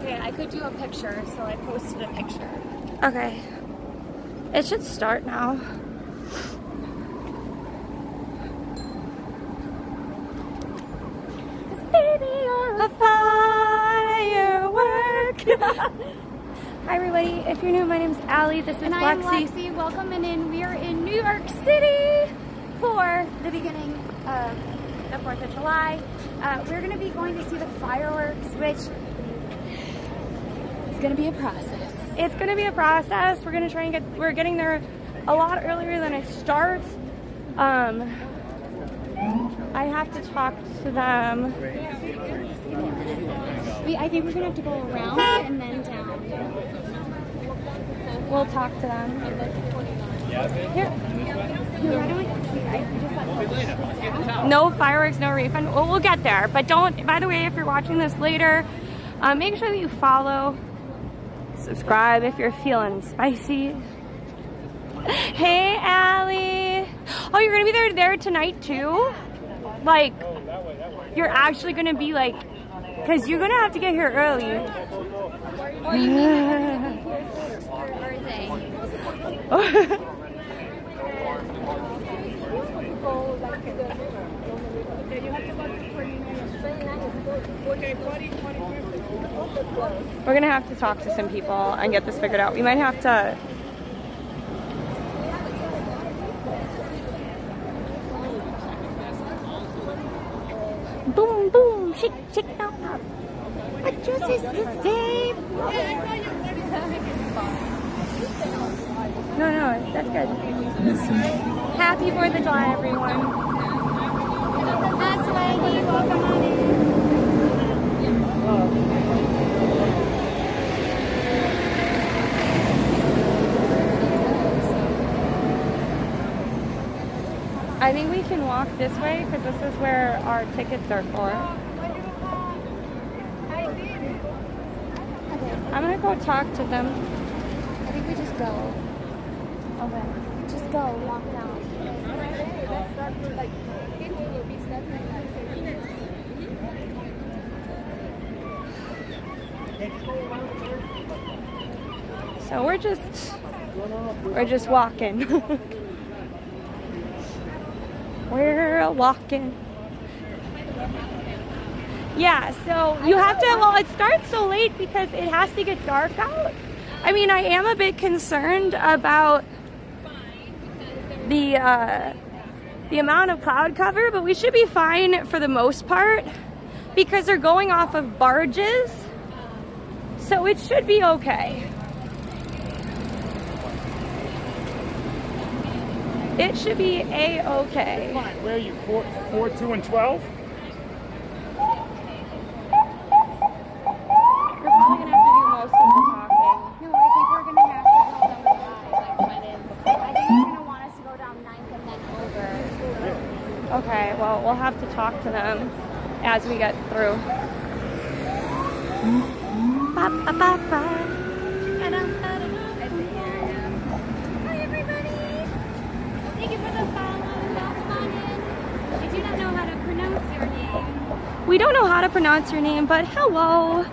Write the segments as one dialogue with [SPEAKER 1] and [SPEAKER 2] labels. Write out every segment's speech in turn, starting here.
[SPEAKER 1] Okay, I could do a picture, so I posted a picture.
[SPEAKER 2] Okay. It should start now. Baby, you're a firework. Hi everybody, if you're new, my name's Allie, this is
[SPEAKER 1] And
[SPEAKER 2] Lexi.
[SPEAKER 1] I'm Lexi, welcome in. We are in New York City for the beginning of the 4th of July. We're going to be going to see the fireworks, which is going to be a process.
[SPEAKER 2] It's going to be a process. We're going to try and we're getting there a lot earlier than it starts. I have to talk to them.
[SPEAKER 1] I think we're going to have to go around and then down.
[SPEAKER 2] We'll talk to them. Here. No fireworks, no refund. Well, we'll get there. But don't, by the way, if you're watching this later, make sure that you follow, subscribe if you're feeling spicy. Hey, Allie. Oh, you're going to be there tonight too? Like, you're actually going to be like, because you're going to have to get here early.
[SPEAKER 1] Or you mean for birthday?
[SPEAKER 2] We're going to have to talk to some people and get this figured out. We might have to... Boom, boom, shake, shake it out. What your sister say? No, that's good. Happy 4th of July, everyone.
[SPEAKER 1] That's lady, welcome on in.
[SPEAKER 2] I think we can walk this way because this is where our tickets are for. I'm gonna go talk to them.
[SPEAKER 1] I think we just go.
[SPEAKER 2] Okay.
[SPEAKER 1] Just go, walk down.
[SPEAKER 2] So we're just walking. We're walking. Yeah, so you have to, well, it starts so late because it has to get dark out. I mean, I am a bit concerned about the amount of cloud cover, but we should be fine for the most part because they're going off of barges, so it should be okay. It should be A-okay.
[SPEAKER 3] Where are you, 4, 2, and 12?
[SPEAKER 2] You're probably going to have to do most of the talking.
[SPEAKER 1] No, I think we're going to have to go down the 5. I think they're going to want us to go down 9th and then over.
[SPEAKER 2] Okay, well, we'll have to talk to them as we get through. Ba, ba, ba, ba.
[SPEAKER 1] Hi, everybody. Thank you for the follow. Welcome on in. I do not know how to pronounce your name.
[SPEAKER 2] We don't know how to pronounce your name, but hello.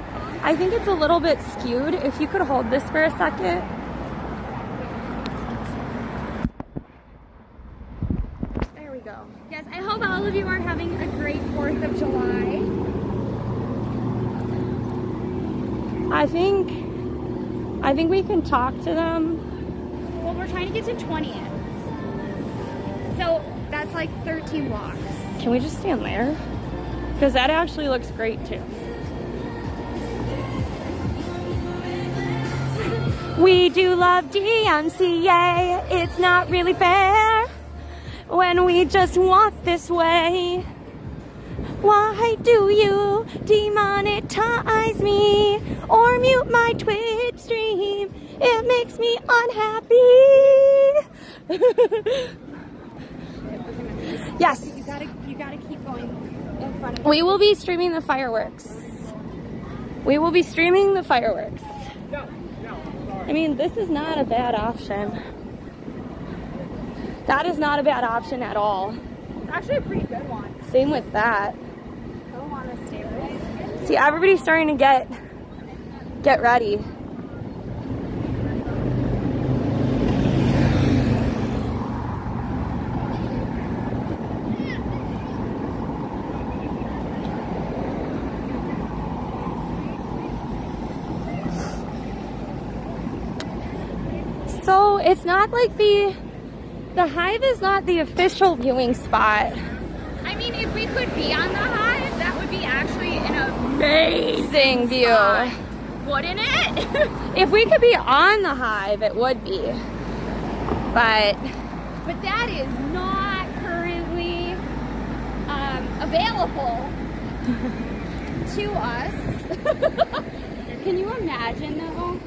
[SPEAKER 2] I think it's a little bit skewed. If you could hold this for a second. There we go.
[SPEAKER 1] Yes, I hope all of you are having a great 4th of July.
[SPEAKER 2] I think we can talk to them.
[SPEAKER 1] Well, we're trying to get to 20th. So that's like 13 blocks.
[SPEAKER 2] Can we just stand there? Because that actually looks great too. We do love DMCA. It's not really fair when we just walk this way. Why do you demonetize me or mute my Twitch stream? It makes me unhappy. Yes.
[SPEAKER 1] You gotta keep going in front of
[SPEAKER 2] We will be streaming the fireworks. We will be streaming the fireworks. I mean, this is not a bad option. That is not a bad option at all.
[SPEAKER 1] It's actually a pretty good one.
[SPEAKER 2] Same with that.
[SPEAKER 1] Go on the stairs.
[SPEAKER 2] See, everybody's starting to get get ready. So it's not like the Hive is not the official viewing spot.
[SPEAKER 1] I mean, if we could be on the Hive, that would be actually an amazing
[SPEAKER 2] view.
[SPEAKER 1] spot, wouldn't it?
[SPEAKER 2] If we could be on the Hive, it would be. But
[SPEAKER 1] that is not currently available to us. Can you imagine though?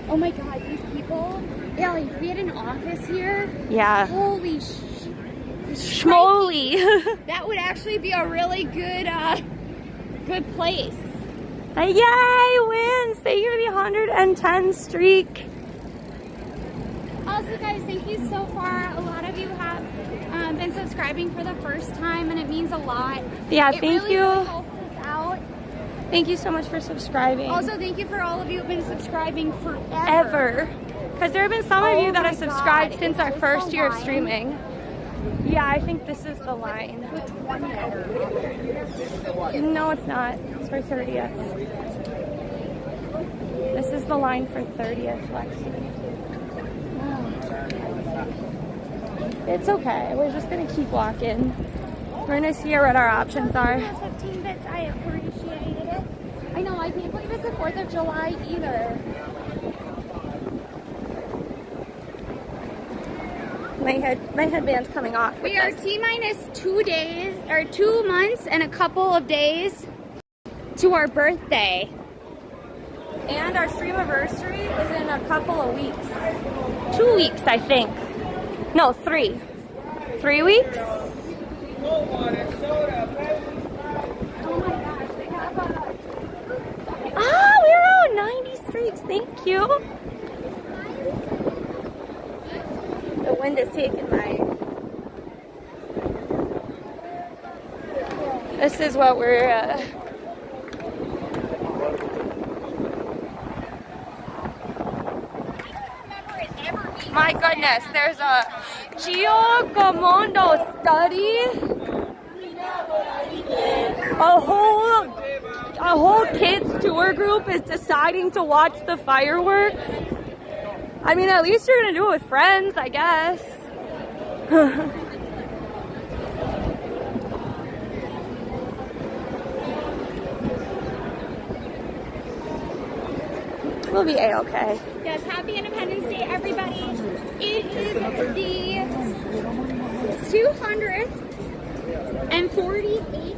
[SPEAKER 1] Oh my God, these people. Yeah, like if we had an office here.
[SPEAKER 2] yeah.
[SPEAKER 1] Holy
[SPEAKER 2] Schmoly.
[SPEAKER 1] that would actually be a really good good place.
[SPEAKER 2] Yay, win! Stay here the 110 streak.
[SPEAKER 1] Also guys, thank you so far. A lot of you have been subscribing for the first time and it means a lot.
[SPEAKER 2] Yeah,
[SPEAKER 1] it
[SPEAKER 2] thank
[SPEAKER 1] really,
[SPEAKER 2] you.
[SPEAKER 1] Really helps us out.
[SPEAKER 2] Thank you so much for subscribing.
[SPEAKER 1] Also, thank you for all of you who've been subscribing forever.
[SPEAKER 2] Ever. Because there have been some of you that have subscribed since our first year of
[SPEAKER 1] line?
[SPEAKER 2] streaming. Yeah, I think this is the line. No, it's not. It's for 30th. This is the line for 30th, Lexi. It's okay. We're just going to keep walking. We're going to see what our options are.
[SPEAKER 1] 15 bits, I appreciate it. I know, I can't believe it's the 4th of July either.
[SPEAKER 2] My headband's coming off.
[SPEAKER 1] We are T-minus 2 days, or 2 months and a couple of days to our birthday.
[SPEAKER 2] And our streamiversary is in a couple of weeks. 2 weeks, I think. No, 3. 3 weeks?
[SPEAKER 1] Oh my gosh, they have a...
[SPEAKER 2] Ah, we're on 90 streaks. Thank you. The wind is taking my... This is what we're... My goodness, there's a Geocomondo study. A whole kids tour group is deciding to watch the fireworks. I mean, at least you're gonna do it with friends, I guess. We'll be a-okay.
[SPEAKER 1] Yes, happy Independence Day, everybody. It is the 248th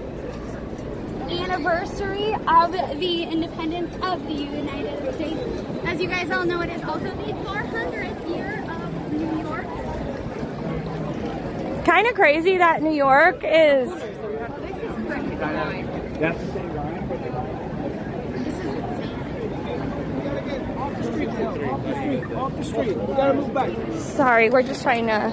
[SPEAKER 1] anniversary of the independence of the United States. As you guys all know, it is also the 400th year of New York.
[SPEAKER 2] Kind of crazy that New York is...
[SPEAKER 1] Oh, this is pretty line.
[SPEAKER 3] That's the same line.
[SPEAKER 1] This is insane.
[SPEAKER 3] Off the street. We gotta move back.
[SPEAKER 2] Sorry, we're just trying to...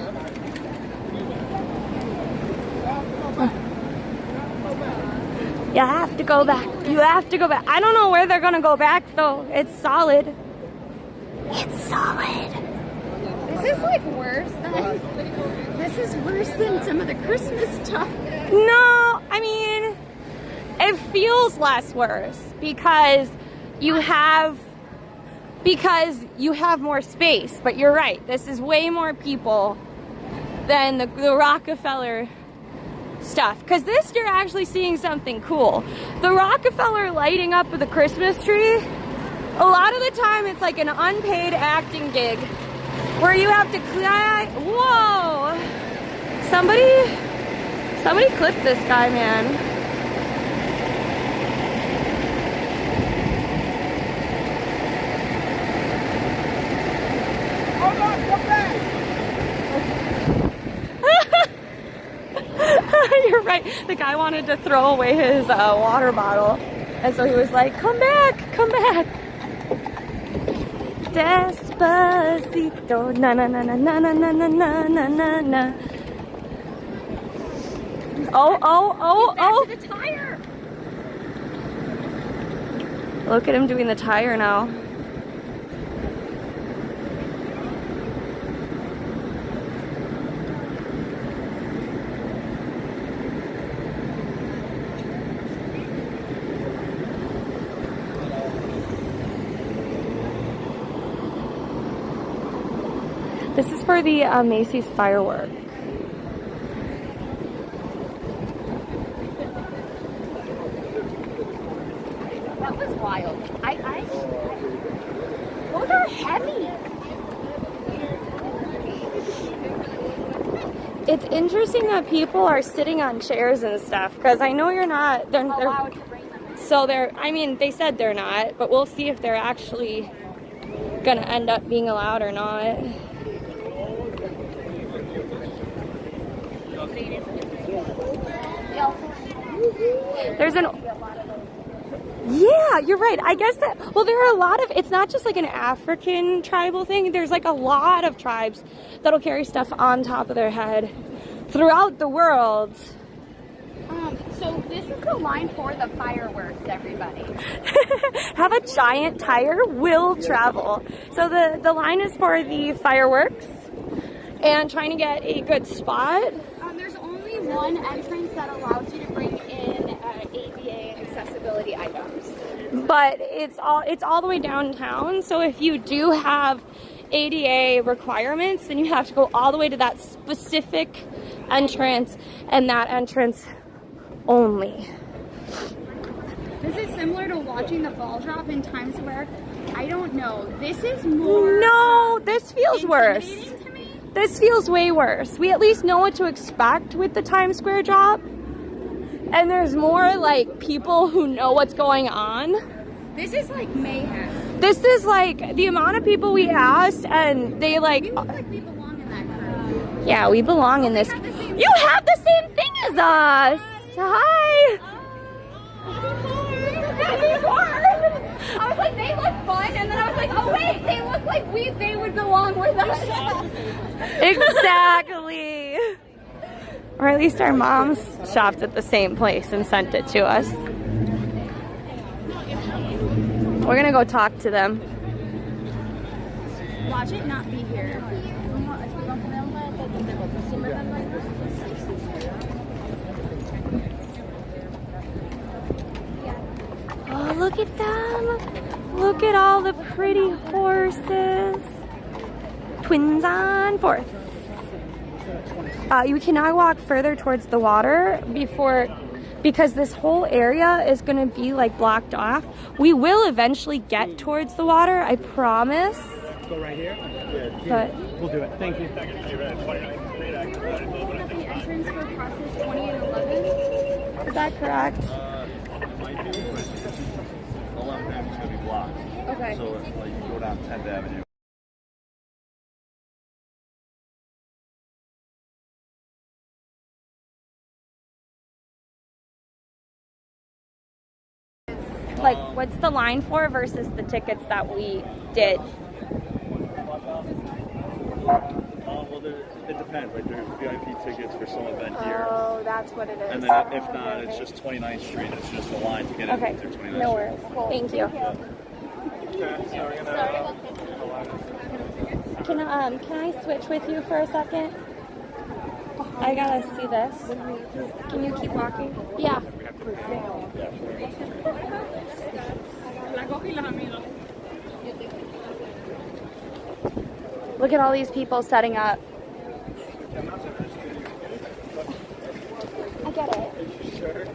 [SPEAKER 2] You have to go back. You have to go back. I don't know where they're gonna go back though. It's solid. It's solid.
[SPEAKER 1] This is like worse than... This is worse than some of the Christmas stuff.
[SPEAKER 2] No, I mean, it feels less worse because you have more space. But you're right. This is way more people than the Rockefeller stuff, because this you're actually seeing something cool. The Rockefeller lighting up with a Christmas tree, a lot of the time it's like an unpaid acting gig where you have to climb. Whoa, somebody clip this guy, man.
[SPEAKER 3] Hold on, come back.
[SPEAKER 2] You're right. The guy wanted to throw away his water bottle, and so he was like, "Come back, come back." Despacito, na na na na na na na na na na na. Oh!
[SPEAKER 1] To the tire.
[SPEAKER 2] Look at him doing the tire now. This is for the Macy's Firework.
[SPEAKER 1] That was wild. Those are heavy.
[SPEAKER 2] It's interesting that people are sitting on chairs and stuff, because I know you're not, they're
[SPEAKER 1] Allowed to bring them.
[SPEAKER 2] so they're, I mean, they said they're not, but we'll see if they're actually gonna end up being allowed or not. There's an, yeah, you're right. I guess that, well, there are a lot of, it's not just like an African tribal thing. There's like a lot of tribes that'll carry stuff on top of their head throughout the world.
[SPEAKER 1] So this is the line for the fireworks, everybody.
[SPEAKER 2] Have a giant tire, will travel. So the line is for the fireworks and trying to get a good spot.
[SPEAKER 1] There's only one entrance that allows you to bring in ADA accessibility items.
[SPEAKER 2] But it's all the way downtown. So if you do have ADA requirements, then you have to go all the way to that specific entrance and that entrance only.
[SPEAKER 1] This is similar to watching the ball drop in Times Square. I don't know. This is more.
[SPEAKER 2] No, this feels worse.
[SPEAKER 1] intimidating to me.
[SPEAKER 2] This feels way worse. We at least know what to expect with the Times Square drop. And there's more like people who know what's going on.
[SPEAKER 1] This is like mayhem.
[SPEAKER 2] This is like the amount of people we asked and they like.
[SPEAKER 1] We look like we belong in that crew.
[SPEAKER 2] Yeah, we belong in this.
[SPEAKER 1] have the same-
[SPEAKER 2] You have the same thing as us. Hi.
[SPEAKER 1] I was like, they look fun, and then I was like, oh wait, they look like they would belong with us.
[SPEAKER 2] Exactly. Or at least our moms shopped at the same place and sent it to us. We're gonna go talk to them.
[SPEAKER 1] Watch it not be here.
[SPEAKER 2] Oh, look at them. Look at all the pretty horses. Twins on fourth. You cannot walk further towards the water because this whole area is going to be like blocked off. We will eventually get towards the water, I promise.
[SPEAKER 3] Go right here.
[SPEAKER 2] But
[SPEAKER 3] We'll do it. Thank you.
[SPEAKER 1] The entrance for process 20 and 11.
[SPEAKER 2] is that correct?
[SPEAKER 4] Might be, but 11th Avenue's gonna be blocked.
[SPEAKER 1] Okay.
[SPEAKER 4] So like you go down 10th Avenue.
[SPEAKER 2] Like, what's the line for versus the tickets that we did?
[SPEAKER 4] Well, it depends. Like there's VIP tickets for some event here,
[SPEAKER 2] Oh, that's what it is.
[SPEAKER 4] and then if not, it's just 29th Street. It's just a line to get in
[SPEAKER 2] Okay,
[SPEAKER 4] through 29th
[SPEAKER 2] no
[SPEAKER 4] Street.
[SPEAKER 2] worries. Thank you. Can I switch with you for a second? I gotta see this. Can you keep walking? Yeah. Look at all these people setting up. I get it.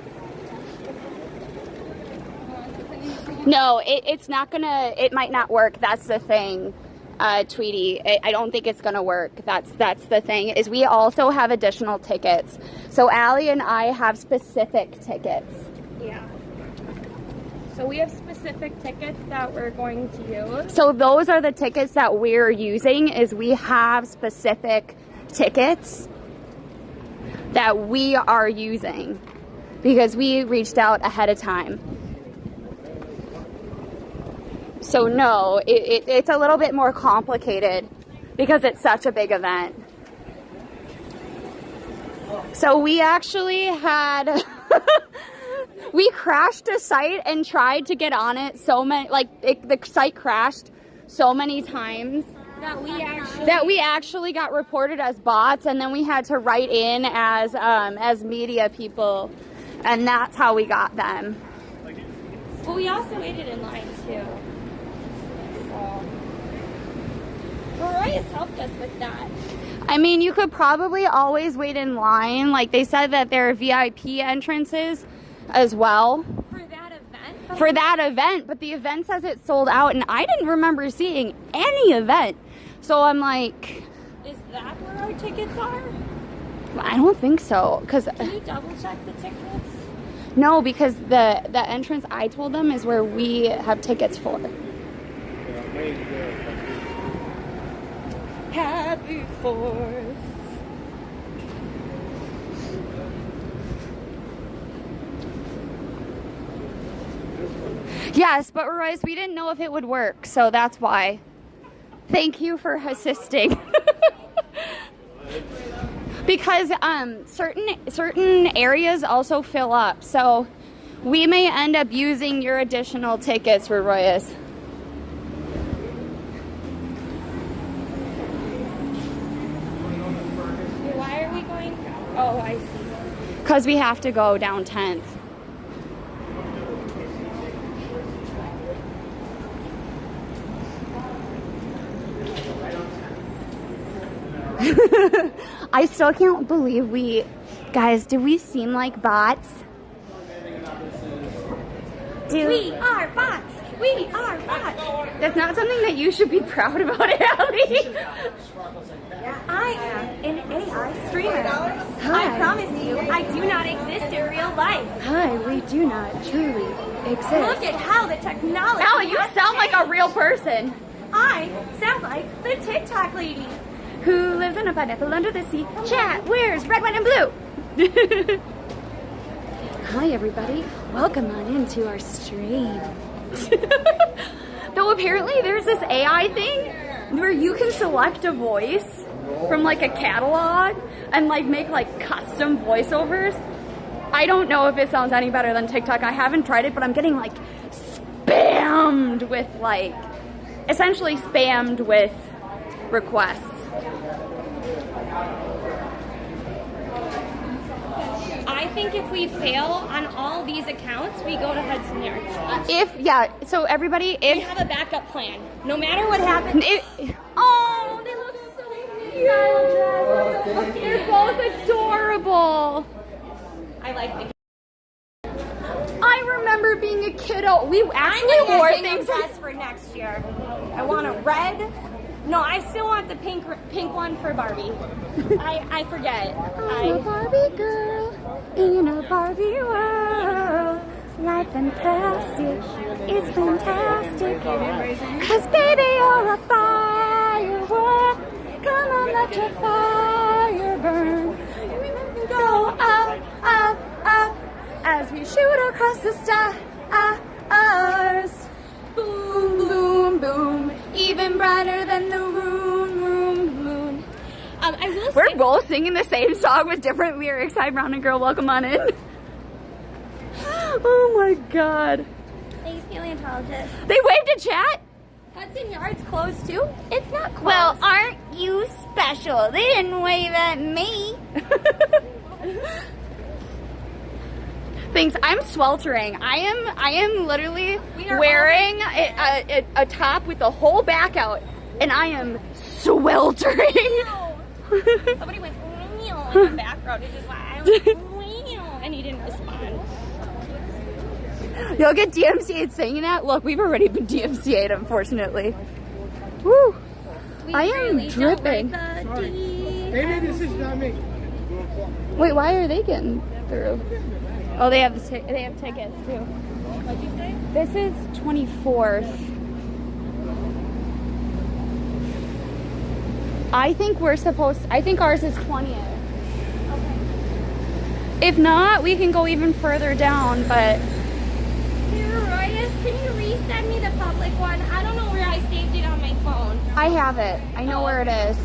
[SPEAKER 1] No, it's not gonna. It might not work. That's the thing, Tweety. I don't think it's gonna work. That's the thing. Is we also have additional tickets. So Allie and I have specific tickets.
[SPEAKER 2] Yeah. So we have specific tickets that we're going to use.
[SPEAKER 1] So those are the tickets that we're using. Is we have specific tickets that we are using because we reached out ahead of time. So no, it's a little bit more complicated because it's such a big event. So we actually had We crashed a site and tried to get on it so many, like the site crashed so many times that we actually got reported as bots, and then we had to write in as media people, and that's how we got them.
[SPEAKER 2] Well, we also waited in line too. So, Roy has helped us with that.
[SPEAKER 1] I mean, you could probably always wait in line. Like they said that there are VIP entrances as well. For that event, but the event says it's sold out, and I didn't remember seeing any event. So I'm like...
[SPEAKER 2] Is that where our tickets are?
[SPEAKER 1] I don't think so, because...
[SPEAKER 2] Can you double check the tickets?
[SPEAKER 1] No, because the entrance I told them is where we have tickets for.
[SPEAKER 2] Happy 4th.
[SPEAKER 1] Yes, but Royce, we didn't know if it would work, so that's why. Thank you for assisting. Because certain areas also fill up, so we may end up using your additional tickets for Royce.
[SPEAKER 2] Why are we going? Oh, I see.
[SPEAKER 1] Because we have to go down 10th. I still can't believe guys, do we seem like bots?
[SPEAKER 2] We are bots! We are bots!
[SPEAKER 1] That's not something that you should be proud about, Allie.
[SPEAKER 2] I am an AI streamer.
[SPEAKER 1] Hi.
[SPEAKER 2] I promise you, I do not exist in real life.
[SPEAKER 1] Hi, we do not truly exist.
[SPEAKER 2] Look at how the technology
[SPEAKER 1] Allie, you
[SPEAKER 2] has
[SPEAKER 1] sound like a
[SPEAKER 2] changed.
[SPEAKER 1] real person.
[SPEAKER 2] I sound like the TikTok lady.
[SPEAKER 1] Who lives in a pineapple under the sea? Chat, where's red, white, and blue? Hi, everybody. Welcome on into our stream. Though apparently there's this AI thing where you can select a voice from like a catalog and like make like custom voiceovers. I don't know if it sounds any better than TikTok. I haven't tried it, but I'm getting like spammed with like, essentially spammed with requests.
[SPEAKER 2] I think if we fail on all these accounts, we go to Hudson Yards.
[SPEAKER 1] So everybody,
[SPEAKER 2] We have a backup plan. No matter what happens.
[SPEAKER 1] Oh, they look so cute. They're both adorable.
[SPEAKER 2] I like the.
[SPEAKER 1] I remember being a kiddo. We actually wore things.
[SPEAKER 2] Dress for next year. I want a red. No, I still want the pink one for Barbie. I forget.
[SPEAKER 1] I'm a Barbie girl in a Barbie world. Life fantastic is fantastic. 'Cause baby, you're a firework. Come on, let your fire burn. Go up, up, up as we shoot across the stars. Boom, boom, boom. Even brighter than the moon. We're both singing the same song with different lyrics. Hi, Brown and Girl. Welcome on in. Oh my God.
[SPEAKER 2] Thanks, paleontologist.
[SPEAKER 1] They waved to chat?
[SPEAKER 2] Hudson Yards closed too? It's not closed.
[SPEAKER 1] Well, aren't you special? They didn't wave at me. Thanks. I'm sweltering. I am literally wearing a top with the whole back out, and I am sweltering.
[SPEAKER 2] Somebody went in the background, which is why I went and he didn't respond.
[SPEAKER 1] You'll get DMCA'd saying that. Look, we've already been DMCA'd, unfortunately. Woo! I am dripping.
[SPEAKER 3] Maybe this is not me.
[SPEAKER 1] Wait, why are they getting through? Oh, they have they have tickets too.
[SPEAKER 2] What'd you say?
[SPEAKER 1] This is 24th. I think ours is 20th.
[SPEAKER 2] Okay.
[SPEAKER 1] If not, we can go even further down, but...
[SPEAKER 2] Hey, Royce, can you resend me the public one? I don't know where I saved it on my phone.
[SPEAKER 1] I have it. I know where it is.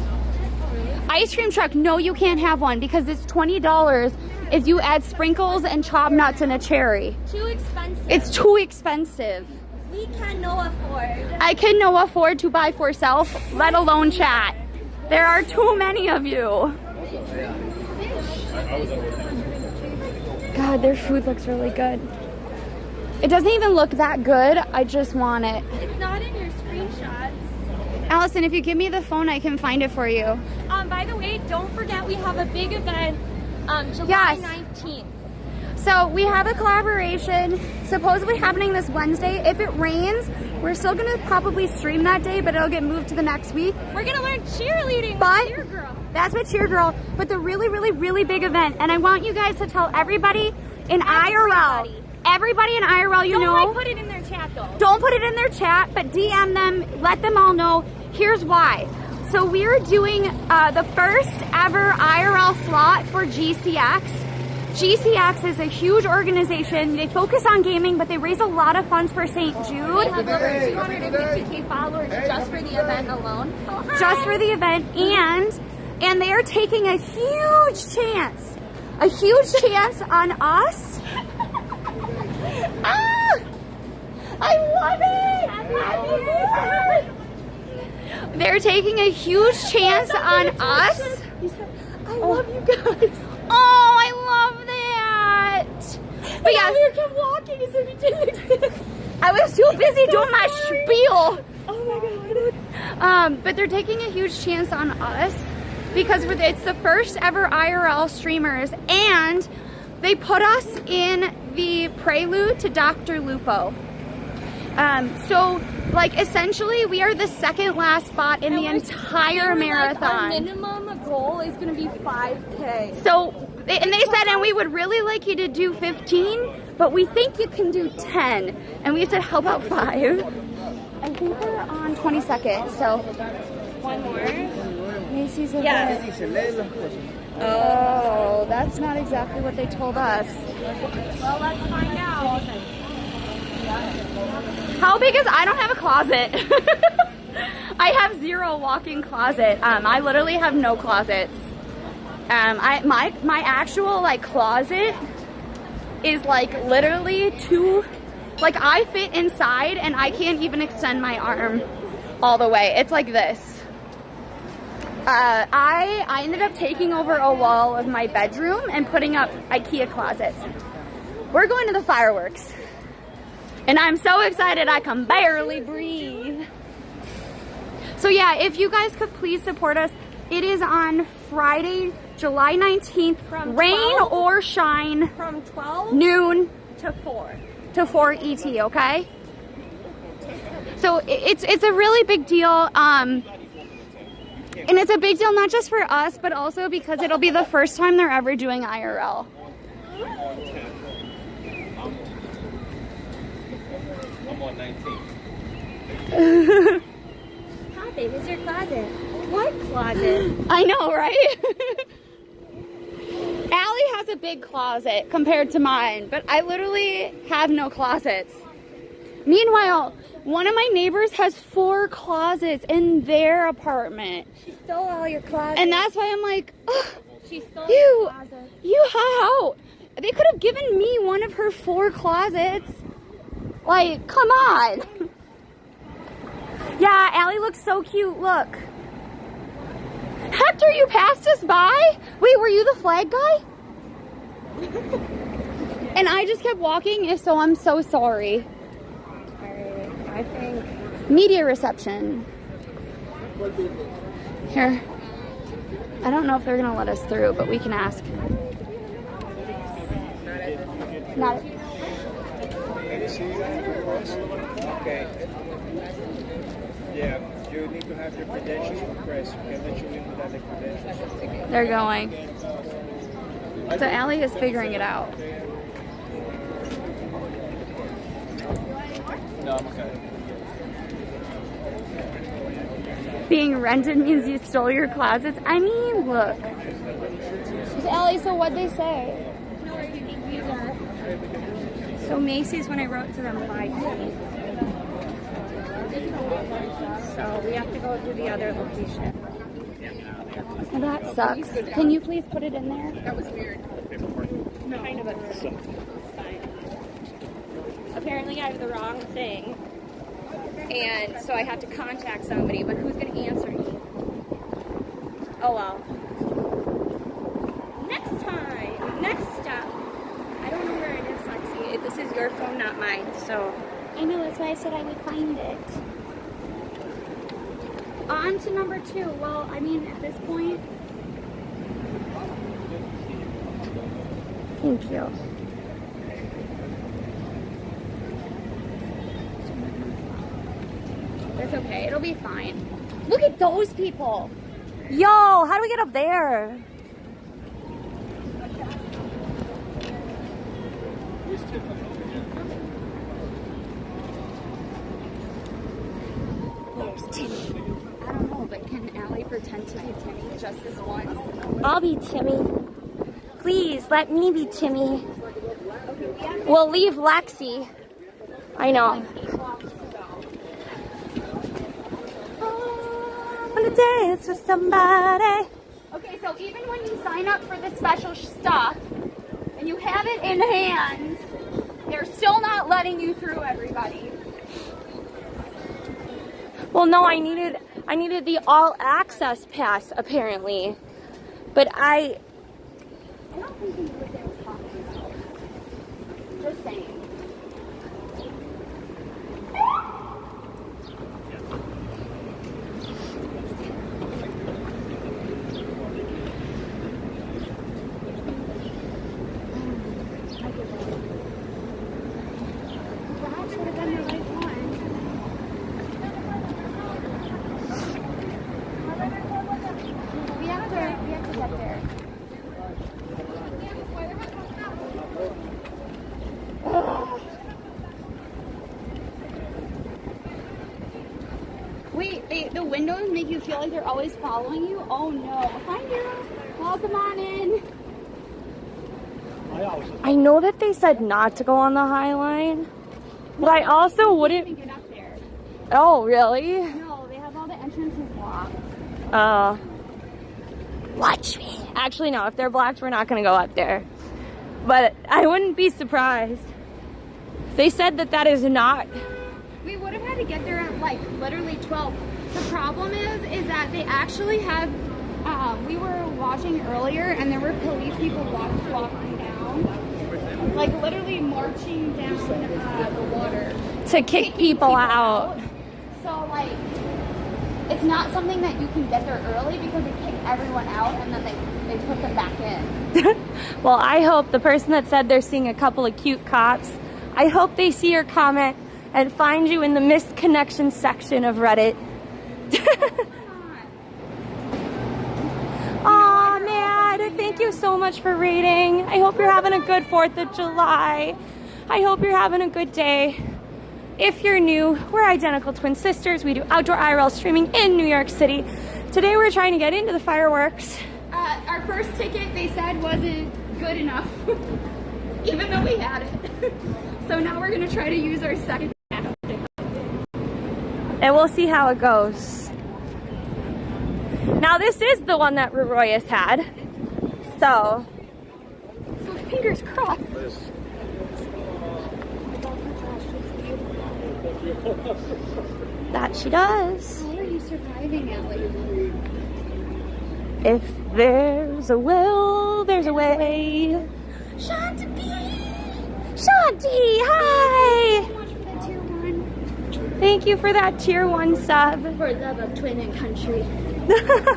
[SPEAKER 1] Ice cream truck, no, you can't have one because it's $20 if you add sprinkles and chopped nuts and a cherry.
[SPEAKER 2] Too expensive.
[SPEAKER 1] It's too expensive.
[SPEAKER 2] We can no afford.
[SPEAKER 1] I can no afford to buy for self, let alone chat. There are too many of you. God, their food looks really good. It doesn't even look that good. I just want it.
[SPEAKER 2] It's not in your screenshots.
[SPEAKER 1] Allison, if you give me the phone, I can find it for you.
[SPEAKER 2] By the way, don't forget we have a big event July 19th.
[SPEAKER 1] So we have a collaboration supposedly happening this Wednesday. If it rains, we're still gonna probably stream that day, but it'll get moved to the next week.
[SPEAKER 2] We're gonna learn cheerleading
[SPEAKER 1] But
[SPEAKER 2] with Cheer Girl.
[SPEAKER 1] that's what Cheer Girl, but the really, really, really big event. And I want you guys to tell everybody in IRL. Everybody in IRL, you know.
[SPEAKER 2] Don't put it in their chat though.
[SPEAKER 1] Don't put it in their chat, but DM them, let them all know. Here's why. So we're doing the first ever IRL slot for GCX. GCX is a huge organization. They focus on gaming, but they raise a lot of funds for St. Jude.
[SPEAKER 2] We have over 250K followers just for the event alone.
[SPEAKER 1] Just for the event, and they are taking a huge chance on us. Ah! I love it! They're taking a huge chance on us. I love you guys. Oh, I love that. But yeah, we kept walking as if it didn't exist. I was too busy doing my spiel.
[SPEAKER 2] Oh my god.
[SPEAKER 1] But they're taking a huge chance on us because it's the first ever IRL streamers, and they put us in the prelude to Dr. Lupo. So, like, essentially, we are the second last spot in the entire marathon.
[SPEAKER 2] Like, our minimum goal is going to be 5K.
[SPEAKER 1] So, and they said, and we would really like you to do 15, but we think you can do 10. And we said, how about 5? I think we're on 22nd, so.
[SPEAKER 2] One more.
[SPEAKER 1] Macy's event. Oh, that's not exactly what they told us.
[SPEAKER 2] Well, let's find out.
[SPEAKER 1] How big is, I don't have a closet. I have 0 walk-in closet. I literally have no closets. My actual like closet is like literally like I fit inside and I can't even extend my arm all the way. It's like this. I ended up taking over a wall of my bedroom and putting up IKEA closets. We're going to the fireworks. And I'm so excited I can barely breathe. So yeah, if you guys could please support us. It is on Friday, July 19th,
[SPEAKER 2] from
[SPEAKER 1] rain
[SPEAKER 2] 12,
[SPEAKER 1] or shine.
[SPEAKER 2] From 12
[SPEAKER 1] noon
[SPEAKER 2] to 4.
[SPEAKER 1] To 4 ET, okay? So it's a really big deal. And it's a big deal not just for us, but also because it'll be the first time they're ever doing IRL.
[SPEAKER 4] I'm on 19.
[SPEAKER 2] How big is your closet? What closet?
[SPEAKER 1] I know, right? Allie has a big closet compared to mine, but I literally have no closets. Meanwhile, one of my neighbors has 4 closets in their apartment.
[SPEAKER 2] She stole all your closets.
[SPEAKER 1] And that's why I'm like, ugh,
[SPEAKER 2] she stole your closet.
[SPEAKER 1] how? They could have given me one of her 4 closets. Like, come on. Yeah, Allie looks so cute, look. Hector, you passed us by? Wait, were you the flag guy? And I just kept walking, so I'm so sorry.
[SPEAKER 2] Alright, I think.
[SPEAKER 1] Media reception. Here. I don't know if they're gonna let us through, but we can ask. Not.
[SPEAKER 3] Okay. Yeah, you need to have your credentials for press. You can let you in without the credentials.
[SPEAKER 1] They're going. So Allie is figuring it out.
[SPEAKER 4] No, I'm okay.
[SPEAKER 1] Being rented means you stole your closets. I mean, look. Allie, so what'd they say?
[SPEAKER 2] No, you need visa. So Macy's, when I wrote to them, 5K. So we have to go to the other location.
[SPEAKER 1] Well, that sucks. Can you please put it in there?
[SPEAKER 2] That was weird. kind of a sign. Apparently I have the wrong thing. And so I have to contact somebody, but who's going to answer me? Oh well. Next time. Next step. I don't know where it is, Lexi. This is your phone, not mine, so.
[SPEAKER 1] I know, that's why I said I would find it. On to number 2. Well, I mean, at this point.
[SPEAKER 2] Thank you.
[SPEAKER 1] It's okay, it'll be fine. Look at those people.
[SPEAKER 2] Yo, how do we get up there?
[SPEAKER 1] There's Timmy. I don't know, but can Allie pretend to be Timmy just this once?
[SPEAKER 2] I'll be Timmy. Please, let me be Timmy. We'll leave Lexi. I know. To dance with somebody.
[SPEAKER 1] Okay, so even when you sign up for the special stuff and you have it in hand, they're still not letting you through, everybody.
[SPEAKER 2] Well, no, I needed the all access pass apparently, but
[SPEAKER 1] I don't think you knew what they were talking about. Just saying. Wait, the windows make you feel like they're always following you? Oh no. Hi, you. Welcome on in.
[SPEAKER 2] I know that they said not to go on the High Line, but I also wouldn't.
[SPEAKER 1] You can't get up there.
[SPEAKER 2] Oh, really?
[SPEAKER 1] No, they have all the entrances blocked.
[SPEAKER 2] Watch me. Actually, no, if they're blocked, we're not going to go up there. But I wouldn't be surprised. They said that that is not.
[SPEAKER 1] We would have had to get there at like literally 12. The problem is that they actually have, we were watching earlier and there were police people walking down, like literally marching down the water.
[SPEAKER 2] To kick people out.
[SPEAKER 1] So like, it's not something that you can get there early because they kick everyone out and then they put them back in.
[SPEAKER 2] Well, I hope the person that said they're seeing a couple of cute cops, I hope they see your comment and find you in the missed connection section of Reddit. Aw, man, thank you so much for reading. I hope you're having a good 4th of July. I hope you're having a good day. If you're new, we're identical twin sisters. We do outdoor IRL streaming in New York City. Today we're trying to get into the fireworks.
[SPEAKER 1] Our first ticket, they said, wasn't good enough, even though we had it. So now we're gonna try to use our second.
[SPEAKER 2] And we'll see how it goes. Now this is the one that Royas had. So fingers crossed. That she does.
[SPEAKER 1] How are you surviving, Allie?
[SPEAKER 2] If there's a will, there's a way.
[SPEAKER 1] Shanti!
[SPEAKER 2] Shanti, hi!
[SPEAKER 1] So much for the tier 1.
[SPEAKER 2] Thank you for that tier 1 sub.
[SPEAKER 1] For love of twin and country.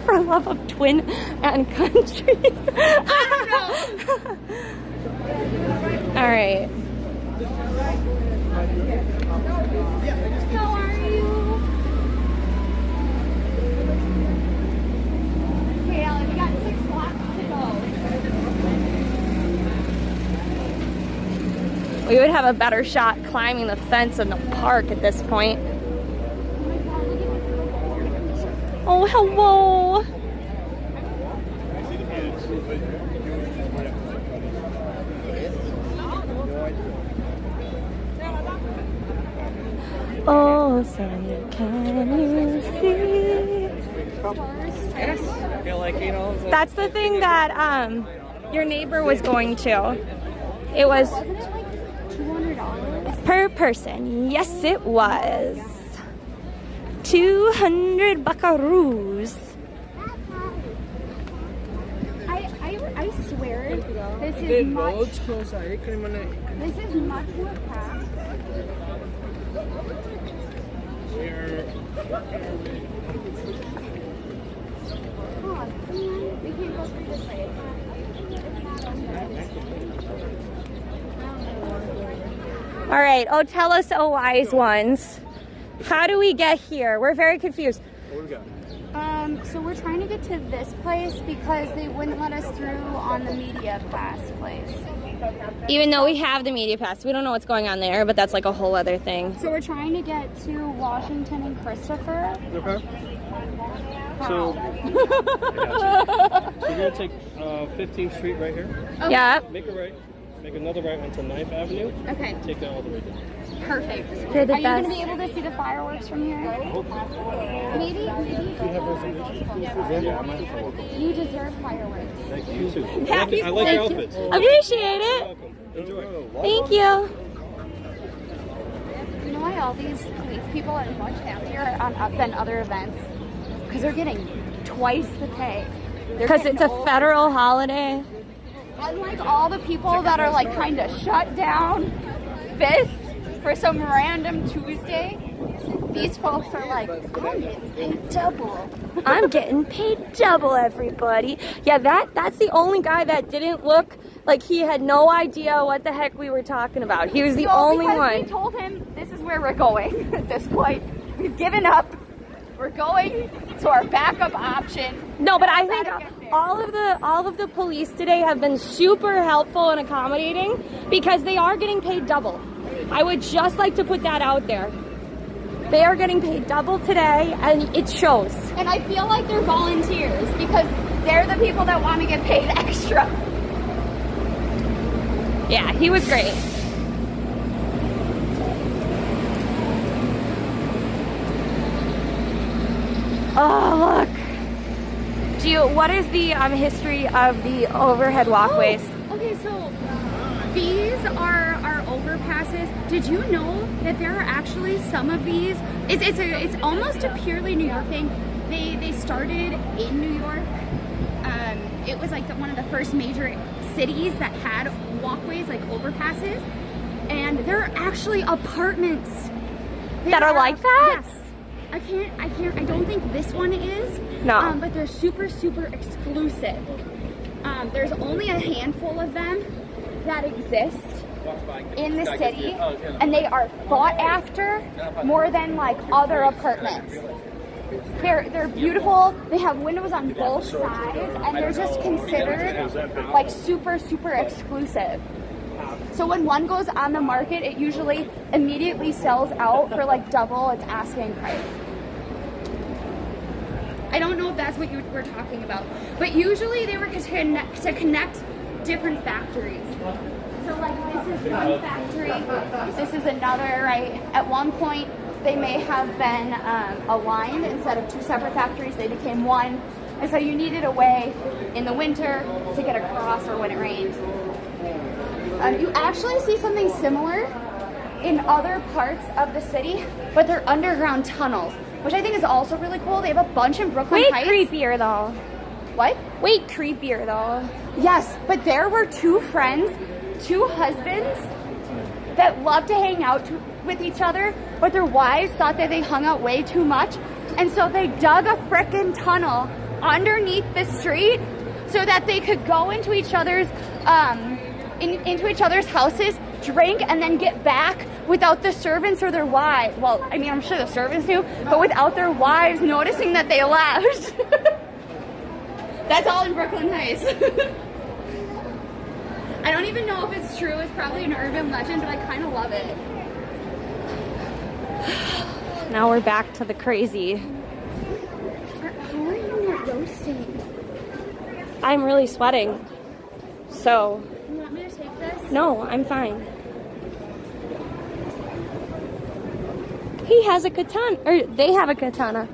[SPEAKER 2] For love of twin and country.
[SPEAKER 1] I don't know.
[SPEAKER 2] All right.
[SPEAKER 1] How are you? Okay, Allie, we got 6 blocks to go.
[SPEAKER 2] We would have a better shot climbing the fence in the park at this point. Oh, hello. Oh, say, can you see?
[SPEAKER 3] Yes. I feel like, you know.
[SPEAKER 2] That's the thing that your neighbor was going to. It was
[SPEAKER 1] Wasn't it like $200?
[SPEAKER 2] per person. Yes, it was. 200 buckaroos.
[SPEAKER 1] I swear this is much more packed. We can't go through this way.
[SPEAKER 2] All right. Oh, tell us, oh wise ones. How do we get here? We're very confused.
[SPEAKER 4] What do we got?
[SPEAKER 1] So we're trying to get to this place because they wouldn't let us through on the media pass place.
[SPEAKER 2] Even though we have the media pass, we don't know what's going on there, but that's like a whole other thing.
[SPEAKER 1] So we're trying to get to Washington and Christopher.
[SPEAKER 4] Okay.
[SPEAKER 1] How?
[SPEAKER 4] So you're gonna take 15th Street right here.
[SPEAKER 1] Okay.
[SPEAKER 2] Yeah.
[SPEAKER 4] Make a right. Make another right onto 9th Avenue.
[SPEAKER 1] Okay.
[SPEAKER 4] Take that all the way down.
[SPEAKER 1] Perfect.
[SPEAKER 2] You're the
[SPEAKER 1] Are you going to
[SPEAKER 2] best.
[SPEAKER 1] be able to see the fireworks from here? Maybe.
[SPEAKER 4] Yeah, I might have to walk over.
[SPEAKER 1] You deserve fireworks.
[SPEAKER 4] Thank you. You too.
[SPEAKER 1] Happy
[SPEAKER 4] I like your outfits.
[SPEAKER 2] Appreciate
[SPEAKER 4] You're
[SPEAKER 2] it.
[SPEAKER 4] welcome. Enjoy.
[SPEAKER 2] Thank you.
[SPEAKER 1] You know why all these police people are much happier than other events? Because they're getting twice the pay.
[SPEAKER 2] Because it's a federal holiday.
[SPEAKER 1] Unlike all the people that are like kind of shut down fifth for some random Tuesday, these folks are like, I'm getting paid double.
[SPEAKER 2] I'm getting paid double, everybody. Yeah, that's the only guy that didn't look like he had no idea what the heck we were talking about. He was the only
[SPEAKER 1] because
[SPEAKER 2] one.
[SPEAKER 1] we told him this is where we're going at this point. We've given up. We're going to our backup option.
[SPEAKER 2] No, but I
[SPEAKER 1] That's
[SPEAKER 2] think
[SPEAKER 1] how to get there.
[SPEAKER 2] all of the police today have been super helpful and accommodating because they are getting paid double. I would just like to put that out there. They are getting paid double today, and it shows.
[SPEAKER 1] And I feel like they're volunteers because they're the people that want to get paid extra.
[SPEAKER 2] Yeah, he was great. Oh, look. What is the history of the overhead walkways?
[SPEAKER 1] Oh, okay, so these are overpasses. Did you know that there are actually some of these? It's almost a purely New York thing. They started in New York. It was like one of the first major cities that had walkways, like overpasses, and there are actually apartments
[SPEAKER 2] That are like that?
[SPEAKER 1] Yes. I don't think this one is.
[SPEAKER 2] No.
[SPEAKER 1] But they're super, super exclusive. There's only a handful of them that exist in the city, and they are sought after more than like other apartments. They're beautiful. They have windows on both sides, and they're just considered like super, super exclusive. So when one goes on the market, it usually immediately sells out for like double its asking price. I don't know if that's what you were talking about, but usually they were to connect different factories. So like this is one factory, this is another, right? At one point they may have been aligned. Instead of two separate factories, they became one. And so you needed a way in the winter to get across or when it rained. You actually see something similar in other parts of the city, but they're underground tunnels, which I think is also really cool. They have a bunch in Brooklyn Heights.
[SPEAKER 2] Way creepier though.
[SPEAKER 1] What?
[SPEAKER 2] Way creepier though.
[SPEAKER 1] Yes, but there were two friends, two husbands that loved to hang out with each other, but their wives thought that they hung out way too much, and so they dug a frickin' tunnel underneath the street so that they could go into each other's into each other's houses, drink, and then get back without the servants or their wives. Well, I mean, I'm sure the servants knew, but without their wives noticing that they left. That's all in Brooklyn Heights. I don't even know if it's true. It's probably an urban legend, but I kind of love it.
[SPEAKER 2] Now we're back to the crazy.
[SPEAKER 1] How are you not roasting?
[SPEAKER 2] I'm really sweating. So,
[SPEAKER 1] You want me to take this?
[SPEAKER 2] no, I'm fine. He has a katana, or they have a katana.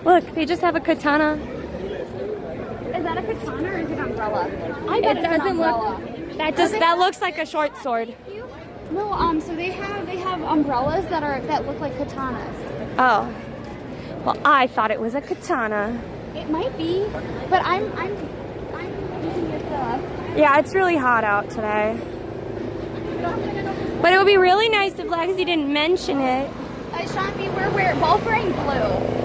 [SPEAKER 2] Look, they just have a katana.
[SPEAKER 1] Is that a katana or is it an umbrella? I bet
[SPEAKER 2] It
[SPEAKER 1] it's an
[SPEAKER 2] doesn't
[SPEAKER 1] umbrella.
[SPEAKER 2] That looks like a short sword.
[SPEAKER 1] No, so they have umbrellas that look like katanas.
[SPEAKER 2] Oh. Well, I thought it was a katana.
[SPEAKER 1] It might be, but I'm using this up.
[SPEAKER 2] Yeah, it's really hot out today. But it would be really nice if Lexi didn't mention it.
[SPEAKER 1] Shanti, we're both wearing blue.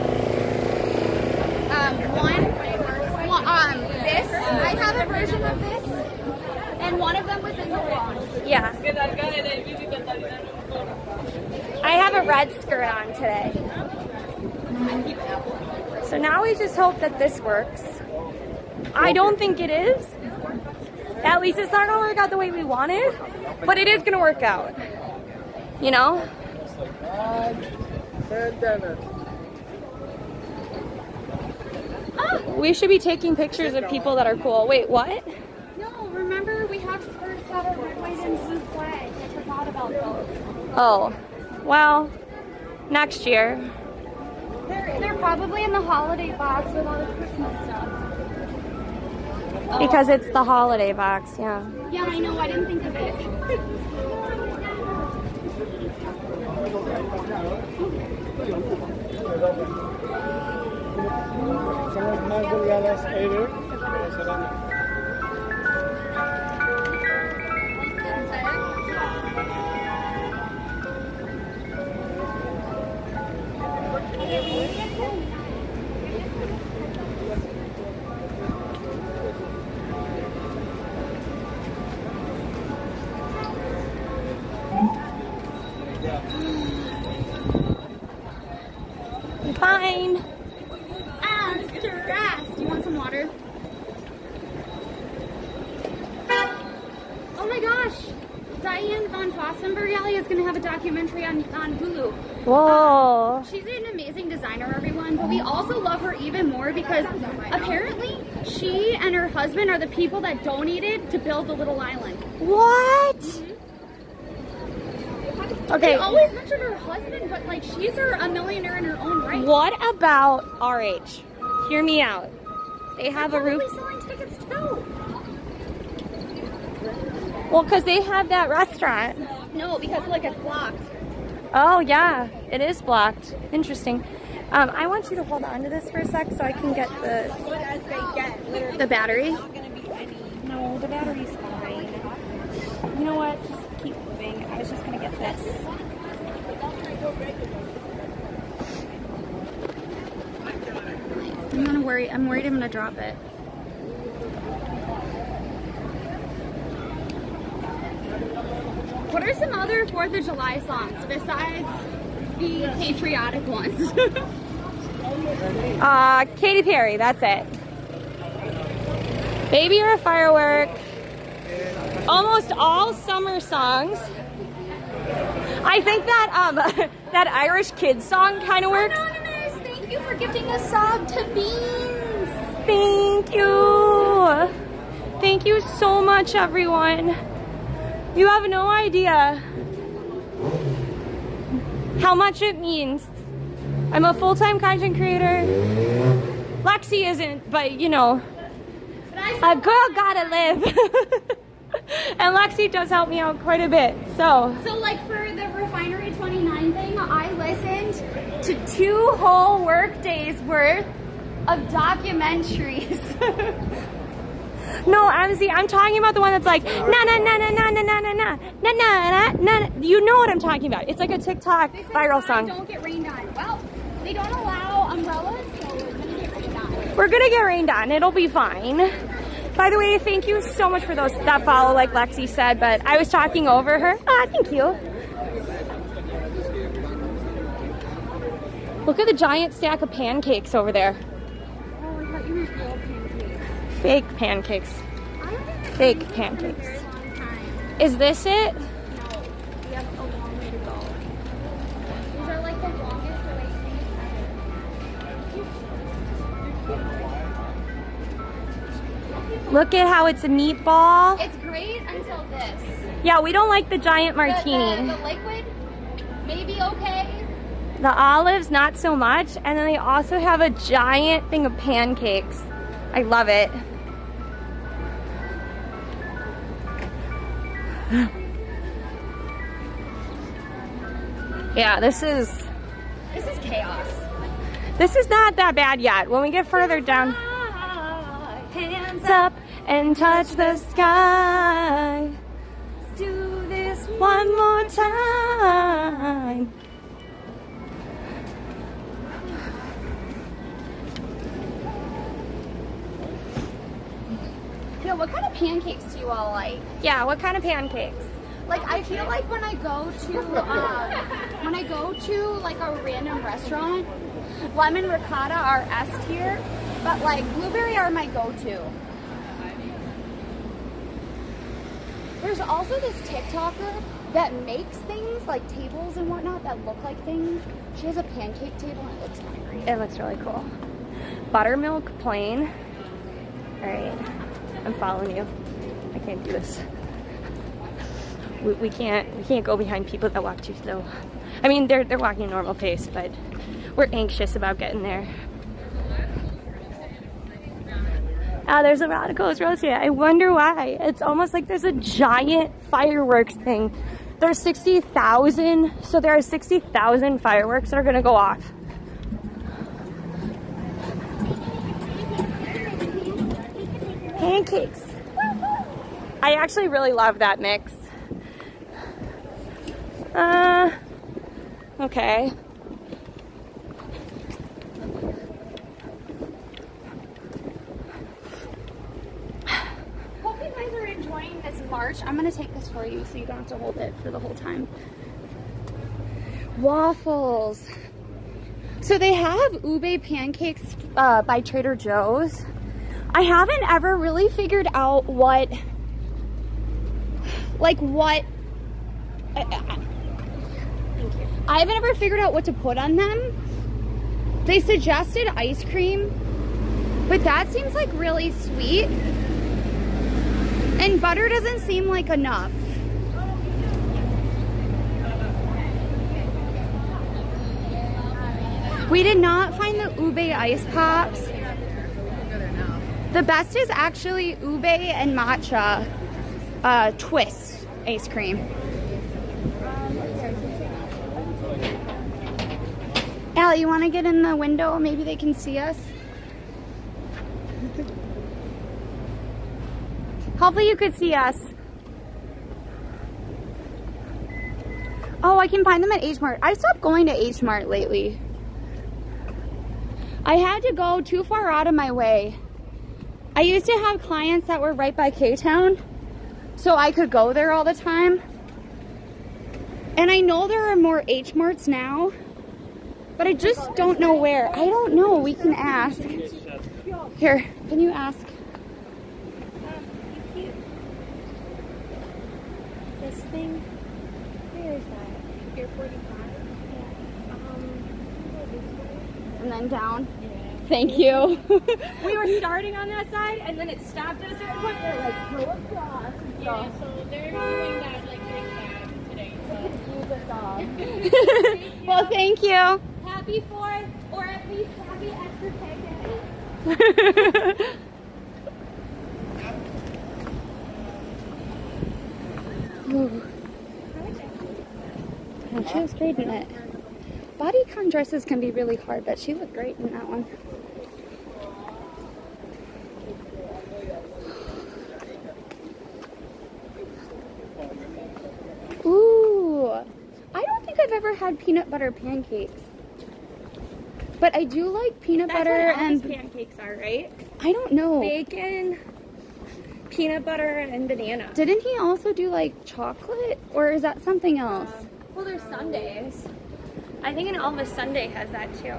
[SPEAKER 1] This, I have a version of this, and one of them was in the wash.
[SPEAKER 2] Yeah. I have a red skirt on today. So now we just hope that this works. I don't think it is. At least it's not gonna work out the way we wanted, but it is gonna work out. You know? We should be taking pictures of people that are cool. Wait, what?
[SPEAKER 1] No, remember we have skirts that are red, white, and blue flags. I forgot about those.
[SPEAKER 2] Oh, well, next year.
[SPEAKER 1] They're probably in the holiday box with all the Christmas stuff.
[SPEAKER 2] Because it's the holiday box, yeah.
[SPEAKER 1] Yeah, I know. I didn't think of it.
[SPEAKER 3] Somos más delgadas ever.
[SPEAKER 2] Fine.
[SPEAKER 1] I'm stressed. Do you want some water? Oh my gosh. Diane von Fossenberg is going to have a documentary on Hulu.
[SPEAKER 2] Whoa.
[SPEAKER 1] She's an amazing designer, everyone, but we also love her even more because apparently she and her husband are the people that donated to build the little island.
[SPEAKER 2] What? Okay.
[SPEAKER 1] They always mention her husband, but like she's a millionaire in her own right.
[SPEAKER 2] What about RH? Hear me out. They have a roof.
[SPEAKER 1] They're selling tickets too.
[SPEAKER 2] Well, because they have that restaurant.
[SPEAKER 1] No, because look, it's blocked.
[SPEAKER 2] Oh, yeah. It is blocked. Interesting. I want you to hold on to this for a sec so I can get
[SPEAKER 1] The battery?
[SPEAKER 2] No, the battery's fine. You know what? Just keep moving. I was just going to get this.
[SPEAKER 1] I'm worried I'm going to drop it. What are some other 4th of July songs besides the patriotic ones?
[SPEAKER 2] Katy Perry, that's it. Baby, You're a Firework. Almost all summer songs. I think that that Irish Kids song kind of works.
[SPEAKER 1] Anonymous, thank you for gifting a sub to Beans.
[SPEAKER 2] Thank you. Thank you so much, everyone. You have no idea how much it means. I'm a full-time content creator. Lexi isn't, but you know, a girl gotta live. And Lexi does help me out quite a bit, so
[SPEAKER 1] like for the Refinery 29 thing, I listened to 2 whole work days worth of documentaries.
[SPEAKER 2] No, MZ, I'm talking about the one that's like na na na na na na na na na na na na. You know what I'm talking about? It's like a TikTok viral song.
[SPEAKER 1] Don't get rained on. Well, they don't allow umbrellas, so we're gonna get rained on.
[SPEAKER 2] We're gonna get rained on. It'll be fine. By the way, thank you so much for those that follow, like Lexi said. But I was talking over her. Ah, thank you. Look at the giant stack of pancakes over there.
[SPEAKER 1] Oh, I thought you meant real pancakes.
[SPEAKER 2] Fake pancakes. Fake pancakes.
[SPEAKER 1] Very long time.
[SPEAKER 2] Is this it?
[SPEAKER 1] No, we have a long way to go. These are like the longest away things ever.
[SPEAKER 2] Look at how it's a meatball.
[SPEAKER 1] It's great until this.
[SPEAKER 2] Yeah, we don't like the giant martini.
[SPEAKER 1] The liquid, maybe okay.
[SPEAKER 2] The olives, not so much. And then they also have a giant thing of pancakes. I love it. Yeah, this is
[SPEAKER 1] chaos.
[SPEAKER 2] This is not that bad yet. When we get further down,
[SPEAKER 1] Hands
[SPEAKER 2] up and touch the sky. Do this one more time.
[SPEAKER 1] Yeah, what kind of pancakes do you all like?
[SPEAKER 2] Yeah, what kind of pancakes?
[SPEAKER 1] Like, I feel like when I go to like a random restaurant, lemon ricotta are S tier, but like blueberry are my go-to. There's also this TikToker that makes things like tables and whatnot that look like things. She has a pancake table and it looks kind of great.
[SPEAKER 2] It looks really cool. Buttermilk plain. All right, I'm following you. I can't do this. We can't go behind people that walk too slow. I mean, they're walking a normal pace, but we're anxious about getting there. Ah, there's a Radicals Roast here. I wonder why. It's almost like there's a giant fireworks thing. There's 60,000, so there are 60,000 fireworks that are gonna go off. Pancakes. I actually really love that mix. Okay.
[SPEAKER 1] Hope you guys are enjoying this march. I'm gonna take this for you so you don't have to hold it for the whole time. Waffles. So they have ube pancakes by Trader Joe's. I haven't ever really figured out what I haven't ever figured out what to put on them. They suggested ice cream, but that seems like really sweet. And butter doesn't seem like enough. We did not find the ube ice pops. The best is actually ube and matcha twist ice cream. Allie, you want to get in the window? Maybe they can see us. Hopefully you could see us. Oh, I can find them at H Mart. I stopped going to H Mart lately. I had to go too far out of my way. I used to have clients that were right by K-Town, so I could go there all the time. And I know there are more H Marts now, but I just don't know where. I don't know. We can ask. Here, can you ask?
[SPEAKER 2] This thing, where is that? Pier 45? Yeah.
[SPEAKER 1] And then down. Yeah. Thank you.
[SPEAKER 2] We were starting on that side, and then it stopped at a certain point. They're like, go across.
[SPEAKER 5] Yeah, so they're doing that like zigzag today. So.
[SPEAKER 1] Use us all. Well, thank you.
[SPEAKER 5] Happy 4th, or at least happy extra pay.
[SPEAKER 1] Ooh. Oh, she was great in it. Bodycon dresses can be really hard, but she looked great in that one. Ooh, I don't think I've ever had peanut butter pancakes, but I do like peanut butter and
[SPEAKER 2] pancakes are, right?
[SPEAKER 1] I don't know.
[SPEAKER 2] Bacon, peanut butter, and banana.
[SPEAKER 1] Didn't he also do like chocolate, or is that something else?
[SPEAKER 2] Well, there's sundaes. I think an Elvis Sunday has that too.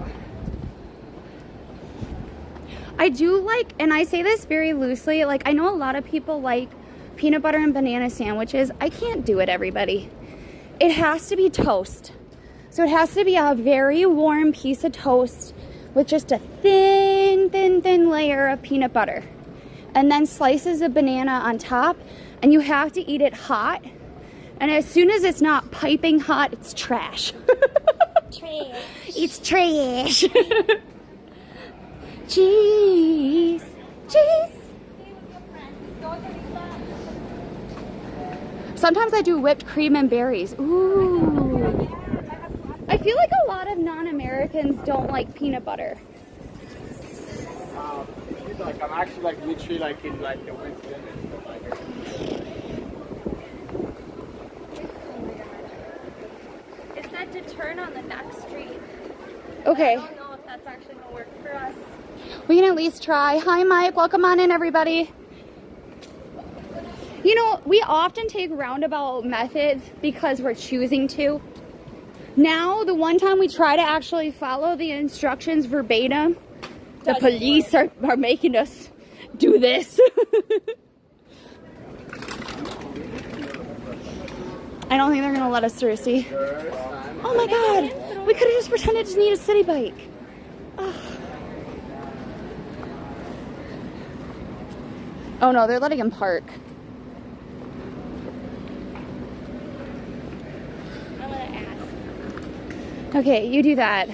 [SPEAKER 1] I do like, and I say this very loosely, like I know a lot of people like peanut butter and banana sandwiches. I can't do it, everybody. It has to be toast. So it has to be a very warm piece of toast with just a thin layer of peanut butter. And then slices of banana on top, and you have to eat it hot. And as soon as it's not piping hot, it's trash.
[SPEAKER 5] Trash.
[SPEAKER 1] It's trash. Cheese. Cheese. Sometimes I do whipped cream and berries. Ooh. I feel like a lot of non-Americans don't like peanut butter.
[SPEAKER 3] Like I'm actually like literally like in like the winter limit. Like,
[SPEAKER 2] It said to turn on the next street.
[SPEAKER 1] Okay.
[SPEAKER 2] I don't know if that's actually gonna work for us.
[SPEAKER 1] We can at least try. Hi, Mike. Welcome on in, everybody. You know, we often take roundabout methods because we're choosing to. Now, the one time we try to actually follow the instructions verbatim, the police are making us do this. I don't think they're going to let us through, see? Oh my God. We could have just pretended to need a city bike. Ugh. Oh no, they're letting him park.
[SPEAKER 2] I'm gonna ask.
[SPEAKER 1] Okay, you do that.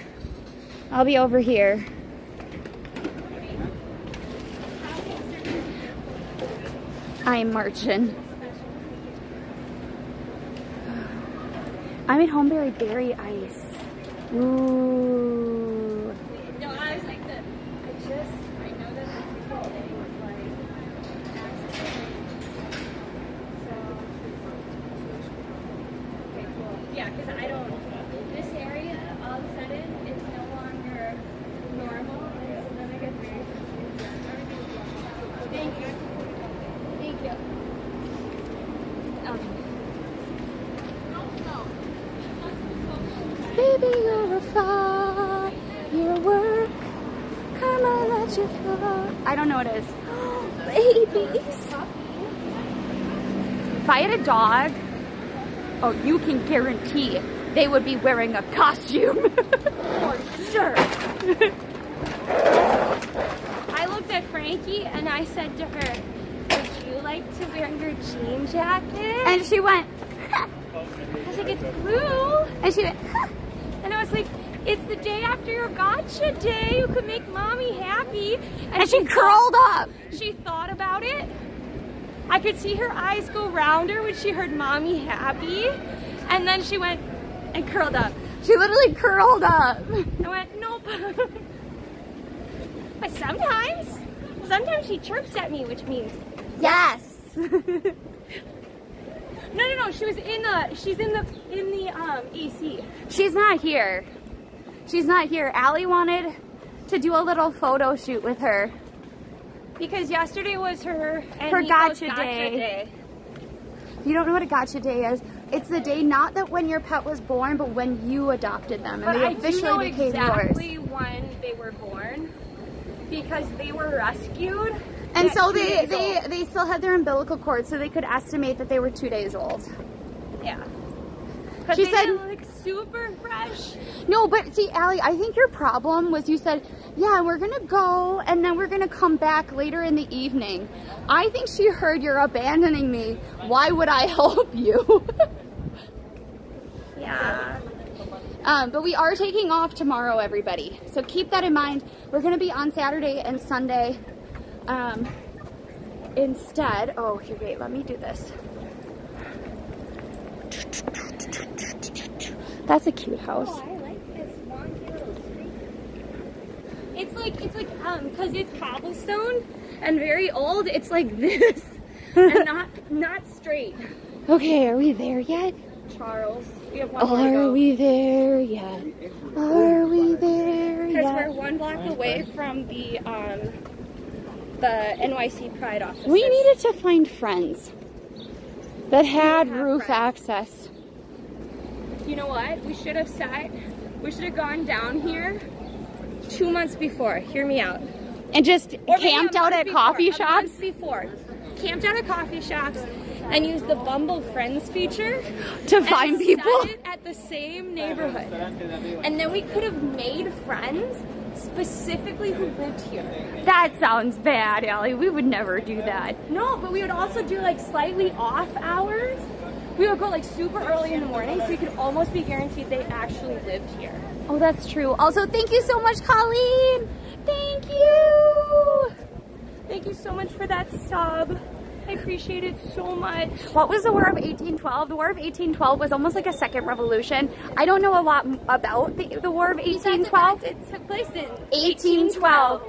[SPEAKER 1] I'll be over here. I'm marching. I'm at Homeberry Berry Ice. Ooh.
[SPEAKER 2] No, I was like, I know that the people today was like, okay, cool. Yeah, because I don't, this area, all of a sudden, it's no longer normal, and so then I get very confused. Thank you. Thank you. Okay.
[SPEAKER 1] Baby, you're a firework. Come on, let you fly. I don't know what it is. Babies. If I had a dog, oh, you can guarantee they would be wearing a costume. For sure.
[SPEAKER 2] I looked at Frankie and I said to her, would you like to wear your jean jacket?
[SPEAKER 1] And she went,
[SPEAKER 2] I was like, it's blue.
[SPEAKER 1] and she went,
[SPEAKER 2] And I was like, it's the day after your gotcha day. You could make mommy happy.
[SPEAKER 1] and she curled up.
[SPEAKER 2] She thought about it. I could see her eyes go rounder when she heard mommy happy. And then she went and curled up.
[SPEAKER 1] She literally curled up.
[SPEAKER 2] I went, nope. But sometimes she chirps at me, which means
[SPEAKER 1] Yes.
[SPEAKER 2] no. She's in the AC.
[SPEAKER 1] She's not here. She's not here. Allie wanted to do a little photo shoot with her.
[SPEAKER 2] Because yesterday was her and
[SPEAKER 1] Her
[SPEAKER 2] Nico's
[SPEAKER 1] gotcha day. You don't know what a gotcha day is? It's the day not that when your pet was born, but when you adopted them and
[SPEAKER 2] But
[SPEAKER 1] they
[SPEAKER 2] I do know
[SPEAKER 1] officially became
[SPEAKER 2] exactly
[SPEAKER 1] yours.
[SPEAKER 2] when they were born because they were rescued.
[SPEAKER 1] And
[SPEAKER 2] at
[SPEAKER 1] so
[SPEAKER 2] 2 days old.
[SPEAKER 1] they still had their umbilical cord, so they could estimate that they were 2 days old.
[SPEAKER 2] Yeah. But
[SPEAKER 1] She
[SPEAKER 2] they
[SPEAKER 1] said-
[SPEAKER 2] didn't look super fresh.
[SPEAKER 1] No, but see, Allie, I think your problem was you said, yeah, we're gonna go and then we're gonna come back later in the evening. I think she heard you're abandoning me. Why would I help you?
[SPEAKER 2] Yeah.
[SPEAKER 1] But we are taking off tomorrow, everybody. So keep that in mind. We're gonna be on Saturday and Sunday. Instead, oh, here, wait, let me do this. That's a cute house.
[SPEAKER 2] Oh, I like this wonky little street. It's like, cause it's cobblestone and very old, it's like this and not straight.
[SPEAKER 1] Okay, are we there yet?
[SPEAKER 2] Charles, we have one more to
[SPEAKER 1] Are
[SPEAKER 2] go.
[SPEAKER 1] we there yet? Are we there
[SPEAKER 2] Because we're
[SPEAKER 1] yet?
[SPEAKER 2] 1 block away from the NYC Pride office.
[SPEAKER 1] We needed to find friends that had
[SPEAKER 2] have
[SPEAKER 1] roof
[SPEAKER 2] friends.
[SPEAKER 1] access.
[SPEAKER 2] You know what? We should have gone down here 2 months before. Hear me out.
[SPEAKER 1] And just
[SPEAKER 2] Or maybe
[SPEAKER 1] camped
[SPEAKER 2] a
[SPEAKER 1] out
[SPEAKER 2] month
[SPEAKER 1] at
[SPEAKER 2] before,
[SPEAKER 1] coffee
[SPEAKER 2] a
[SPEAKER 1] shops
[SPEAKER 2] month before. Camped out at coffee shops and used the Bumble Friends feature
[SPEAKER 1] to find
[SPEAKER 2] and
[SPEAKER 1] people.
[SPEAKER 2] set it at the same neighborhood. And then we could have made friends specifically who lived here.
[SPEAKER 1] That sounds bad, Allie. We would never do that.
[SPEAKER 2] No, but we would also do like slightly off hours. We would go like super early in the morning so we could almost be guaranteed they actually lived here.
[SPEAKER 1] Oh, that's true. Also, thank you so much, Colleen. Thank you.
[SPEAKER 2] Thank you so much for that sub. I appreciate it so much. What was the War of 1812? The War of 1812 was almost like a second revolution. I don't know a lot about the War of 1812.
[SPEAKER 5] It took place in
[SPEAKER 2] 1812.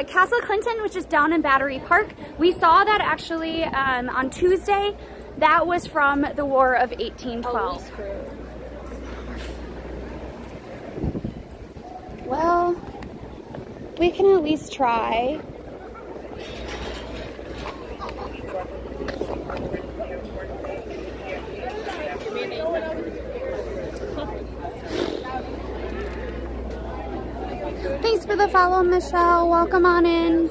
[SPEAKER 2] Castle Clinton, which is down in Battery Park. We saw that actually on Tuesday. That was from the War of 1812. Well, we can at least try. Thanks for the follow, Michelle. Welcome on in.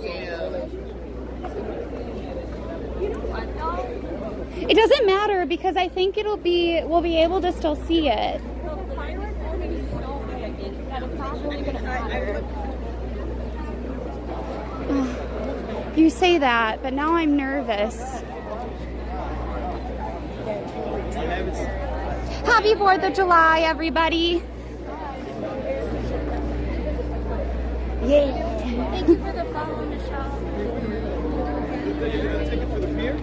[SPEAKER 2] It doesn't matter because I think we'll be able to still see it. You say that, but now I'm nervous. Happy 4th of July, everybody. Yeah.
[SPEAKER 5] Thank you for the follow, Michelle.
[SPEAKER 4] You're going to take it for the pier?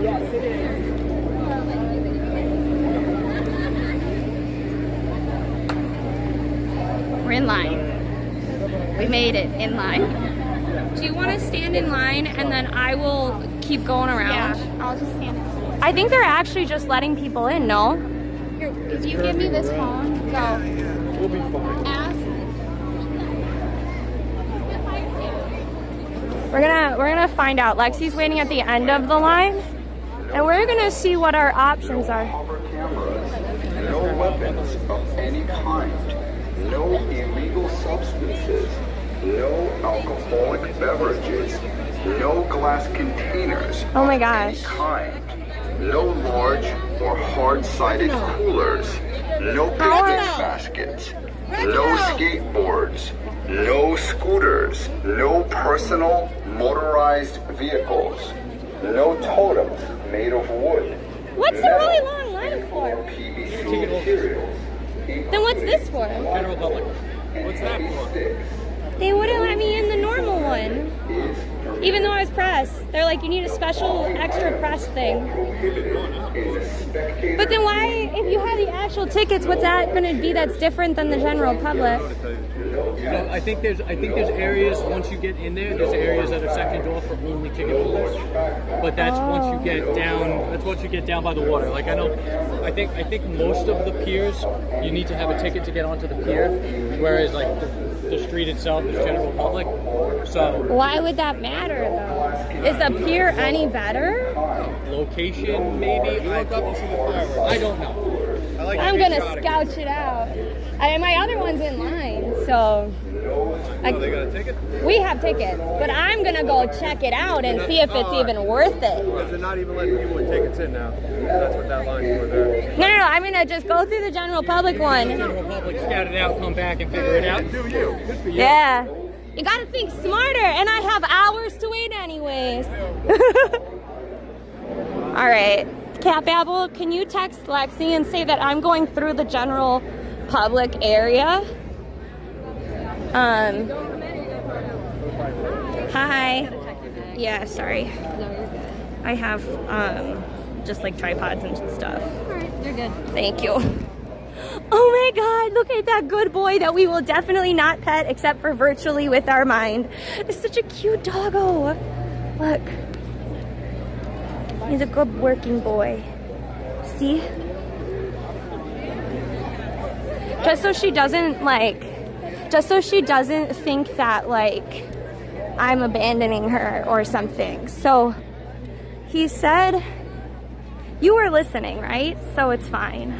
[SPEAKER 4] Yes, it is.
[SPEAKER 2] We're in line. We made it in line. Do you want to stand in line and then I will keep going around?
[SPEAKER 1] Yeah, I'll just stand.
[SPEAKER 2] I think they're actually just letting people in, no?
[SPEAKER 1] Here, if you give me this phone, go.
[SPEAKER 4] We'll be fine.
[SPEAKER 1] Ask.
[SPEAKER 2] We're gonna find out. Lexi's waiting at the end of the line, and we're gonna see what our options are.
[SPEAKER 6] No weapons of any kind, no illegal substances, no alcoholic beverages, no glass containers
[SPEAKER 2] Oh my
[SPEAKER 6] of
[SPEAKER 2] gosh.
[SPEAKER 6] any kind, no large or hard-sided coolers, no picnic baskets, no skateboards, no scooters, no personal motorized vehicles, no totems made of wood.
[SPEAKER 2] What's the really long line for?
[SPEAKER 6] PVC materials.
[SPEAKER 2] Then what's this for?
[SPEAKER 4] General public. What's that for?
[SPEAKER 2] They wouldn't let me in the normal one. Even though I was press. They're like, you need a special extra press thing. But then why, if you have the actual tickets, what's that going to be that's different than the general public?
[SPEAKER 3] So I think there's areas once you get in there's areas that are sectioned off for only ticket holders. But that's once you get down. That's once you get down by the water. Like I think most of the piers you need to have a ticket to get onto the pier, whereas like the street itself is general public. So
[SPEAKER 2] Why would that matter though? Is the pier any better?
[SPEAKER 3] location maybe. I don't know.
[SPEAKER 2] I'm gonna scout it out. My other one's in line, so
[SPEAKER 4] They got a ticket?
[SPEAKER 2] we have tickets. But I'm gonna go check it out and see if it's even worth it.
[SPEAKER 4] Because they're not even letting people with tickets in now. That's what that line's for there.
[SPEAKER 2] No, I'm gonna just go through the general public one.
[SPEAKER 3] General public, scout it out, come back and figure it out.
[SPEAKER 4] Do you? Good for you.
[SPEAKER 2] Yeah. You gotta think smarter, and I have hours to wait anyways. All right. Cat Babble, can you text Lexi and say that I'm going through the general public area? Hi. Yeah, sorry. I have just like tripods and stuff.
[SPEAKER 5] Alright, you're good.
[SPEAKER 2] Thank you. Oh my God, look at that good boy that we will definitely not pet except for virtually with our mind. It's such a cute doggo. Look. He's a good working boy. See? Just so she doesn't think that like I'm abandoning her or something. So he said, you were listening, right? So it's fine.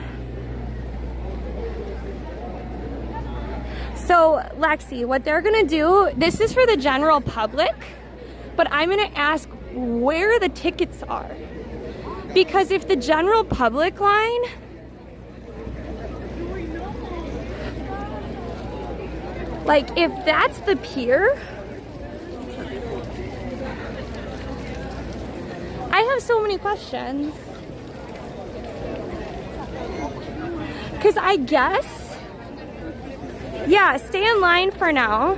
[SPEAKER 2] So Lexi, what they're gonna do, this is for the general public, but I'm gonna ask where the tickets are. Because if the general public line, like if that's the pier, I have so many questions. Because I guess, yeah, stay in line for now.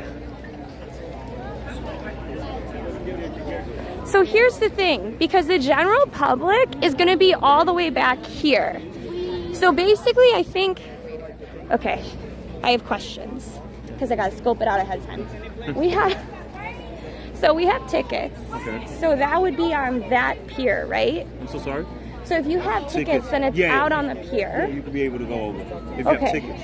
[SPEAKER 2] So here's the thing, because the general public is going to be all the way back here. So basically, I think, okay, I have questions because I got to scope it out ahead of time. We have tickets. Okay. So that would be on that pier, right?
[SPEAKER 4] I'm so sorry?
[SPEAKER 2] So if you have tickets, then it's out on the pier.
[SPEAKER 4] Yeah, you could be able to go over if you have tickets.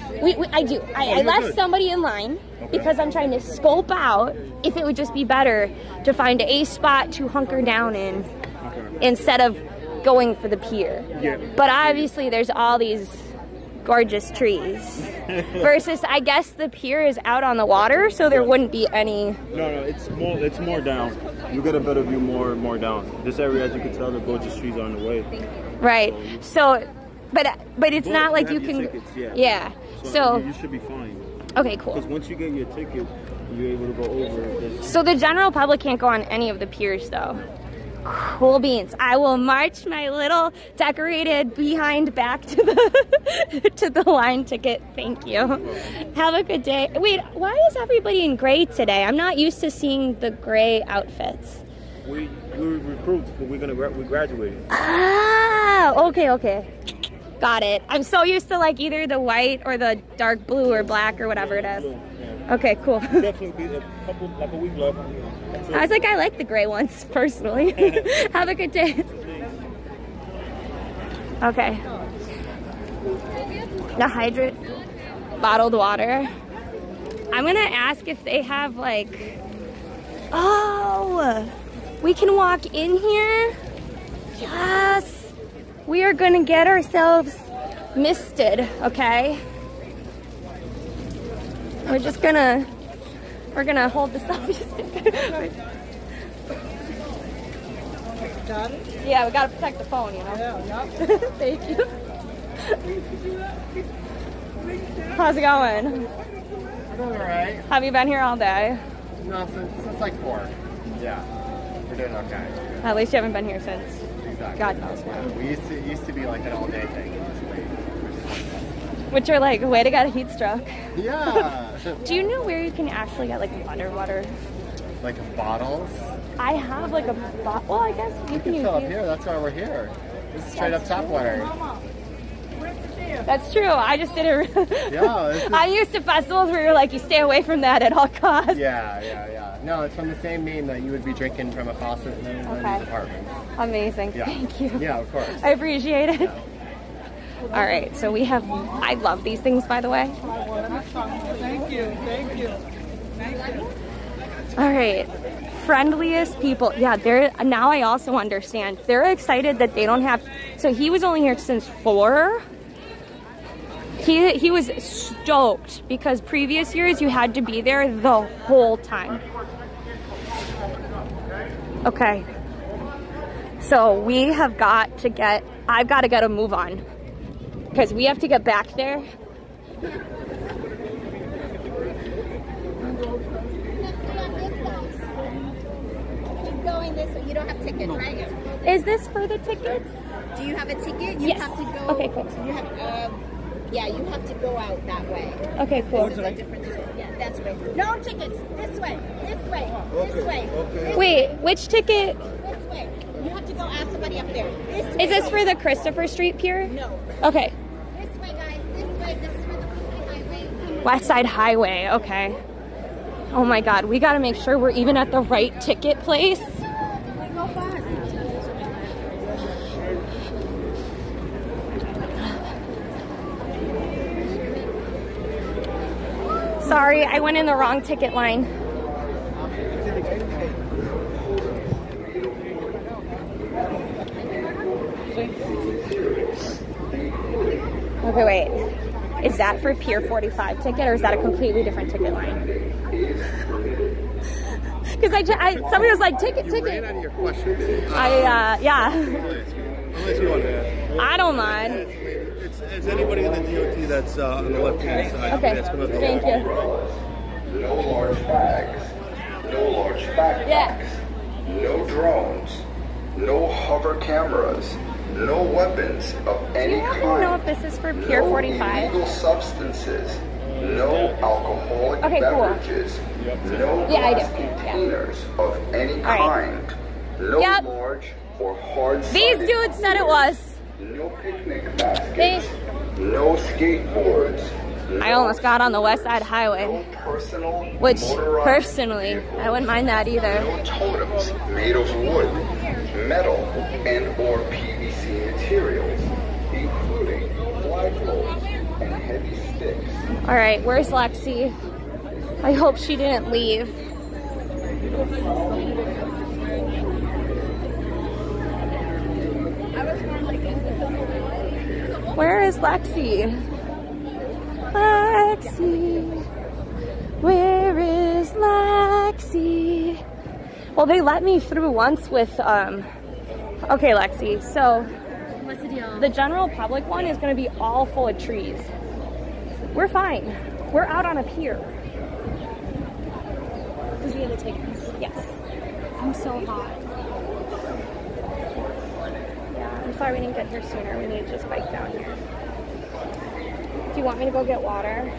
[SPEAKER 2] I do. I left somebody in line because I'm trying to scope out if it would just be better to find a spot to hunker down in instead of going for the pier. Yeah. But obviously there's all these gorgeous trees versus I guess the pier is out on the water, so there wouldn't be any. No, it's more down. You get a better view more down. This area, as you can tell, the gorgeous trees are on the way. Right. So but it's not like you can tickets, yeah. So you should be fine. Okay, cool. Because once you get your ticket, you're able to go over this. So the general public can't go on any of the piers though. Cool beans. I will march my little decorated behind back to the to the line ticket. Thank you. Have a good day. Wait, why is everybody in gray today? I'm not used to seeing the gray outfits. We recruits, but we graduated. Ah, okay. Got it. I'm so used to like either the white or the dark blue or black or whatever it is. Okay, cool. Definitely be like a week left. I was like, I like the gray ones personally. Have a good day. Okay. The hydrate, bottled water. I'm gonna ask if they have like, oh, we can walk in here. Yes. We are gonna get ourselves misted, okay? We're gonna hold the selfie stick. Got it? Yeah, we gotta protect the phone, you know? Yeah. Thank you. How's it going?
[SPEAKER 7] Doing alright.
[SPEAKER 2] Have you been here all day?
[SPEAKER 7] No, since like 4. Yeah. We're doing okay.
[SPEAKER 2] At least you haven't been here since.
[SPEAKER 7] Exactly.
[SPEAKER 2] God knows when.
[SPEAKER 7] We used to be like an all-day thing.
[SPEAKER 2] Which are like, way to get a heat stroke.
[SPEAKER 7] Yeah.
[SPEAKER 2] Do you know where you can actually get like water?
[SPEAKER 7] Like bottles?
[SPEAKER 2] I have like a bottle. Well, I guess you can use
[SPEAKER 7] fill up here. That's why we're here. This is straight up tap water.
[SPEAKER 2] That's true. I just did it.
[SPEAKER 7] Yeah.
[SPEAKER 2] I'm used to festivals where you're like, you stay away from that at all costs.
[SPEAKER 7] Yeah. No, it's from the same main that you would be drinking from a faucet in these apartments.
[SPEAKER 2] Amazing.
[SPEAKER 7] Yeah.
[SPEAKER 2] Thank you.
[SPEAKER 7] Yeah, of course.
[SPEAKER 2] I appreciate it. Yeah. All right, so we have, I love these things, by the way.
[SPEAKER 8] Thank you.
[SPEAKER 2] All right, friendliest people. Yeah, now I also understand. They're excited that they don't have, so he was only here since 4. He was stoked because previous years you had to be there the whole time. Okay, so we have got to get, I've got to get a move on. Because we have to get back there.
[SPEAKER 1] Keep going this way. You don't have tickets, right?
[SPEAKER 2] Is this for the tickets?
[SPEAKER 1] Do you have a ticket?
[SPEAKER 2] Yes.
[SPEAKER 1] Have to go.
[SPEAKER 2] Okay, cool.
[SPEAKER 1] You have, you have to go out that way.
[SPEAKER 2] Okay, cool.
[SPEAKER 1] This is a different ticket. Yeah, that's way. No tickets. This way. This way. This way.
[SPEAKER 2] Okay. Wait, which ticket?
[SPEAKER 1] This way. You have to go ask somebody up there. This way.
[SPEAKER 2] Is this for the Christopher Street Pier?
[SPEAKER 1] No.
[SPEAKER 2] Okay.
[SPEAKER 1] This way, guys. This way. This is for the
[SPEAKER 2] West Side Highway. Okay. Oh my God, we got to make sure we're even at the right ticket place.
[SPEAKER 1] Go fast.
[SPEAKER 2] Sorry, I went in the wrong ticket line. Okay, wait. Is that for Pier 45 ticket, or is that a completely different ticket line? Because somebody was like, ticket.
[SPEAKER 7] Ran out of your questions.
[SPEAKER 2] Yeah.
[SPEAKER 7] Unless you want to ask.
[SPEAKER 2] I don't mind.
[SPEAKER 4] It's anybody in the DOT that's on the left-hand side.
[SPEAKER 2] Okay,
[SPEAKER 4] That's coming up the
[SPEAKER 2] thank you.
[SPEAKER 6] No large bags. No large backpacks. No drones. No hover cameras. No weapons of any kind.
[SPEAKER 2] Do you know if this is for Pier 45?
[SPEAKER 6] No illegal substances. No alcoholic beverages. No glass containers of any kind. No
[SPEAKER 2] Yep.
[SPEAKER 6] large or hard
[SPEAKER 2] These dudes said it was.
[SPEAKER 6] No picnic baskets. No skateboards.
[SPEAKER 2] I almost got on the West Side Highway,
[SPEAKER 6] No personal
[SPEAKER 2] which
[SPEAKER 6] motorized
[SPEAKER 2] personally,
[SPEAKER 6] vehicles.
[SPEAKER 2] I wouldn't mind that either.
[SPEAKER 6] No totems made of wood, metal, and or PVC materials, including flagpoles and heavy sticks.
[SPEAKER 2] All right, where's Lexi? I hope she didn't leave. Where is Lexi? Lexi, where is Lexi? Well, they let me through once with, okay, Lexi, so
[SPEAKER 5] What's the deal?
[SPEAKER 2] the general public one is gonna be all full of trees. We're fine. We're out on a pier.
[SPEAKER 5] Because we have the tickets.
[SPEAKER 2] Yes.
[SPEAKER 5] I'm so hot.
[SPEAKER 2] Yeah, I'm sorry we didn't get here sooner. We need to just bike down here. Do you want me to go get water?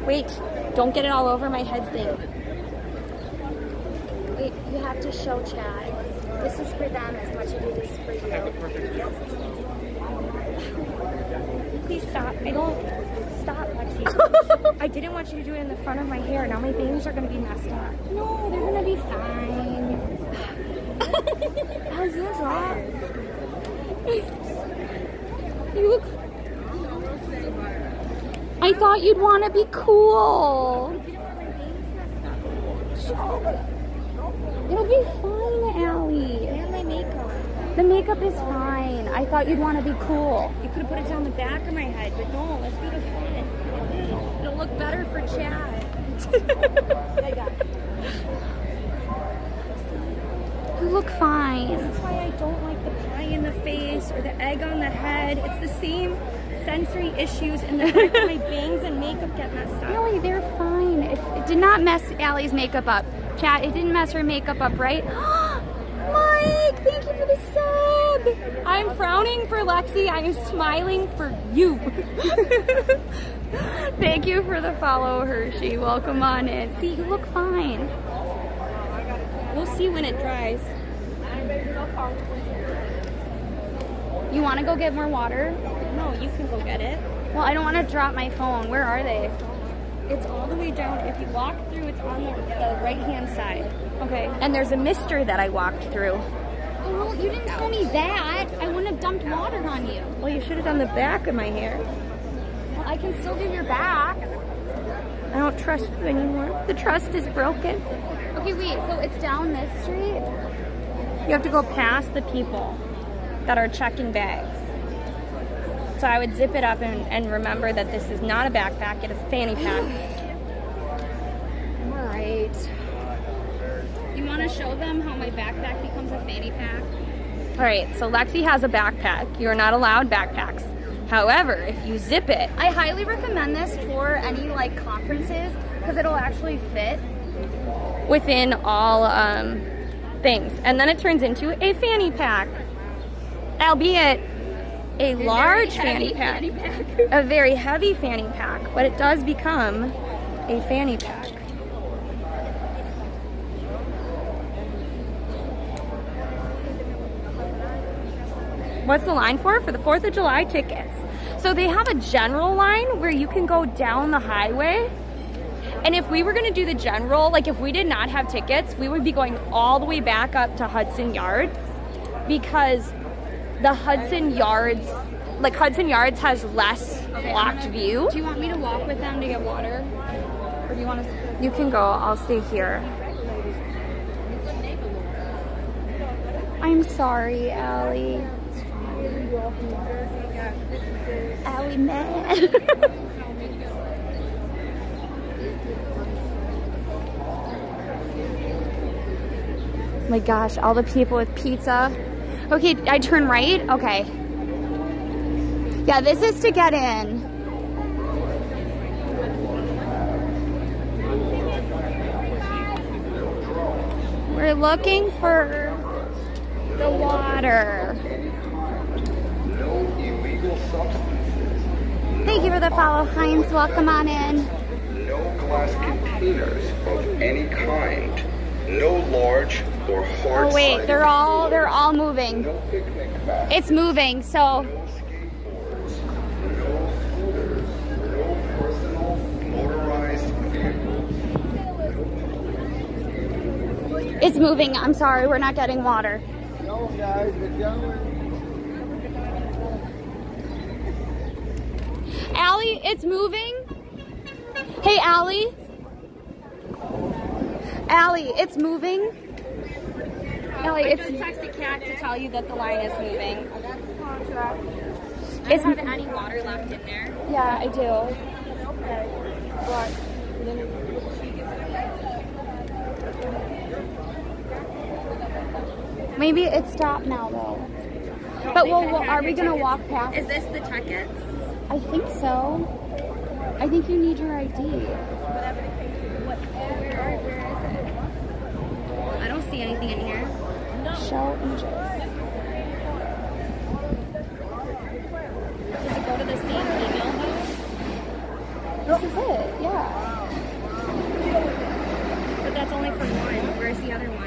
[SPEAKER 2] Wait, don't get it all over my head thing.
[SPEAKER 1] Wait, you have to show Chad. This is for them as much as it is for you.
[SPEAKER 2] Please stop. I don't. Stop, Lexi. I didn't want you to do it in the front of my hair. Now my bangs are going to be messed up.
[SPEAKER 1] No, they're gonna be fine.
[SPEAKER 2] As usual.
[SPEAKER 1] You look. I thought you'd want to be cool. It'll be fine, Allie.
[SPEAKER 2] And my makeup.
[SPEAKER 1] The makeup is fine. I thought you'd want to be cool.
[SPEAKER 2] You could have put it down the back of my head, but no, let's do the front. It'll look better for Chad.
[SPEAKER 1] You look fine.
[SPEAKER 2] That's why I don't like the pie in the face or the egg on the head. It's the same sensory issues in the fact that my bangs and makeup get messed up.
[SPEAKER 1] Really, they're fine. It did not mess Allie's makeup up. Chat, it didn't mess her makeup up, right? Mike, thank you for the sub.
[SPEAKER 2] I'm frowning for Lexi. I am smiling for you.
[SPEAKER 1] Thank you for the follow, Hershey. Welcome on in. See, you look fine.
[SPEAKER 2] We'll see when it dries.
[SPEAKER 1] You want to go get more water?
[SPEAKER 2] No, you can go get it.
[SPEAKER 1] Well, I don't want to drop my phone. Where are they?
[SPEAKER 2] It's all the way down. If you walk through, it's on the right-hand side.
[SPEAKER 1] Okay.
[SPEAKER 2] And there's a mister that I walked through.
[SPEAKER 1] Oh, well, you didn't tell me that. I wouldn't have dumped water on you.
[SPEAKER 2] Well, you should have done the back of my hair.
[SPEAKER 1] Well, I can still do your back.
[SPEAKER 2] I don't trust you anymore. The trust is broken.
[SPEAKER 1] Okay, wait. So it's down this street?
[SPEAKER 2] You have to go past the people that are checking bags. So I would zip it up and remember that this is not a backpack, it is a fanny pack.
[SPEAKER 1] All right. You want to show them how my backpack becomes a fanny pack?
[SPEAKER 2] All right, so Lexi has a backpack. You are not allowed backpacks. However, if you zip it,
[SPEAKER 1] I highly recommend this for any like conferences because it'll actually fit
[SPEAKER 2] within all things. And then it turns into a fanny pack. Albeit a large fanny pack. A very heavy fanny pack, but it does become a fanny pack. What's the line for? For the 4th of July tickets. So they have a general line where you can go down the highway. And if we were going to do the general, like if we did not have tickets, we would be going all the way back up to Hudson Yards because the Hudson Yards, like Hudson Yards has less blocked view.
[SPEAKER 1] Do you want me to walk with them to get water? Or do you want to...
[SPEAKER 2] You can go, I'll stay here.
[SPEAKER 1] I'm sorry, Allie. Allie, man.
[SPEAKER 2] Oh my gosh, all the people with pizza.
[SPEAKER 1] Okay, I turn right? Okay. Yeah, this is to get in. We're looking for the water.
[SPEAKER 6] No illegal substances.
[SPEAKER 1] Thank you for the follow, Heinz. Welcome on in.
[SPEAKER 6] No glass containers of any kind. no large or hard.
[SPEAKER 1] Oh wait, they're all moving.
[SPEAKER 6] No picnic baskets.
[SPEAKER 1] It's moving, so
[SPEAKER 6] No skateboards. No scooters. No personal motorized vehicles.
[SPEAKER 1] it's moving. I'm sorry, we're not getting water.
[SPEAKER 8] No, guys, we're going.
[SPEAKER 1] Allie, it's moving. Hey, Allie. Allie, it's moving. Allie, it's...
[SPEAKER 2] I just texted Kat to tell you that the line is moving.
[SPEAKER 1] It's...
[SPEAKER 2] Have any water left in there?
[SPEAKER 1] Yeah, I do. Maybe it stopped now, though. But are we going to walk past?
[SPEAKER 2] Is this the tickets?
[SPEAKER 1] I think so. I think you need your ID.
[SPEAKER 2] Where is it? I don't see anything in here.
[SPEAKER 1] Show images.
[SPEAKER 2] Does it go to the same email though?
[SPEAKER 1] This is it, yeah.
[SPEAKER 2] But that's only for one. Where's the other one?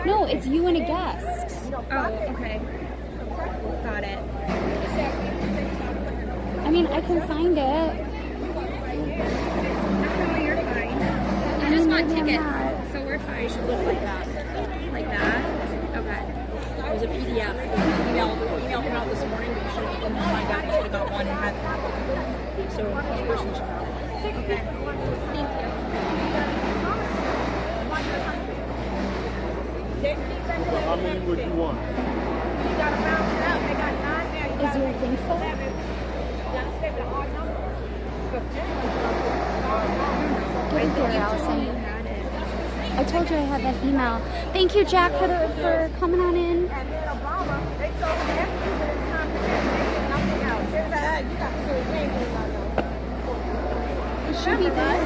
[SPEAKER 1] No, it's you and a guest.
[SPEAKER 2] Oh, okay. Got it.
[SPEAKER 1] I mean, I can find it.
[SPEAKER 2] No, you're fine. I just want tickets, so we're fine.
[SPEAKER 5] It should look like that.
[SPEAKER 2] Like that? Okay.
[SPEAKER 5] It was a PDF. The email came out this morning, but you should have signed out. You should have got one and had so each person should have.
[SPEAKER 2] Okay. Thank you.
[SPEAKER 4] How many would you want?
[SPEAKER 1] Is your thing full? Get in here, Allison. I told you I had that email. Thank you, Jack, for coming on in. It should be there.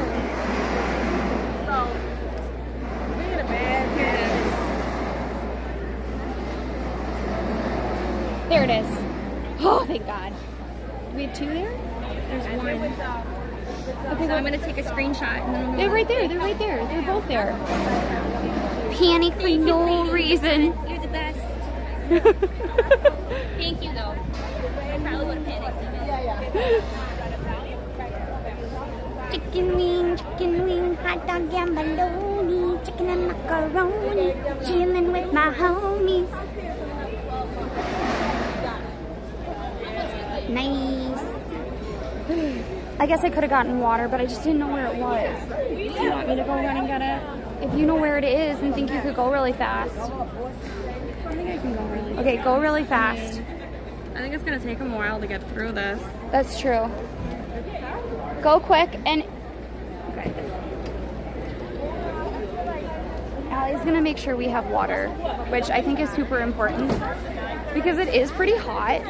[SPEAKER 1] There it is. Oh, thank God. We have two there?
[SPEAKER 2] There's one. Okay, so I'm going to take a screenshot. And then
[SPEAKER 1] They're right there. They're right there. They're both there. Panic for no reason.
[SPEAKER 2] You're the best. Thank you, though. I probably would have panicked.
[SPEAKER 1] Chicken wing, hot dog and bologna, chicken and macaroni, chilling with my homies. Nice. I guess I could have gotten water, but I just didn't know where it was.
[SPEAKER 2] Do you want me to go run and get it?
[SPEAKER 1] If you know where it is and think you could go really fast.
[SPEAKER 2] I think I can go really
[SPEAKER 1] Okay, go really fast.
[SPEAKER 2] I think it's going to take them a while to get through this.
[SPEAKER 1] That's true. Go quick and...
[SPEAKER 2] Okay.
[SPEAKER 1] Allie's going to make sure we have water, which I think is super important because it is pretty hot.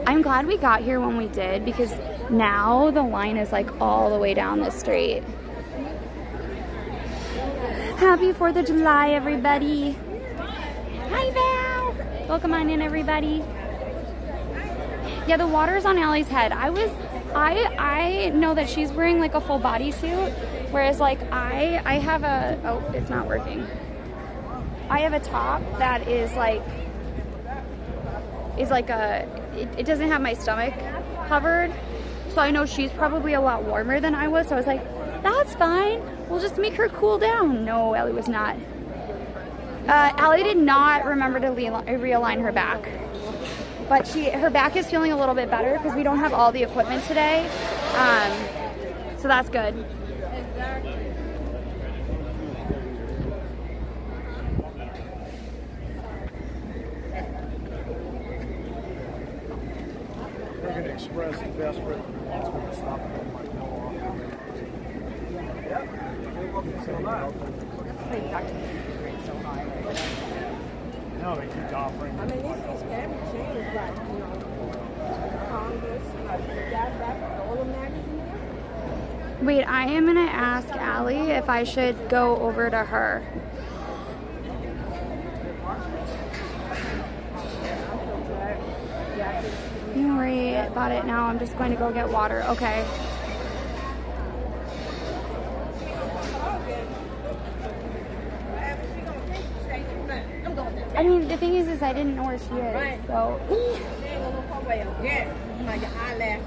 [SPEAKER 1] I'm glad we got here when we did because now the line is like all the way down the street. Happy 4th of July, everybody. Hi, Val. Welcome on in, everybody. Yeah, the water's on Allie's head. I know that she's wearing like a full bodysuit, whereas like I have a, oh, it's not working. I have a top that is like a, it doesn't have my stomach covered. So I know she's probably a lot warmer than I was. So I was like, that's fine. We'll just make her cool down. No, Allie was not. Allie did not remember to realign her back. But her back is feeling a little bit better because we don't have all the equipment today. So that's good.
[SPEAKER 4] American Express desperate wants me to stop and my bill off. No, they keep offering.
[SPEAKER 8] I mean, these scam machines, like, you know, Congress, like, that all of magazines.
[SPEAKER 1] Wait, I am gonna ask Allie if I should go over to her. Don't worry about it now. I'm just going to go get water. Okay. I mean, the thing is I didn't know where she is, so.
[SPEAKER 8] Yeah, my eyelash.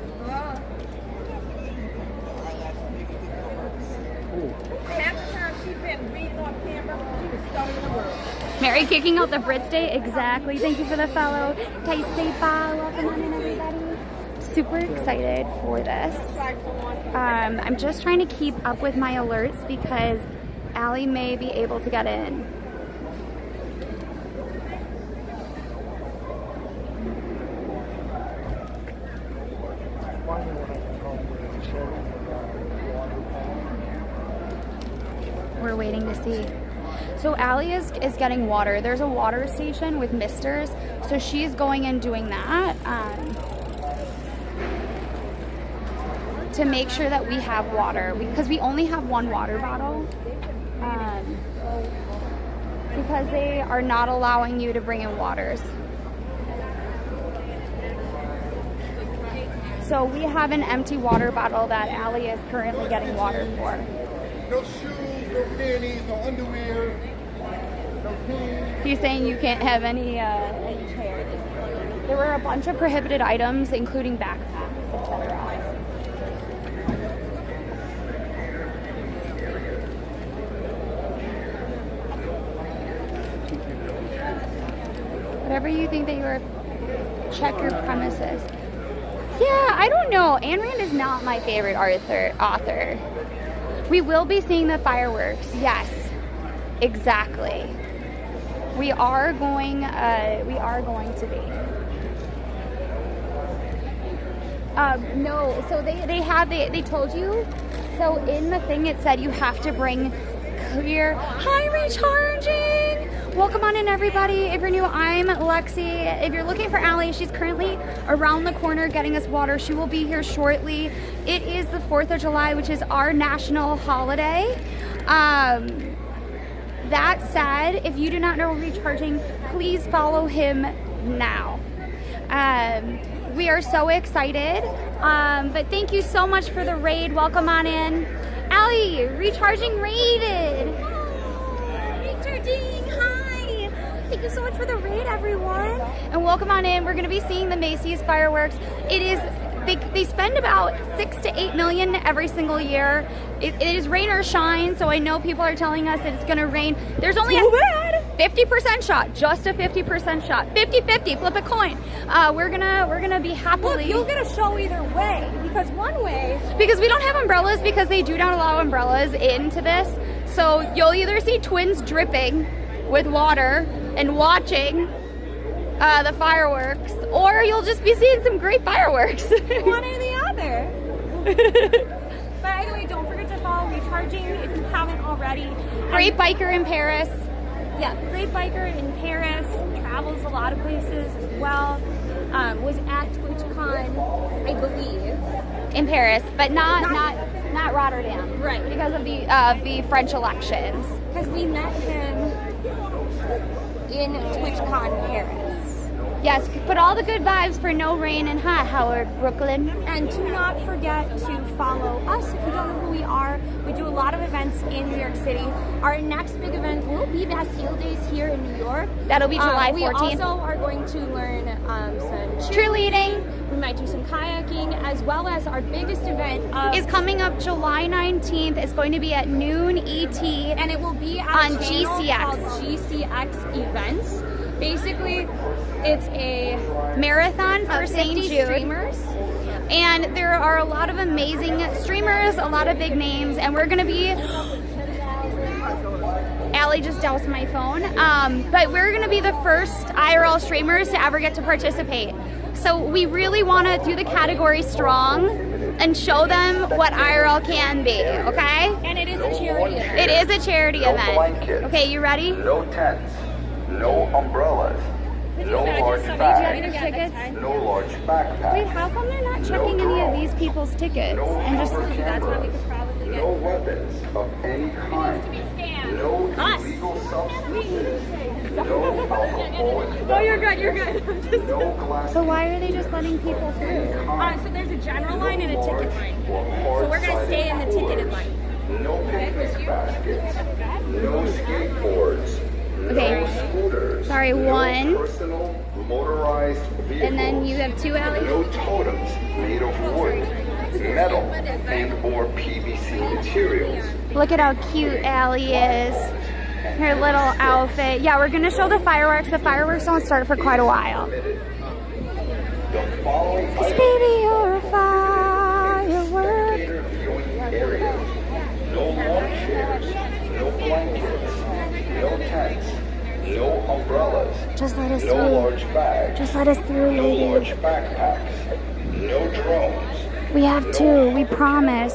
[SPEAKER 8] Half the time she's been reading on camera, she was starting the world.
[SPEAKER 1] Mary kicking out the Brits Day, exactly. Thank you for the follow. Tight stay bye, welcome on in everybody. Super excited for this. I'm just trying to keep up with my alerts because Allie may be able to get in. We're waiting to see. So Allie is getting water. There's a water station with misters, so she's going and doing that to make sure that we have water, because we only have one water bottle because they are not allowing you to bring in waters. So we have an empty water bottle that Allie is currently getting water for.
[SPEAKER 6] No shoes, no panties, no underwear, no pants.
[SPEAKER 1] He's saying you can't have any chairs. There were a bunch of prohibited items, including backpacks, etc. Whatever you think that you are, check your premises. Yeah, I don't know. Ayn Rand is not my favorite author. We will be seeing the fireworks. Yes, exactly. We are going to be. No, so they told you. So in the thing it said you have to bring clear. Hi, recharging. Welcome on in, everybody. If you're new, I'm Lexi. If you're looking for Allie, she's currently around the corner getting us water. She will be here shortly. It is the 4th of July, which is our national holiday. That said, if you do not know recharging, please follow him now. We are so excited. But thank you so much for the raid. Welcome on in. Allie, recharging raided. Recharging, hi. Thank you so much for the raid, everyone. And welcome on in. We're going to be seeing the Macy's fireworks. It is, they spend about 6 to 8 million every single year. It is rain or shine, so I know people are telling us that it's going to rain. There's only a 50% shot, just a 50% shot. 50-50, flip a coin. We're gonna be happily.
[SPEAKER 2] Look, you'll get a show either way, because one way.
[SPEAKER 1] Because we don't have umbrellas, because they do not allow umbrellas into this. So you'll either see twins dripping with water and watching the fireworks, or you'll just be seeing some great fireworks.
[SPEAKER 2] One or the other. By the way, don't forget to follow Recharging if you haven't already.
[SPEAKER 1] Great biker in Paris.
[SPEAKER 2] Yeah, great biker in Paris. Travels a lot of places as well. Was at TwitchCon, I believe,
[SPEAKER 1] in Paris, but not Rotterdam.
[SPEAKER 2] Right.
[SPEAKER 1] Because of the French elections.
[SPEAKER 2] Because we met him in TwitchCon Paris.
[SPEAKER 1] Yes, but all the good vibes for no rain and hot, Howard, Brooklyn.
[SPEAKER 2] And do not forget to follow us if you don't know who we are. We do a lot of events in New York City. Our next big event will be Bastille Days here in New York.
[SPEAKER 1] That'll be July 14th.
[SPEAKER 2] We also are going to learn some
[SPEAKER 1] cheerleading.
[SPEAKER 2] We might do some kayaking, as well as our biggest event
[SPEAKER 1] is coming up July 19th. It's going to be at noon ET.
[SPEAKER 2] And it will be
[SPEAKER 1] on GCX.
[SPEAKER 2] Called GCX Events. Basically, it's a
[SPEAKER 1] marathon for St. Jude
[SPEAKER 2] streamers.
[SPEAKER 1] And there are a lot of amazing streamers, a lot of big names, and we're going to be... Allie just doused my phone. But we're going to be the first IRL streamers to ever get to participate. So we really want to do the category strong and show them what IRL can be, okay?
[SPEAKER 2] And it is a charity event.
[SPEAKER 1] It is a charity event.
[SPEAKER 6] Blankets,
[SPEAKER 1] okay, you ready?
[SPEAKER 6] No tents, no umbrellas, no large bags, no large backpacks.
[SPEAKER 1] Wait, how come they're not checking any of these people's tickets?
[SPEAKER 6] No
[SPEAKER 1] and just
[SPEAKER 2] that's what we could probably get.
[SPEAKER 6] No weapons of any kind. No illegal substances. No alcoholic.
[SPEAKER 2] No, you're good. You're good.
[SPEAKER 6] No glass.
[SPEAKER 1] So why are they just letting people through?
[SPEAKER 2] So there's a general line and a ticket line. So we're gonna stay in the ticketed line.
[SPEAKER 6] No picnic baskets. No skateboards.
[SPEAKER 1] Okay.
[SPEAKER 6] No scooters.
[SPEAKER 1] Sorry,
[SPEAKER 6] no
[SPEAKER 1] one.
[SPEAKER 6] personal motorized vehicles.
[SPEAKER 1] And then you have two, Allie?
[SPEAKER 6] No totems made of wood, metal, and/or PVC materials.
[SPEAKER 1] Look at how cute Allie is. Her little outfit. Yeah, we're gonna show the fireworks. The fireworks don't start for quite a while.
[SPEAKER 6] The following
[SPEAKER 1] 'Cause baby, you're a firework.
[SPEAKER 6] viewing areas. No lawn chairs, no blankets, no tents, no umbrellas,
[SPEAKER 1] Just let us
[SPEAKER 6] no
[SPEAKER 1] through.
[SPEAKER 6] large bags,
[SPEAKER 1] Just let us through,
[SPEAKER 6] no
[SPEAKER 1] lady.
[SPEAKER 6] large backpacks, no drones,
[SPEAKER 1] We have two, we promise.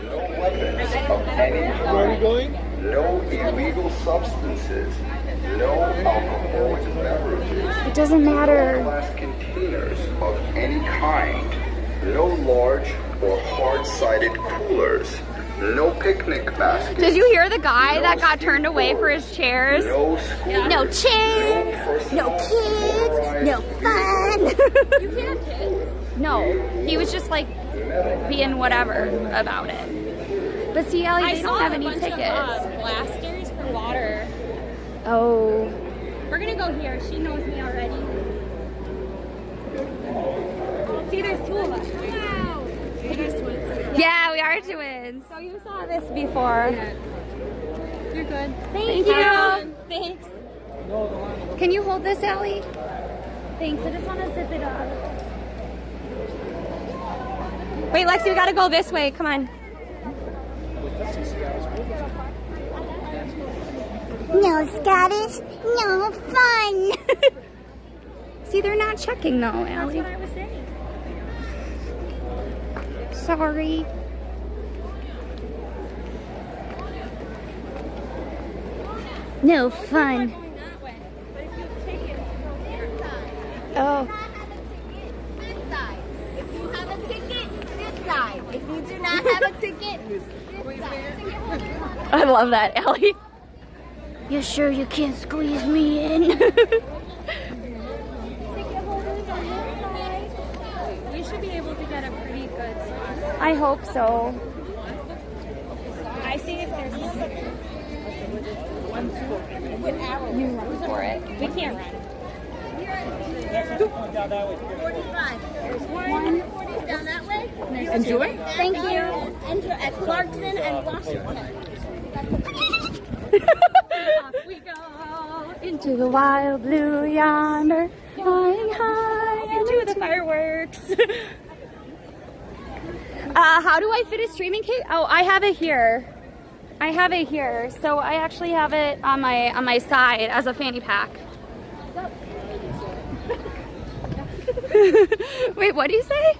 [SPEAKER 6] no weapons of any kind, no illegal substances, no alcoholic beverages,
[SPEAKER 1] It doesn't matter.
[SPEAKER 6] glass containers of any kind, no large or hard-sided coolers, no picnic baskets.
[SPEAKER 1] Did you hear the guy that got turned away for his chairs?
[SPEAKER 6] No school,
[SPEAKER 1] No chairs, no kids, no fun.
[SPEAKER 5] You can't have kids.
[SPEAKER 1] No, he was just like being whatever about it. But see, Allie, they don't have any tickets.
[SPEAKER 5] Blasters for water.
[SPEAKER 1] Oh.
[SPEAKER 5] We're gonna go here. She knows me already. See, there's two of us. Wow. You guys twins?
[SPEAKER 1] Yeah, we are twins.
[SPEAKER 5] So you saw this before. You're good.
[SPEAKER 1] Thank you.
[SPEAKER 5] Thanks.
[SPEAKER 1] Can you hold this, Allie?
[SPEAKER 5] Thanks. I just want to zip it up. Wait, Lexi, we gotta go this way. Come on.
[SPEAKER 1] No Scottish, no fun. See, they're not checking though, Allie.
[SPEAKER 5] That's what I was saying.
[SPEAKER 1] Sorry. No fun. Oh.
[SPEAKER 9] This side. If you have a ticket, this side. If you do not have a ticket, this side.
[SPEAKER 1] I love that, Allie. You sure you can't squeeze me in?
[SPEAKER 5] You should be able to get a pretty good spot.
[SPEAKER 1] I hope so.
[SPEAKER 5] I see if there's
[SPEAKER 1] You run for it.
[SPEAKER 5] We can't run.
[SPEAKER 9] 45. There's one. 40 down that way.
[SPEAKER 1] Enjoy. Thank you.
[SPEAKER 9] Enter at Clarkson and Washington.
[SPEAKER 5] Off we go.
[SPEAKER 1] Into the wild blue yonder, flying high
[SPEAKER 5] Into the fireworks.
[SPEAKER 1] How do I fit a streaming case? Oh, I have it here. I have it here. So I actually have it on my side as a fanny pack. Wait, what do you say?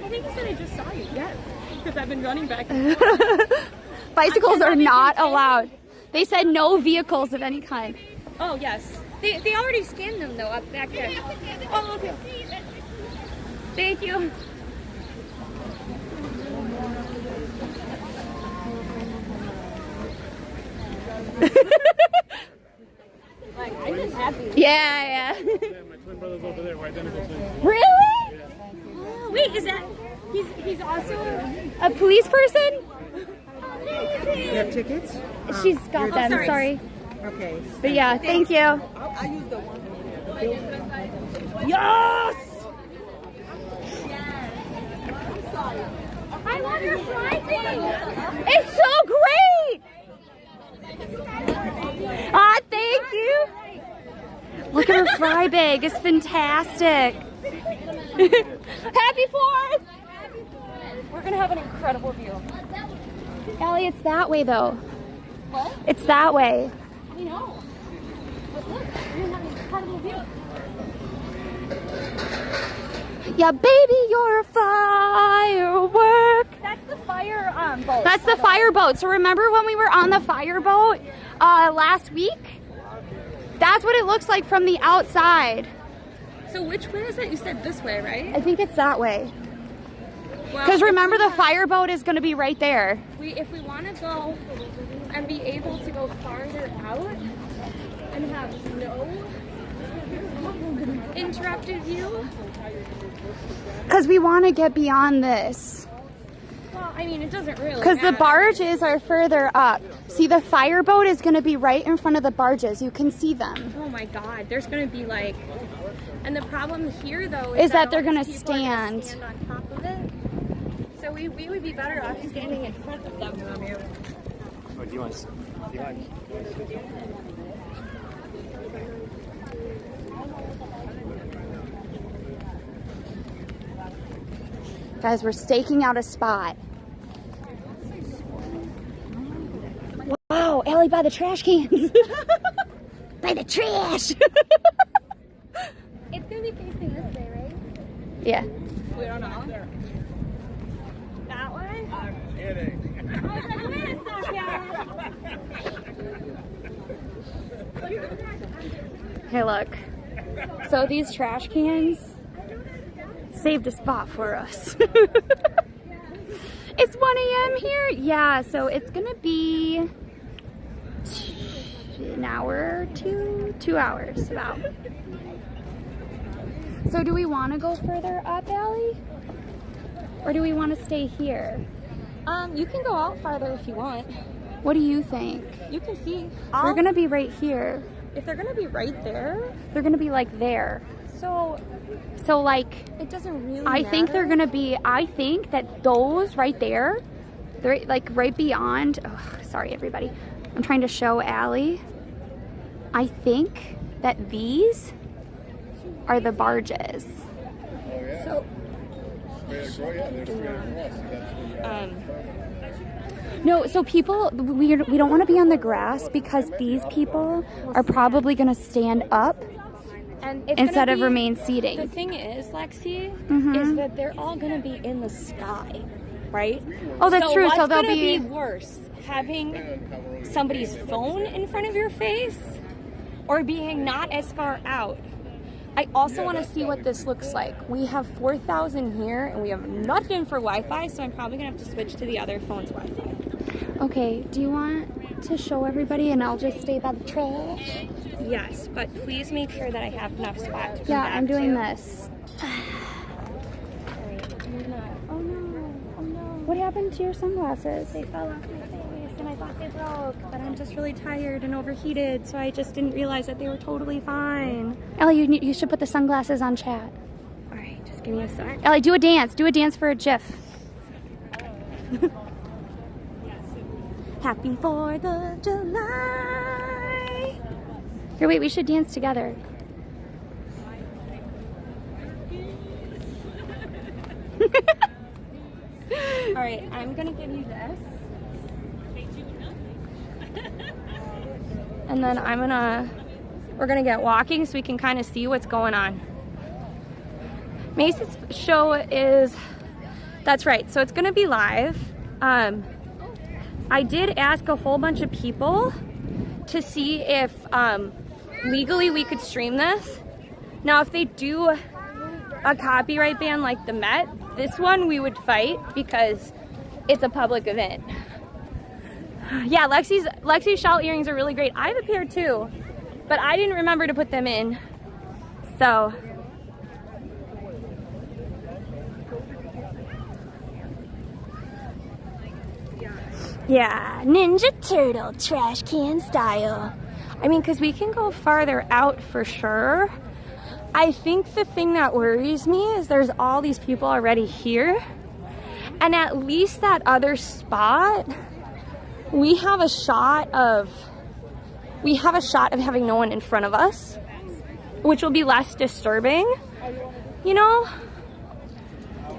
[SPEAKER 5] I think he said I just saw you. Yes. Because I've been running back.
[SPEAKER 1] Bicycles are not allowed. They said no vehicles of any kind.
[SPEAKER 5] Oh, yes. They already scanned them, though, up back there. Oh, okay. Thank you. I'm just happy.
[SPEAKER 1] Yeah.
[SPEAKER 4] My twin brother's over there. We're identical twins.
[SPEAKER 1] Really?
[SPEAKER 5] Oh, wait, is that... He's also...
[SPEAKER 1] A police person?
[SPEAKER 8] You have tickets?
[SPEAKER 1] She's got them, sorry.
[SPEAKER 8] Okay.
[SPEAKER 1] But yeah, thank you.
[SPEAKER 8] I use the one.
[SPEAKER 1] Yes!
[SPEAKER 5] I love your flying.
[SPEAKER 1] It's so great! Ah, thank you! Look at her fry bag, it's fantastic. Happy 4th!
[SPEAKER 5] We're going to have an incredible view.
[SPEAKER 1] Allie, it's that way though.
[SPEAKER 5] What?
[SPEAKER 1] It's that way.
[SPEAKER 5] I know. But look, we're going to have an incredible view.
[SPEAKER 1] Yeah, baby, you're a firework.
[SPEAKER 5] That's the fire boat.
[SPEAKER 1] That's the fireboat. So remember when we were on the fireboat last week? That's what it looks like from the outside.
[SPEAKER 5] So which way is it? You said this way, right?
[SPEAKER 1] I think it's that way.
[SPEAKER 5] Well,
[SPEAKER 1] Because remember the fireboat is going to be right there.
[SPEAKER 5] if we want to go and be able to go farther out and have no interrupted view.
[SPEAKER 1] Because we want to get beyond this.
[SPEAKER 2] Well, I mean, it doesn't really
[SPEAKER 1] Because the
[SPEAKER 2] matter.
[SPEAKER 1] barges are further up. See, the fireboat is going to be right in front of the barges. You can see them.
[SPEAKER 2] Oh my God, there's gonna be like, and the problem here though
[SPEAKER 1] Is that
[SPEAKER 2] all
[SPEAKER 1] they're gonna
[SPEAKER 2] these people are gonna
[SPEAKER 1] stand.
[SPEAKER 2] stand on top of it. So we would be better off standing in front of them.
[SPEAKER 3] Oh, do you want to?
[SPEAKER 1] Guys, we're staking out a spot. Wow, Allie, by the trash cans. By the trash.
[SPEAKER 2] It's gonna be facing this way, right?
[SPEAKER 1] Yeah.
[SPEAKER 2] We don't know. That way? I'm kidding. I was like, wait a second.
[SPEAKER 1] Hey, look. So these trash cans saved a spot for us. It's 1 a.m. here? Yeah, so it's gonna be an hour, 2 hours about. So do we want to go further up, Allie? Or do we want to stay here?
[SPEAKER 2] You can go out farther if you want.
[SPEAKER 1] What do you think?
[SPEAKER 2] You can see.
[SPEAKER 1] We're gonna be right here.
[SPEAKER 2] If they're gonna be right there,
[SPEAKER 1] They're gonna be like there.
[SPEAKER 2] so
[SPEAKER 1] like,
[SPEAKER 2] it doesn't really
[SPEAKER 1] I think they're
[SPEAKER 2] matter.
[SPEAKER 1] gonna be, I think that those right there, they're like right beyond, oh, sorry everybody. I'm trying to show Allie. I think that these are the barges.
[SPEAKER 2] So,
[SPEAKER 1] No, so people, we don't want to be on the grass because these people are probably gonna stand up
[SPEAKER 2] and it's
[SPEAKER 1] instead
[SPEAKER 2] gonna
[SPEAKER 1] of
[SPEAKER 2] be-
[SPEAKER 1] remain seating.
[SPEAKER 2] The thing is, Lexi,
[SPEAKER 1] Mhm.
[SPEAKER 2] is that they're all gonna be in the sky, right?
[SPEAKER 1] Oh, that's true.
[SPEAKER 2] What's
[SPEAKER 1] So they'll
[SPEAKER 2] gonna
[SPEAKER 1] be
[SPEAKER 2] worse, having somebody's phone in front of your face, or being not as far out? I also want to see what this looks like. We have 4,000 here, and we have nothing for Wi-Fi, so I'm probably gonna have to switch to the other phone's Wi-Fi.
[SPEAKER 1] Okay, do you want to show everybody and I'll just stay by the trash?
[SPEAKER 2] Yes, but please make sure that I have enough spot to come
[SPEAKER 1] Yeah,
[SPEAKER 2] back
[SPEAKER 1] I'm doing
[SPEAKER 2] to.
[SPEAKER 1] this.
[SPEAKER 2] Alright, I'm gonna-
[SPEAKER 1] Oh no. What happened to your sunglasses?
[SPEAKER 2] They fell off my face and I thought they broke, but I'm just really tired and overheated, so I just didn't realize that they were totally fine.
[SPEAKER 1] Ellie, you should put the sunglasses on chat.
[SPEAKER 2] Alright, just give me a sec.
[SPEAKER 1] Ellie, do a dance. Do a dance for a GIF.
[SPEAKER 2] Happy 4th of July!
[SPEAKER 1] Here, wait, we should dance together.
[SPEAKER 2] Alright, I'm gonna give you this. And then we're gonna get walking so we can kind of see what's going on. Macy's show is, that's right, so it's gonna be live. I did ask a whole bunch of people to see if legally we could stream this. Now, if they do a copyright ban like the Met, this one we would fight because it's a public event. Yeah, Lexi's shell earrings are really great. I have a pair too, but I didn't remember to put them in. So, yeah, Ninja Turtle trash can style. I mean, because we can go farther out for sure. I think the thing that worries me is there's all these people already here. And at least that other spot, we have a shot of having no one in front of us, which will be less disturbing. You know?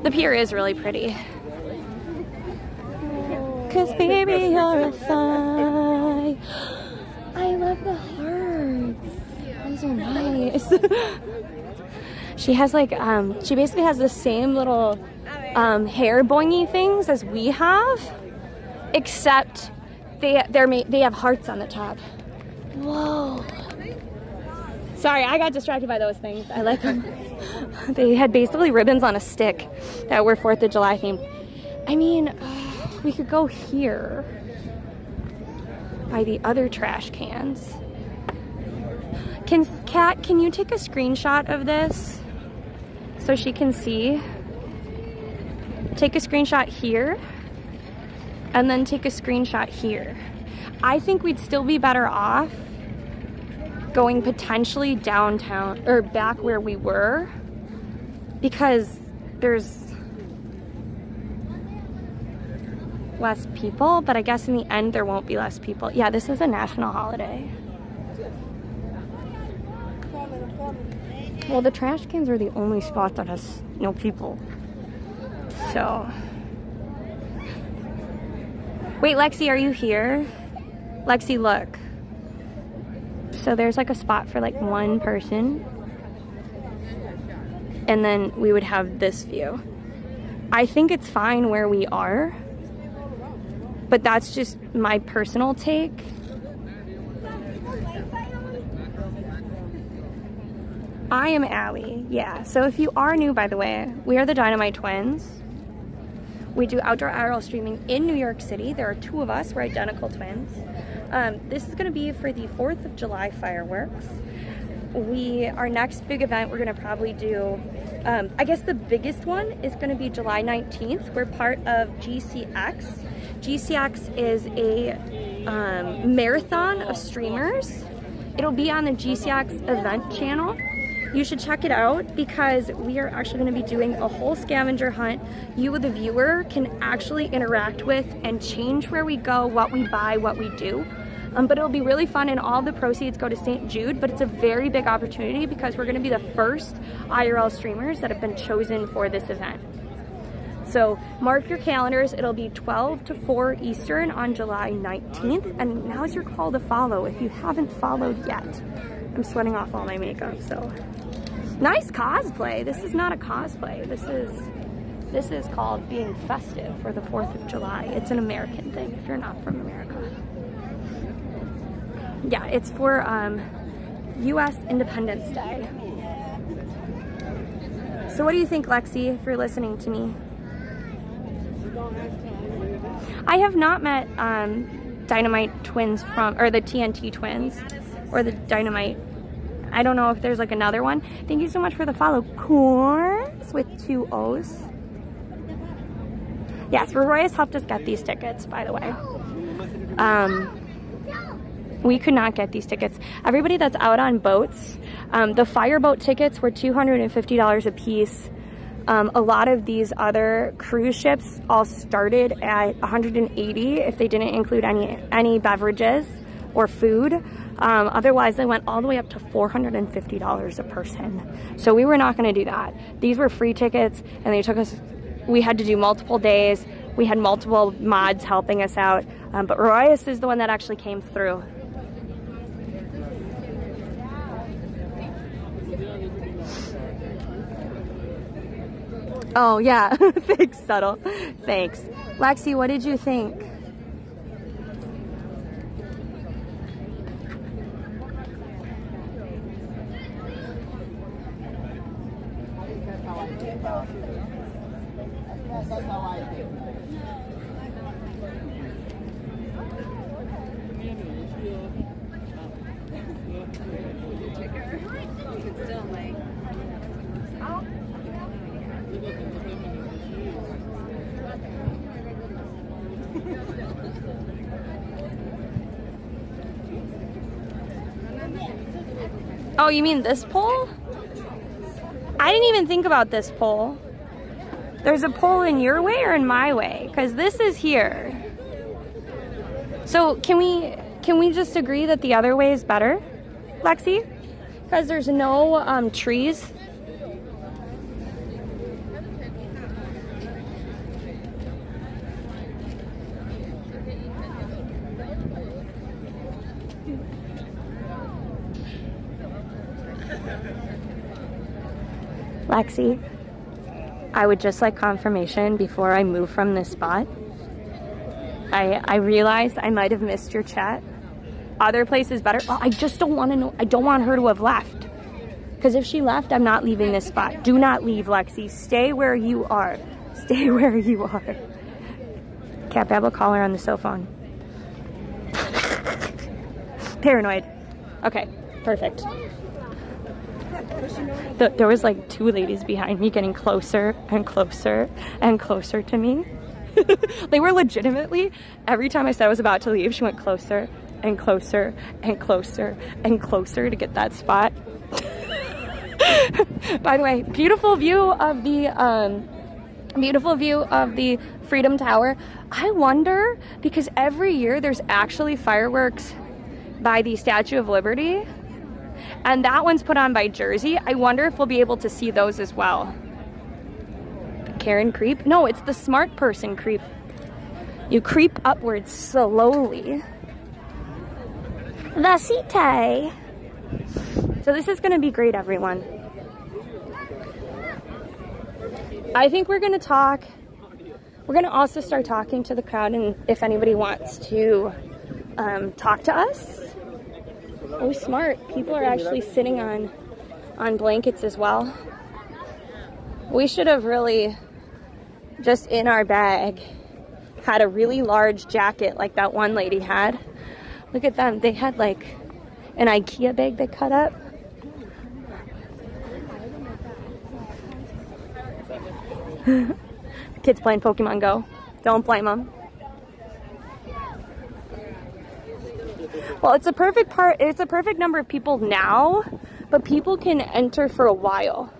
[SPEAKER 2] The pier is really pretty. 'Cause baby, you're a fly. I love the hearts. Those are nice. She has like, she basically has the same little hair boingy things as we have, except they have hearts on the top. Whoa. Sorry, I got distracted by those things. I like them. They had basically ribbons on a stick that were 4th of July themed. I mean, we could go here by the other trash cans. Kat, can you take a screenshot of this so she can see? Take a screenshot here and then take a screenshot here. I think we'd still be better off going potentially downtown or back where we were, because there's less people, but I guess in the end there won't be less people. Yeah, this is a national holiday. Well, the trash cans are the only spot that has no people. So. Wait, Lexi, are you here? Lexi, look. So there's like a spot for like one person. And then we would have this view. I think it's fine where we are. But that's just my personal take. I am Allie, yeah. So if you are new, by the way, we are the DinomiteTwins. We do outdoor IRL streaming in New York City. There are 2 of us, we're identical twins. This is gonna be for the 4th of July fireworks. Our next big event we're gonna probably do, I guess the biggest one is gonna be July 19th. We're part of GCX. GCX is a marathon of streamers. It'll be on the GCX event channel. You should check it out because we are actually going to be doing a whole scavenger hunt. You, the viewer, can actually interact with and change where we go, what we buy, what we do. But it'll be really fun, and all the proceeds go to St. Jude, but it's a very big opportunity because we're going to be the first IRL streamers that have been chosen for this event. So mark your calendars. It'll be 12 to 4 Eastern on July 19th. And now's your call to follow if you haven't followed yet. I'm sweating off all my makeup, so. Nice cosplay. This is not a cosplay. This is called being festive for the 4th of July. It's an American thing if you're not from America. Yeah, it's for US Independence Day. So what do you think, Lexi, if you're listening to me? I have not met DinomiteTwins or the TNT twins, or the Dynamite. I don't know if there's like another one. Thank you so much for the follow. Course with 2 O's. Yes, Roy has helped us get these tickets, by the way. We could not get these tickets. Everybody that's out on boats, the fireboat tickets were $250 a piece. A lot of these other cruise ships all started at $180 if they didn't include any beverages or food. Otherwise, they went all the way up to $450 a person. So we were not going to do that. These were free tickets, and they took us. We had to do multiple days. We had multiple mods helping us out, but Royas is the one that actually came through. Oh yeah, thanks, Subtle. Thanks. Lexi, what did you think? Oh, you mean this pole? I didn't even think about this pole. There's a pole in your way or in my way? Because this is here. So can we just agree that the other way is better, Lexi? Because there's no trees. Lexi, I would just like confirmation before I move from this spot. I realized I might have missed your chat. Other places better. Oh, I just don't want to know. I don't want her to have left. Because if she left, I'm not leaving this spot. Do not leave, Lexi. Stay where you are. Stay where you are. Cat Babble, call her on the cell phone. Paranoid. Okay, perfect. There was like 2 ladies behind me getting closer and closer and closer to me. They were legitimately, every time I said I was about to leave, she went closer and closer and closer and closer to get that spot. By the way, beautiful view of the Freedom Tower. I wonder, because every year there's actually fireworks by the Statue of Liberty, and that one's put on by Jersey. I wonder if we'll be able to see those as well. Karen creep? No, it's the smart person creep. You creep upwards slowly. The cite. So this is gonna be great, everyone. I think we're gonna talk. We're gonna also start talking to the crowd, and if anybody wants to talk to us. Oh, smart. People are actually sitting on blankets as well. We should have really, just in our bag, had a really large jacket like that one lady had. Look at them. They had like an IKEA bag they cut up. Kids playing Pokemon Go. Don't blame them. Well, it's a perfect number of people now, but people can enter for a while.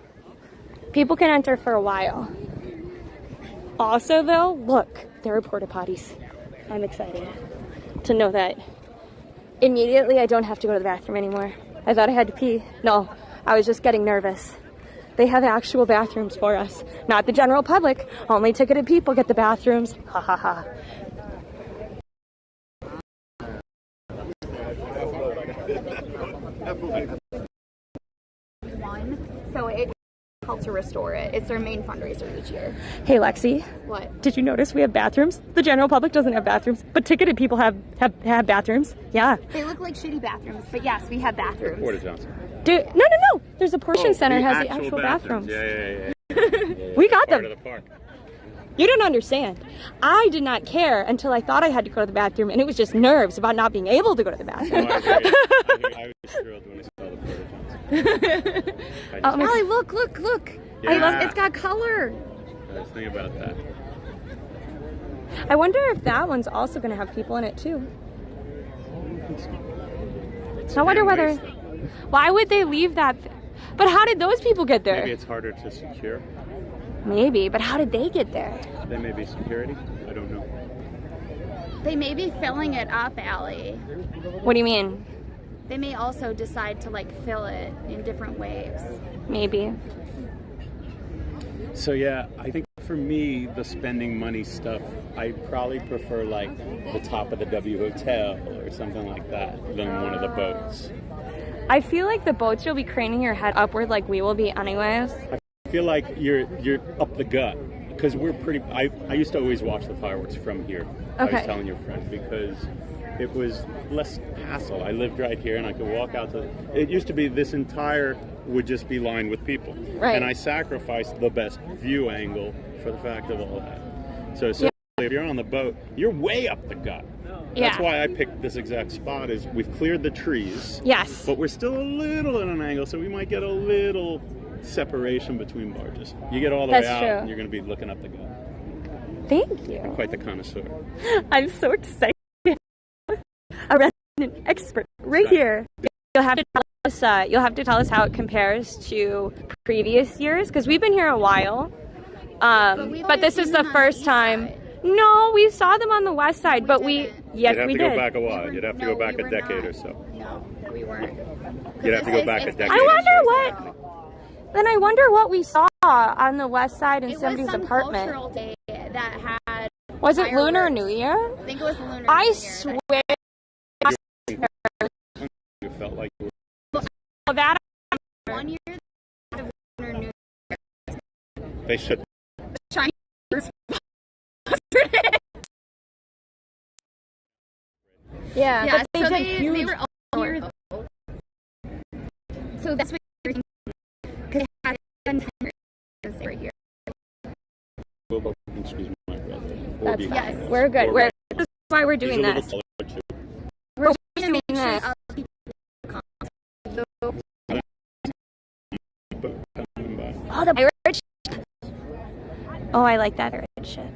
[SPEAKER 2] People can enter for a while. Also though, look, there are porta potties. I'm excited to know that immediately I don't have to go to the bathroom anymore. I thought I had to pee. No, I was just getting nervous. They have actual bathrooms for us. Not the general public. Only ticketed people get the bathrooms. Ha ha ha.
[SPEAKER 1] So it helps to restore it. It's their main fundraiser each year.
[SPEAKER 2] Hey Lexi.
[SPEAKER 1] What?
[SPEAKER 2] Did you notice we have bathrooms? The general public doesn't have bathrooms, but ticketed people have bathrooms. Yeah.
[SPEAKER 1] They look like shitty bathrooms, but yes, we have bathrooms.
[SPEAKER 4] Porta Johns.
[SPEAKER 2] Dude, no. There's a portion center has the actual bathrooms.
[SPEAKER 4] Yeah.
[SPEAKER 2] We got them.
[SPEAKER 4] Part of the park.
[SPEAKER 2] You don't understand. I did not care until I thought I had to go to the bathroom, and it was just nerves about not being able to go to the bathroom.
[SPEAKER 4] I was thrilled when I saw the Porta Johns.
[SPEAKER 1] Allie, look.
[SPEAKER 4] Yeah.
[SPEAKER 1] I love, it's got color.
[SPEAKER 4] I was thinking about that.
[SPEAKER 2] I wonder if that one's also going to have people in it too. I wonder whether. Why would they leave that? But how did those people get there?
[SPEAKER 4] Maybe it's harder to secure.
[SPEAKER 2] Maybe, but how did they get there?
[SPEAKER 4] They may be security. I don't know.
[SPEAKER 1] They may be filling it up, Allie.
[SPEAKER 2] What do you mean?
[SPEAKER 1] They may also decide to like fill it in different waves.
[SPEAKER 2] Maybe.
[SPEAKER 4] So yeah, I think for me, the spending money stuff, I probably prefer like the top of the W Hotel or something like that than one of the boats.
[SPEAKER 2] I feel like the boats you'll be craning your head upward like we will be anyways.
[SPEAKER 4] I feel like you're up the gut because we're pretty. I used to always watch the fireworks from here.
[SPEAKER 2] Okay.
[SPEAKER 4] I was telling your friend because it was less hassle. I lived right here and I could walk out to. It used to be this entire would just be lined with people,
[SPEAKER 2] right?
[SPEAKER 4] And I sacrificed the best view angle for the fact of all that. So if you're on the boat, you're way up the gut.
[SPEAKER 2] Yeah.
[SPEAKER 4] That's why I picked this exact spot. Is we've cleared the trees.
[SPEAKER 2] Yes.
[SPEAKER 4] But we're still a little at an angle, so we might get a little separation between barges. You get all the way out, and you're going to be looking up the gut.
[SPEAKER 2] Thank you.
[SPEAKER 4] You're quite the connoisseur.
[SPEAKER 2] I'm so excited. A resident expert right here. You'll have to tell us how it compares to previous years because we've been here a while. But this is the first time. No, we saw them on the west side, but we did.
[SPEAKER 4] You'd have to go back a while. You'd have to go back a decade or so.
[SPEAKER 1] No, we weren't.
[SPEAKER 4] You'd have to go back a decade.
[SPEAKER 2] I wonder what we saw on the west side in somebody's apartment.
[SPEAKER 1] Cultural day that had.
[SPEAKER 2] Was it Lunar New Year?
[SPEAKER 1] I think it was Lunar New Year.
[SPEAKER 2] I swear.
[SPEAKER 4] You felt like you
[SPEAKER 2] were. That
[SPEAKER 1] 1 year of Lunar New Year.
[SPEAKER 4] They should.
[SPEAKER 1] Chinese.
[SPEAKER 2] Yeah, but
[SPEAKER 1] so they were all year though. So that's what you're thinking. Because they had 10 years right here.
[SPEAKER 4] Excuse my brother.
[SPEAKER 2] Yes, we're good. This is why we're doing this. We're doing this. Oh, the pirate ship. Oh, I like that pirate ship.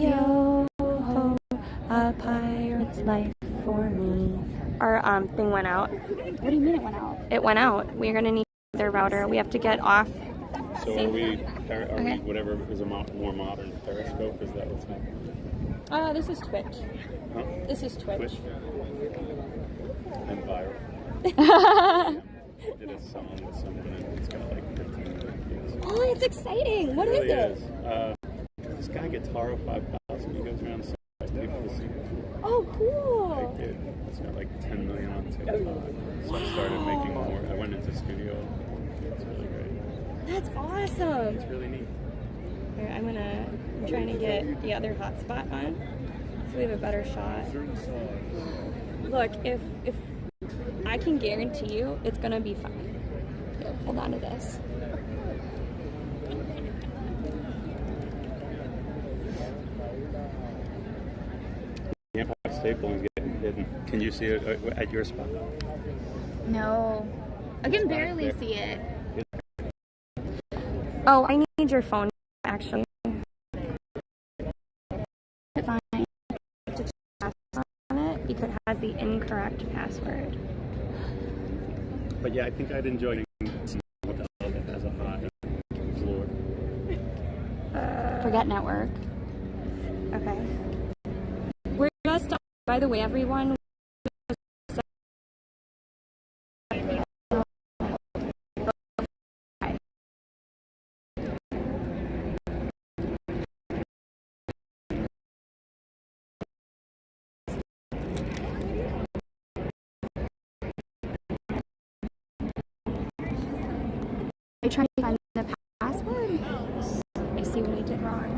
[SPEAKER 2] Yo ho, a pirate's life for me. Our thing went out.
[SPEAKER 1] What do you mean it went out?
[SPEAKER 2] It went out. We're gonna need their router. We have to get off.
[SPEAKER 4] So are we whatever is a more modern Periscope? Is that what's happening?
[SPEAKER 5] This is Twitch.
[SPEAKER 4] Huh?
[SPEAKER 5] This is Twitch.
[SPEAKER 4] I'm viral. Did a song with something and it's got like 15 million views.
[SPEAKER 5] Oh, it's exciting. What
[SPEAKER 4] It
[SPEAKER 5] is it?
[SPEAKER 4] This guy Guitaro 5000, he goes around and surprised people to see it.
[SPEAKER 5] Oh, cool.
[SPEAKER 4] Like, it's got like 10 million on TikTok. So I started making more. I went into studio. It's really great.
[SPEAKER 5] That's awesome.
[SPEAKER 4] It's really neat.
[SPEAKER 2] Here, I'm trying to get the other hotspot on so we have a better shot. Look, if I can guarantee you it's gonna be fine. Here, hold on to this.
[SPEAKER 4] The Empire State Building's getting hidden. Can you see it at your spot?
[SPEAKER 1] No. I can barely see it.
[SPEAKER 2] Oh, I need your phone actually.
[SPEAKER 1] Fine.
[SPEAKER 2] On it because it has the incorrect password.
[SPEAKER 4] But yeah, I think I'd enjoy some hotel that has a high floor.
[SPEAKER 1] Forget network.
[SPEAKER 2] Okay. We're just, by the way, everyone.
[SPEAKER 1] Are you trying to find the password?
[SPEAKER 2] I see what I did wrong.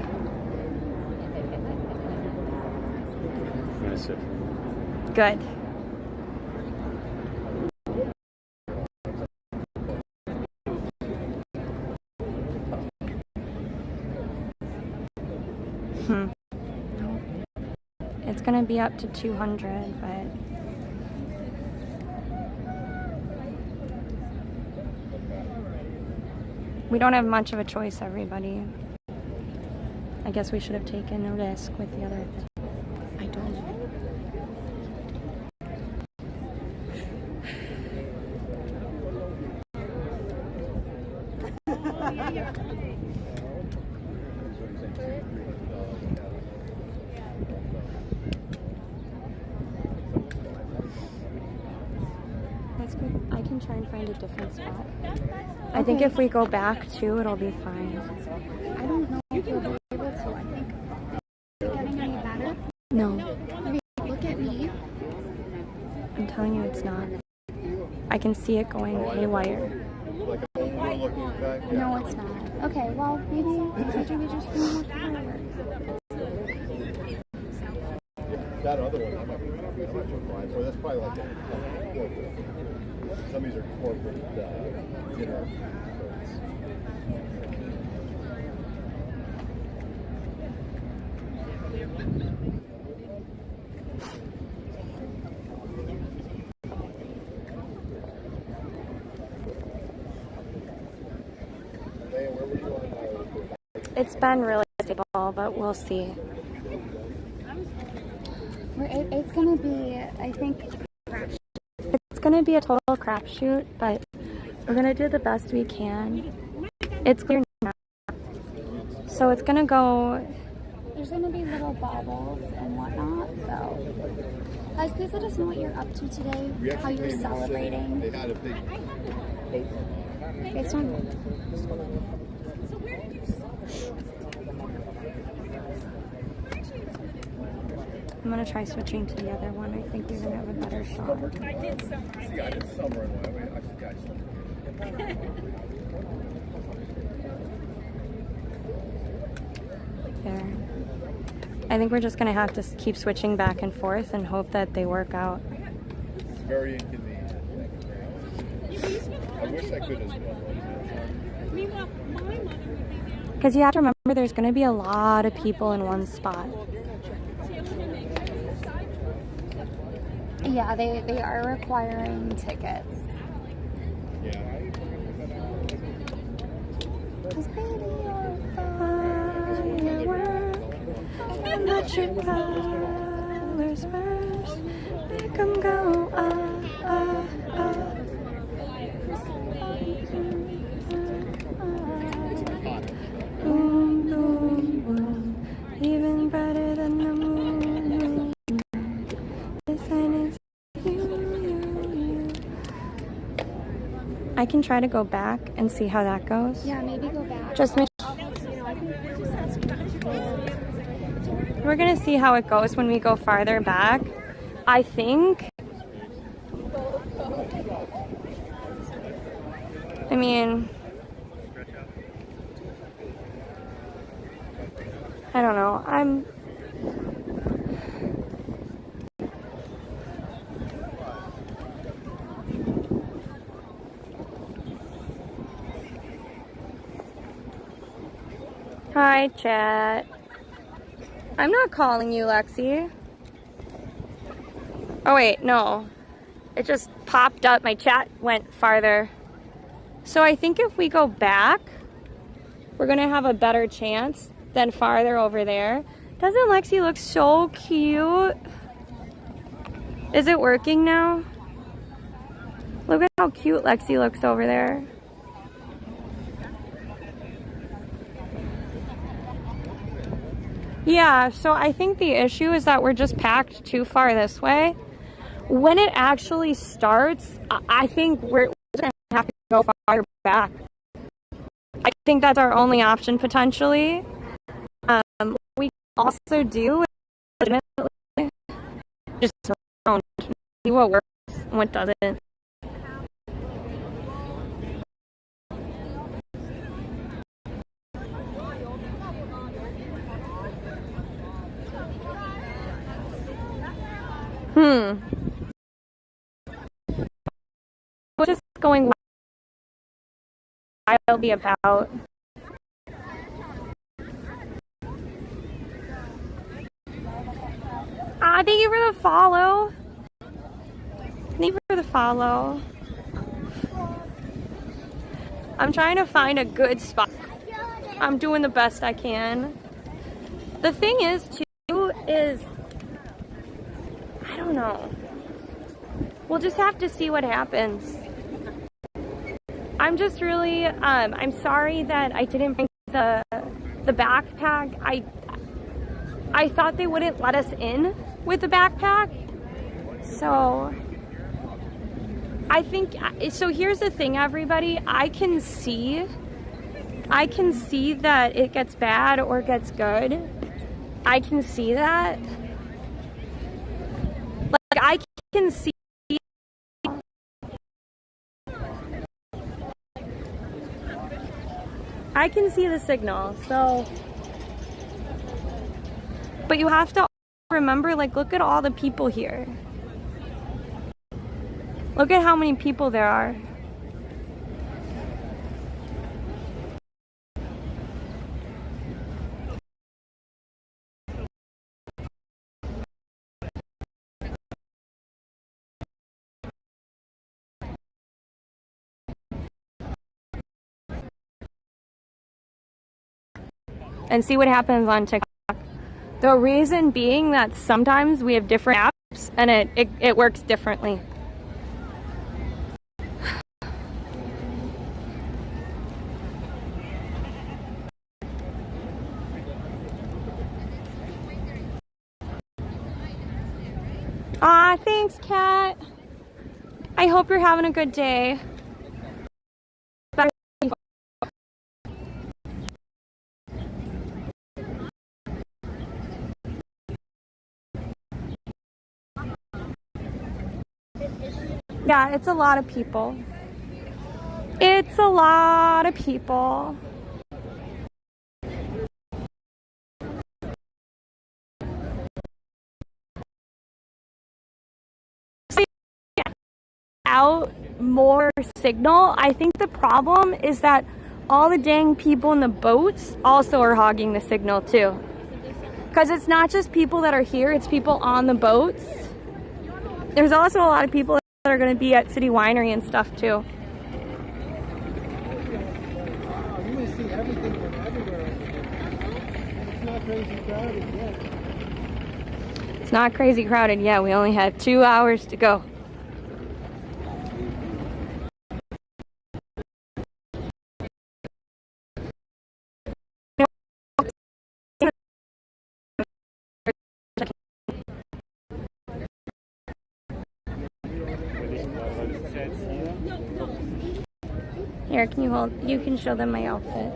[SPEAKER 4] That's it.
[SPEAKER 2] Good. It's gonna be up to 200, but we don't have much of a choice, everybody. I guess we should have taken a risk with the other thing.
[SPEAKER 1] I don't know.
[SPEAKER 2] That's good. I can try and find a different spot. I think if we go back too, it'll be fine.
[SPEAKER 1] I don't know if you'll be able to. I think. Is it getting any better?
[SPEAKER 2] No,
[SPEAKER 1] Okay, look at me.
[SPEAKER 2] I'm telling you it's not. I can see it going haywire.
[SPEAKER 1] No, it's not. Okay, well, maybe we just do more fireworks.
[SPEAKER 10] That other one, I'm not sure why. So that's probably like some of these are corporate dinner.
[SPEAKER 2] It's been really stable, but we'll see.
[SPEAKER 1] It's gonna be, I think,
[SPEAKER 2] It's gonna be a total crapshoot, but we're gonna do the best we can. It's clear now, so it's gonna go.
[SPEAKER 1] there's gonna be little bobbles and whatnot, so. Guys, please let us know what you're up to today, how you're celebrating.
[SPEAKER 10] They had a big
[SPEAKER 1] It's not
[SPEAKER 2] I'm gonna try switching to the other one. I think we're gonna have a better shot.
[SPEAKER 10] I did summer in one. I mean, I got
[SPEAKER 2] There. I think we're just gonna have to keep switching back and forth and hope that they work out.
[SPEAKER 10] It's very inconvenient. I wish I could as well.
[SPEAKER 2] Because you have to remember there's gonna be a lot of people in one spot.
[SPEAKER 1] Yeah, they are requiring tickets.
[SPEAKER 10] Yeah.
[SPEAKER 1] Cause baby, you're a firework.
[SPEAKER 2] And let your colors burst, make them go boom, boom, boom, even brighter than the moon. I can try to go back and see how that goes.
[SPEAKER 1] Yeah, maybe go back.
[SPEAKER 2] Just make We're gonna see how it goes when we go farther back. I think. I mean, I don't know. Hi, chat. I'm not calling you, Lexi. Oh, wait, no. It just popped up. My chat went farther. So I think if we go back, we're gonna have a better chance than farther over there. Doesn't Lexi look so cute? Is it working now? Look at how cute Lexi looks over there. Yeah, so I think the issue is that we're just packed too far this way. When it actually starts, I think we're gonna have to go farther back. I think that's our only option potentially. What we also do is just around, see what works and what doesn't. What's just going wildly about? Thank you for the follow. Thank you for the follow. I'm trying to find a good spot. I'm doing the best I can. The thing is, too, is I don't know. We'll just have to see what happens. I'm just really, I'm sorry that I didn't bring the backpack. I thought they wouldn't let us in with the backpack. So, I think, so here's the thing, everybody. I can see that it gets bad or gets good. I can see that. Like, I can see the signal, so, but you have to remember, like, look at all the people here. Look at how many people there are. And see what happens on TikTok. The reason being that sometimes we have different apps and it works differently. Aw, thanks, Kat. I hope you're having a good day. Yeah, it's a lot of people. It's a lot of people. Out more signal. I think the problem is that all the dang people in the boats also are hogging the signal too. Because it's not just people that are here, it's people on the boats. There's also a lot of people that are going to be at City Winery and stuff too.
[SPEAKER 10] Wow, you may see everything from everywhere. It's not crazy crowded yet.
[SPEAKER 2] not crazy crowded yet. We only had 2 hours to go. Here, can you hold? You can show them my outfit.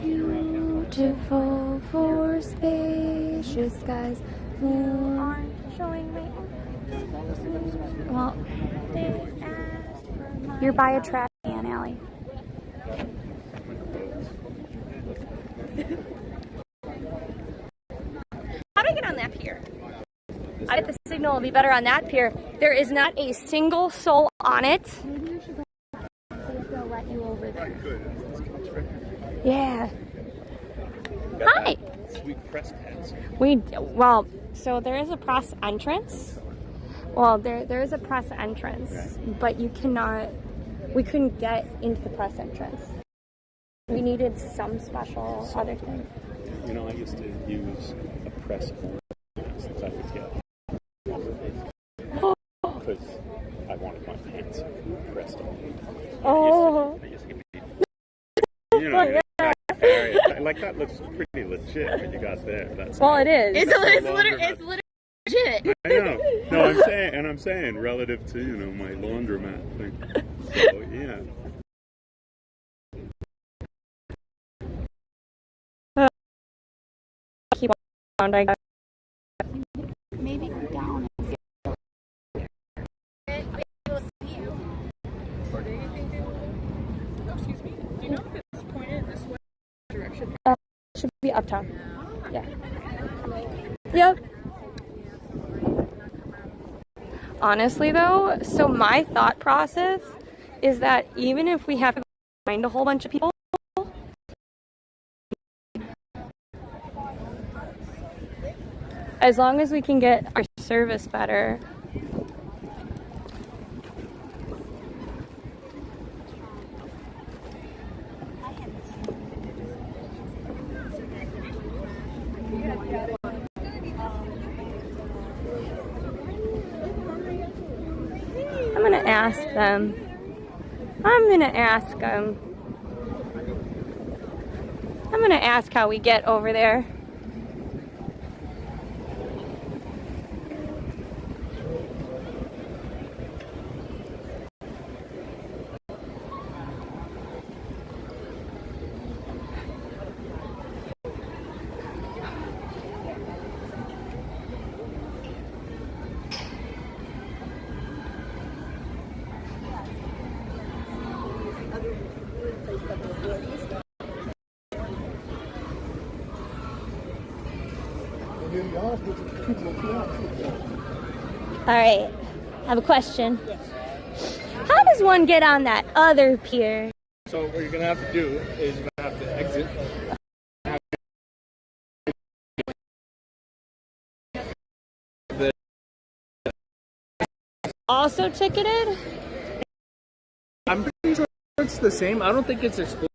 [SPEAKER 2] Beautiful for spacious skies. You aren't showing me. Well, they asked for my... You're by a trash can, Allie. How do I get on that pier? I bet the signal will be better on that pier. There is not a single soul on it. Maybe you should go see if they'll let you over there. Yeah. Hi.
[SPEAKER 4] Sweet press pads.
[SPEAKER 2] Well, so there is a press entrance. Well, there is a press entrance, but you cannot. We couldn't get into the press entrance. We needed some special other thing.
[SPEAKER 4] You know, I used to use a press board since I was young. Because I wanted my pants pressed on.
[SPEAKER 2] Oh.
[SPEAKER 4] You know, like that looks pretty legit when you got there. That's
[SPEAKER 2] well, it is.
[SPEAKER 1] It's literally legit.
[SPEAKER 4] I know. No, I'm saying relative to, you know, my laundromat thing. So yeah.
[SPEAKER 2] Keep on. I got
[SPEAKER 1] Maybe go down.
[SPEAKER 5] Excuse me. Do you know if it's pointed this way direction?
[SPEAKER 2] should be up top. Yeah. Yep. Honestly though, so my thought process is that even if we have to find a whole bunch of people, as long as we can get our service better. I'm gonna ask them. I'm gonna ask how we get over there. All right, I have a question. How does one get on that other pier?
[SPEAKER 7] So what you're gonna have to do is you're gonna have to exit.
[SPEAKER 2] Also ticketed?
[SPEAKER 7] I'm pretty sure it's the same. I don't think it's exclusive.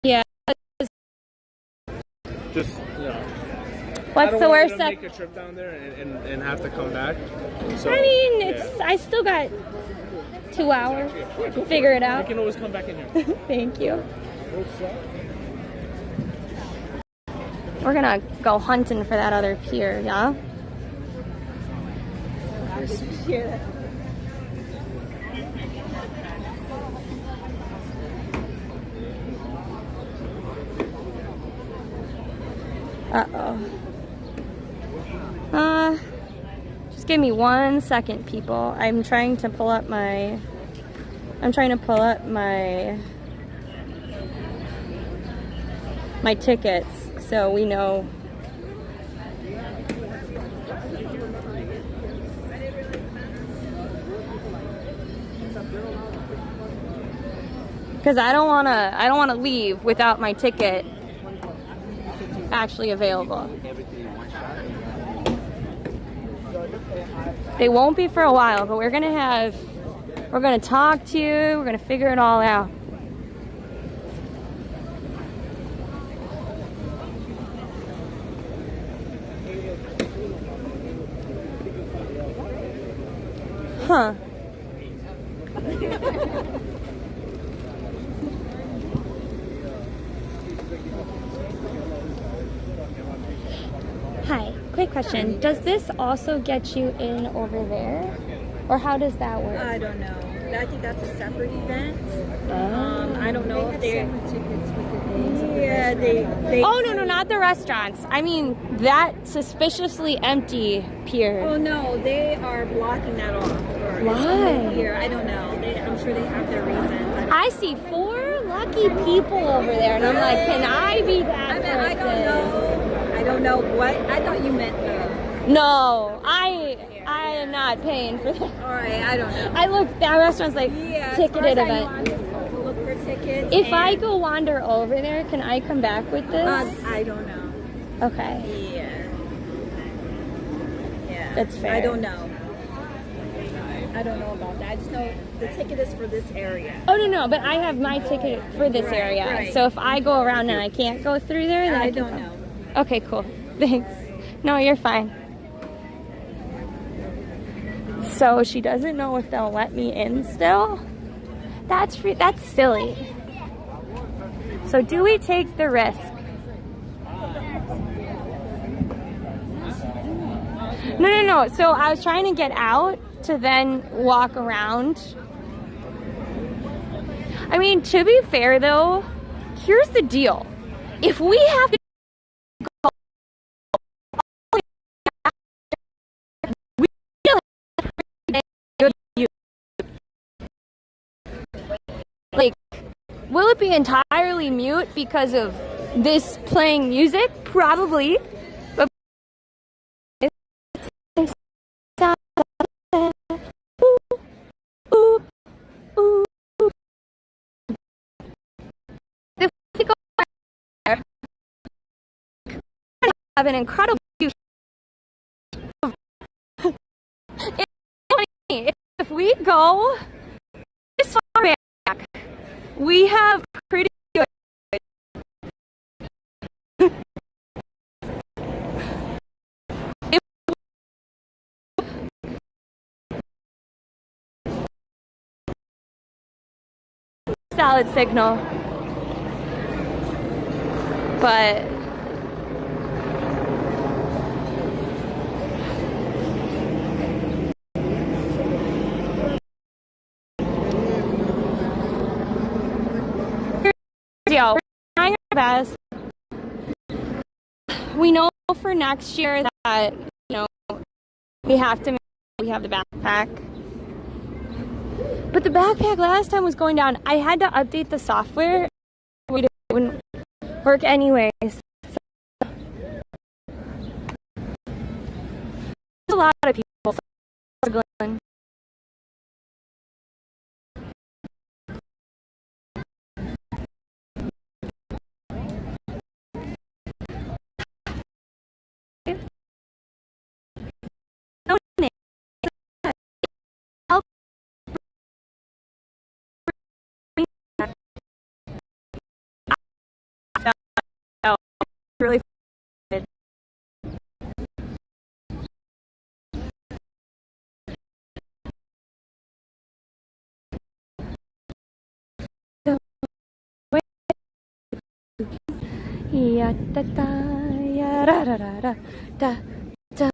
[SPEAKER 2] Yeah.
[SPEAKER 7] Just, you know.
[SPEAKER 2] What's the worst that?
[SPEAKER 7] Make a trip down there and have to come back. So,
[SPEAKER 2] I mean, it's. I still got 2 hours to figure it out.
[SPEAKER 7] You can always come back in here.
[SPEAKER 2] Thank you. We're gonna go hunting for that other pier, yeah? Just give me 1 second, people. I'm trying to pull up my my tickets so we know. Because I don't wanna leave without my ticket actually available. They won't be for a while, but we're gonna talk to you, we're gonna figure it all out. Huh. Hi, quick question. Does this also get you in over there? Or how does that work?
[SPEAKER 5] I don't know. I think that's a separate event. I don't know if they're tickets with the names. Yeah, they.
[SPEAKER 2] Oh no, not the restaurants. I mean that suspiciously empty pier.
[SPEAKER 5] Oh no, they are blocking that off.
[SPEAKER 2] Why?
[SPEAKER 5] Here, I don't know. I'm sure they have their reasons.
[SPEAKER 2] I see 4 lucky people over there, and I'm like, can I be that person?
[SPEAKER 5] I don't know what. I thought you meant
[SPEAKER 2] No, I am not paying for that.
[SPEAKER 5] All right, I don't know.
[SPEAKER 2] I looked. That restaurant's like ticketed event.
[SPEAKER 5] Look for tickets.
[SPEAKER 2] If I go wander over there, can I come back with this?
[SPEAKER 5] I don't know.
[SPEAKER 2] Okay.
[SPEAKER 5] Yeah.
[SPEAKER 2] That's fair.
[SPEAKER 5] I don't know. I don't know about that. I just know the ticket is for this area.
[SPEAKER 2] Oh no, but I have my ticket for this area.
[SPEAKER 5] Right.
[SPEAKER 2] So if I go around and I can't go through there, then I
[SPEAKER 5] don't know.
[SPEAKER 2] Okay, cool. Thanks. No, you're fine. So she doesn't know if they'll let me in still? That's silly. So do we take the risk? No. So I was trying to get out to then walk around. I mean, to be fair though, here's the deal. If we have to like, will it be entirely mute because of this playing music? Probably. But if we go there, have an incredible view. If we go this far back, we have pretty good. Solid signal, but we're trying our best. We know for next year that, we have the backpack. But the backpack last time was going down. I had to update the software. It wouldn't work anyways. So, there's a lot of people struggling. Really good. Ya da da ya da da da da da da.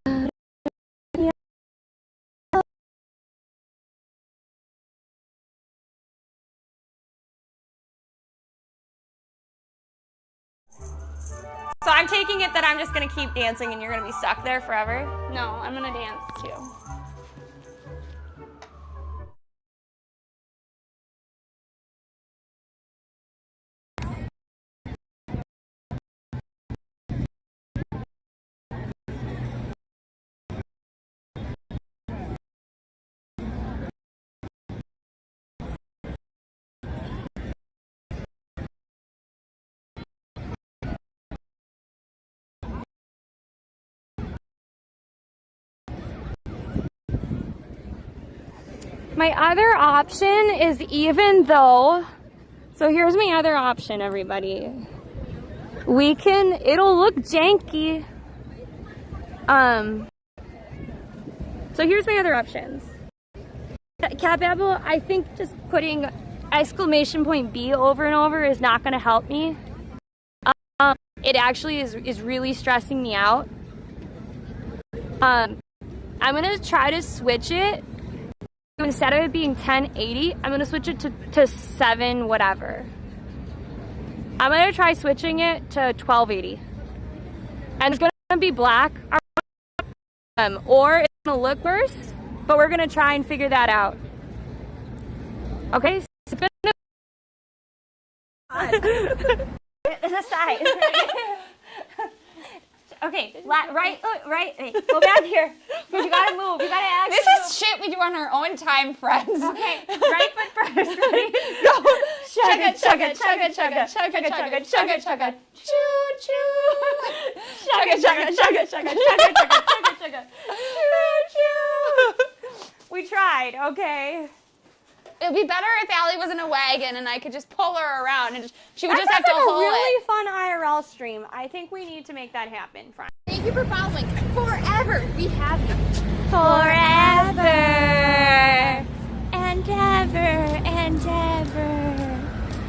[SPEAKER 2] So I'm taking it that I'm just gonna keep dancing and you're gonna be stuck there forever? No, I'm gonna dance too. My other option is even though, so here's my other option, everybody. It'll look janky. So here's my other options. Cat babble, I think just putting exclamation point B over and over is not gonna help me. It actually is really stressing me out. I'm gonna try to switch it. Instead of it being 1080, I'm gonna switch it to 7 whatever. I'm gonna try switching it to 1280. And it's gonna be black, or it's gonna look worse, but we're gonna try and figure that out. Okay? So it's gonna this side. Okay, right, hey, go back here. You gotta move, you gotta act.
[SPEAKER 1] This is shit we do on our own time, friends.
[SPEAKER 2] Okay, right foot first, ready? Go! Chugga, chugga, chugga, chugga, chugga, chugga, chugga, chugga, choo, choo. Chugga, chugga, chugga, chugga, chugga, chugga, chugga, choo, choo. We tried, okay.
[SPEAKER 1] It would be better if Allie was in a wagon and I could just pull her around and she would just have to
[SPEAKER 2] hold it.
[SPEAKER 1] hold
[SPEAKER 2] That's a really fun IRL stream. I think we need to make that happen, friends.
[SPEAKER 9] Thank you for following. Forever, we have you.
[SPEAKER 2] Forever and ever and ever.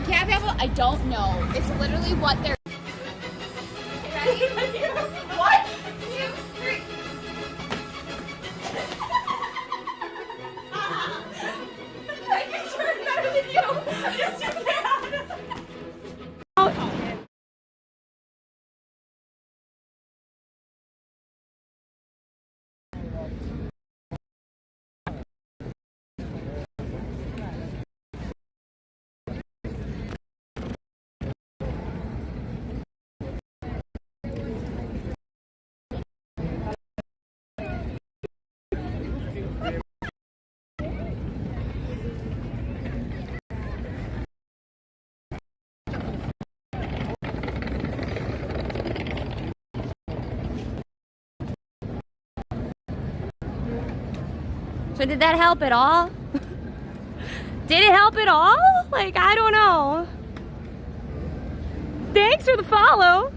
[SPEAKER 1] Cat babble, I don't know. It's literally what they're... Ready? 1, 2, 3. I can turn better than you. Yes, you can.
[SPEAKER 2] So did that help at all? Did it help at all? Like, I don't know. Thanks for the follow.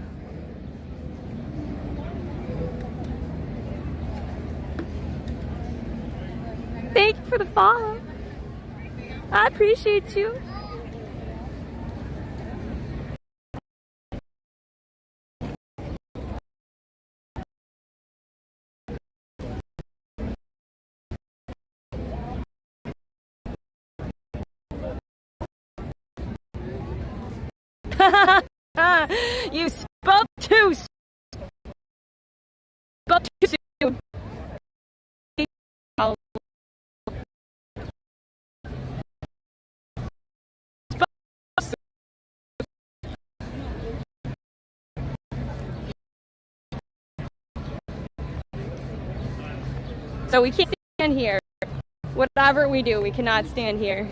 [SPEAKER 2] Thank you for the follow. I appreciate you. You spoke too soon. So we can't stand here. Whatever we do, we cannot stand here.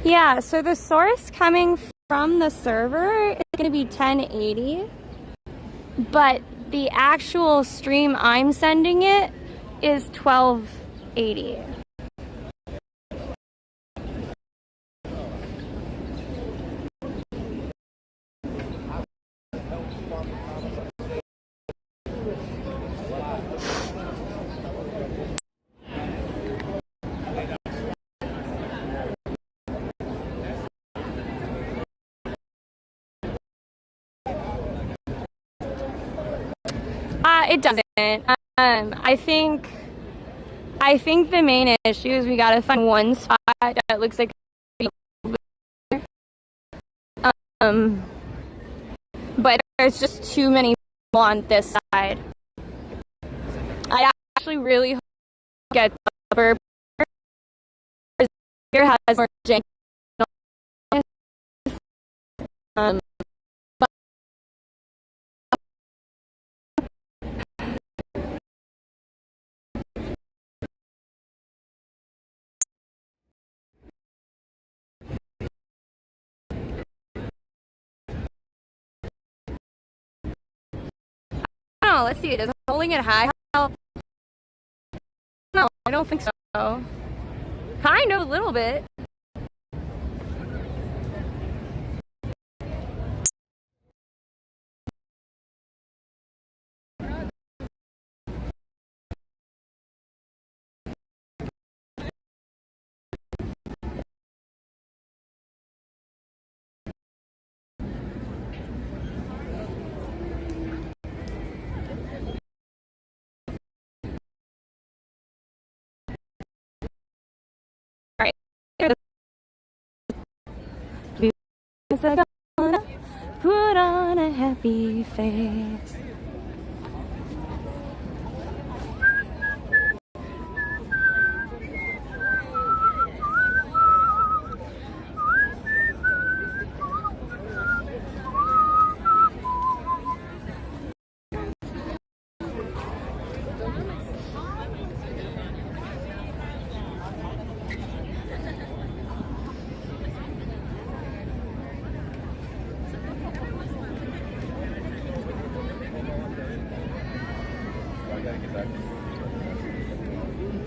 [SPEAKER 2] Yeah, so the source coming from the server is going to be 1080, but the actual stream I'm sending it is 1280. It doesn't. I think the main issue is we gotta find one spot that looks like But there's just too many people on this side. I actually really hope to get the upper here has more jank. Oh, let's see. Does holding it high help? No, I don't think so. Kind of, a little bit. Put on a happy face.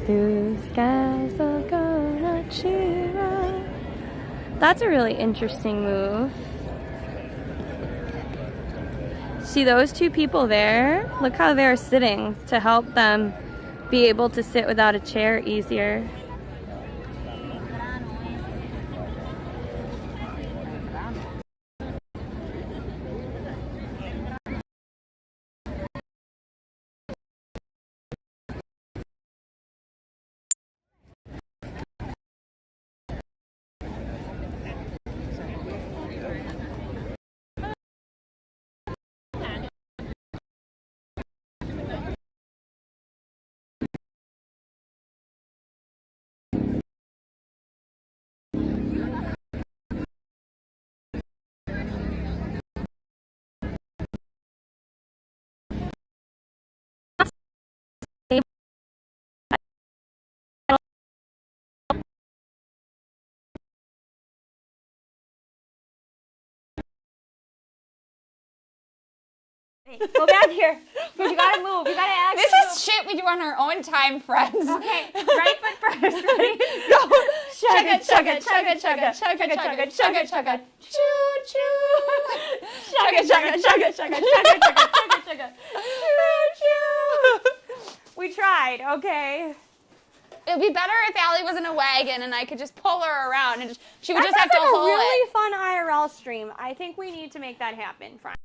[SPEAKER 2] Blue skies are gonna cheer up. That's a really interesting move. See those two people there? Look how they're sitting to help them be able to sit without a chair easier. Go back here. You gotta move. You gotta act.
[SPEAKER 1] This is shit we do on our own time, friends.
[SPEAKER 2] Okay, right foot first. Ready?
[SPEAKER 1] Go.
[SPEAKER 2] Chugga, chugga, chugga, chugga, chugga, chugga, chugga, chugga, choo, choo. Chugga, chugga, chugga, chugga, chugga, chugga, chugga, choo, choo. We tried, okay?
[SPEAKER 1] It'd be better if Allie was in a wagon and I could just pull her around and she would just have to
[SPEAKER 2] That's
[SPEAKER 1] hold
[SPEAKER 2] a really
[SPEAKER 1] it.
[SPEAKER 2] fun IRL stream. I think we need to make that happen, friend.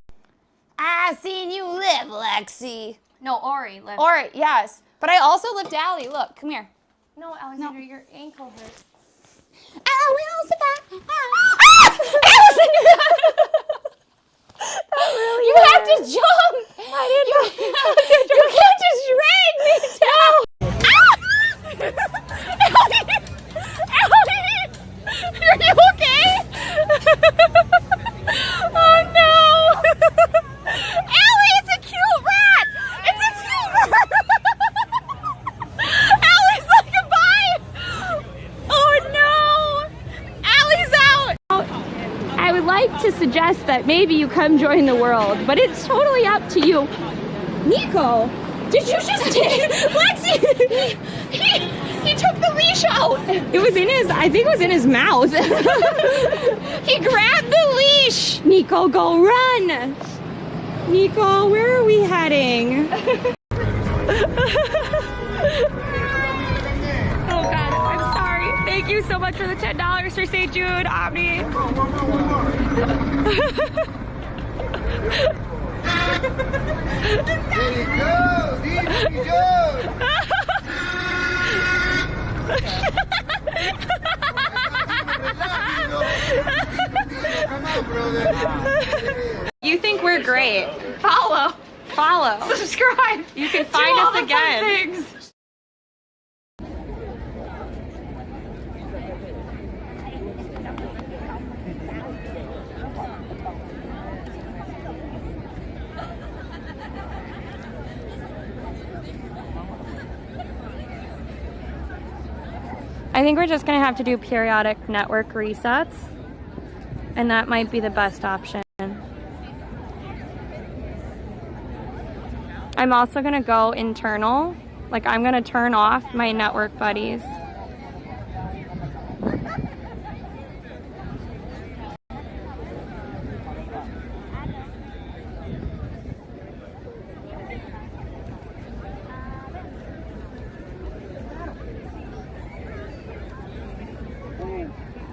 [SPEAKER 1] I seen you live, Lexi.
[SPEAKER 2] No, Ori live.
[SPEAKER 1] Or, yes. But I also lift Allie. Look, come here.
[SPEAKER 2] No, Alexandra, your ankle hurts.
[SPEAKER 1] Allison! You have to jump! You can't just drag me down! Allie! Are you okay? Oh no! Allie, it's a cute rat! It's a cute rat! Allie's like goodbye! Oh no! Allie's out!
[SPEAKER 2] I would like to suggest that maybe you come join the world, but it's totally up to you. Nico, did you just take Lexi?
[SPEAKER 1] He took the leash out!
[SPEAKER 2] It was in his, I think it was in his mouth.
[SPEAKER 1] He grabbed the leash!
[SPEAKER 2] Nico, go run! Nico, where are we heading? Oh God, I'm sorry. Thank you so much for the $10 for St. Jude, Omni.
[SPEAKER 10] There he goes! There he goes! Come on, brother!
[SPEAKER 2] great. Follow. Subscribe. You can find us again. I think we're just gonna have to do periodic network resets, and that might be the best option. I'm also gonna go internal, like I'm gonna turn off my network buddies.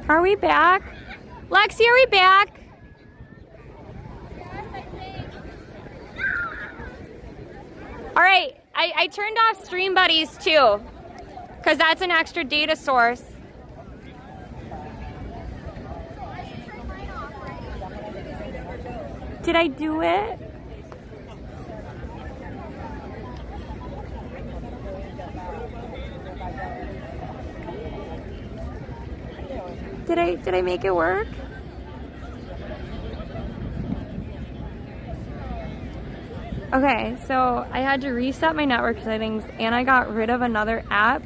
[SPEAKER 2] Are we back? Lexi, are we back? All right, I turned off Stream Buddies too, because that's an extra data source. Did I do it? Did I make it work? Okay, so I had to reset my network settings and I got rid of another app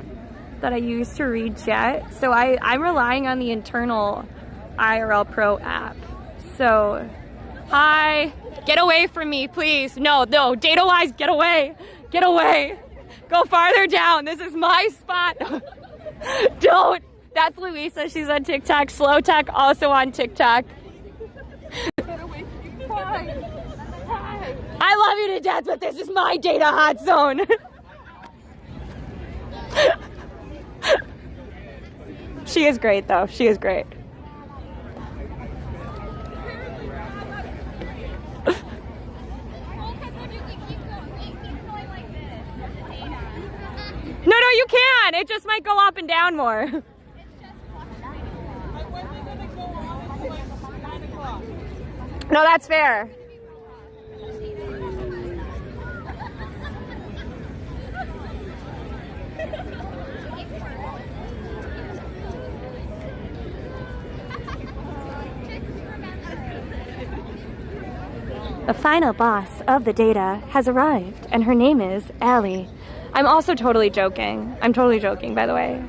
[SPEAKER 2] that I used to read chat. So I'm relying on the internal IRL Pro app. So, hi, get away from me, please. No, data-wise, get away. Get away. Go farther down. This is my spot. Don't. That's Louisa. She's on TikTok. Slow Tech also on TikTok. I love you to death, but this is my data hot zone. She is great, though. She is great. No, you can. It just might go up and down more. No, that's fair. The final boss of the data has arrived, and her name is Allie. I'm also totally joking. I'm totally joking, by the way.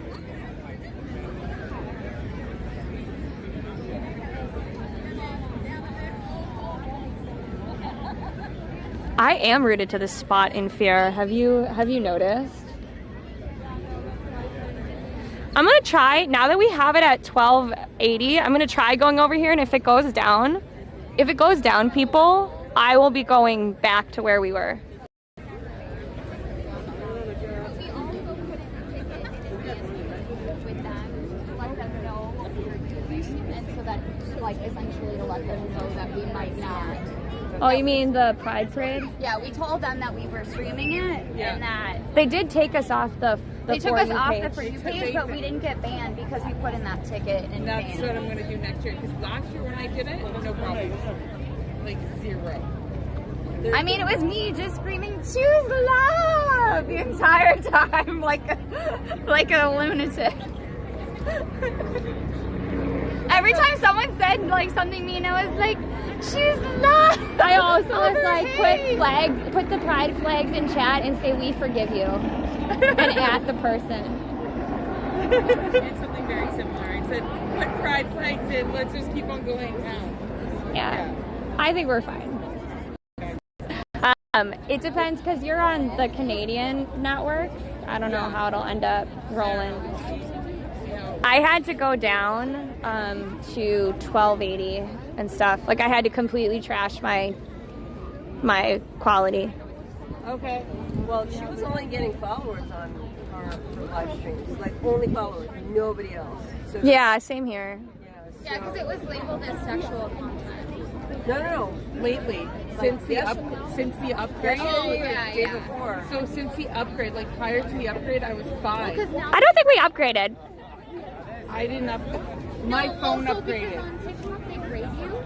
[SPEAKER 2] I am rooted to this spot in fear. Have you noticed? I'm gonna try, now that we have it at 1280, I'm gonna try going over here, and if it goes down, people, I will be going back to where we were.
[SPEAKER 1] Essentially to let them know that we might not.
[SPEAKER 2] Oh, you mean the Pride Parade?
[SPEAKER 1] Yeah, we told them that we were streaming it, and that
[SPEAKER 2] they did take us off the
[SPEAKER 1] they took us off the For
[SPEAKER 2] page.
[SPEAKER 1] You page, but we didn't get banned because we put in that ticket. And
[SPEAKER 8] that's what I'm going to do next year. Because last year when I did it, no problem, like 0.
[SPEAKER 1] I mean, it was me just screaming "Choose love" the entire time, like a lunatic. Every time someone said like something mean, I was like, "Choose love."
[SPEAKER 2] I also was like, put the pride flags in chat and say "We forgive you," and at the person.
[SPEAKER 8] I did something very similar. I said, "Put pride flags in. Let's just keep on going now."
[SPEAKER 2] Yeah, I think we're fine. It depends because you're on the Canadian network. I don't know how it'll end up rolling. I had to go down to 1280 and stuff. Like I had to completely trash my quality.
[SPEAKER 11] Okay. Well, she was only getting followers on her live streams. Like only followers, nobody else. So
[SPEAKER 2] yeah, same here.
[SPEAKER 1] Yeah, because it was labeled as sexual content.
[SPEAKER 11] No.
[SPEAKER 8] Lately, since the upgrade,
[SPEAKER 11] day before.
[SPEAKER 8] So since the upgrade, like prior to the upgrade, I was 5.
[SPEAKER 2] I don't think we upgraded.
[SPEAKER 8] I didn't upgrade. My phone upgraded.
[SPEAKER 1] On TikTok, they grade you.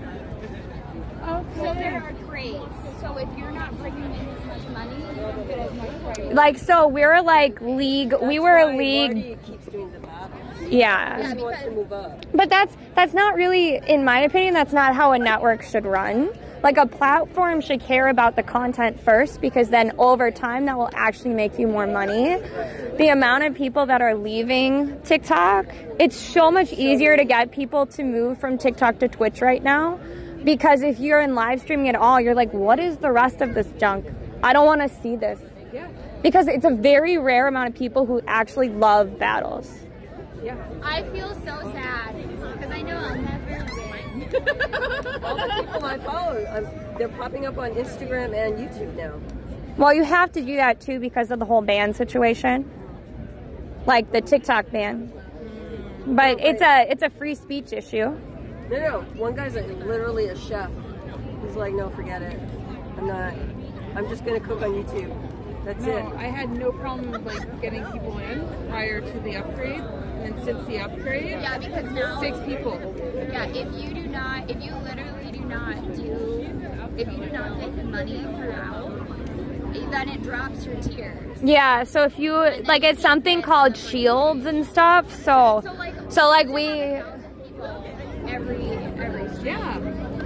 [SPEAKER 1] So there are grades. So if you're not bringing in as much money, you don't get as much grade.
[SPEAKER 2] Like, so we're like league. We were a league.
[SPEAKER 11] Marty keeps doing the battle.
[SPEAKER 2] Yeah.
[SPEAKER 11] He wants to move up.
[SPEAKER 2] But that's not really, in my opinion, that's not how a network should run. Like, a platform should care about the content first, because then over time that will actually make you more money. The amount of people that are leaving TikTok, it's so much easier to get people to move from TikTok to Twitch right now, because if you're in live streaming at all, you're like, what is the rest of this junk? I don't want to see this.
[SPEAKER 8] Yeah.
[SPEAKER 2] Because it's a very rare amount of people who actually love battles.
[SPEAKER 8] Yeah.
[SPEAKER 1] I feel so sad because I know I'll never win.
[SPEAKER 11] All the people I follow, they're popping up on Instagram and YouTube now.
[SPEAKER 2] Well, you have to do that too because of the whole ban situation, like the TikTok ban. But it's a free speech issue.
[SPEAKER 11] No. One guy's literally a chef. He's like, no, forget it. I'm just gonna cook on YouTube. That's it.
[SPEAKER 8] I had no problem with like getting people in prior to the upgrade, and then since the upgrade,
[SPEAKER 1] Yeah, because now
[SPEAKER 8] 6 people.
[SPEAKER 1] Yeah, if you do not get the money for out, then it drops your tiers.
[SPEAKER 2] Yeah, so if you like, it's something called shields and stuff. So like we,
[SPEAKER 1] Every stream.
[SPEAKER 8] Yeah.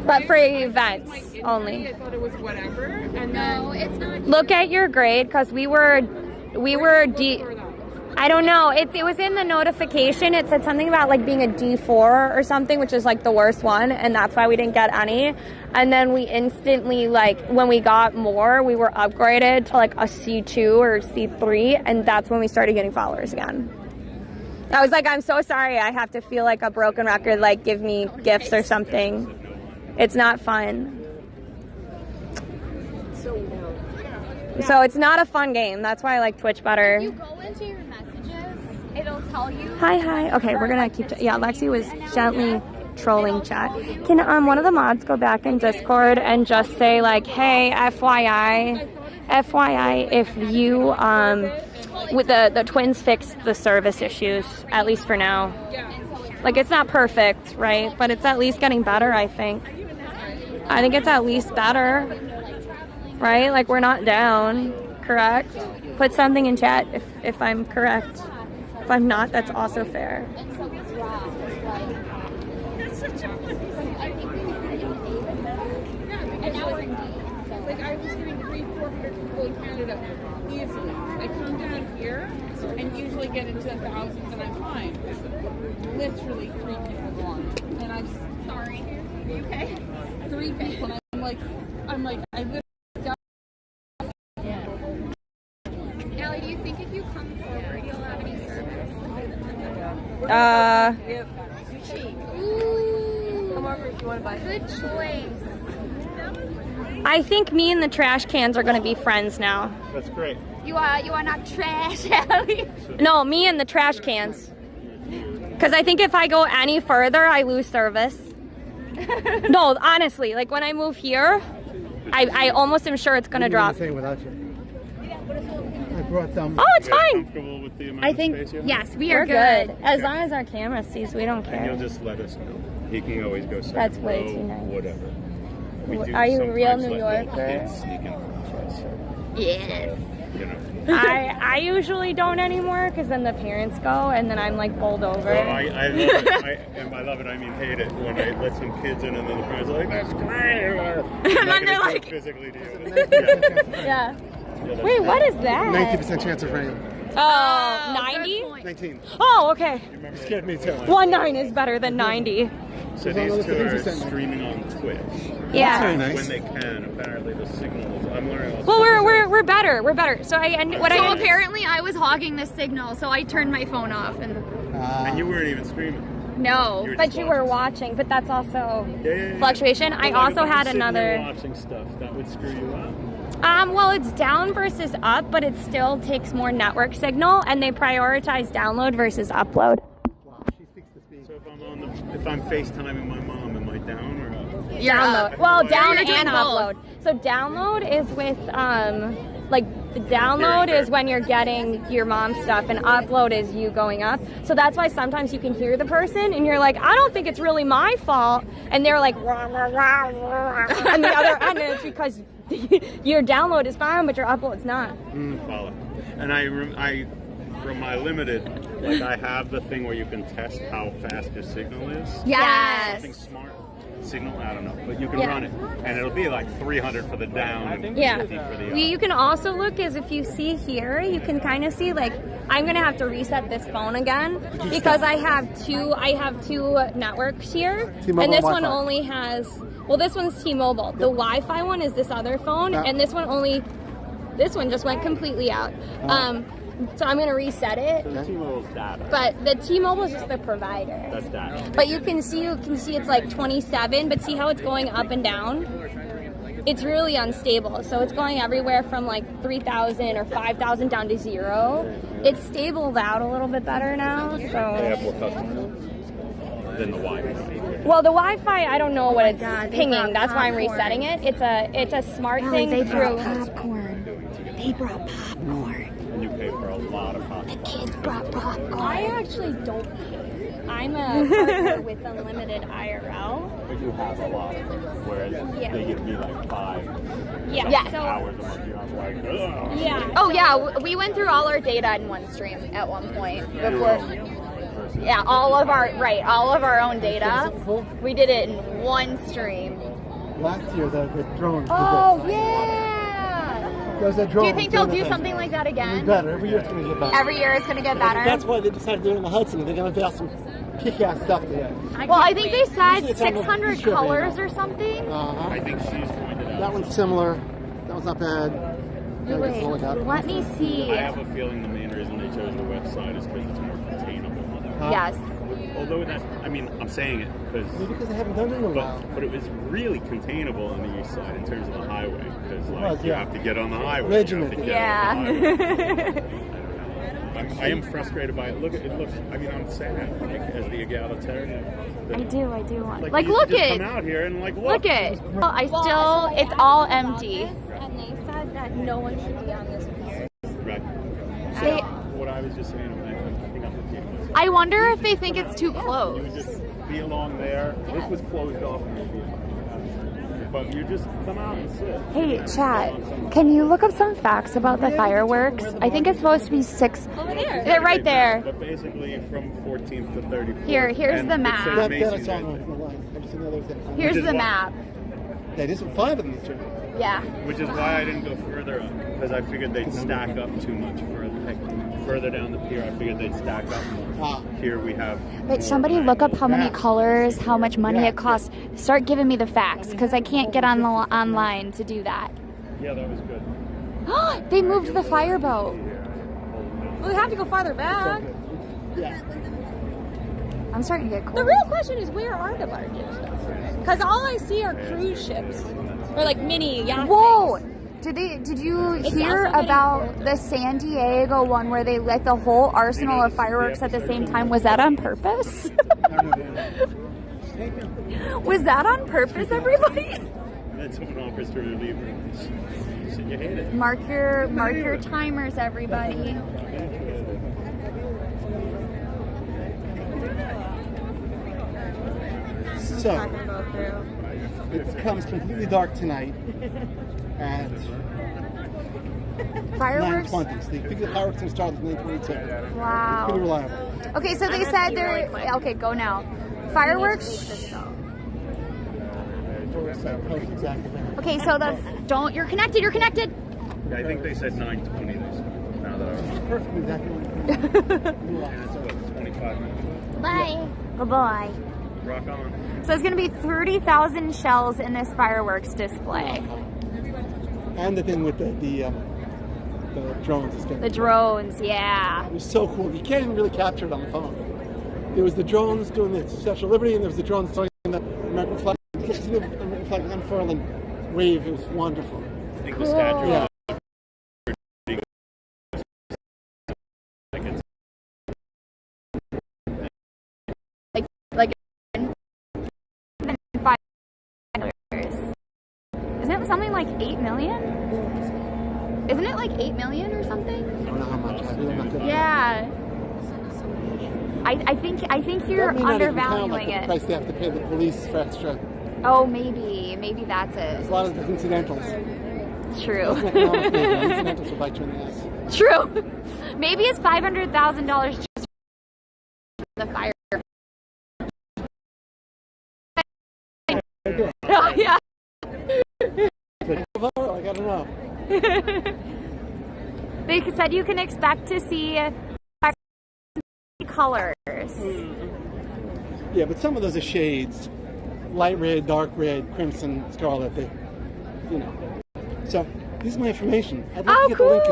[SPEAKER 2] but for events
[SPEAKER 8] My
[SPEAKER 2] only.
[SPEAKER 8] I thought it was whatever, and
[SPEAKER 1] No, it's not.
[SPEAKER 2] Look at your grade, because we were I don't know. It was in the notification. It said something about like being a D4 or something, which is like the worst one, and that's why we didn't get any. And then we instantly, like, when we got more, we were upgraded to like a C2 or C3, and that's when we started getting followers again. I was like, I'm so sorry. I have to feel like a broken record. Like, give me gifts or something. It's not fun. So it's not a fun game. That's why I like Twitch better.
[SPEAKER 1] You go into your messages, it'll tell you.
[SPEAKER 2] Hi. Okay, we're gonna keep. Yeah, Lexi was gently trolling chat. Can one of the mods go back in Discord and just say like, hey, FYI, if you with the twins fixed the service issues, at least for now. Like, it's not perfect, right? But it's at least getting better. I think it's at least better, right? Like, we're not down, correct? Put something in chat if I'm correct. If I'm not, that's also fair.
[SPEAKER 8] And now we're in D. Like, I was doing 300-400 people in Canada easily. I come down here and usually get into the thousands, and I'm fine. Literally 3 people gone, and I'm sorry. Are you okay? 3 people, and I'm like, I literally.
[SPEAKER 1] Allie, do you think if you come forward, you'll have any service?
[SPEAKER 11] Yep.
[SPEAKER 1] Sushi.
[SPEAKER 11] Come over if you want to buy.
[SPEAKER 1] Good choice.
[SPEAKER 2] I think me and the trash cans are gonna be friends now.
[SPEAKER 4] That's great.
[SPEAKER 1] You are not trash, Allie.
[SPEAKER 2] No, me and the trash cans. Because I think if I go any further, I lose service. No, honestly, like when I move here, I almost am sure it's gonna drop.
[SPEAKER 10] Without you. I brought them.
[SPEAKER 2] Oh, it's fine.
[SPEAKER 4] Comfortable with the amount
[SPEAKER 1] I
[SPEAKER 4] of
[SPEAKER 1] think,
[SPEAKER 4] space you have?
[SPEAKER 1] yes,
[SPEAKER 2] We're good. As long as our camera sees, we don't
[SPEAKER 4] And
[SPEAKER 2] care.
[SPEAKER 4] you'll just let us know. He can always go second
[SPEAKER 2] That's way
[SPEAKER 4] row,
[SPEAKER 2] too nice.
[SPEAKER 4] whatever. We do
[SPEAKER 2] Are you a real
[SPEAKER 4] sometimes
[SPEAKER 2] New
[SPEAKER 4] let little
[SPEAKER 2] Yorker?
[SPEAKER 4] kids sneak in front of us, so,
[SPEAKER 1] Yes.
[SPEAKER 4] you know.
[SPEAKER 2] I usually don't anymore, because then the parents go and then I'm like bowled over.
[SPEAKER 4] Well, I love it. I love it. I mean, hate it when I let some kids in and then the parents are like, that's great.
[SPEAKER 2] And then they're like,
[SPEAKER 4] physically do it.
[SPEAKER 2] yeah. Wait, what is that?
[SPEAKER 10] 90% chance of rain.
[SPEAKER 2] Oh, 90?
[SPEAKER 10] 19.
[SPEAKER 2] Oh, okay.
[SPEAKER 10] Scared me too.
[SPEAKER 2] 19 is better than 90.
[SPEAKER 4] So these two are streaming on Twitch.
[SPEAKER 2] Yeah.
[SPEAKER 10] Very nice.
[SPEAKER 4] When they can, apparently the signals. I'm learning.
[SPEAKER 2] Well, we're better. We're better. So
[SPEAKER 1] apparently I was hogging the signal, so I turned my phone off and.
[SPEAKER 4] And you weren't even streaming.
[SPEAKER 1] No.
[SPEAKER 2] But you were watching. But that's also
[SPEAKER 4] Yeah.
[SPEAKER 2] fluctuation. I
[SPEAKER 4] Well,
[SPEAKER 2] also
[SPEAKER 4] if
[SPEAKER 2] had
[SPEAKER 4] you're sitting there
[SPEAKER 2] another.
[SPEAKER 4] watching stuff that would screw you up.
[SPEAKER 2] Well, it's down versus up, but it still takes more network signal, and they prioritize download versus upload.
[SPEAKER 4] So if I'm FaceTiming my mom, am I down or up?
[SPEAKER 2] Download. Well, down
[SPEAKER 1] You're doing
[SPEAKER 2] and
[SPEAKER 1] both.
[SPEAKER 2] upload. So download is with like the download is when you're getting your mom's stuff, and upload is you going up. So that's why sometimes you can hear the person and you're like, I don't think it's really my fault, and they're like rah, rah, rah, rah, on the other end, and it's because your download is fine but your upload's not.
[SPEAKER 4] Follow. And I from my limited, like I have the thing where you can test how fast your signal is.
[SPEAKER 1] Yes.
[SPEAKER 4] Something smart. Signal, I don't know, but you can run it, and it'll be like 300 for the down and 50 for the up.
[SPEAKER 2] You can also look as if you see here, you can kind of see like I'm gonna have to reset this phone again because I have two networks here,
[SPEAKER 10] T-Mobile
[SPEAKER 2] and this
[SPEAKER 10] and
[SPEAKER 2] one
[SPEAKER 10] Wi-Fi.
[SPEAKER 2] only has, well, this one's T-Mobile. The Wi-Fi one is this other phone, and this one just went completely out. So I'm gonna reset it.
[SPEAKER 4] So the T-Mobile's data.
[SPEAKER 2] But the T-Mobile is just the provider.
[SPEAKER 4] That's data.
[SPEAKER 2] But you can see it's like 27, but see how it's going up and down? It's really unstable. So it's going everywhere from like 3,000 or 5,000 down to 0. It's stabled out a little bit better now. So
[SPEAKER 4] They have more customers than the Wi-Fi.
[SPEAKER 2] well, the Wi-Fi, I don't know what it's pinging. That's why I'm resetting it. It's a smart thing
[SPEAKER 1] They
[SPEAKER 2] through.
[SPEAKER 1] brought popcorn. They brought popcorn.
[SPEAKER 4] And you pay for a lot of popcorn.
[SPEAKER 1] Kids brought popcorn.
[SPEAKER 2] I actually don't pay. I'm a partner with Unlimited IRL.
[SPEAKER 4] But you have a lot, whereas they give me like 5
[SPEAKER 1] Yes.
[SPEAKER 4] hours a month. I'm like, ugh.
[SPEAKER 2] Yeah.
[SPEAKER 1] Oh yeah, we went through all our data in one stream at one point before. Yeah, all of our own data. We did it in one stream.
[SPEAKER 10] Last year, the drones.
[SPEAKER 1] Oh yeah.
[SPEAKER 10] There's a drone.
[SPEAKER 1] Do you think they'll do something like that again?
[SPEAKER 10] Better. Every year it's going to get better.
[SPEAKER 1] Every year it's going to get better.
[SPEAKER 10] That's why they decided to do it in the Hudson. They're going to have some kick-ass stuff today.
[SPEAKER 1] Well, I think they said
[SPEAKER 10] Usually it's on the
[SPEAKER 1] 600
[SPEAKER 10] t-shirt
[SPEAKER 1] colors
[SPEAKER 10] label.
[SPEAKER 1] or something.
[SPEAKER 4] I think she's pointed out.
[SPEAKER 10] That one's similar. That one's not bad.
[SPEAKER 1] Wait, let me see.
[SPEAKER 4] I have a feeling the main reason they chose the website is because it's more containable.
[SPEAKER 1] Yes.
[SPEAKER 4] Although that, I mean, I'm saying it
[SPEAKER 10] because they haven't done it in a while.
[SPEAKER 4] but it was really containable on the east side in terms of the highway, because like
[SPEAKER 10] was,
[SPEAKER 4] you
[SPEAKER 10] yeah.
[SPEAKER 4] have to get on the highway.
[SPEAKER 10] Regimented.
[SPEAKER 4] You have to get on the highway. I am frustrated by it. Look at it. Looks. I mean, I'm sad, like, as the egalitarian.
[SPEAKER 1] I do want.
[SPEAKER 4] Like, you
[SPEAKER 1] look
[SPEAKER 4] just
[SPEAKER 1] it.
[SPEAKER 4] come out here and like
[SPEAKER 1] Look it. Well, it's all empty.
[SPEAKER 2] And they said that no one should be on this pier.
[SPEAKER 4] Right.
[SPEAKER 1] They,
[SPEAKER 4] What I was just saying, I think I'm repeating myself.
[SPEAKER 1] I wonder if they think it's too close.
[SPEAKER 4] You would just be along there. This was closed off, but you just come out and sit.
[SPEAKER 1] Hey, chat, can you look up some facts about the fireworks? I think it's supposed to be 6.
[SPEAKER 2] Over there.
[SPEAKER 1] They're right there.
[SPEAKER 4] But basically from 14th to 34th.
[SPEAKER 1] Here's
[SPEAKER 4] and
[SPEAKER 1] the
[SPEAKER 4] it
[SPEAKER 1] map.
[SPEAKER 4] says
[SPEAKER 10] That
[SPEAKER 4] Macy's
[SPEAKER 10] I saw
[SPEAKER 4] right
[SPEAKER 10] on
[SPEAKER 4] there.
[SPEAKER 10] the line. I've seen the other thing.
[SPEAKER 1] Here's
[SPEAKER 4] Which is
[SPEAKER 1] the
[SPEAKER 4] why-
[SPEAKER 1] map.
[SPEAKER 10] Yeah, there's 5 of them this year.
[SPEAKER 1] Yeah.
[SPEAKER 4] Which is why I didn't go further up, because I figured they'd stack up too much further. Like, further down the pier, I figured they'd stack up more. Here we have.
[SPEAKER 1] But somebody look up how many colors, how much money it costs. Start giving me the facts, because I can't get on the online to do that.
[SPEAKER 4] Yeah, that was good.
[SPEAKER 1] They moved the fireboat.
[SPEAKER 2] We have to go farther back.
[SPEAKER 10] Yeah.
[SPEAKER 1] I'm starting to get cold.
[SPEAKER 2] The real question is, where are the barges? Because all I see are cruise ships. Or like mini yachts.
[SPEAKER 1] Whoa! Did you hear about the San Diego one where they lit the whole arsenal of fireworks at the same time? Was that on purpose? Was that on purpose, everybody?
[SPEAKER 4] And then someone offers to relieve her. She said, you hate it.
[SPEAKER 1] Mark your timers, everybody.
[SPEAKER 10] So, it becomes completely dark tonight at
[SPEAKER 1] Fireworks?
[SPEAKER 10] 9:20. So they figure the fireworks will start at 9:22.
[SPEAKER 1] Wow.
[SPEAKER 10] Pretty reliable.
[SPEAKER 1] Okay, so they said they're okay. Go now. Fireworks. Okay, so you're connected. You're connected.
[SPEAKER 4] Yeah, I think they said 9:20 this time. Now that I
[SPEAKER 10] Perfectly exactly.
[SPEAKER 4] and it's what, 25 minutes.
[SPEAKER 1] Bye. Bye-bye.
[SPEAKER 4] Rock on.
[SPEAKER 1] So it's going to be 30,000 shells in this fireworks display.
[SPEAKER 10] And the thing with the drones is going
[SPEAKER 1] The drones, yeah.
[SPEAKER 10] It was so cool. You can't even really capture it on the phone. There was the drones doing the Statue of Liberty, and there was the drones doing the American flag. You could see the American flag unfurl and wave. It was wonderful.
[SPEAKER 4] I think the statue.
[SPEAKER 10] Yeah.
[SPEAKER 1] Like $5. Isn't it something like 8 million? Isn't it like 8 million or something?
[SPEAKER 10] I don't know how much. I'm not good at
[SPEAKER 1] Yeah. I think you're
[SPEAKER 10] that may not even count,
[SPEAKER 1] undervaluing
[SPEAKER 10] like,
[SPEAKER 1] it.
[SPEAKER 10] the price they have to pay the police for extra.
[SPEAKER 1] Oh, maybe that's
[SPEAKER 10] There's
[SPEAKER 1] it.
[SPEAKER 10] a lot of the incidentals.
[SPEAKER 1] True.
[SPEAKER 10] Doesn't economic data. Incidentals will bite you in the ass.
[SPEAKER 1] True. Maybe it's $500,000 just for the fire. Oh, yeah.
[SPEAKER 10] Like, I don't know.
[SPEAKER 2] They said you can expect to see colors.
[SPEAKER 10] Yeah, but some of those are shades. Light red, dark red, crimson, scarlet. They, you know. So, this is my information. I'd like to get the link.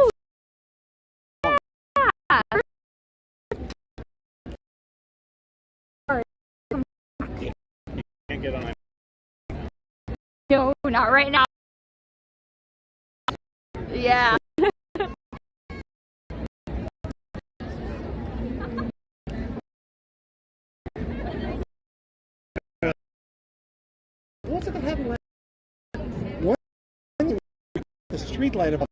[SPEAKER 4] Can't get on my.
[SPEAKER 2] No, not right now.
[SPEAKER 1] Yeah.
[SPEAKER 10] What's it that happened last? What? The street light above.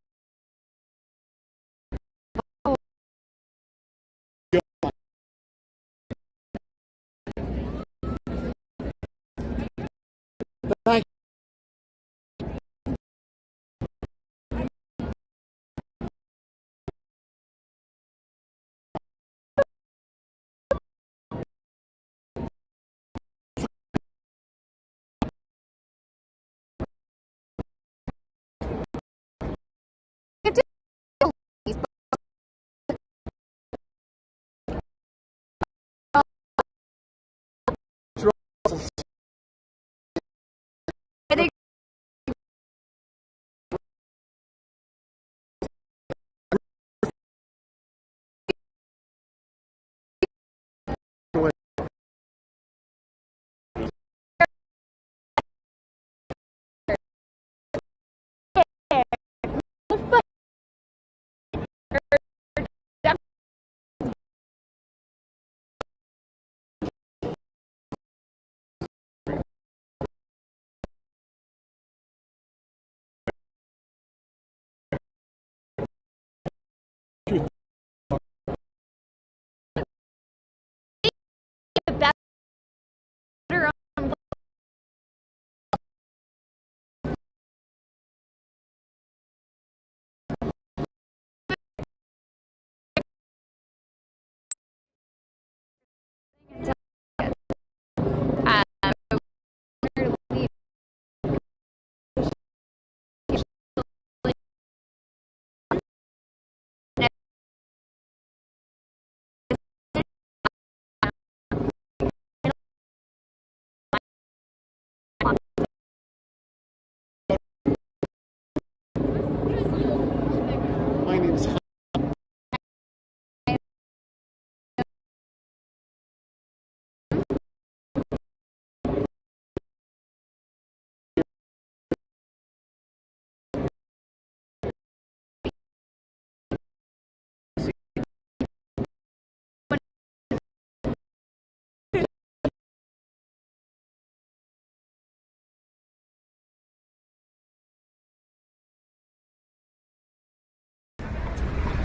[SPEAKER 10] My name is.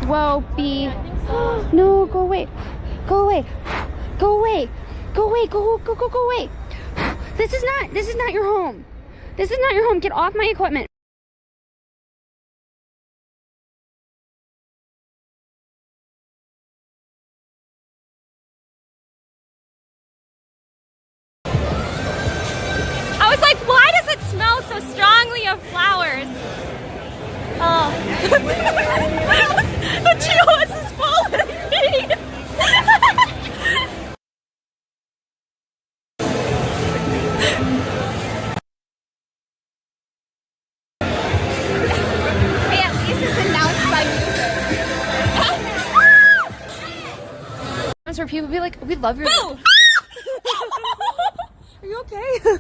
[SPEAKER 1] Well, no, go away. Go away. Go away. Go away. Go away. This is not your home. This is not your home. Get off my equipment.
[SPEAKER 2] I was like, why does it smell so strongly of flowers? Oh. The GOS is following me.
[SPEAKER 1] Hey, at least it's announced by music. That's where people be like, we love your.
[SPEAKER 2] Boo!
[SPEAKER 11] Are you okay?
[SPEAKER 2] Oh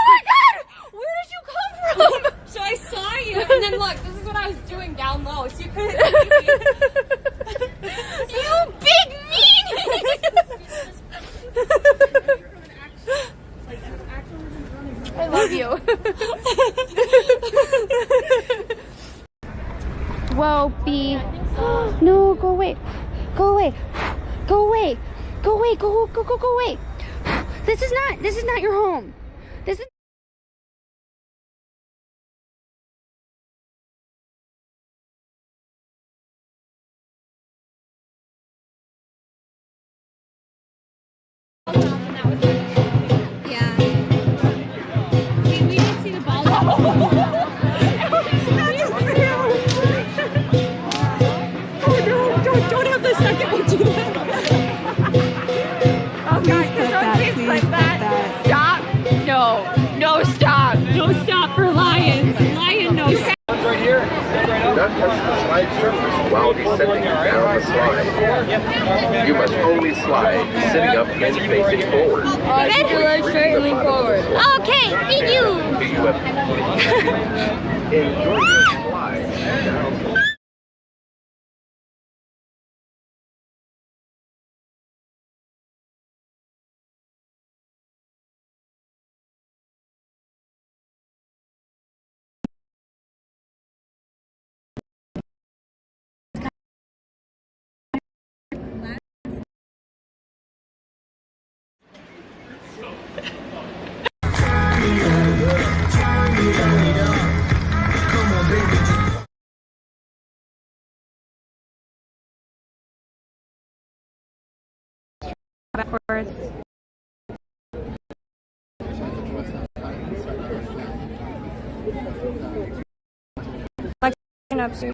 [SPEAKER 2] my god! Where did you come from?
[SPEAKER 11] So I saw you, and then look, this is what I was doing down low, so you couldn't see me.
[SPEAKER 2] You big meanie!
[SPEAKER 1] I love you. away. Go away. This is not your home. This is.
[SPEAKER 9] Yeah. We didn't see the ball.
[SPEAKER 2] Don't have the second one do that. Oh God, please click that. Stop. No, stop. No stop for lions. Lion, no stop.
[SPEAKER 3] Right here.
[SPEAKER 6] Do not touch the slide surface while descending down the slide. You must only slide sitting up and facing forward.
[SPEAKER 9] Then straight and lean forward. Okay, thank you.
[SPEAKER 6] Do you have enjoy your slide down the
[SPEAKER 2] Backwards. Like upstairs.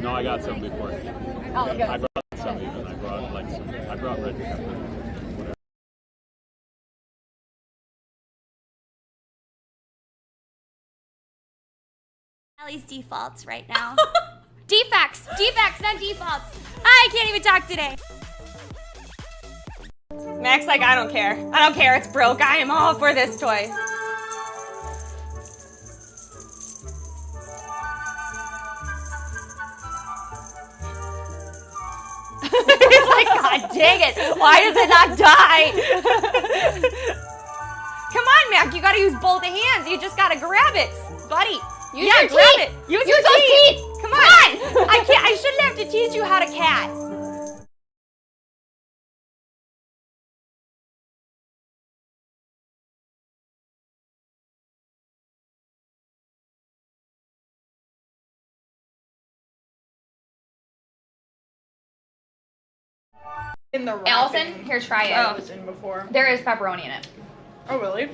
[SPEAKER 4] No, I got some before.
[SPEAKER 9] Oh, good.
[SPEAKER 4] I brought some even. I brought red pepper.
[SPEAKER 12] Allie's defaults right now. Defects, not defaults. I can't even talk today.
[SPEAKER 2] Mac's like, I don't care. It's broke. I am all for this toy. He's like, God dang it. Why does it not die? Come on, Mac. You gotta use both hands. You just gotta grab it. Buddy. Grab it. Use your teeth. Come on. I shouldn't have to teach you how to cat.
[SPEAKER 8] In the
[SPEAKER 2] Allison, here, try it.
[SPEAKER 8] I was in before.
[SPEAKER 2] There is pepperoni in it.
[SPEAKER 8] Oh, really?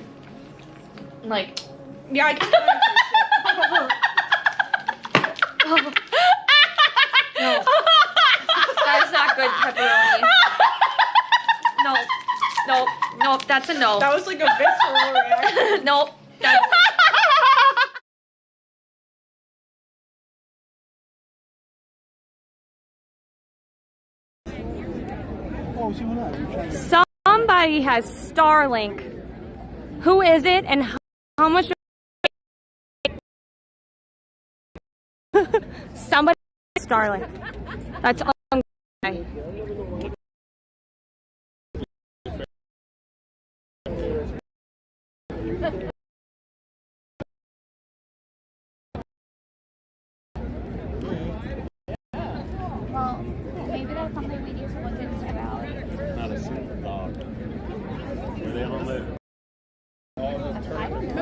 [SPEAKER 2] Like,
[SPEAKER 8] Yeah, I can
[SPEAKER 2] no. That is not good pepperoni. Nope, that's a no.
[SPEAKER 8] That was like a visceral reaction.
[SPEAKER 2] Nope, that's... Somebody has Starlink. Who is it and how much? Somebody has Starlink. That's all I'm gonna say.
[SPEAKER 1] Well, maybe that's something we need to look into, Allie.
[SPEAKER 4] Not a single dog. Where they all live.
[SPEAKER 1] I don't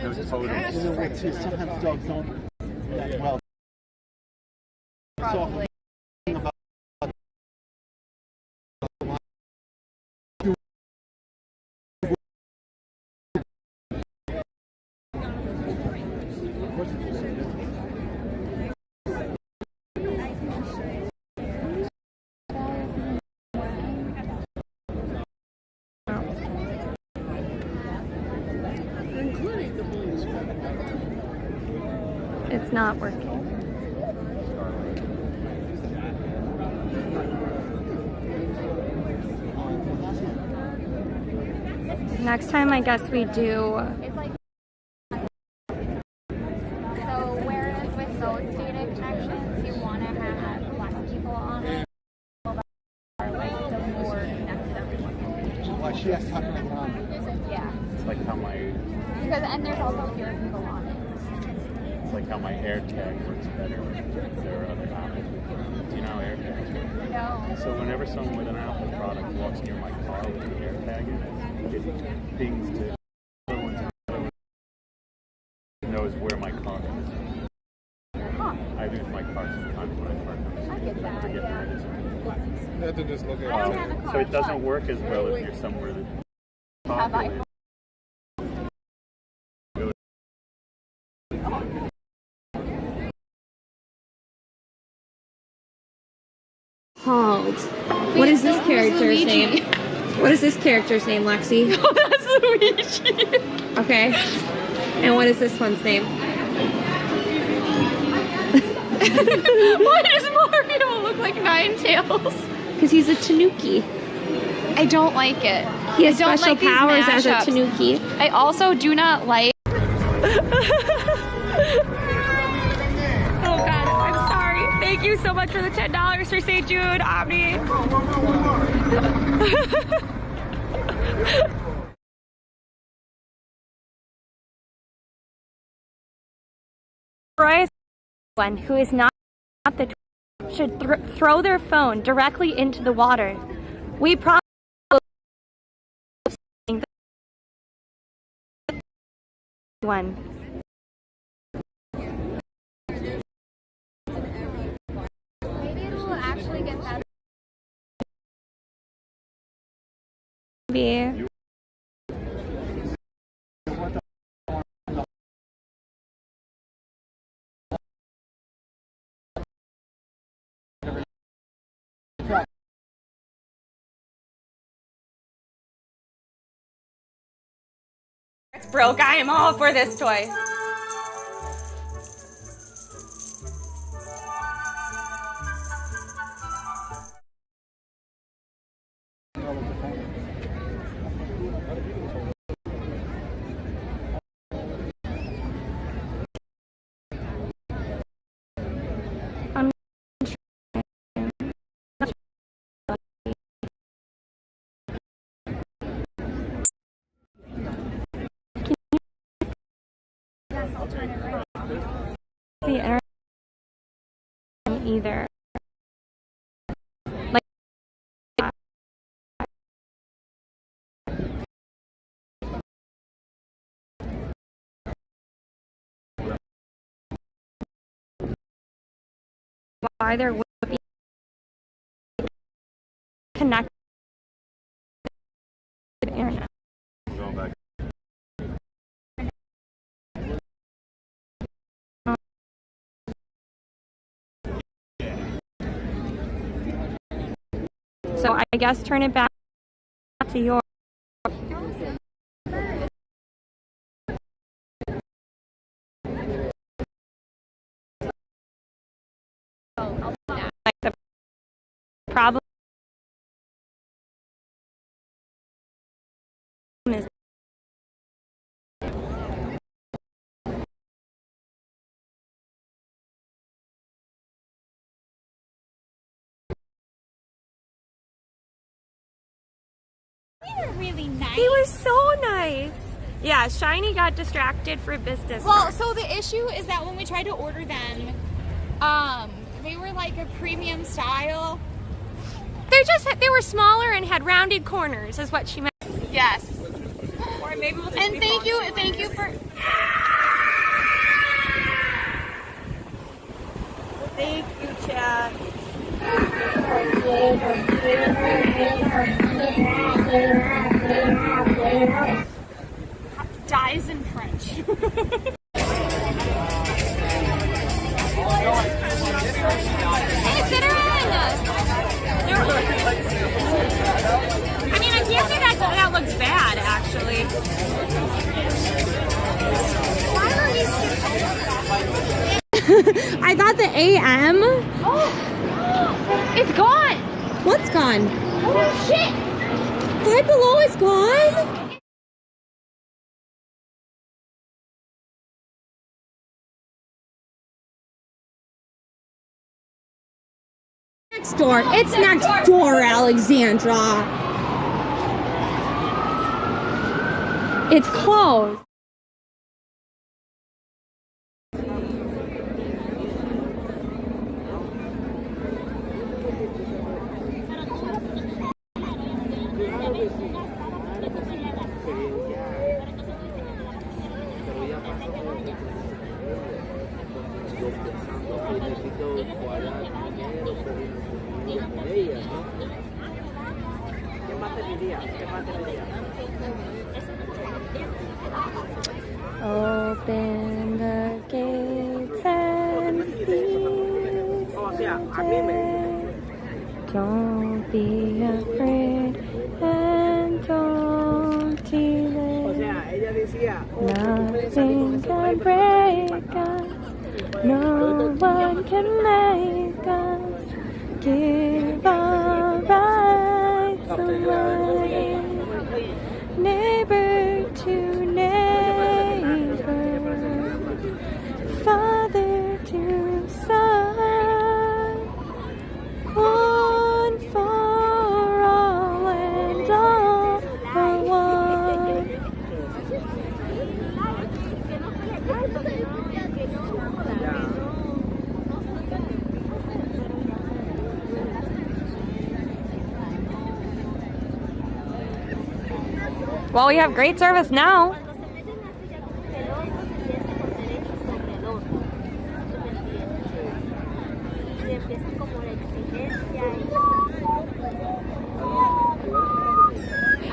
[SPEAKER 1] know. So
[SPEAKER 4] Those photos.
[SPEAKER 10] You know what, too? Sometimes dogs don't react well.
[SPEAKER 1] Probably.
[SPEAKER 10] Including the police.
[SPEAKER 2] It's not working. Next time, I guess we do.
[SPEAKER 1] So whereas with those data connections, you want to have less people on it, or like the more connected.
[SPEAKER 10] Why she has to talk about mom.
[SPEAKER 1] Yeah.
[SPEAKER 4] It's like how my
[SPEAKER 1] And there's also fewer people on it.
[SPEAKER 4] it's like how my AirTag works better if there are other Apple people. Do you know how AirTags work?
[SPEAKER 1] No.
[SPEAKER 4] So whenever someone with an Apple product walks near my car with an AirTag in it pings to other ones and knows where my car is. I think my car is sometimes when I park.
[SPEAKER 1] I get that.
[SPEAKER 4] Forget where it is.
[SPEAKER 10] You have to just look at
[SPEAKER 4] So it doesn't work as well if you're somewhere that popular.
[SPEAKER 2] Called. What is this character's name? What is this character's name, Lexi?
[SPEAKER 12] Oh, that's Luigi.
[SPEAKER 2] Okay. And what is this one's name?
[SPEAKER 12] Why does Mario look like Ninetales?
[SPEAKER 2] Because he's a Tanuki.
[SPEAKER 12] I don't like it.
[SPEAKER 2] He has
[SPEAKER 12] I don't
[SPEAKER 2] special
[SPEAKER 12] like these
[SPEAKER 2] powers as a
[SPEAKER 12] mashups.
[SPEAKER 2] Tanuki.
[SPEAKER 12] I also do not like. Oh God, I'm sorry. Thank you so much for the $10 for St. Jude, Omni. Royce, one who is not the should throw their phone directly into the water. We probably one.
[SPEAKER 1] Maybe it'll actually get better.
[SPEAKER 2] Maybe.
[SPEAKER 12] It's broke. I am all for this toy.
[SPEAKER 2] The internet either. Like why there would be connected to the internet. So I guess turn it back to your. Like the problem is
[SPEAKER 12] Really nice.
[SPEAKER 2] he was so nice. Yeah, Shiny got distracted for business.
[SPEAKER 12] Well, so the issue is that when we tried to order them, they were like a premium style.
[SPEAKER 2] They were smaller and had rounded corners, is what she meant.
[SPEAKER 12] Yes.
[SPEAKER 2] Or maybe we'll
[SPEAKER 12] And thank you for.
[SPEAKER 2] Thank you, Chad.
[SPEAKER 12] Dies in French. Hey, sit her in! I mean, I can't say that looks bad, actually. Why were we
[SPEAKER 2] a.m.?
[SPEAKER 1] Oh, it's gone.
[SPEAKER 2] What's gone?
[SPEAKER 1] Oh shit.
[SPEAKER 2] Five Below is gone? Next door. It's next door, Alexandra. It's closed. Open the gates and feed. Don't be afraid and don't delay. Nothing can break us. No one can make us give our rights away. Neighbor to neighbor, father to son, one for all and all for one. Well, we have great service now.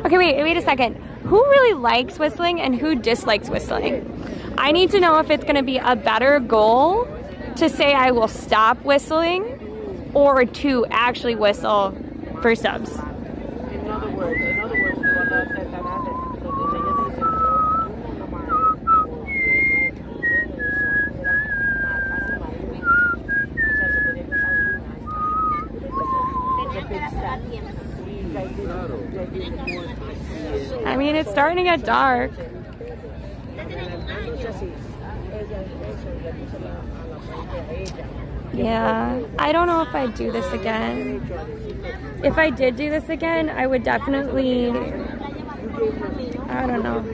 [SPEAKER 2] Okay, wait a second. Who really likes whistling and who dislikes whistling? I need to know if it's going to be a better goal to say I will stop whistling or to actually whistle for subs.
[SPEAKER 13] In other words,
[SPEAKER 2] I mean, it's starting to get dark. Yeah, I don't know if I'd do this again. If I did do this again, I would definitely, I don't know.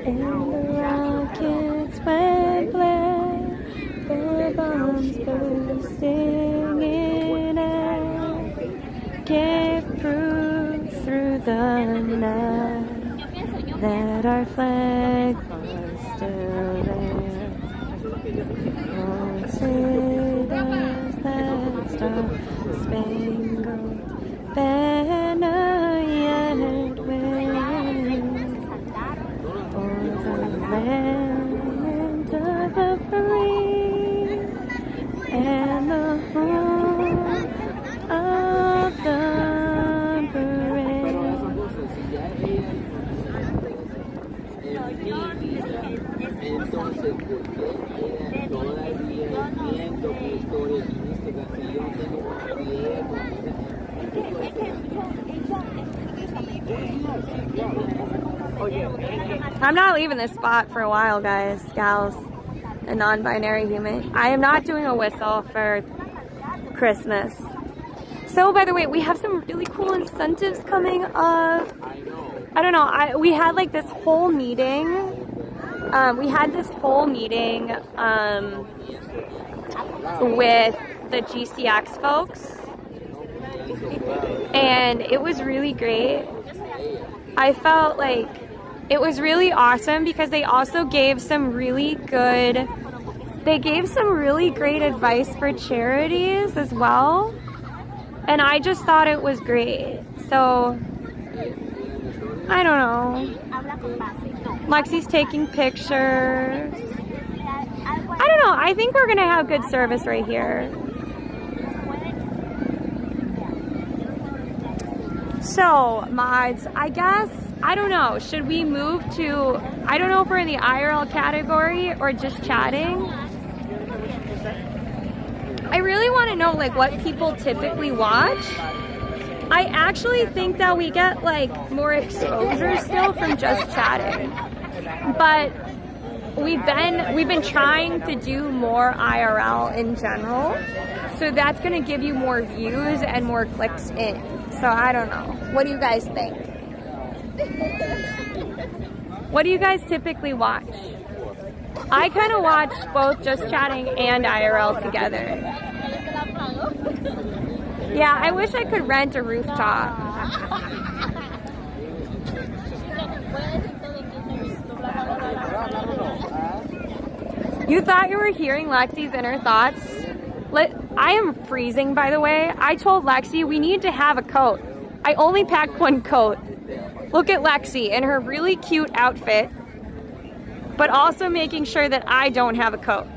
[SPEAKER 2] And the rockets went black, the bombs bursting in air, gave proof through the night that our flag was still there. Consider that star-spangled banner yet waving o'er the land of the free and the home of the brave.
[SPEAKER 13] Entonces, porque todavía viendo mi historia en investigación
[SPEAKER 2] I'm not leaving this spot for a while, guys, gals, a non-binary human. I am not doing a whistle for Christmas. So, by the way, we have some really cool incentives coming up. I don't know, we had like this whole meeting. With the GCX folks, and it was really great. I felt like it was really awesome because they also gave some really great advice for charities as well, and I just thought it was great. So I don't know, Lexi's taking pictures. I don't know, I think we're gonna have good service right here. So, mods, I guess I don't know, should we move to, I don't know if we're in the IRL category or just chatting. I really want to know like what people typically watch. I actually think that we get like more exposure still from just chatting. But we've been trying to do more IRL in general. So that's going to give you more views and more clicks in. So I don't know. What do you guys think? What do you guys typically watch? I kind of watch both just chatting and IRL together. Yeah, I wish I could rent a rooftop. You thought you were hearing Lexi's inner thoughts? I am freezing, by the way. I told Lexi we need to have a coat. I only packed one coat. Look at Lexi in her really cute outfit, but also making sure that I don't have a coat.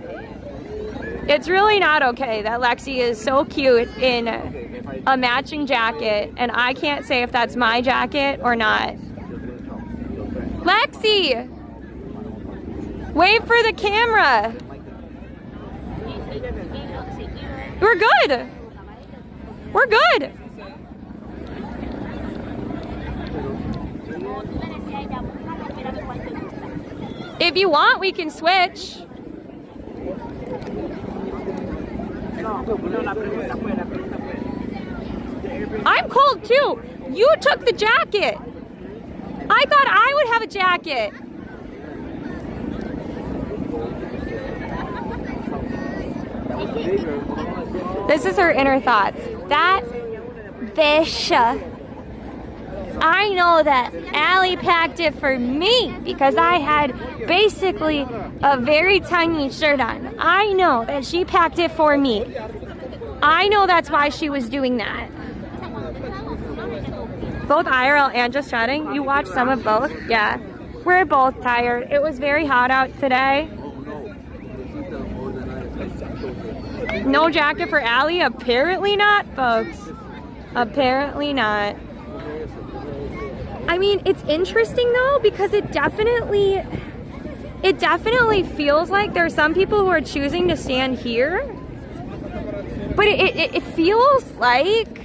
[SPEAKER 2] It's really not okay that Lexi is so cute in a matching jacket, and I can't say if that's my jacket or not. Lexi! Wait for the camera! We're good! We're good! If you want, we can switch. I'm cold too. You took the jacket. I thought I would have a jacket. This is her inner thoughts. That bitch. I know that Allie packed it for me because I had basically a very tiny shirt on. I know that she packed it for me. I know that's why she was doing that. Both IRL and just chatting? You watched some of both? Yeah. We're both tired. It was very hot out today. No jacket for Allie? Apparently not, folks. Apparently not. I mean, it's interesting though, because it definitely feels like there are some people who are choosing to stand here, but it feels like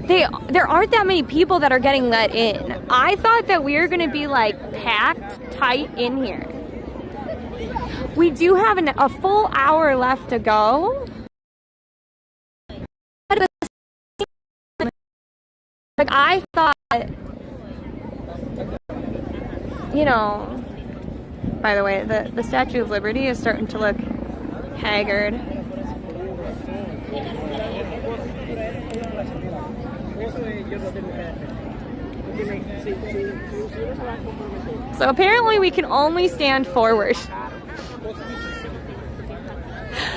[SPEAKER 2] there aren't that many people that are getting let in. I thought that we were gonna be like packed tight in here. We do have a full hour left to go. Like I thought, you know, by the way, the Statue of Liberty is starting to look haggard. So apparently we can only stand forward.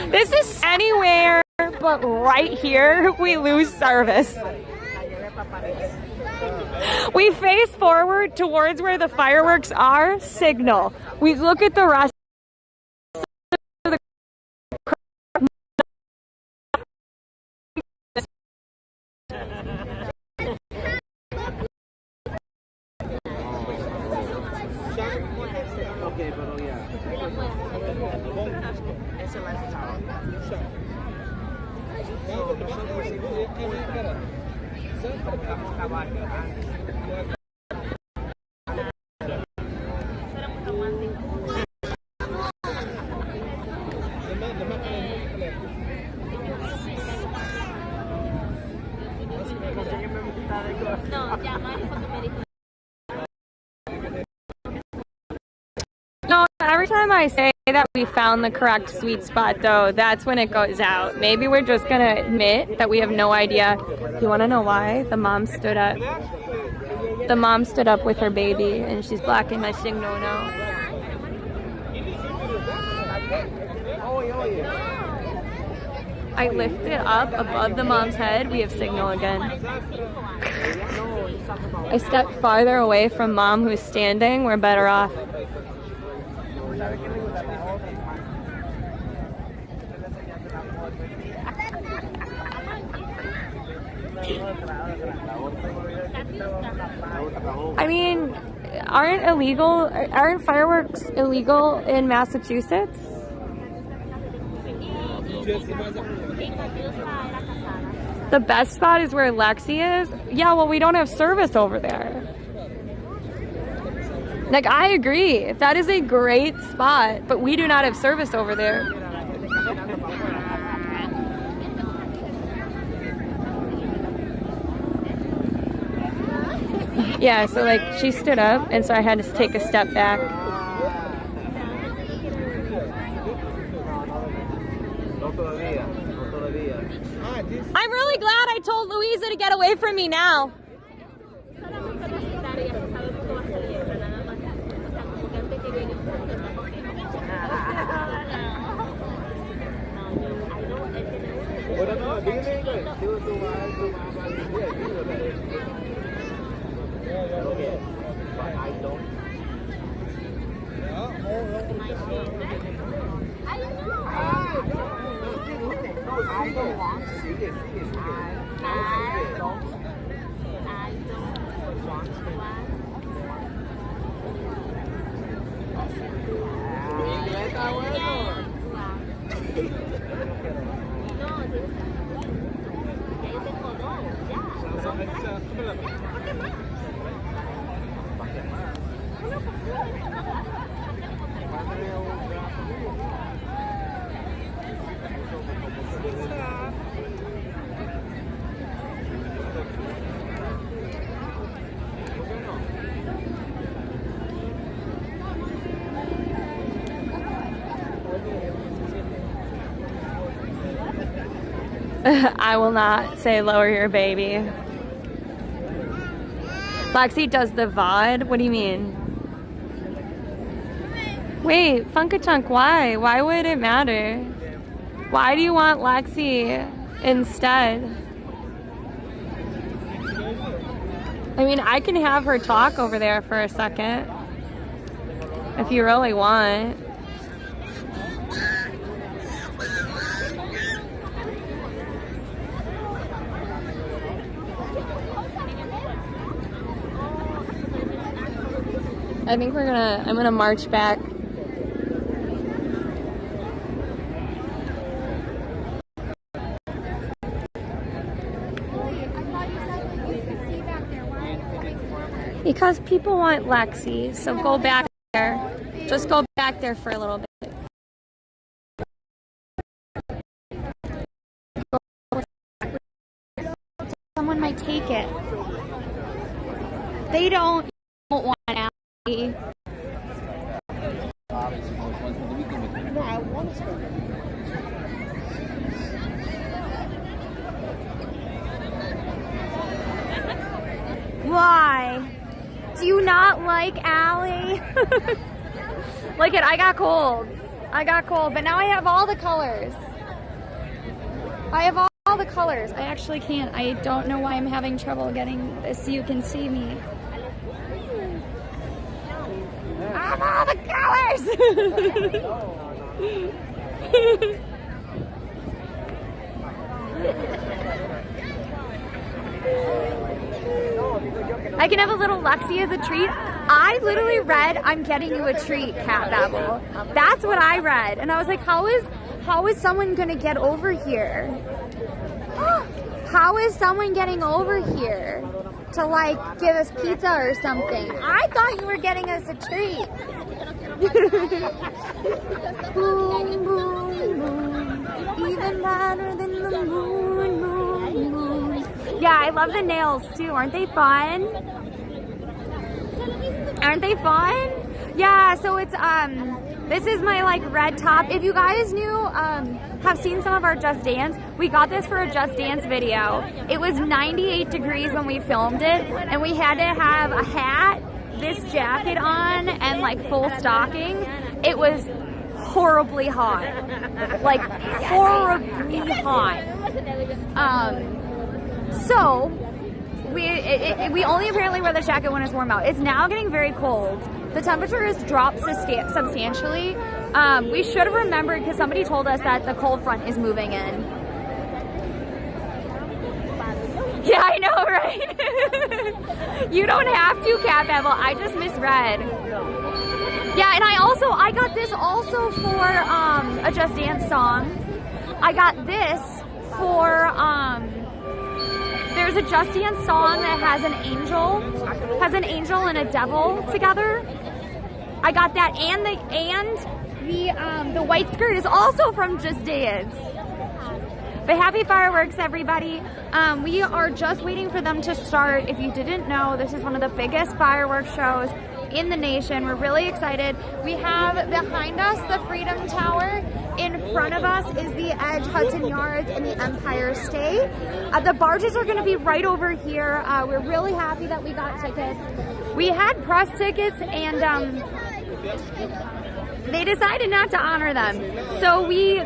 [SPEAKER 2] This is anywhere but right here we lose service. We face forward towards where the fireworks are, signal. We look at the rest of the No, every time I say that we found the correct sweet spot though, that's when it goes out. Maybe we're just gonna admit that we have no idea. Do you wanna know why? The mom stood up. The mom stood up with her baby and she's blocking my signal now. I lift it up above the mom's head, we have signal again. I step farther away from mom who's standing, we're better off. I mean, aren't fireworks illegal in Massachusetts? The best spot is where Lexi is? Yeah, well, we don't have service over there. Like, I agree. That is a great spot, but we do not have service over there. Yeah, so like she stood up, and so I had to take a step back. I'm really glad I told Louisa to get away from me now. I will not say lower your baby. Lexi does the VOD? What do you mean? Wait, Funkachunk, why? Why would it matter? Why do you want Lexi instead? I mean, I can have her talk over there for a second. If you really want. I think I'm gonna march back. Because people want Lexi, so go back there. Just go back there for a little bit.
[SPEAKER 1] Someone might take it. They don't want Allie. Why? Do you not like Allie? Look it, I got cold. But now I have all the colors. I have all the colors. I actually can't. I don't know why I'm having trouble getting this so you can see me. I have all the colors! I can have a little Lexi as a treat. I literally read, I'm getting you a treat, Cat Babble. That's what I read. And I was like, how is someone gonna get over here? How is someone getting over here to like give us pizza or something? I thought you were getting us a treat. Boom, boom, boom. Even better than the moon, moon, moon. Yeah, I love the nails too. Aren't they fun? Aren't they fun? Yeah, so it's this is my like red top. If you guys have seen some of our Just Dance, we got this for a Just Dance video. It was 98 degrees when we filmed it, and we had to have a hat, this jacket on, and like full stockings. It was horribly hot. Like horribly hot. So we only apparently wear the jacket when it's warm out. It's now getting very cold. The temperature has dropped substantially. We should have remembered because somebody told us that the cold front is moving in. Yeah, I know, right?
[SPEAKER 2] You don't have to, Cat Babble. I just misread. Yeah, and I got this also for a Just Dance song. I got this for there's a Just Dance song that has an angel and a devil together. I got that, and the white skirt is also from Just Dance. But happy fireworks, everybody. We are just waiting for them to start. If you didn't know, this is one of the biggest fireworks shows in the nation. We're really excited. We have behind us the Freedom Tower. In front of us is the Edge, Hudson Yards, and the Empire State. The barges are going to be right over here. We're really happy that we got tickets. We had press tickets, and they decided not to honor them. So we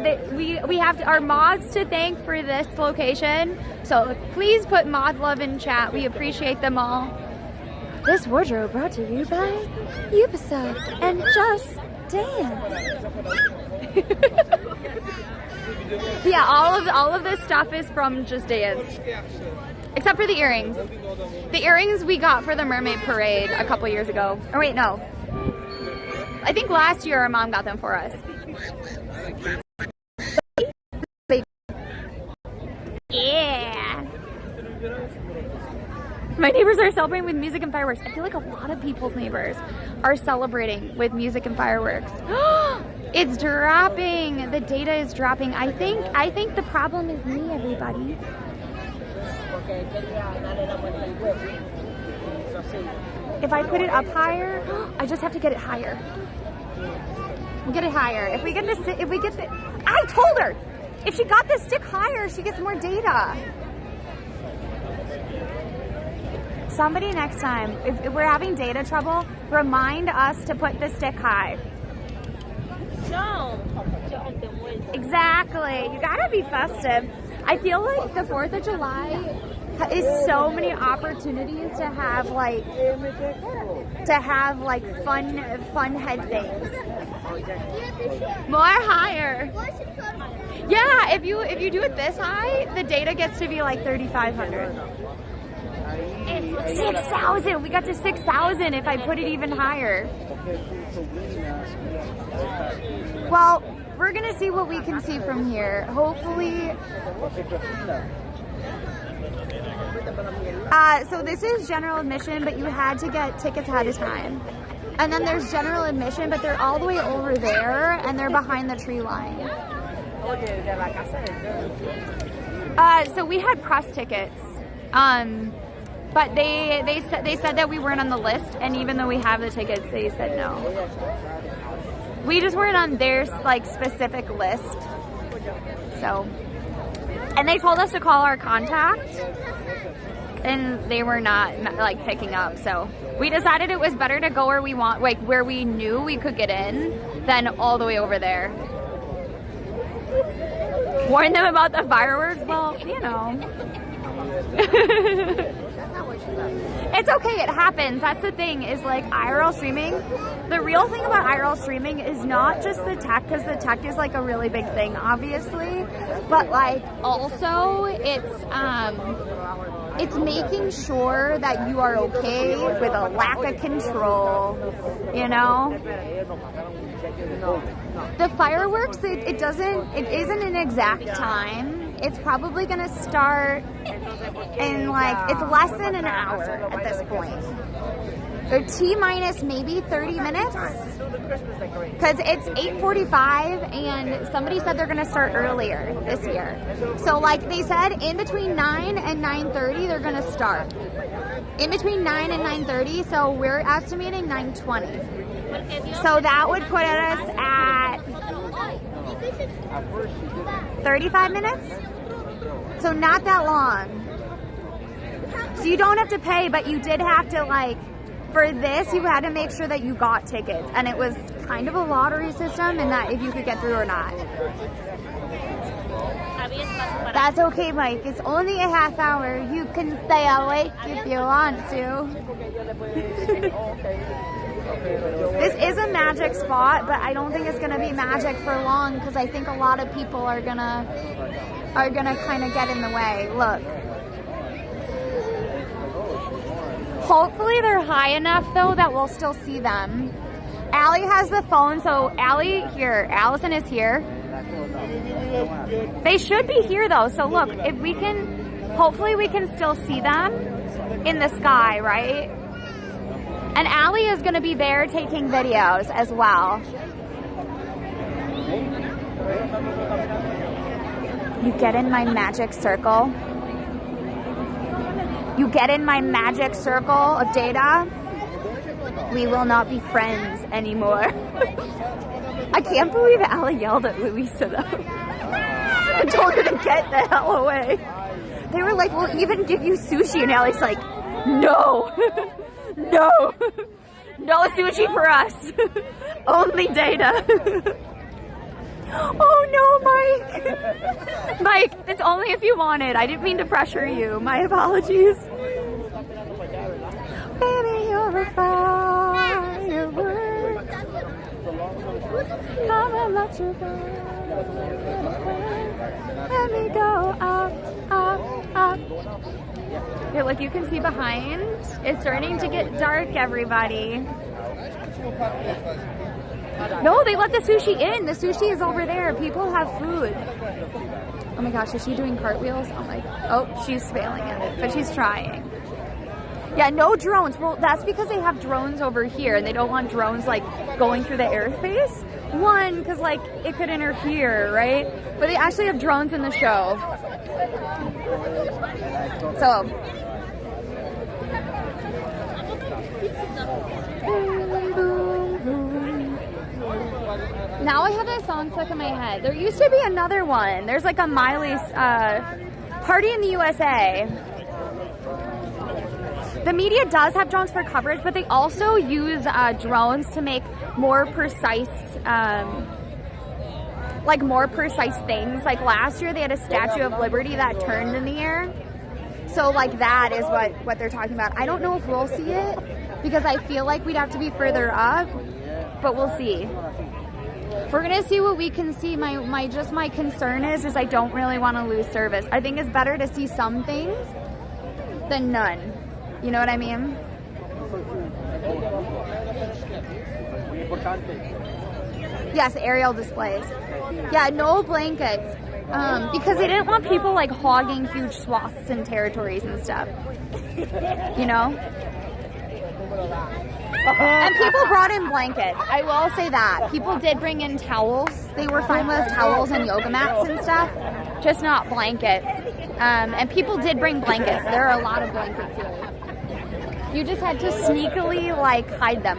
[SPEAKER 2] have our mods to thank for this location. So please put mod love in chat. We appreciate them all. This wardrobe brought to you by Ubisoft and Just Dance. Yeah, all of this stuff is from Just Dance. Except for the earrings. The earrings we got for the Mermaid Parade a couple years ago. Or wait, no. I think last year our mom got them for us. Yeah. My neighbors are celebrating with music and fireworks. I feel like a lot of people's neighbors are celebrating with music and fireworks. It's dropping. The data is dropping. I think the problem is me, everybody. If I put it up higher, I just have to get it higher. Get it higher. If we get the, I told her, if she got the stick higher, she gets more data. Somebody next time, if we're having data trouble, remind us to put the stick high. Exactly. You gotta be festive. I feel like the 4th of July is so many opportunities to have like fun head things. More higher. Yeah, if you do it this high, the data gets to be like 3,500. 6,000. We got to 6,000 if I put it even higher. Well, we're gonna see what we can see from here. Hopefully. So this is general admission, but you had to get tickets ahead of time. And then there's general admission, but they're all the way over there, and they're behind the tree line. So we had press tickets, but they said that we weren't on the list, and even though we have the tickets, they said no. We just weren't on their like specific list. So, and they told us to call our contact, and they were not like picking up. So we decided it was better to go where we want, like where we knew we could get in, than all the way over there. Warn them about the fireworks. Well, you know. It's okay, it happens. That's the thing, is like IRL streaming. The real thing about IRL streaming is not just the tech, because the tech is like a really big thing, obviously, but like also it's making sure that you are okay with a lack of control, you know? The fireworks, it isn't an exact time. It's probably gonna start in like, it's less than an hour at this point. Or T-minus maybe 30 minutes. Because it's 8:45 and somebody said they're gonna start earlier this year. So like they said, in between 9 and 9:30 they're gonna start. In between 9 and 9:30, so we're estimating 9:20. So that would put us at 35 minutes? So not that long. So you don't have to pay, but you did have to, like, for this, you had to make sure that you got tickets. And it was kind of a lottery system, and that if you could get through or not. That's okay, Mike. It's only a half hour. You can stay awake if you want to. This is a magic spot, but I don't think it's gonna be magic for long, because I think a lot of people are gonna kind of get in the way. Look.
[SPEAKER 12] Hopefully they're high enough though that we'll still see them. Allie has the phone, so Allie here, Allison is here. They should be here though, so look, if we can, hopefully we can still see them in the sky, right? And Allie is gonna be there taking videos as well. You get in my magic circle. You get in my magic circle of data. We will not be friends anymore. I can't believe Allie yelled at Louisa though. I told her to get the hell away. They were like, we'll even give you sushi. And Allie's like, no. No. No sushi for us. Only data. Oh no, Mike. Mike, it's only if you want it. I didn't mean to pressure you. My apologies. Baby, you're a firework. Come and let you go. Let me go up, up, up. Here, look, you can see behind. It's starting to get dark, everybody. No, they let the sushi in. The sushi is over there. People have food. Oh my gosh, is she doing cartwheels? Oh my god. Oh, she's failing at it, but she's trying. Yeah, no drones. Well, that's because they have drones over here and they don't want drones like going through the airspace. One, because like it could interfere, right? But they actually have drones in the show. So. Now I have that song stuck in my head. There used to be another one. There's like a Miley's Party in the USA. The media does have drones for coverage, but they also use drones to make more precise, more precise things. Like last year, they had a Statue of Liberty that turned in the air. So like that is what they're talking about. I don't know if we'll see it because I feel like we'd have to be further up, but we'll see. We're gonna see what we can see. My concern is I don't really want to lose service. I think it's better to see some things than none. You know what I mean? Yes, aerial displays. Yeah, no blankets. Because they didn't want people like hogging huge swaths and territories and stuff. You know? And people brought in blankets. I will say that. People did bring in towels. They were fine with towels and yoga mats and stuff. Just not blankets. And people did bring blankets. There are a lot of blankets here. You just had to sneakily, like, hide them.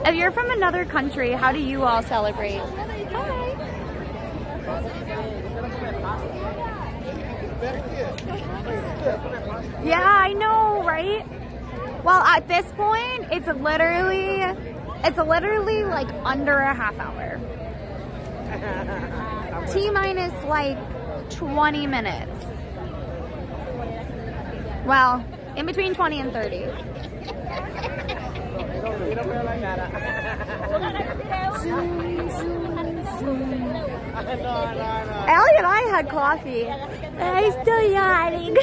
[SPEAKER 12] If you're from another country, how do you all celebrate? Hi. Yeah, I know, right? Well, at this point, it's literally like under a half hour. T-minus like 20 minutes. Well, in between 20 and 30. Allie and I had coffee. I'm still yawning.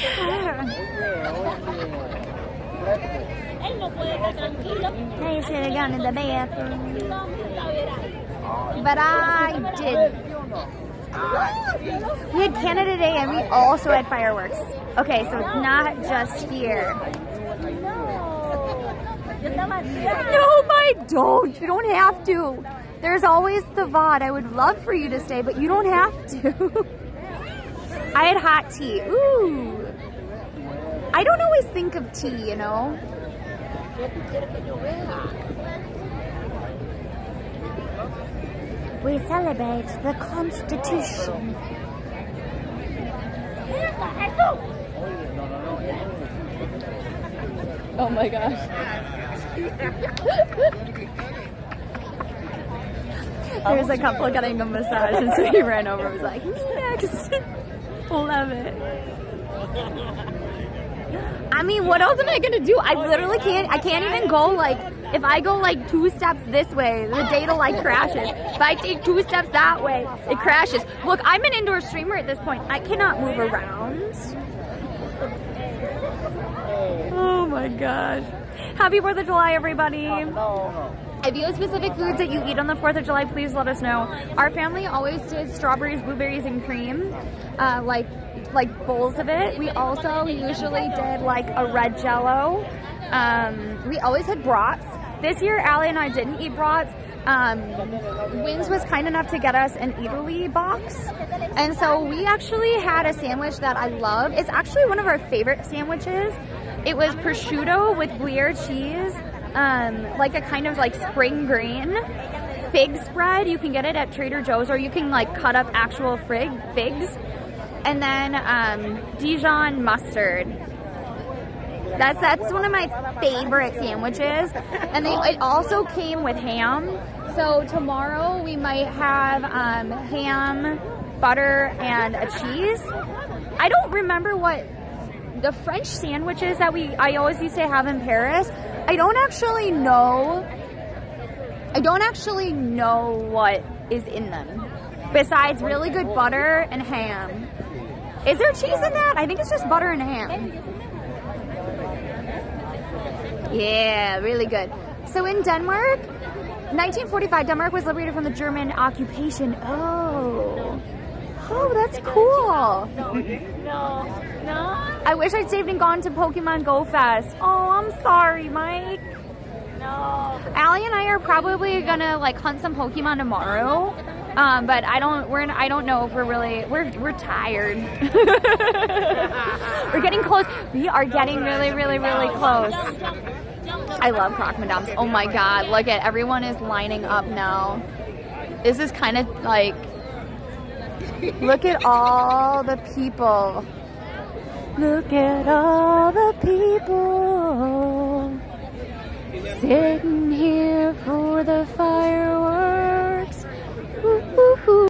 [SPEAKER 12] I should have gone to the bathroom. But I did. We had Canada Day and we also had fireworks. Okay, so not just here. No, Mike, don't. You don't have to. There's always the VOD. I would love for you to stay, but you don't have to. I had hot tea. Ooh. I don't always think of tea, you know? We celebrate the Constitution. Oh my gosh. There's a couple getting a massage and so he ran over and was like, next. Love it. I mean, what else am I gonna do? I literally can't. I can't even go like. If I go like 2 steps this way, the data like crashes. If I take 2 steps that way, it crashes. Look, I'm an indoor streamer at this point. I cannot move around. Oh my gosh. Happy 4th of July, everybody. If you have specific foods that you eat on the 4th of July, please let us know. Our family always did strawberries, blueberries, and cream, like bowls of it. We also usually did like a red Jello. We always had brats. This year, Allie and I didn't eat brats. Wins was kind enough to get us an Italy box. And so we actually had a sandwich that I love. It's actually one of our favorite sandwiches. It was prosciutto with Gruyere cheese, like a kind of like spring grain fig spread. You can get it at Trader Joe's, or you can like cut up actual figs. And then Dijon mustard. That's one of my favorite sandwiches. And it also came with ham. So tomorrow we might have ham, butter, and a cheese. I don't remember what the French sandwiches that I always used to have in Paris. I don't actually know what is in them besides really good butter and ham. Is there cheese in that? I think it's just butter and ham. Yeah, really good. So in Denmark, 1945, Denmark was liberated from the German occupation. Oh, that's cool. No. I wish I'd saved and gone to Pokemon Go Fest. Oh, I'm sorry, Mike. No. Allie and I are probably gonna like hunt some Pokemon tomorrow. But I don't know if we're tired. We're getting close. We are getting really, really, really close. I love Croc Madames. Oh my God, look at everyone is lining up now. This is kind of like, look at all the people. Look at all the people sitting here for the fireworks. Woo-hoo-hoo.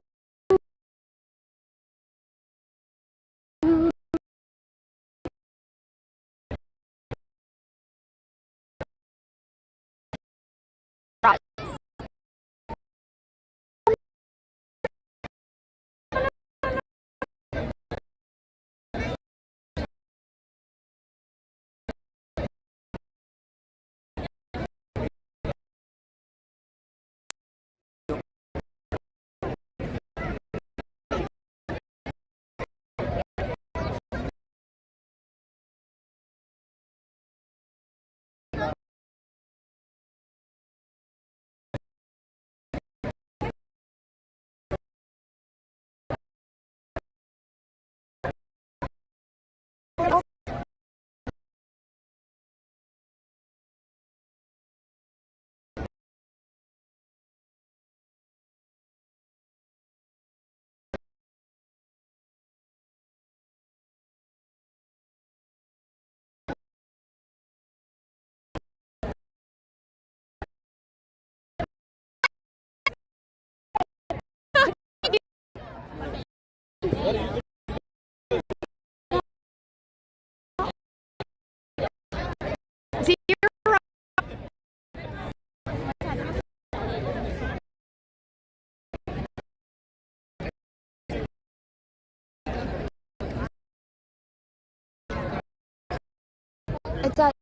[SPEAKER 12] It's at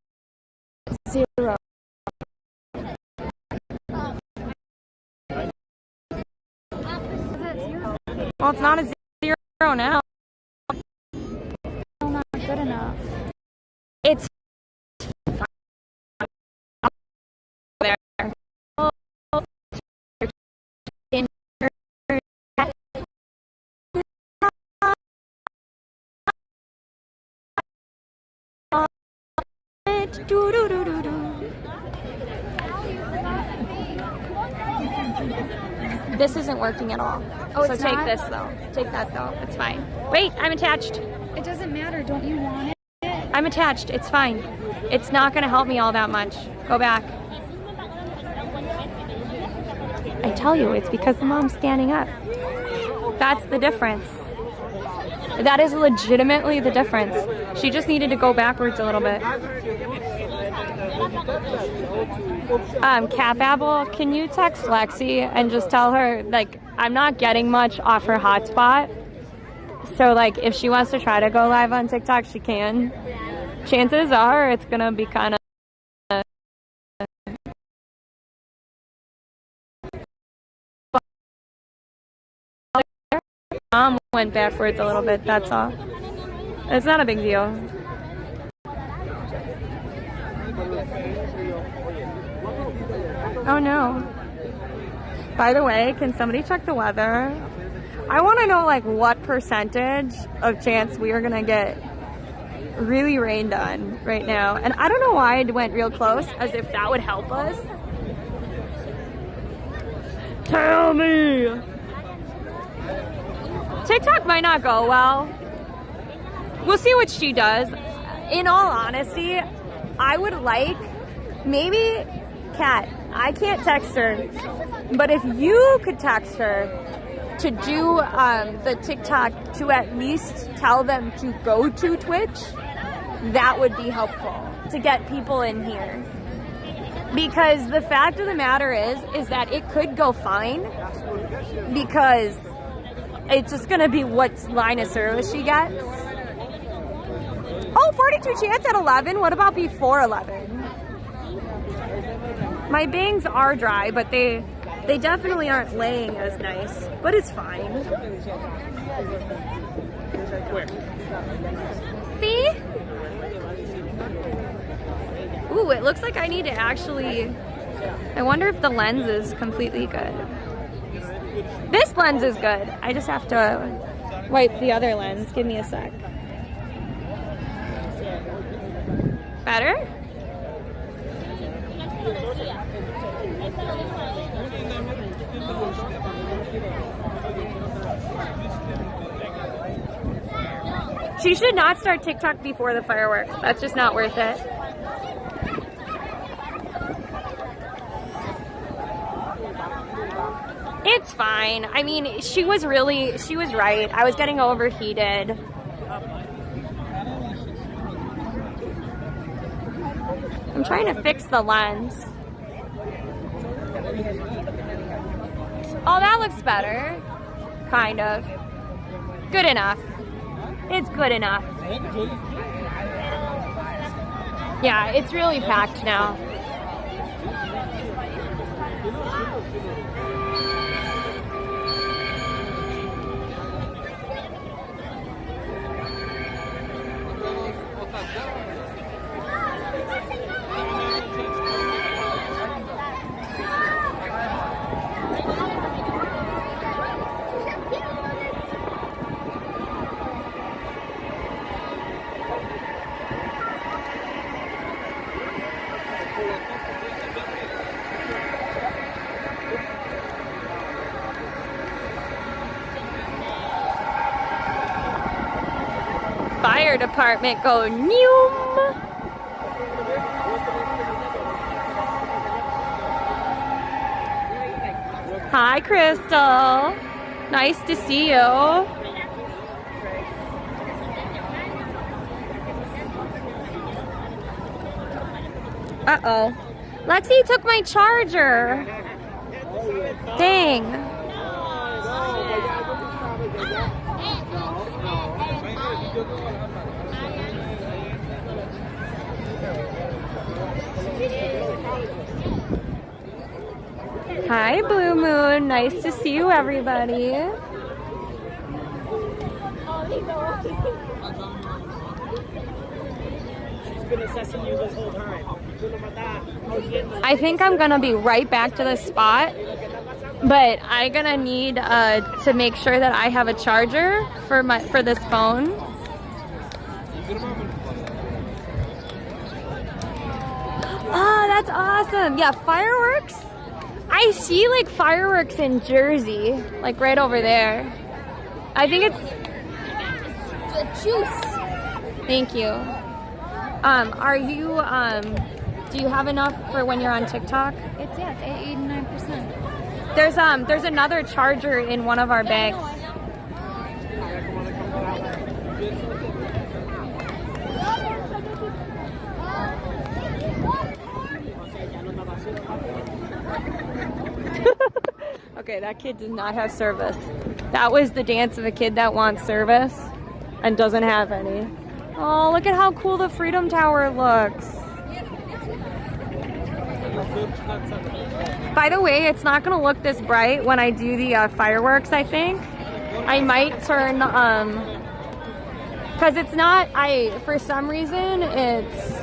[SPEAKER 12] 0.
[SPEAKER 2] Well, it's not a 0 now.
[SPEAKER 12] Not good enough.
[SPEAKER 2] It's there. This isn't working at all.
[SPEAKER 12] Oh,
[SPEAKER 2] so
[SPEAKER 12] it's
[SPEAKER 2] take
[SPEAKER 12] not?
[SPEAKER 2] this though. Take that though. It's fine. Wait, I'm attached.
[SPEAKER 12] It doesn't matter. Don't you want it?
[SPEAKER 2] I'm attached. It's fine. It's not going to help me all that much. Go back. I tell you, it's because the mom's standing up. That's the difference. That is legitimately the difference. She just needed to go backwards a little bit. Cat Babble, can you text Lexi and just tell her, like, I'm not getting much off her hotspot. So, like, if she wants to try to go live on TikTok, she can. Chances are it's gonna be kind of went backwards a little bit, that's all. It's not a big deal. Oh no. By the way, can somebody check the weather? I want to know like what percentage of chance we are gonna get really rained on right now. And I don't know why it went real close, as if that would help us. Tell me! TikTok might not go well. We'll see what she does. In all honesty, I would like, maybe, Kat, I can't text her, but if you could text her to do the TikTok to at least tell them to go to Twitch, that would be helpful to get people in here. Because the fact of the matter is that it could go fine, because it's just gonna be what line of service she gets. Oh, 42 chance at 11. What about before 11? My bangs are dry, but they definitely aren't laying as nice. But it's fine. See? Ooh, it looks like I need to actually... I wonder if the lens is completely good. This lens is good. I just have to wipe the other lens. Give me a sec. Better? She should not start TikTok before the fireworks. That's just not worth it. It's fine. I mean, she was right. I was getting overheated. I'm trying to fix the lens. Oh, that looks better. Kind of. Good enough. It's good enough. Yeah, it's really packed now. Fire department go noom. Hi, Crystal. Nice to see you. Uh-oh. Lexi took my charger. Dang. Hi, Blue Moon. Nice to see you, everybody. I think I'm gonna be right back to the spot, but I'm gonna need to make sure that I have a charger for this phone. Oh, that's awesome. Yeah, fireworks. I see like fireworks in Jersey, like right over there. I think it's the juice. Thank you. Are you do you have enough for when you're on TikTok?
[SPEAKER 12] It's 89%.
[SPEAKER 2] There's another charger in one of our bags. Okay, that kid does not have service. That was the dance of a kid that wants service and doesn't have any. Oh, look at how cool the Freedom Tower looks. By the way, it's not gonna look this bright when I do the fireworks, I think. I might turn, cause it's not, for some reason, it's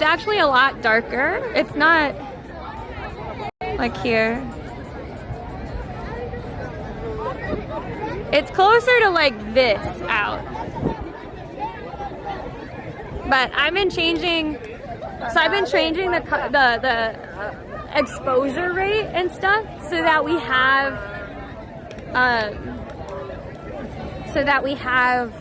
[SPEAKER 2] actually a lot darker. It's not like here. It's closer to like this out. But I've been changing, so I've been changing the exposure rate and stuff so that we have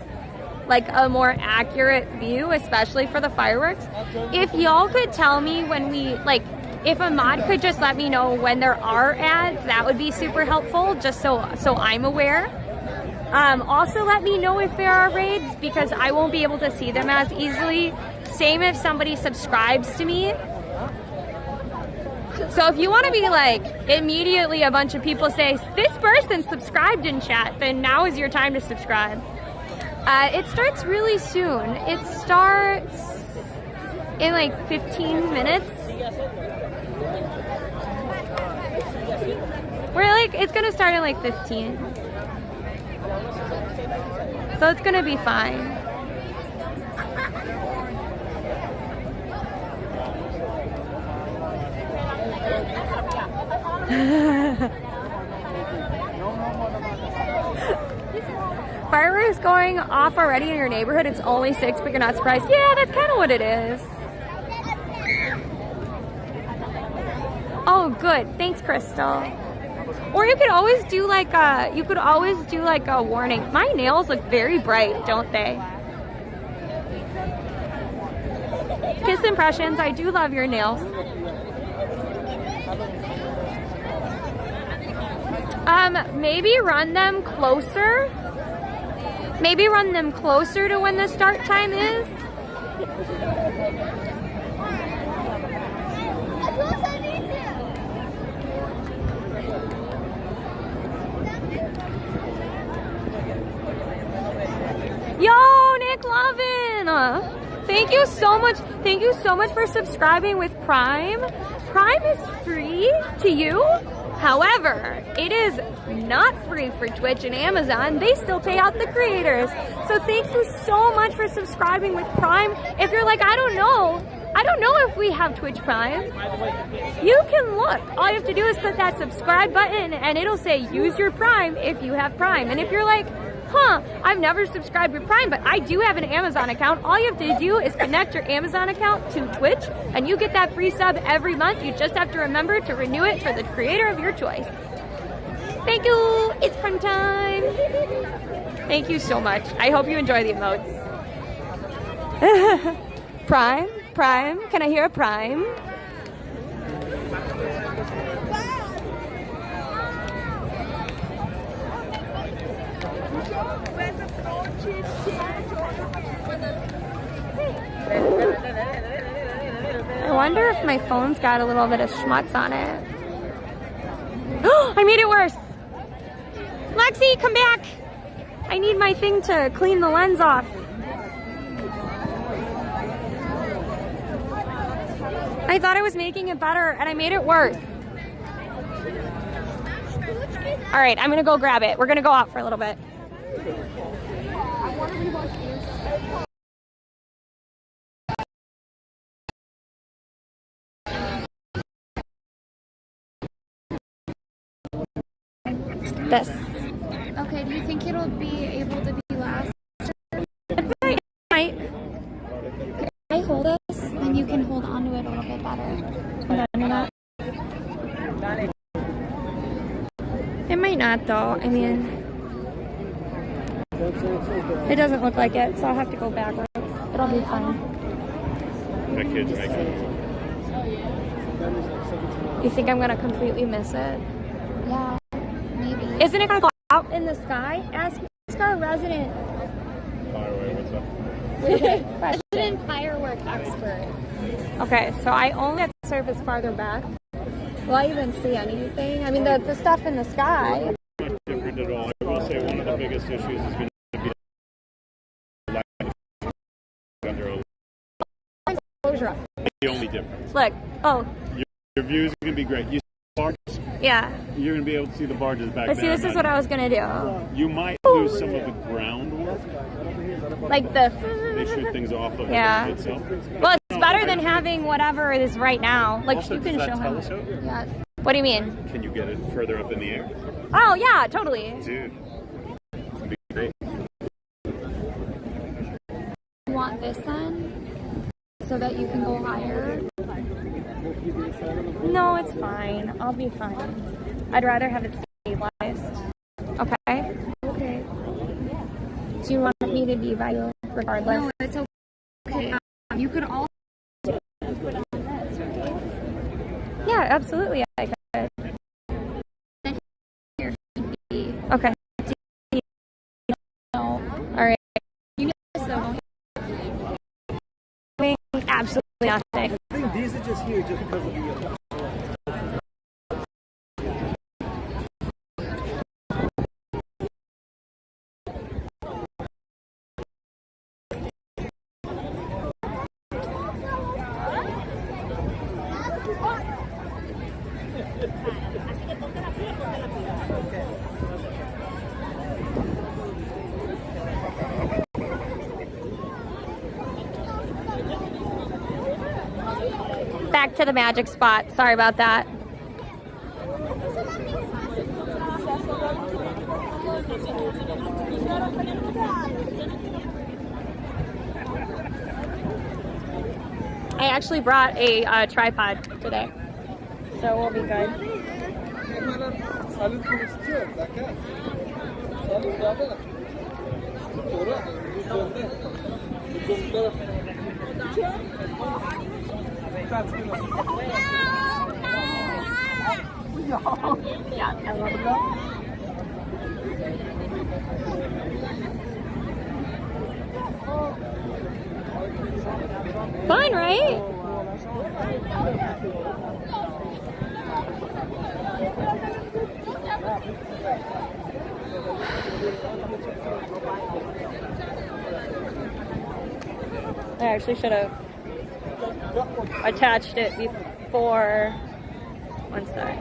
[SPEAKER 2] like a more accurate view, especially for the fireworks. If y'all could tell me when we, like, if a mod could just let me know when there are ads, that would be super helpful, just so I'm aware. Also let me know if there are raids, because I won't be able to see them as easily. Same if somebody subscribes to me. So if you want to be like, immediately a bunch of people say, this person subscribed in chat, then now is your time to subscribe. It starts really soon. It starts in like 15 minutes. It's gonna start in like 15. So it's gonna be fine. Fireworks going off already in your neighborhood. It's only 6, but you're not surprised. Yeah, that's kind of what it is. Oh, good. Thanks, Crystal. Or you could always do like a, warning. My nails look very bright, don't they? Kiss impressions. I do love your nails. Maybe run them closer. Maybe run them closer to when the start time is. Yo, Nick Lovin! Thank you so much. Thank you so much for subscribing with Prime. Prime is free to you. However, it is not free for Twitch and Amazon. They still pay out the creators. So thank you so much for subscribing with Prime. If you're like, I don't know if we have Twitch Prime, you can look. All you have to do is click that subscribe button and it'll say use your Prime if you have Prime. And if you're like, I've never subscribed with Prime, but I do have an Amazon account. All you have to do is connect your Amazon account to Twitch, and you get that free sub every month. You just have to remember to renew it for the creator of your choice. Thank you. It's Prime time. Thank you so much. I hope you enjoy the emotes. Prime? Prime? Can I hear a Prime? I wonder if my phone's got a little bit of schmutz on it. I made it worse. Lexi, come back. I need my thing to clean the lens off. I thought I was making it better and I made it worse. All right, I'm gonna go grab it. We're gonna go out for a little bit. This.
[SPEAKER 12] Okay, do you think it'll be able to be last?
[SPEAKER 2] It might.
[SPEAKER 12] Can I hold this? Then you can hold on to it a little bit better.
[SPEAKER 2] It might not though. I mean, it doesn't look like it, so I'll have to go backwards. It'll be fine.
[SPEAKER 4] My kids make it.
[SPEAKER 2] You think I'm gonna completely miss it?
[SPEAKER 12] Yeah, maybe.
[SPEAKER 2] Isn't it gonna go out in the sky? Ask our resident.
[SPEAKER 4] Firework, what's up?
[SPEAKER 12] Resident firework expert.
[SPEAKER 2] Okay, so I only have to surface farther back. Will I even see anything? I mean, the stuff in the sky.
[SPEAKER 4] Not different at all. I will say one of the biggest issues is going to be light under a the only difference.
[SPEAKER 2] Look, oh.
[SPEAKER 4] Your views are going to be great. You see the barges?
[SPEAKER 2] Yeah.
[SPEAKER 4] You're going to be able to see the barges back
[SPEAKER 2] But see,
[SPEAKER 4] there.
[SPEAKER 2] this is what I was going to do.
[SPEAKER 4] You might lose some of the groundwork.
[SPEAKER 2] Like the...
[SPEAKER 4] They shoot things off of
[SPEAKER 2] yeah.
[SPEAKER 4] it itself.
[SPEAKER 2] Well, it's better than having whatever it is right now. Like,
[SPEAKER 4] Also,
[SPEAKER 2] you can
[SPEAKER 4] does that
[SPEAKER 2] show him.
[SPEAKER 4] telescope?
[SPEAKER 2] Yeah. What do you mean?
[SPEAKER 4] Can you get it further up in the air?
[SPEAKER 2] Oh, yeah, totally.
[SPEAKER 4] Dude. That'd be great.
[SPEAKER 12] You want this then? So that you can go higher?
[SPEAKER 2] No, it's fine. I'll be fine. I'd rather have it stabilized. Okay?
[SPEAKER 12] Okay.
[SPEAKER 2] Do you want me to be by you regardless?
[SPEAKER 12] No, it's okay. You could all
[SPEAKER 2] Yeah, absolutely I could. Okay. Alright.
[SPEAKER 12] You know this though.
[SPEAKER 2] Absolutely nothing.
[SPEAKER 14] I think these are just here just because of the
[SPEAKER 2] Back to the magic spot. Sorry about that. I actually brought a tripod today, so we'll be good. Fun, right? I actually should have attached it before. One sec.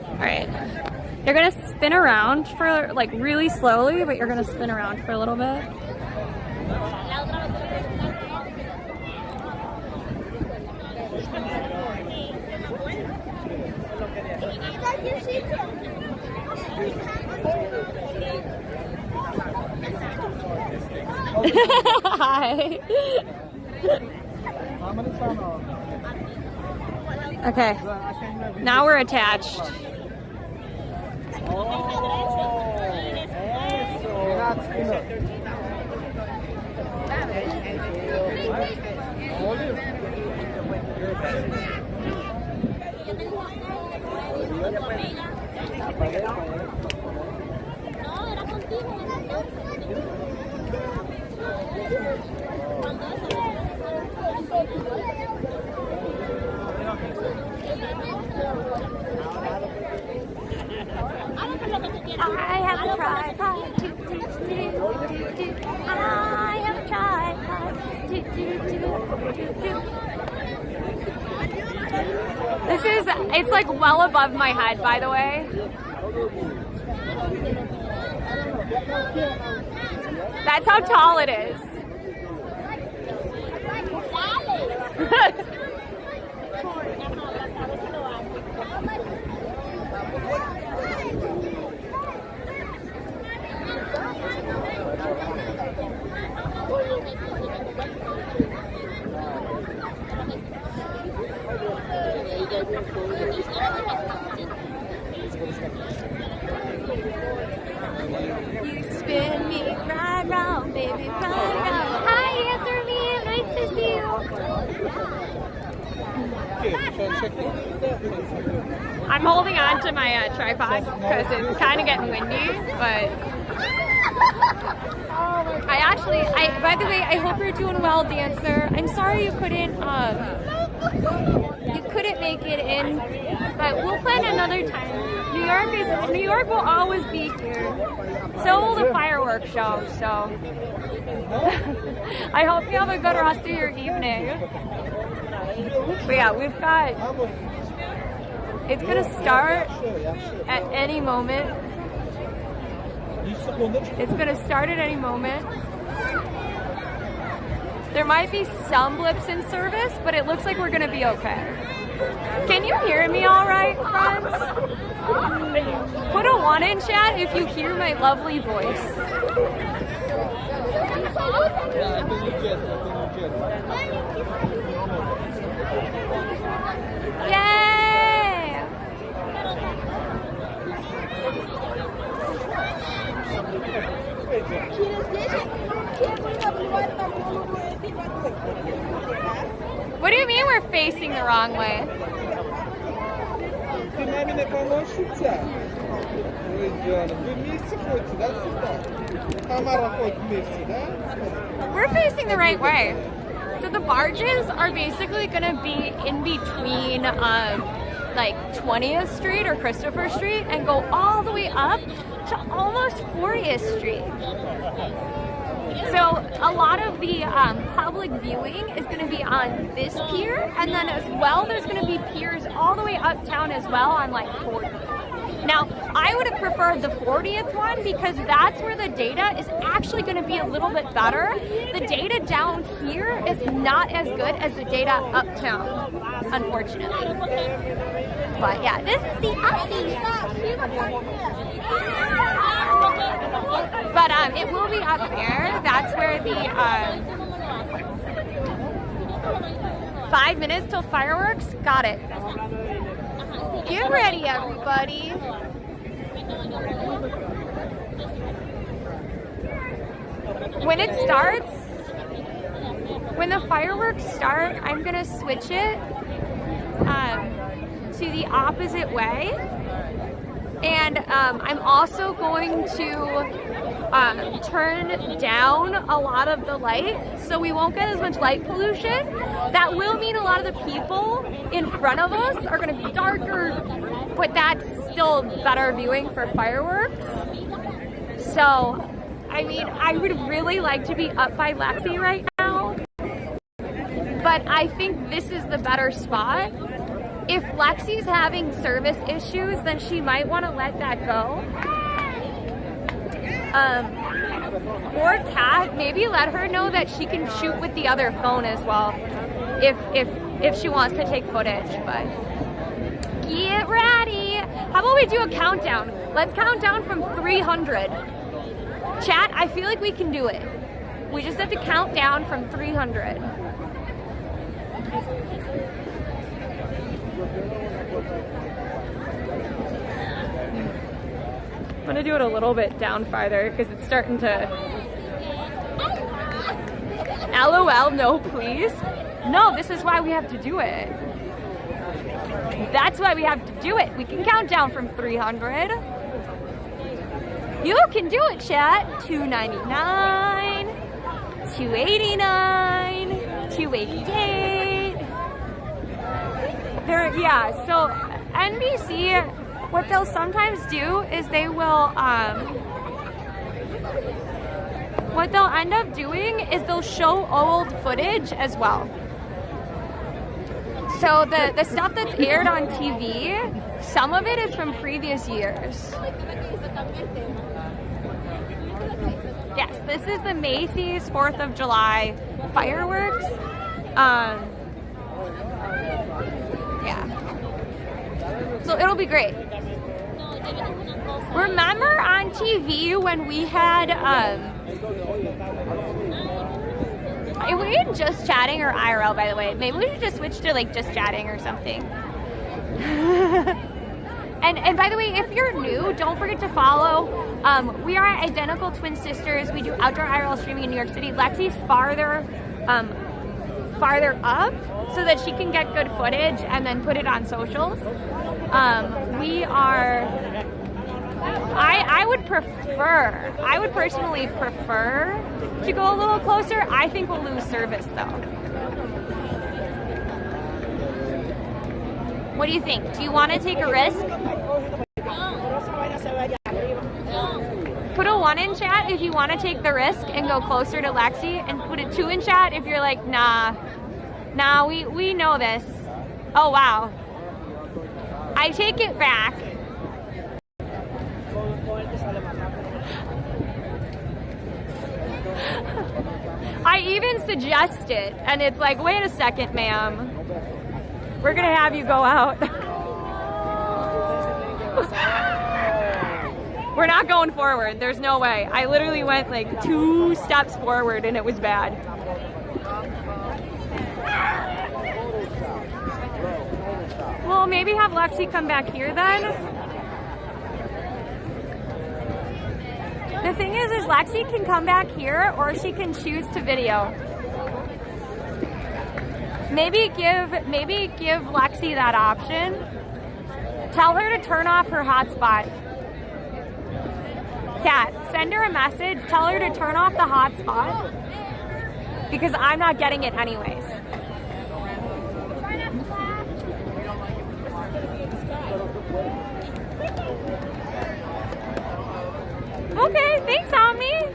[SPEAKER 2] Alright. You're gonna spin around for like really slowly, but you're gonna spin around for a little bit. Hi. Okay. Now we're attached. I have a tripod. I have a tripod. This is, it's like well above my head, by the way. That's how tall it is. You spin me right round, baby, right round. Hi, answer me. Nice to see you. I'm holding on to my tripod because it's kind of getting windy, but by the way, I hope you're doing well, dancer. I'm sorry you couldn't make it in, but we'll plan another time. New York will always be here. So will the Firework show, so I hope you have a good rest of your evening. But yeah, it's gonna start at any moment. It's gonna start at any moment. There might be some blips in service, but it looks like we're gonna be okay. Can you hear me all right, friends? Put a 1 in chat if you hear my lovely voice. Yay! What do you mean we're facing the wrong way? We're facing the right way. So the barges are basically going to be in between like 20th Street or Christopher Street and go all the way up to almost 40th Street. So a lot of the public viewing is going to be on this pier, and then as well there's going to be piers all the way uptown as well on like 40. Now, I would have preferred the 40th one because that's where the data is actually going to be a little bit better. The data down here is not as good as the data uptown, unfortunately. But yeah, this is the upbeat. But it will be up there. That's where the 5 minutes till fireworks. Got it. Get ready, everybody. When it starts, when the fireworks start, I'm gonna switch it to the opposite way. And I'm also going to turn down a lot of the light so we won't get as much light pollution. That will mean a lot of the people in front of us are going to be darker, but that's still better viewing for fireworks. So, I mean, I would really like to be up by Lexi right now, but I think this is the better spot. If Lexi's having service issues, then she might want to let that go. Or Kat, maybe let her know that she can shoot with the other phone as well, if she wants to take footage. But get ready. How about we do a countdown? Let's count down from 300. Chat, I feel like we can do it. We just have to count down from 300. I'm gonna do it a little bit down farther because it's starting to... LOL, no please. No, this is why we have to do it. That's why we have to do it. We can count down from 300. You can do it, chat. 299, 289, 288. Yeah, so NBC, what they'll sometimes do is they will, what they'll end up doing is they'll show old footage as well. So the stuff that's aired on TV, some of it is from previous years. Yes, this is the Macy's 4th of July fireworks. Yeah. So it'll be great. Remember on TV when we had we had just chatting or IRL, by the way. Maybe we should just switch to like just chatting or something. And by the way, if you're new, don't forget to follow. We are identical twin sisters. We do outdoor IRL streaming in New York City. Lexi's farther farther up so that she can get good footage and then put it on socials. I would personally prefer to go a little closer. I think we'll lose service though. What do you think? Do you want to take a risk? Put a 1 in chat if you want to take the risk and go closer to Lexi, and put a 2 in chat if you're like, nah, we know this. Oh wow. I take it back. I even suggest it, and it's like, wait a second, ma'am. We're gonna have you go out. We're not going forward. There's no way. I literally went like 2 steps forward and it was bad. Well, maybe have Lexi come back here then. The thing is Lexi can come back here or she can choose to video. Maybe give Lexi that option. Tell her to turn off her hotspot. Kat, send her a message, tell her to turn off the hotspot because I'm not getting it anyways. Okay, thanks, Omni.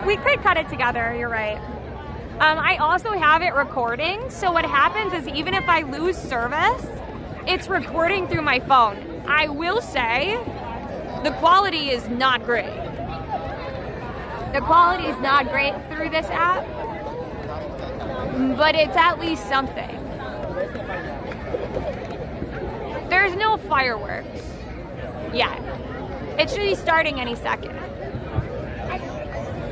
[SPEAKER 2] We could cut it together, you're right. I also have it recording, so what happens is even if I lose service, it's recording through my phone. I will say, the quality is not great. The quality is not great through this app, but it's at least something. There's no fireworks yet. It should be starting any second.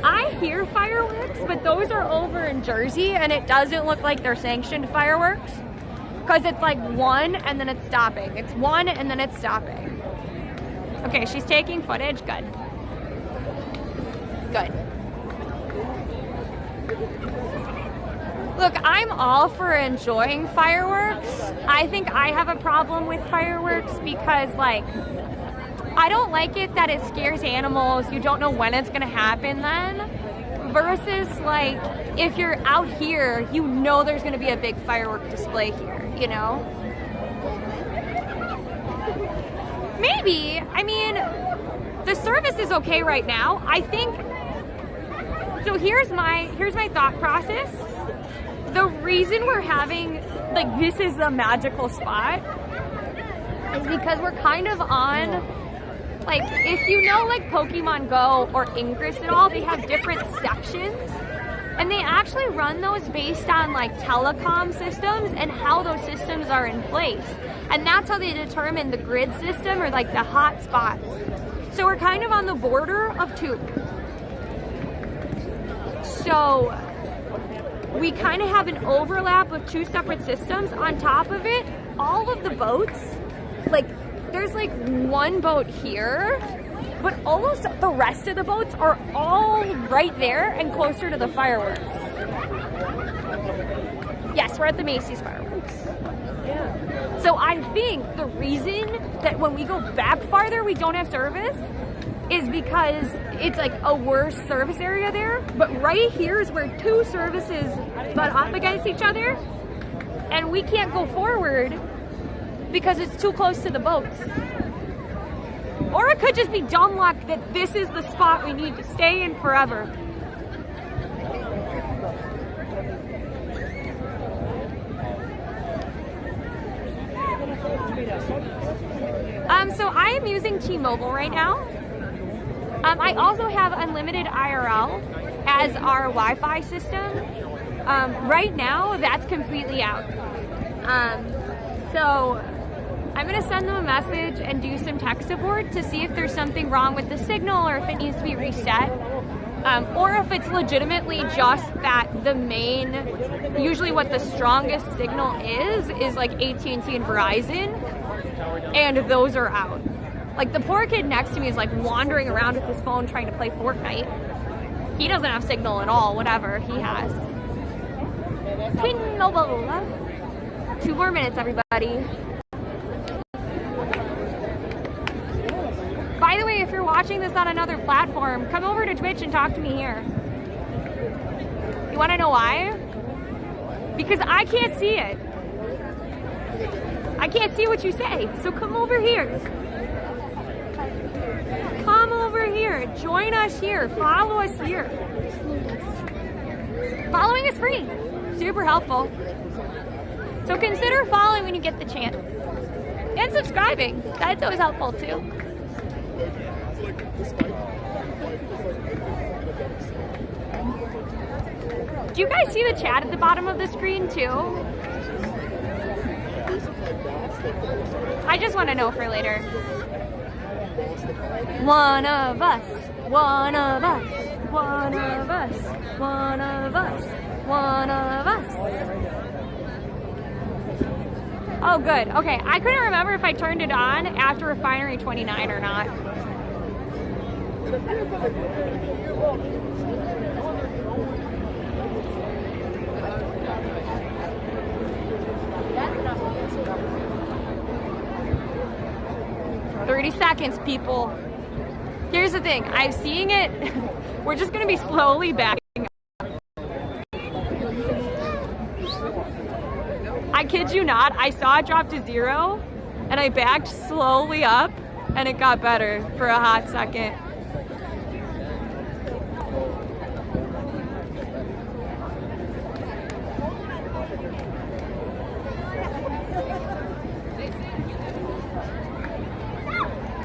[SPEAKER 2] I hear fireworks, but those are over in Jersey, and it doesn't look like they're sanctioned fireworks. Because it's like 1 and then it's stopping. It's 1 and then it's stopping. Okay, she's taking footage. Good. Good. Look, I'm all for enjoying fireworks. I think I have a problem with fireworks because, like, I don't like it that it scares animals. You don't know when it's gonna happen then. Versus, like, if you're out here, you know there's gonna be a big firework display here, you know? Maybe. I mean, the service is okay right now. I think, so here's my thought process. The reason we're having, like, this is the magical spot is because we're kind of on, like, if you know, like, Pokemon Go or Ingress at all, they have different sections. And they actually run those based on, like, telecom systems and how those systems are in place. And that's how they determine the grid system or, like, the hot spots. So we're kind of on the border of 2. So we kind of have an overlap of 2 separate systems. On top of it, all of the boats, like, there's like 1 boat here, but almost the rest of the boats are all right there and closer to the fireworks. Yes, we're at the Macy's fireworks. Yeah. So I think the reason that when we go back farther we don't have service is because it's like a worse service area there, but right here is where 2 services butt up against each other, and we can't go forward because it's too close to the boats. Or it could just be dumb luck that this is the spot we need to stay in forever. So I am using T-Mobile right now. I also have unlimited IRL as our Wi-Fi system. Right now, that's completely out. So I'm gonna send them a message and do some tech support to see if there's something wrong with the signal or if it needs to be reset. Or if it's legitimately just that the main, usually what the strongest signal is like AT&T and Verizon, and those are out. Like, the poor kid next to me is like wandering around with his phone trying to play Fortnite. He doesn't have signal at all, whatever he has. T-Mobile. 2 more minutes, everybody. By the way, if you're watching this on another platform, come over to Twitch and talk to me here. You want to know why? Because I can't see it. I can't see what you say, so come over here. Come over here. Join us here. Follow us here. Following is free. Super helpful. So consider following when you get the chance. And subscribing. That's always helpful too. Do you guys see the chat at the bottom of the screen too? I just want to know for later. One of us, one of us, one of us, one of us, one of us. Oh, good. Okay, I couldn't remember if I turned it on after Refinery 29 or not. "30 seconds, people." Here's the thing, I'm seeing it. We're just gonna be slowly backing up. I kid you not, I saw it drop to 0 and I backed slowly up and it got better for a hot second.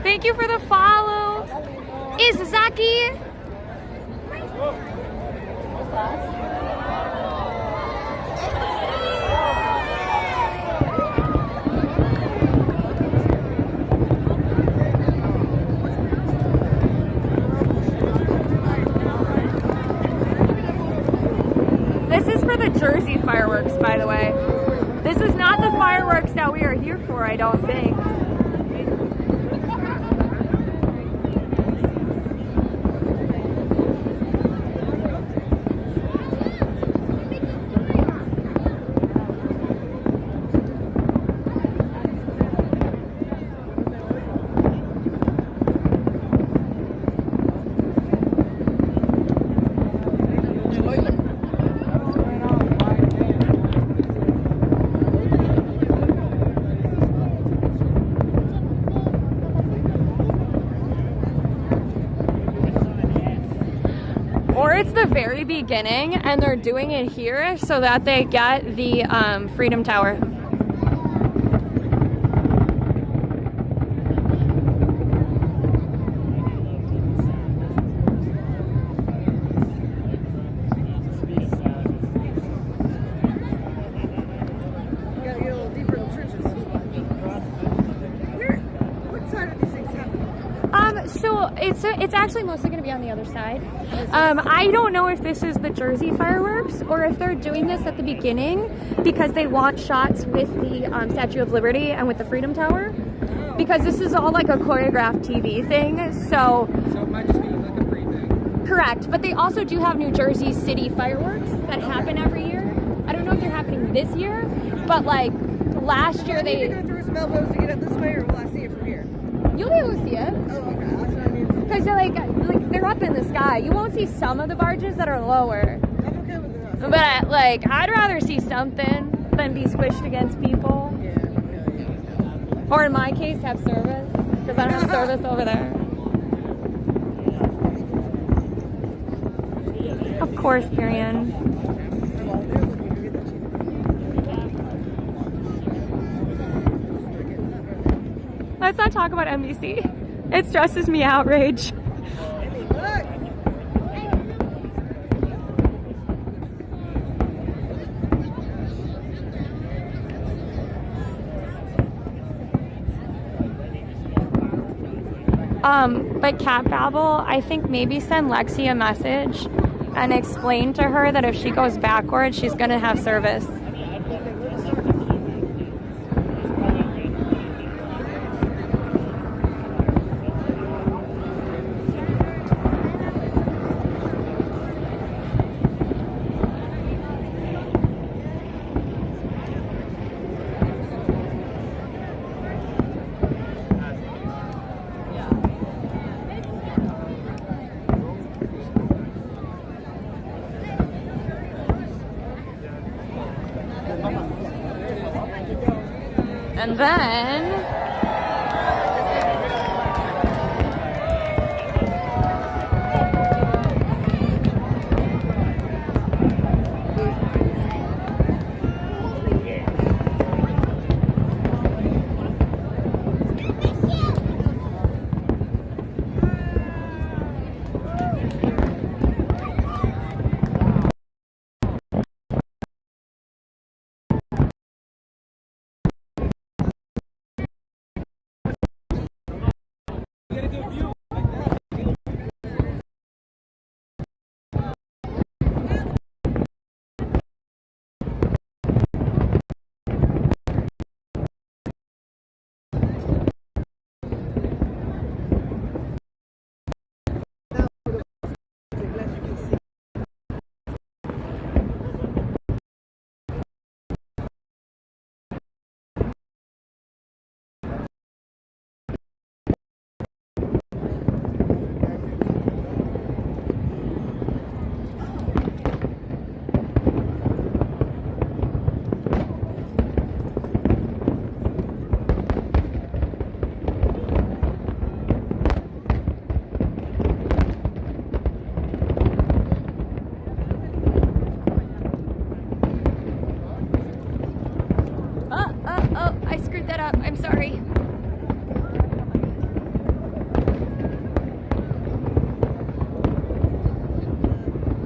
[SPEAKER 2] Thank you for the follow. Izazaki. This is for the Jersey fireworks, by the way. This is not the fireworks that we are here for, I don't think. It's the very beginning and they're doing it here so that they get the Freedom Tower. It's actually mostly going to be on the other side. I don't know if this is the Jersey fireworks or if they're doing this at the beginning because they want shots with the Statue of Liberty and with the Freedom Tower. Because this is all like a choreographed TV thing, so it might just be like a free thing. Correct, but they also do have New Jersey City fireworks that happen every year. I don't know if they're happening this year, but like last year they...
[SPEAKER 11] Need to go through smell post to get up this way, or will I see it from here?
[SPEAKER 2] You'll be able to see it.
[SPEAKER 11] Oh, okay. That's what I mean.
[SPEAKER 2] Because they're like they're up in the sky. You won't see some of the barges that are lower.
[SPEAKER 11] I'm okay with that.
[SPEAKER 2] But like, I'd rather see something than be squished against people.
[SPEAKER 11] Yeah, okay.
[SPEAKER 2] Or in my case, have service. Because I don't have service over there. Of course, Perian. Let's not talk about NBC. It stresses me out, Rage. But Cat Babble, I think maybe send Lexi a message and explain to her that if she goes backwards, she's gonna have service. And then I'm sorry.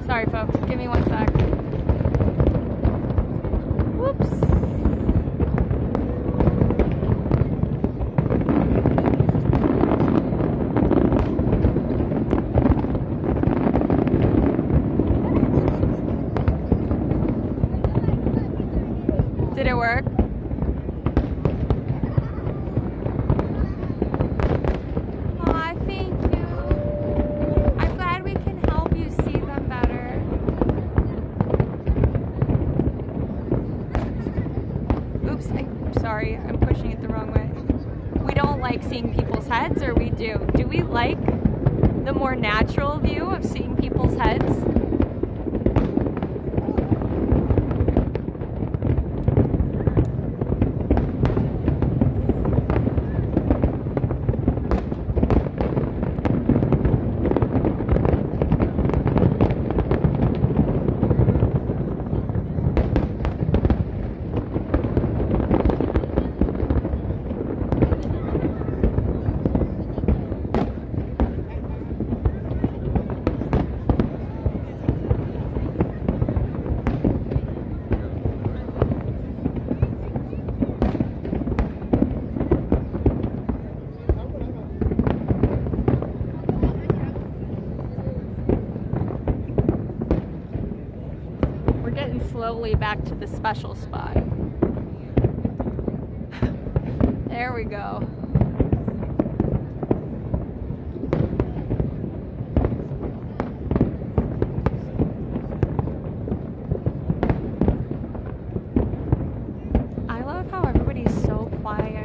[SPEAKER 2] Sorry, folks. Give me 1 sec. Whoops. Did it work? Sorry, I'm pushing it the wrong way. We don't like seeing people's heads, or we do? Do we like the more natural view of seeing people's heads? Slowly back to the special spot. There we go. I love how everybody's so quiet.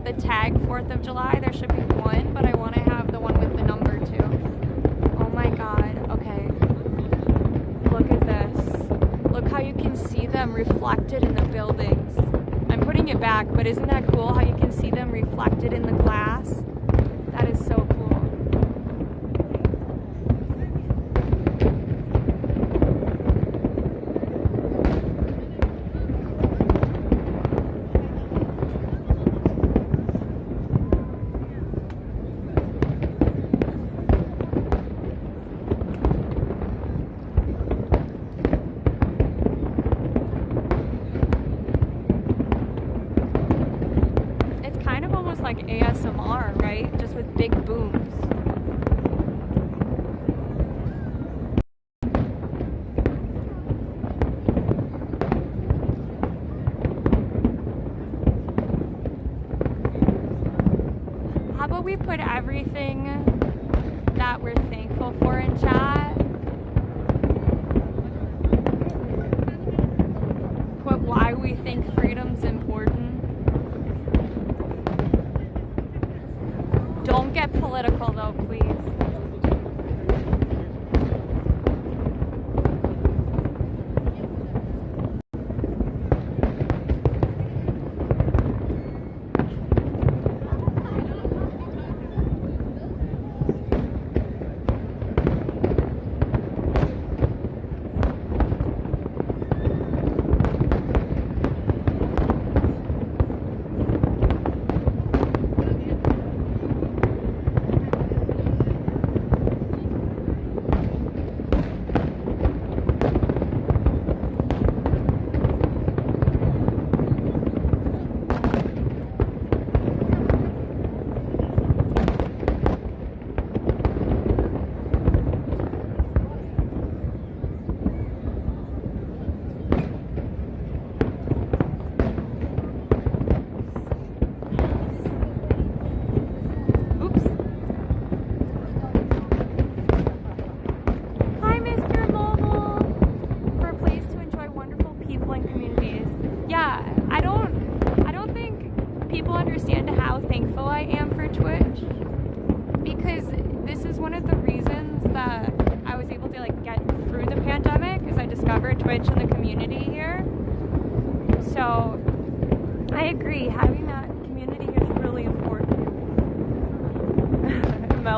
[SPEAKER 2] The tag 4th of July, there should be one, but I want to have the one with the number too. Oh my god, okay. Look at this. Look how you can see them reflected in the buildings. I'm putting it back, but isn't that cool how you can see them reflected in the glass? That is so cool. are, right? Just with big booms. How about we put everything that we're thankful for in chat? Put why we think freedom's important. Don't get political though, please.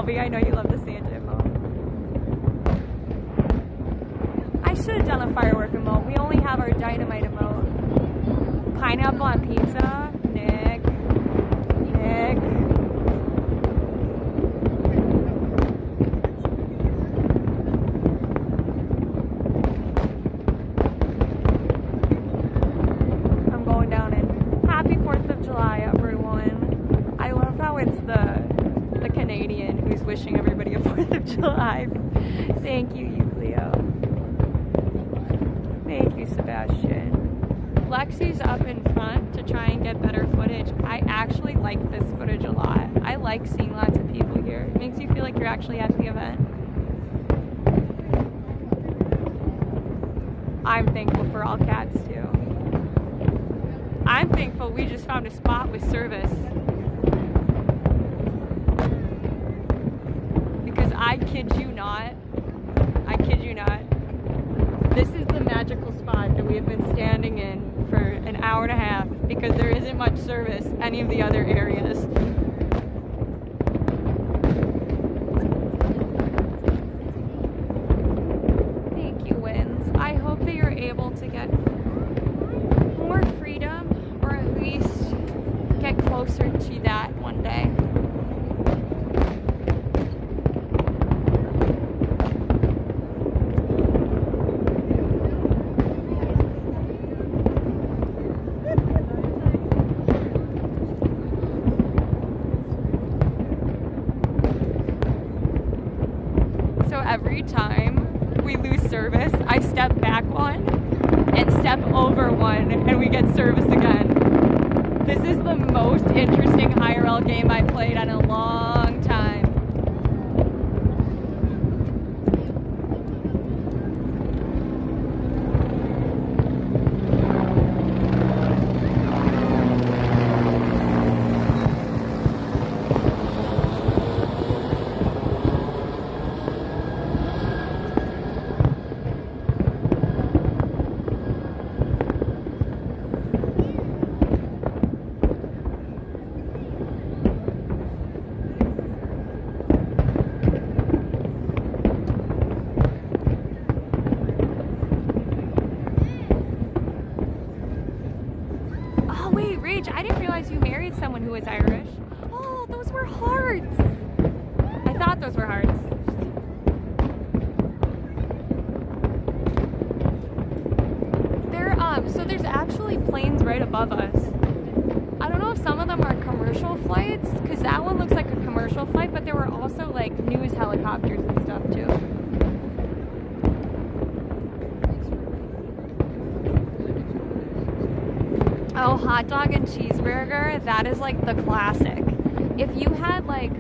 [SPEAKER 2] I know you love the Santa emote. I should have done a firework emote. We only have our dynamite emote. Pineapple on pizza. Nick. I'm going down in happy 4th of July, everyone. I love how it's the Canadian who's wishing everybody a 4th of July. Thank you, Leo. Thank you, Sebastian. Lexi's up in front to try and get better footage. I actually like this footage a lot. I like seeing lots of people here. It makes you feel like you're actually at the event. I'm thankful for all cats too. I'm thankful we just found a spot with service. I kid you not, this is the magical spot that we have been standing in for an hour and a half because there isn't much service any of the other areas. Thank you, Wins. I hope that you're able to get more freedom or at least get closer to that one day. Every time we lose service, I step back one and step over one and we get service again. This is the most interesting IRL game I've played in a long time. I didn't realize you married someone who was Irish. Oh, those were hearts. I thought those were hearts. So there's actually planes right above us. I don't know if some of them are commercial commercial flights, because that one looks like a commercial flight, but there were also like news helicopters and stuff too. Oh, hot dog and cheeseburger, that is like the classic. If you had like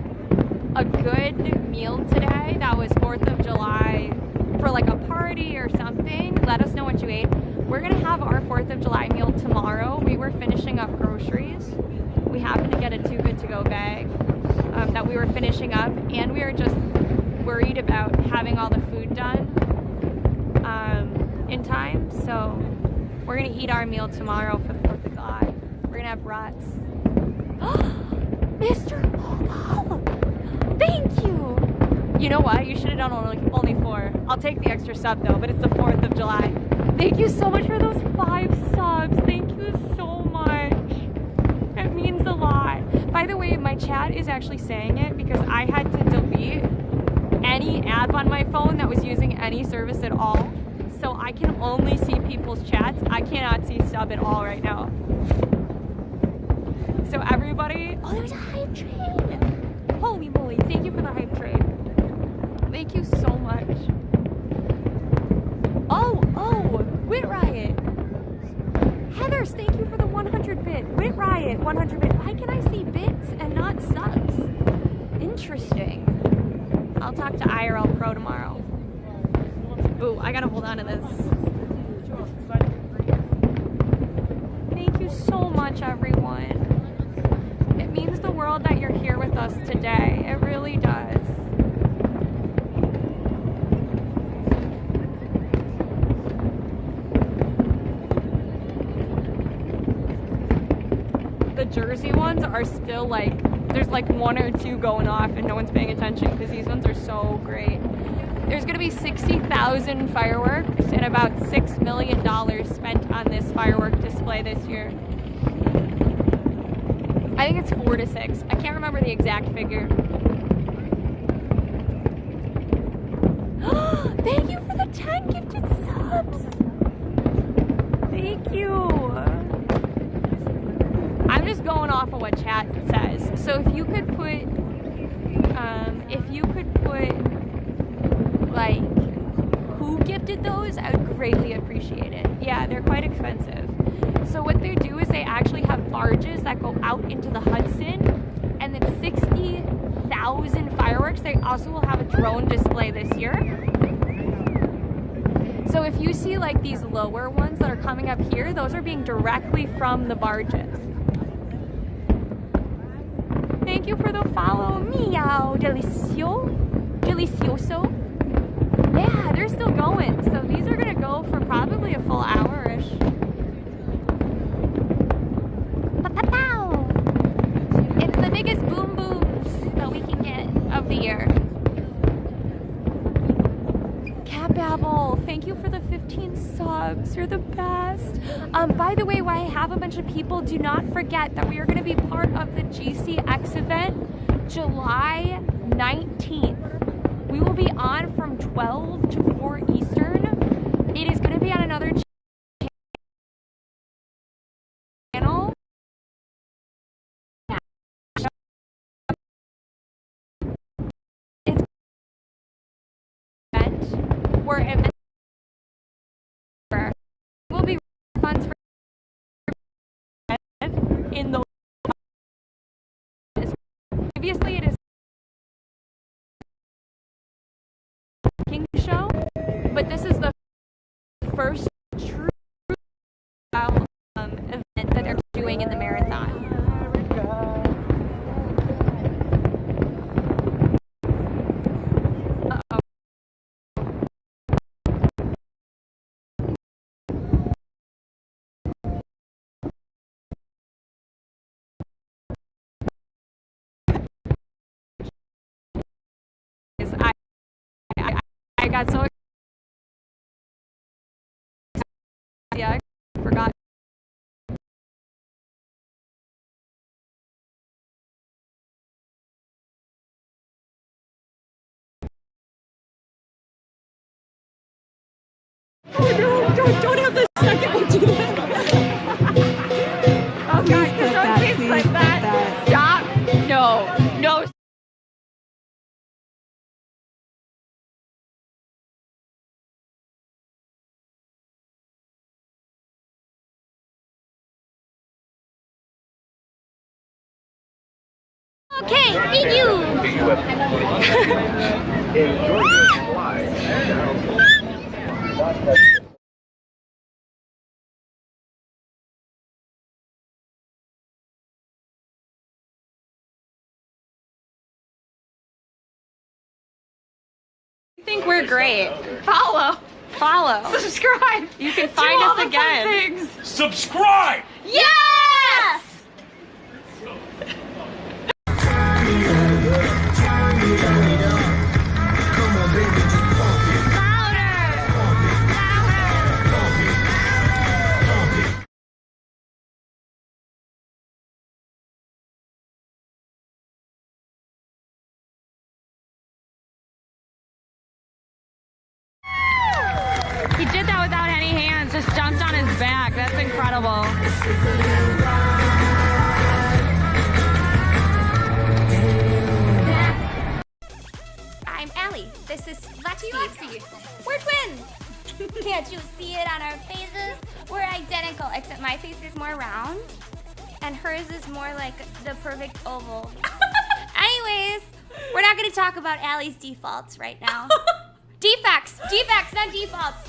[SPEAKER 2] a good meal today that was 4th of July for like a party or something, let us know what you ate. We're gonna have our 4th of July meal tomorrow. We were finishing up groceries. We happened to get a Too Good To Go bag that we were finishing up, and we were just worried about having all the food done in time. So we're gonna eat our meal tomorrow for the 4th of July. We're gonna have brats. Mr. Logo! Thank you! You know what? You should have done only 4. I'll take the extra sub though, but it's the 4th of July. Thank you so much for those 5 subs. Thank you so much. It means a lot. By the way, my chat is actually saying it because I had to delete any app on my phone that was using any service at all. So I can only see people's chats. I cannot see sub at all right now. So everybody, oh, there's a hype train. Holy moly, thank you for the hype train. Thank you so much. Oh, Wit Riot. Heathers, thank you for the 100 bit. Wit Riot, 100 bit. Why can I see bits and not subs? Interesting. I'll talk to IRL Pro tomorrow. Ooh, I gotta hold on to this. Thank you so much, everyone. It means the world that you're here with us today. It really does. The Jersey ones are still like, there's like 1 or 2 going off and no one's paying attention because these ones are so great. There's gonna be 60,000 fireworks and about $6 million spent on this firework display this year. I think it's 4 to 6. I can't remember the exact figure. Thank you for the 10 gifted subs. Thank you. I'm just going off of what chat says. So if you could put, like, who gifted those, I would greatly appreciate it. Yeah, they're quite expensive. So what they do is they actually have barges that go out into the Hudson, and then 60,000 fireworks. They also will have a drone display this year. So if you see like these lower ones that are coming up here, those are being directly from the barges. Thank you for the follow. Meow, delicioso. Yeah, they're still going. So these are gonna go for probably a full hour-ish. It's the biggest boom booms that we can get of the year. Cat Babble, thank you for the 15 subs. You're the best. By the way, while I have a bunch of people, do not forget that we are going to be part of the GCX event July 19th. We will be on from 12 to 4 Eastern. It is going to be on another channel. It's event where event will be funds for in the previously it is King show, but this is the first true event that they're doing in the marathon. I got so excited. Yeah, I forgot. Oh, don't have the second one do that. Oh God, please click that. Stop. Okay, thank you.
[SPEAKER 6] Enjoy your flight.
[SPEAKER 2] I think we're great. Follow. Subscribe. You can find us again.
[SPEAKER 15] Subscribe!
[SPEAKER 2] Yes! He did that without any hands, just jumped on his back. That's incredible.
[SPEAKER 16] I'm Allie. This is Lexi. We're twins. Can't you see it on our faces? We're identical, except my face is more round, and hers is more like the perfect oval. Anyways, we're not going to talk about Allie's defaults right now. Defects, not defaults.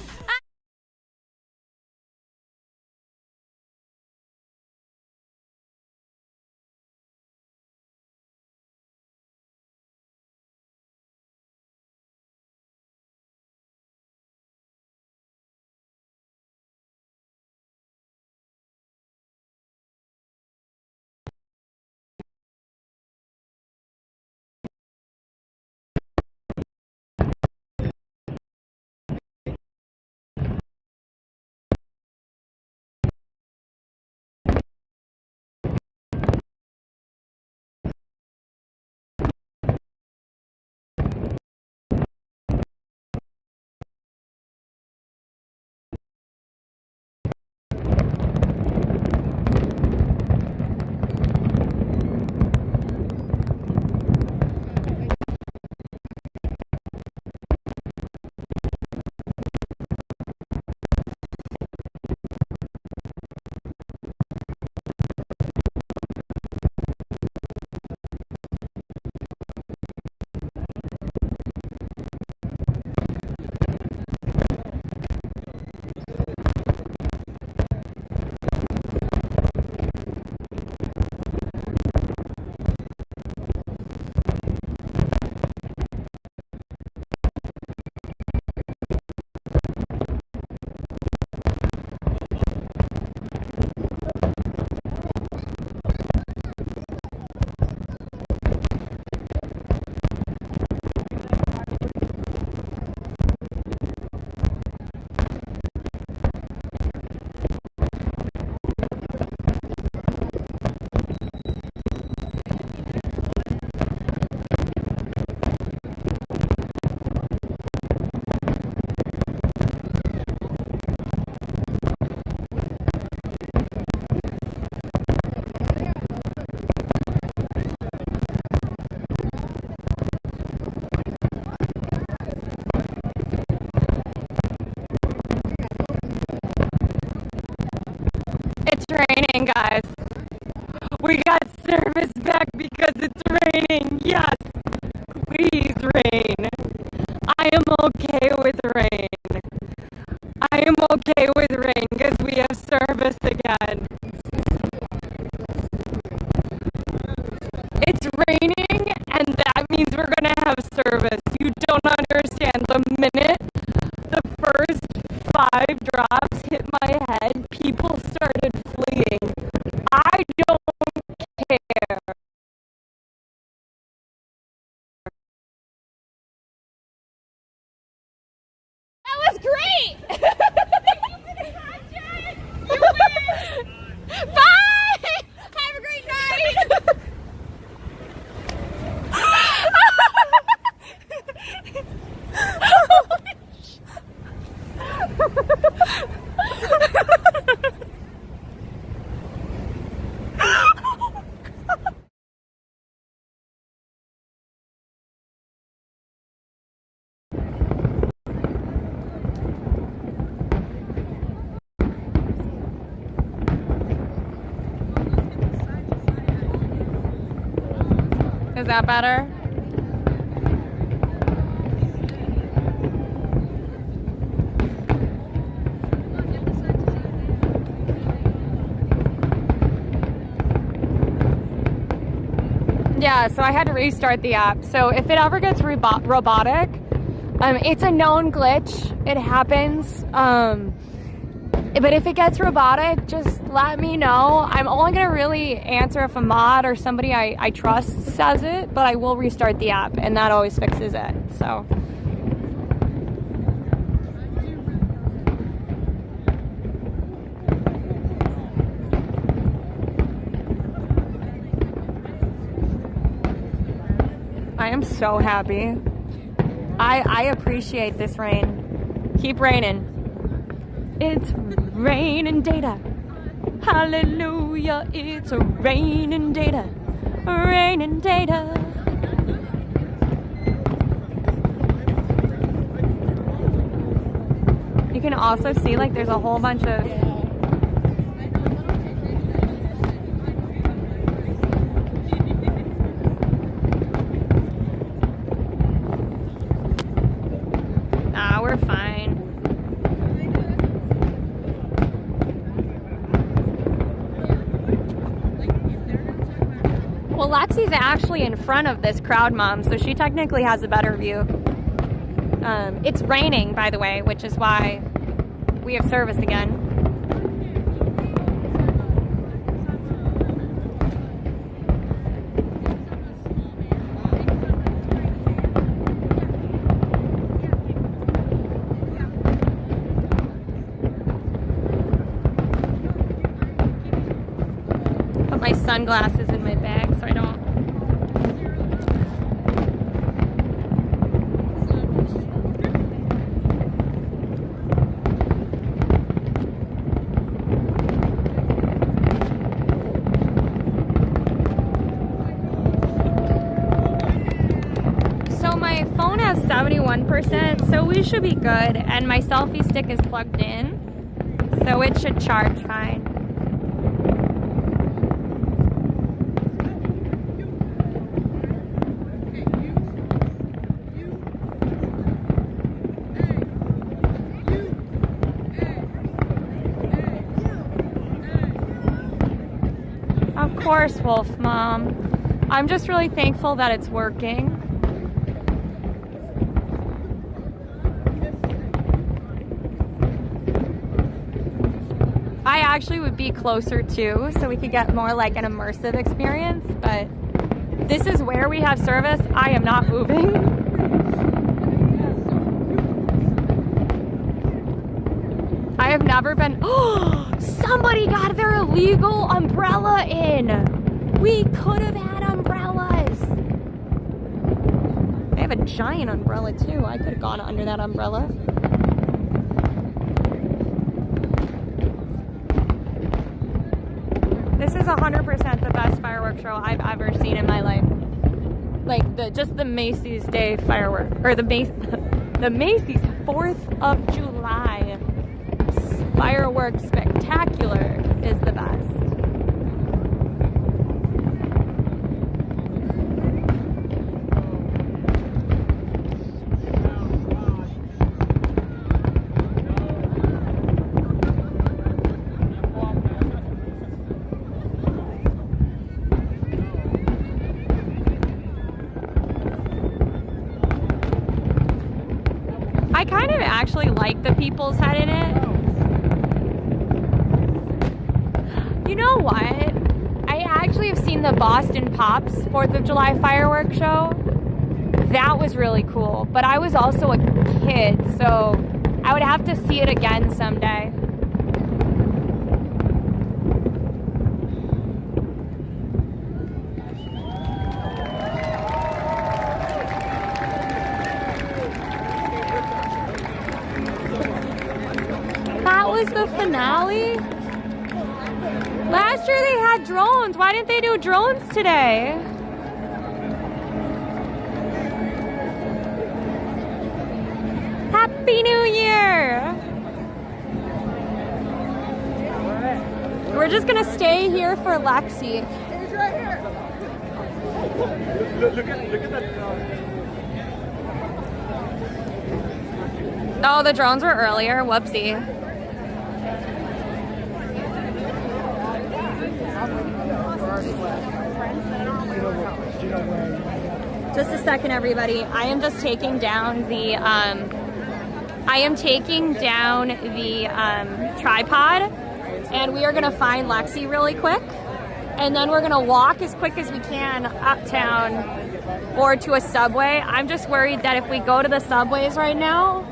[SPEAKER 2] It's raining, guys. We got service back because it's raining. Yes. Please, rain. I am okay with rain. I am okay with rain because we have service again. It's raining and that means we're going to have service. You don't understand. The minute the first 5 drops hit my head, people started fleeing. I don't care.
[SPEAKER 16] That was great! Bye! Have a great night!
[SPEAKER 2] Is that better? Yeah, so I had to restart the app. So if it ever gets robotic, it's a known glitch. It happens. But if it gets robotic, just let me know. I'm only gonna really answer if a mod or somebody I trust says it, but I will restart the app, and that always fixes it. So. I am so happy. I appreciate this rain. Keep raining. It's raining data. Hallelujah, it's a raining data. Raining data. You can also see like there's a whole bunch of we're fine. Well, Lexi's actually in front of this crowd, Mom, so she technically has a better view. It's raining, by the way, which is why we have service again. My sunglasses in my bag so I don't. So my phone has 71%, so we should be good, and my selfie stick is plugged in, so it should charge fine. Of course, Wolf Mom. I'm just really thankful that it's working. I actually would be closer too, so we could get more like an immersive experience, but this is where we have service. I am not moving. I have never been. Oh, somebody got their illegal umbrella in. We could have had umbrellas. They have a giant umbrella too. I could have gone under that umbrella. This is 100% the best fireworks show I've ever seen in my life. Like just the Macy's Day firework, or the Macy's 4th of July firework spectacular is the best. I kind of actually like the people's head in it. You know what? I actually have seen the Boston Pops 4th of July fireworks show. That was really cool. But I was also a kid, so I would have to see it again someday. That was the finale? Last year they had drones. Why didn't they do drones today? Happy New Year! We're just gonna stay here for Lexi.
[SPEAKER 10] Look at that.
[SPEAKER 2] Oh, the drones were earlier. Whoopsie. Just a second, everybody. I am just taking down the tripod, and we are gonna find Lexi really quick, and then we're gonna walk as quick as we can uptown or to a subway. I'm just worried that if we go to the subways right now,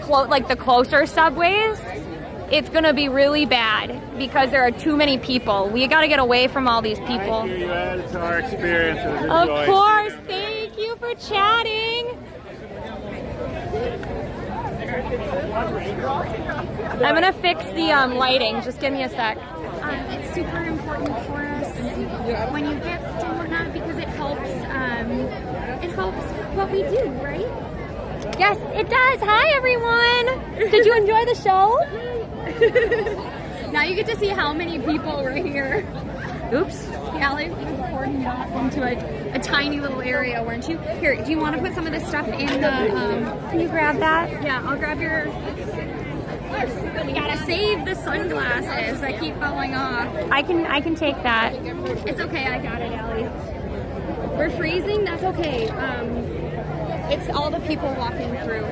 [SPEAKER 2] like the closer subways, it's gonna be really bad because there are too many people. We gotta get away from all these people.
[SPEAKER 4] Thank you. You added to our experience.
[SPEAKER 2] Of course. Thank you for chatting. I'm gonna fix the lighting. Just give me a sec.
[SPEAKER 12] It's super important for us when you gift and whatnot because it helps what we do, right?
[SPEAKER 2] Yes, it does. Hi, everyone. Did you enjoy the show?
[SPEAKER 12] Now you get to see how many people were here.
[SPEAKER 2] Oops.
[SPEAKER 12] Allie was cordoned off into a tiny little area, weren't you? Here, do you want to put some of this stuff in the,
[SPEAKER 2] Can you grab that?
[SPEAKER 12] Yeah, I'll grab your... We gotta save the sunglasses that keep falling off.
[SPEAKER 2] I can take that.
[SPEAKER 12] It's okay, I got it, Allie. We're freezing, that's okay. It's all the people walking through.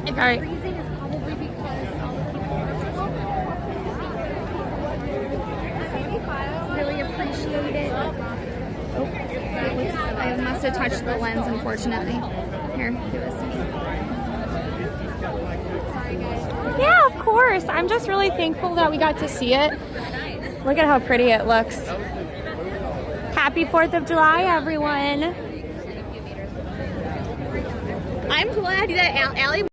[SPEAKER 12] If
[SPEAKER 2] all right.
[SPEAKER 12] Freezing is probably because all the people really appreciate it. Oh, I must have touched the lens, unfortunately. Here, do this to me. Sorry, guys.
[SPEAKER 2] Yeah, of course. I'm just really thankful that we got to see it. Look at how pretty it looks. Happy 4th of July, everyone.
[SPEAKER 12] I'm glad that Allie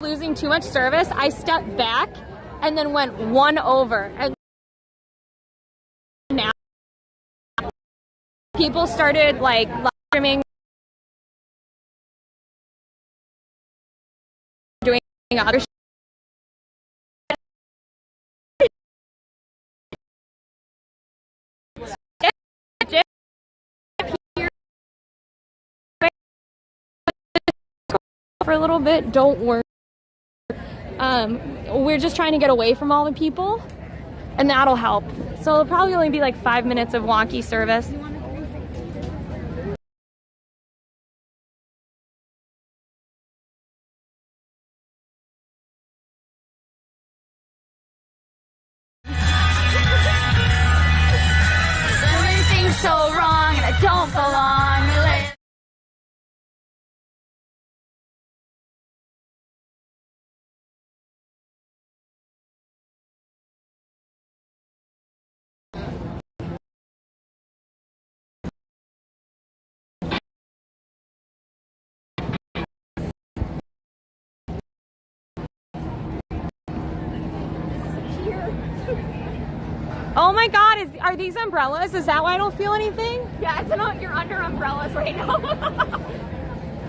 [SPEAKER 2] losing too much service. I stepped back and then went one over. And now people started like live streaming, doing other shit. For a little bit, don't worry. We're just trying to get away from all the people, and that'll help. So it'll probably only be like 5 minutes of wonky service.
[SPEAKER 12] Everything's so wrong and I don't belong.
[SPEAKER 2] Oh my God, are these umbrellas? Is that why I don't feel anything?
[SPEAKER 12] Yeah, it's not, you're under umbrellas right now.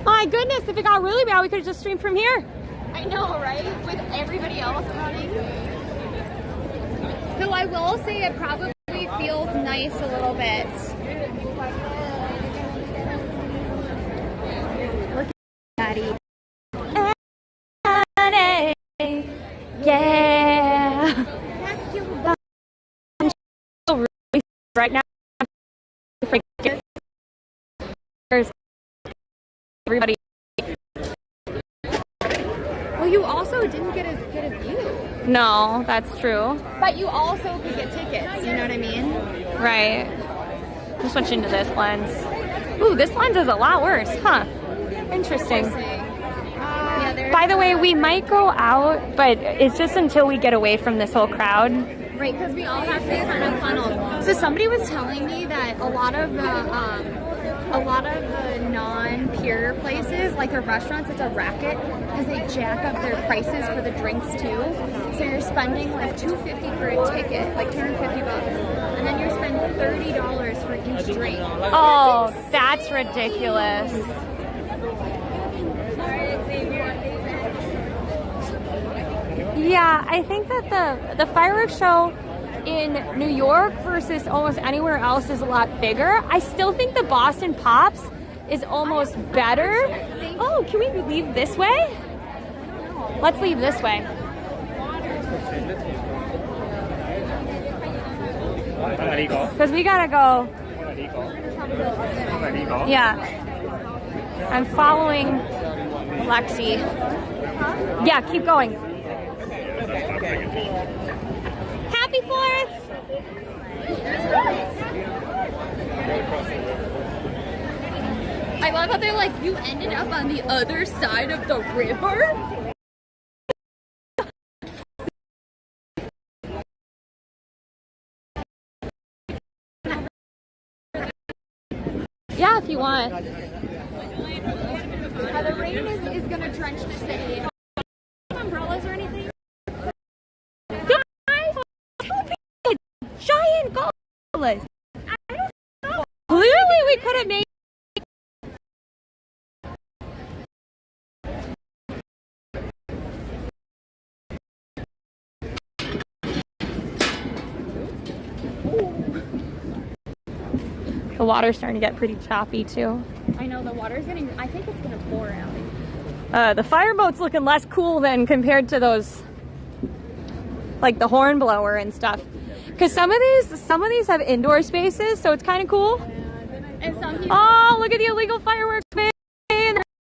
[SPEAKER 2] My goodness, if it got really bad, we could have just streamed from here.
[SPEAKER 12] I know, right? With everybody else running. Though I will say it probably feels nice a little bit. Look at Daddy.
[SPEAKER 2] Yeah. Right now, everybody.
[SPEAKER 12] Well, you also didn't get as good a view.
[SPEAKER 2] No, that's true.
[SPEAKER 12] But you also could get tickets, you know what I mean?
[SPEAKER 2] Right. I'm switching to this lens. Ooh, this lens is a lot worse, huh? Interesting. By the way, we might go out, but it's just until we get away from this whole crowd.
[SPEAKER 12] Right, because we all have to be kind of funneled. So somebody was telling me that a lot of the a lot of the non-pier places, like their restaurants, it's a racket because they jack up their prices for the drinks too. So you're spending like $250 for a ticket, like $250, and then you're spending $30 for each drink.
[SPEAKER 2] Oh, that's ridiculous. Yeah, I think that the fireworks show in New York versus almost anywhere else is a lot bigger. I still think the Boston Pops is almost better. Oh, can we leave this way? Let's leave this way. Because we gotta go. Yeah. I'm following Lexi. Yeah, keep going. Happy 4th!
[SPEAKER 12] I love how they're like, you ended up on the other side of the river?
[SPEAKER 2] Yeah, if you want.
[SPEAKER 12] The rain is gonna drench the city. Umbrellas or anything?
[SPEAKER 2] Guys, giant gorillas. I don't know. Clearly, we could have made. The water's starting to get pretty choppy too.
[SPEAKER 12] I know, the water's getting, I think it's gonna pour out.
[SPEAKER 2] The fireboat's looking less cool than compared to those, like the horn blower and stuff. Because some of these have indoor spaces, so it's kind of cool.
[SPEAKER 12] And some people,
[SPEAKER 2] oh, look at the illegal fireworks, man!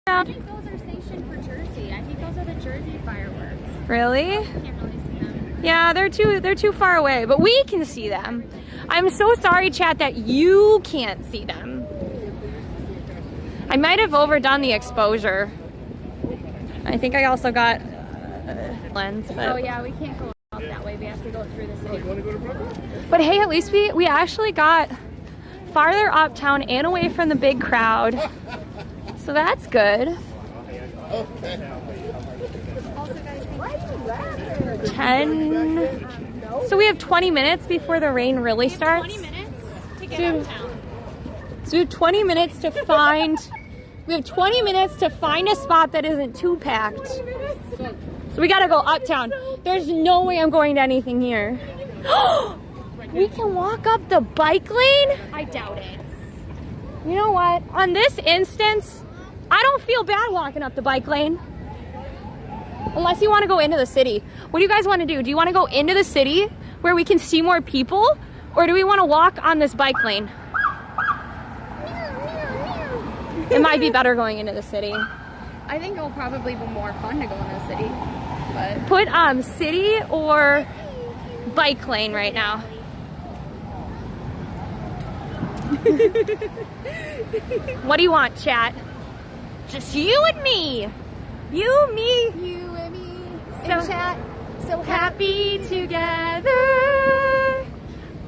[SPEAKER 12] I think those are stationed for Jersey. I think those are the Jersey fireworks.
[SPEAKER 2] Really?
[SPEAKER 12] I can't really see them.
[SPEAKER 2] Yeah, they're too far away, but we can see them. I'm so sorry, chat, that you can't see them. I might have overdone the exposure. I think I also got lens. But...
[SPEAKER 12] Oh yeah, we can't go up that way. We have to go through the city.
[SPEAKER 2] But hey, at least we actually got farther uptown and away from the big crowd. So that's good. 10. So we have 20 minutes before the rain really starts.
[SPEAKER 12] 20 minutes to get uptown.
[SPEAKER 2] So we have 20 minutes to find. We have 20 minutes to find a spot that isn't too packed. So we gotta go uptown. There's no way I'm going to anything here. We can walk up the bike lane?
[SPEAKER 12] I doubt it.
[SPEAKER 2] You know what? On this instance, I don't feel bad walking up the bike lane. Unless you want to go into the city. What do you guys want to do? Do you want to go into the city where we can see more people? Or do we want to walk on this bike lane? It might be better going into the city.
[SPEAKER 12] I think it'll probably be more fun to go in the city. But
[SPEAKER 2] put city or bike lane right now. What do you want, chat? Just you and me. You, me.
[SPEAKER 12] You and me.
[SPEAKER 2] So
[SPEAKER 12] chat. So
[SPEAKER 2] happy together.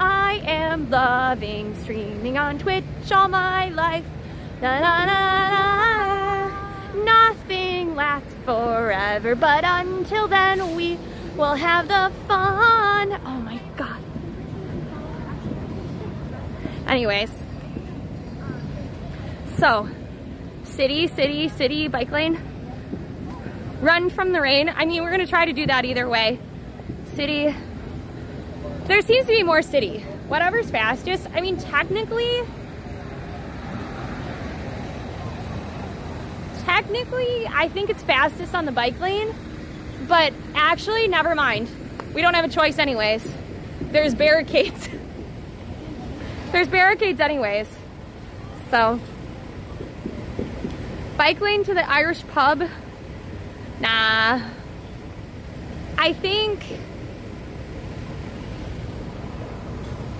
[SPEAKER 2] I am loving streaming on Twitch all my life. Na, na, na, na. Nothing lasts forever, but until then we will have the fun. Oh my god. Anyways. So, city, bike lane. Run from the rain. I mean, we're gonna try to do that either way. City. There seems to be more city. Whatever's fastest. I mean, technically, I think it's fastest on the bike lane, but actually, never mind. We don't have a choice anyways. There's barricades. There's barricades anyways. So, bike lane to the Irish pub. Nah. I think...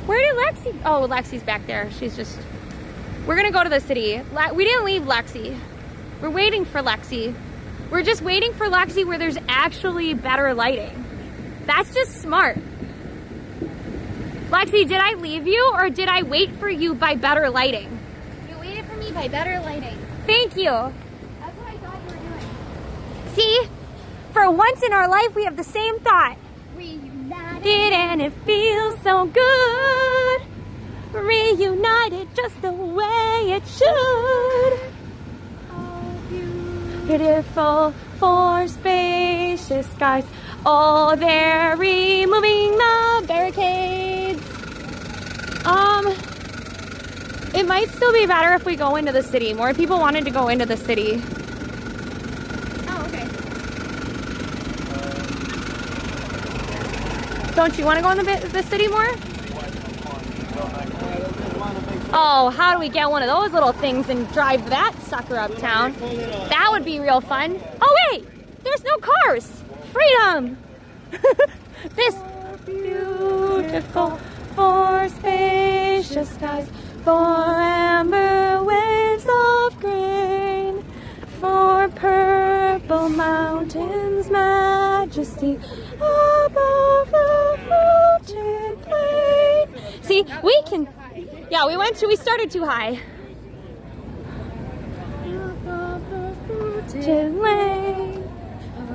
[SPEAKER 2] Where did Lexi... Oh, Lexi's back there. She's just... We're gonna go to the city. We didn't leave Lexi. We're waiting for Lexi. We're just waiting for Lexi where there's actually better lighting. That's just smart. Lexi, did I leave you or did I wait for you by better lighting?
[SPEAKER 12] You waited for me me by better lighting.
[SPEAKER 2] Thank you.
[SPEAKER 12] That's what I thought you were doing.
[SPEAKER 2] See? For once in our life, we have the same thought.
[SPEAKER 12] Reunited.
[SPEAKER 2] And it feels so good. Reunited just the way it should. Beautiful for spacious skies. Oh, they're removing the barricades. It might still be better if we go into the city. More people wanted to go into the city.
[SPEAKER 12] Oh, okay.
[SPEAKER 2] Don't you want to go in the city more? Oh, how do we get one of those little things and drive that sucker uptown? That would be real fun. Oh wait, there's no cars. Freedom. This beautiful for spacious skies, for amber waves of grain, for purple mountains majesty above the fruited plain. See, we can. Yeah, we started too high. Lane.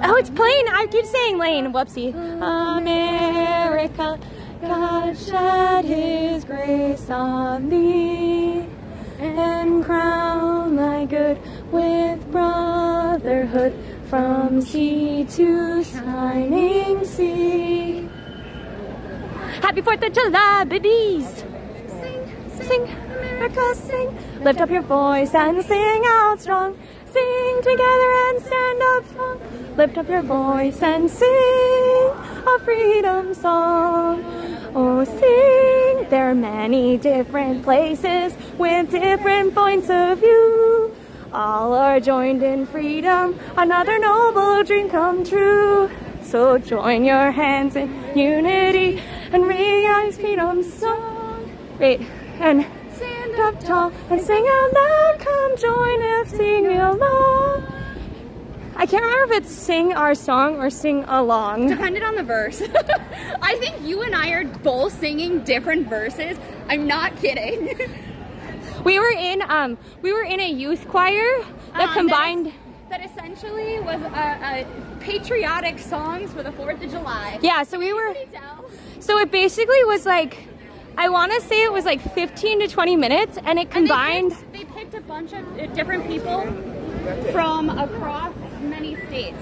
[SPEAKER 2] Oh, it's playing. I keep saying lane. Whoopsie. America, God shed his grace on thee and crown thy good with brotherhood from sea to shining sea. Happy 4th of July, babies. Sing, America, sing. Lift up your voice and sing out strong. Sing together and stand up strong. Lift up your voice and sing a freedom song. Oh, sing. There are many different places with different points of view. All are joined in freedom. Another noble dream come true. So join your hands in unity and ring freedom song. Wait. And stand up tall and sing out loud. Come join us, sing along. I can't remember if it's sing our song or sing along.
[SPEAKER 12] Depended on the verse. I think you and I are both singing different verses. I'm not kidding.
[SPEAKER 2] We were in a youth choir that combined.
[SPEAKER 12] That essentially was patriotic songs for the 4th of July.
[SPEAKER 2] Yeah, so we were. So it basically was like. I want to say it was like 15 to 20 minutes, and it combined.
[SPEAKER 12] And they picked a bunch of different people from across many states,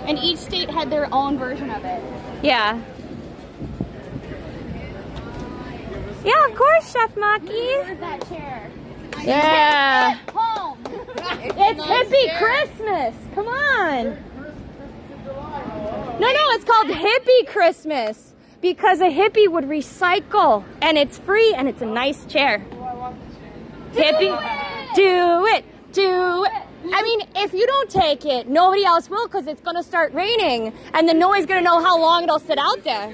[SPEAKER 12] and each state had their own version of it.
[SPEAKER 2] Yeah. Yeah, of course, Chef Maki.
[SPEAKER 12] Where's that chair?
[SPEAKER 2] Yeah.
[SPEAKER 12] Home.
[SPEAKER 2] It's hippie Christmas. Come on. No, it's called hippie Christmas. Because a hippie would recycle, and it's free, and it's a nice chair. Hippie, do it. I mean, if you don't take it, nobody else will, because it's going to start raining, and then nobody's going to know how long it'll sit out there.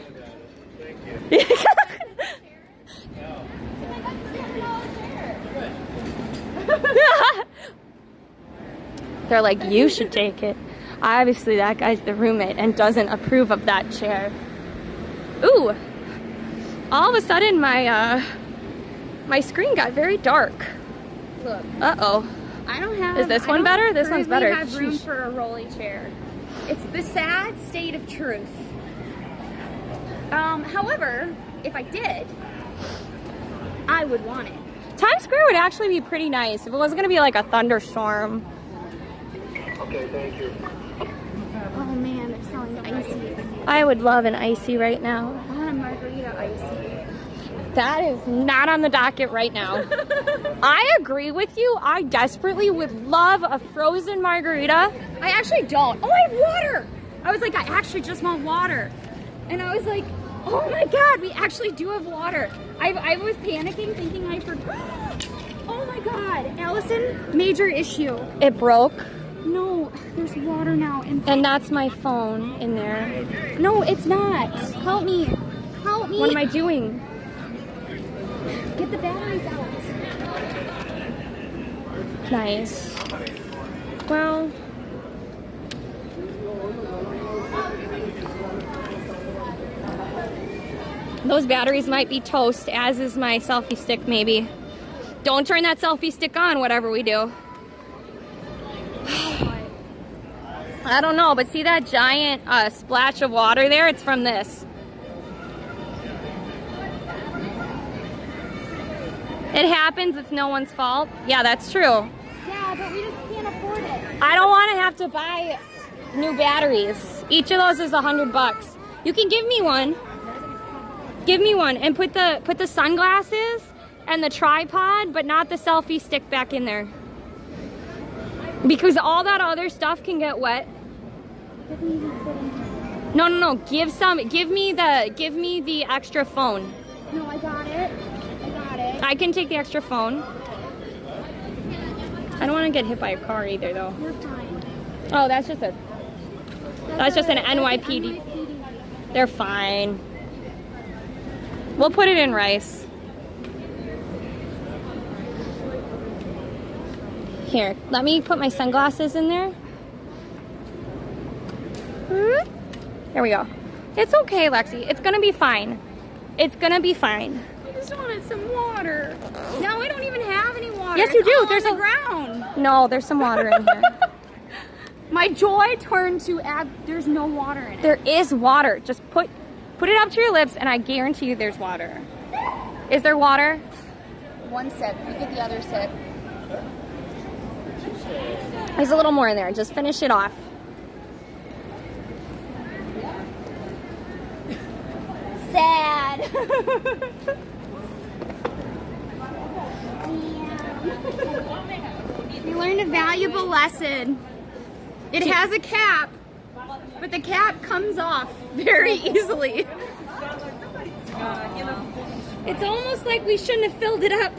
[SPEAKER 2] They're like, you should take it. Obviously, that guy's the roommate and doesn't approve of that chair. Ooh, all of a sudden my screen got very dark.
[SPEAKER 12] Look.
[SPEAKER 2] Uh-oh.
[SPEAKER 12] I don't have.
[SPEAKER 2] Is this one better? This one's better.
[SPEAKER 12] I have room for a rolly chair. It's the sad state of truth. However, if I did, I would want it.
[SPEAKER 2] Times Square would actually be pretty nice if it wasn't going to be like a thunderstorm.
[SPEAKER 6] Okay, thank you.
[SPEAKER 12] Oh man, they're selling icy.
[SPEAKER 2] I would love an icy right now.
[SPEAKER 12] I want a margarita icy.
[SPEAKER 2] That is not on the docket right now. I agree with you. I desperately would love a frozen margarita.
[SPEAKER 12] I actually don't. Oh, I have water. I was like, I actually just want water. And I was like, oh my God, we actually do have water. I was panicking thinking I forgot. Oh my God, Allison, major issue.
[SPEAKER 2] It broke.
[SPEAKER 12] No, there's water now.
[SPEAKER 2] And that's my phone in there.
[SPEAKER 12] No, it's not. Help me. Help me.
[SPEAKER 2] What am I doing?
[SPEAKER 12] Get the batteries out.
[SPEAKER 2] Nice. Well. Those batteries might be toast, as is my selfie stick maybe. Don't turn that selfie stick on, whatever we do. I don't know, but see that giant splash of water there? It's from this. It happens, it's no one's fault. Yeah, that's true.
[SPEAKER 12] Yeah, but we just can't afford it.
[SPEAKER 2] I don't want to have to buy new batteries. Each of those is $100. You can give me one. Give me one and put the sunglasses and the tripod, but not the selfie stick back in there. Because all that other stuff can get wet. No. Give me the extra phone.
[SPEAKER 12] No, I got it.
[SPEAKER 2] I can take the extra phone. I don't want to get hit by a car either, though.
[SPEAKER 12] You're fine.
[SPEAKER 2] Oh, that's just an NYPD. They're fine. We'll put it in rice. Here, let me put my sunglasses in there. There we go. It's okay, Lexi. It's gonna be fine. It's gonna be fine.
[SPEAKER 12] I just wanted some water. No, we don't even have any water.
[SPEAKER 2] Yes, you
[SPEAKER 12] It's
[SPEAKER 2] do.
[SPEAKER 12] all
[SPEAKER 2] There's
[SPEAKER 12] on
[SPEAKER 2] a
[SPEAKER 12] the ground.
[SPEAKER 2] No, there's some water in here.
[SPEAKER 12] My joy turned to there's no water in it.
[SPEAKER 2] There is water. Just put it up to your lips, and I guarantee you there's water. Is there water?
[SPEAKER 12] One sip. You get the other sip.
[SPEAKER 2] There's a little more in there. Just finish it off.
[SPEAKER 12] Sad. We learned a valuable lesson. It has a cap, but the cap comes off very easily.
[SPEAKER 2] It's almost like we shouldn't have filled it up.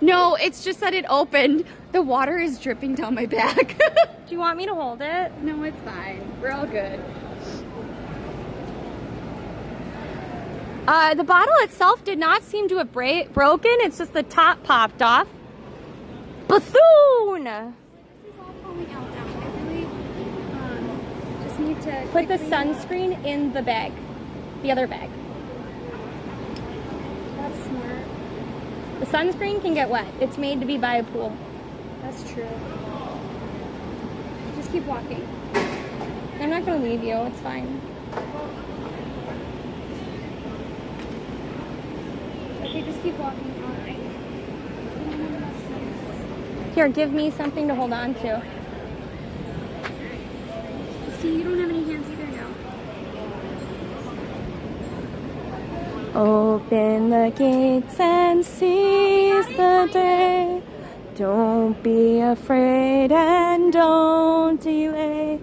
[SPEAKER 12] No, it's just that it opened. The water is dripping down my back.
[SPEAKER 2] Do you want me to hold it?
[SPEAKER 12] No, it's fine. We're all good.
[SPEAKER 2] The bottle itself did not seem to have broken. It's just the top popped off. Buffoon!
[SPEAKER 12] Just need to
[SPEAKER 2] put the sunscreen in the bag. The other bag.
[SPEAKER 12] That's smart.
[SPEAKER 2] The sunscreen can get wet. It's made to be by a pool.
[SPEAKER 12] That's true. Just keep walking.
[SPEAKER 2] I'm not gonna leave you. It's fine.
[SPEAKER 12] Okay, just keep walking. All right.
[SPEAKER 2] Here, give me something to hold on to.
[SPEAKER 12] See, you don't have any hands either now.
[SPEAKER 2] Open the gates and seize the day. Don't be afraid and don't delay.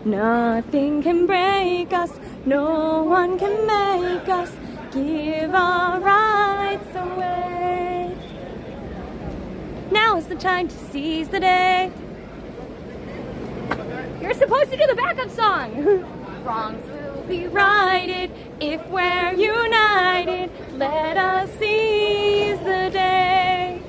[SPEAKER 2] Nothing can break us. No one can make us give our rights away. Now is the time to seize the day. You're supposed to do the backup song.
[SPEAKER 12] Wrongs will
[SPEAKER 2] be righted if we're united. Let us seize the day.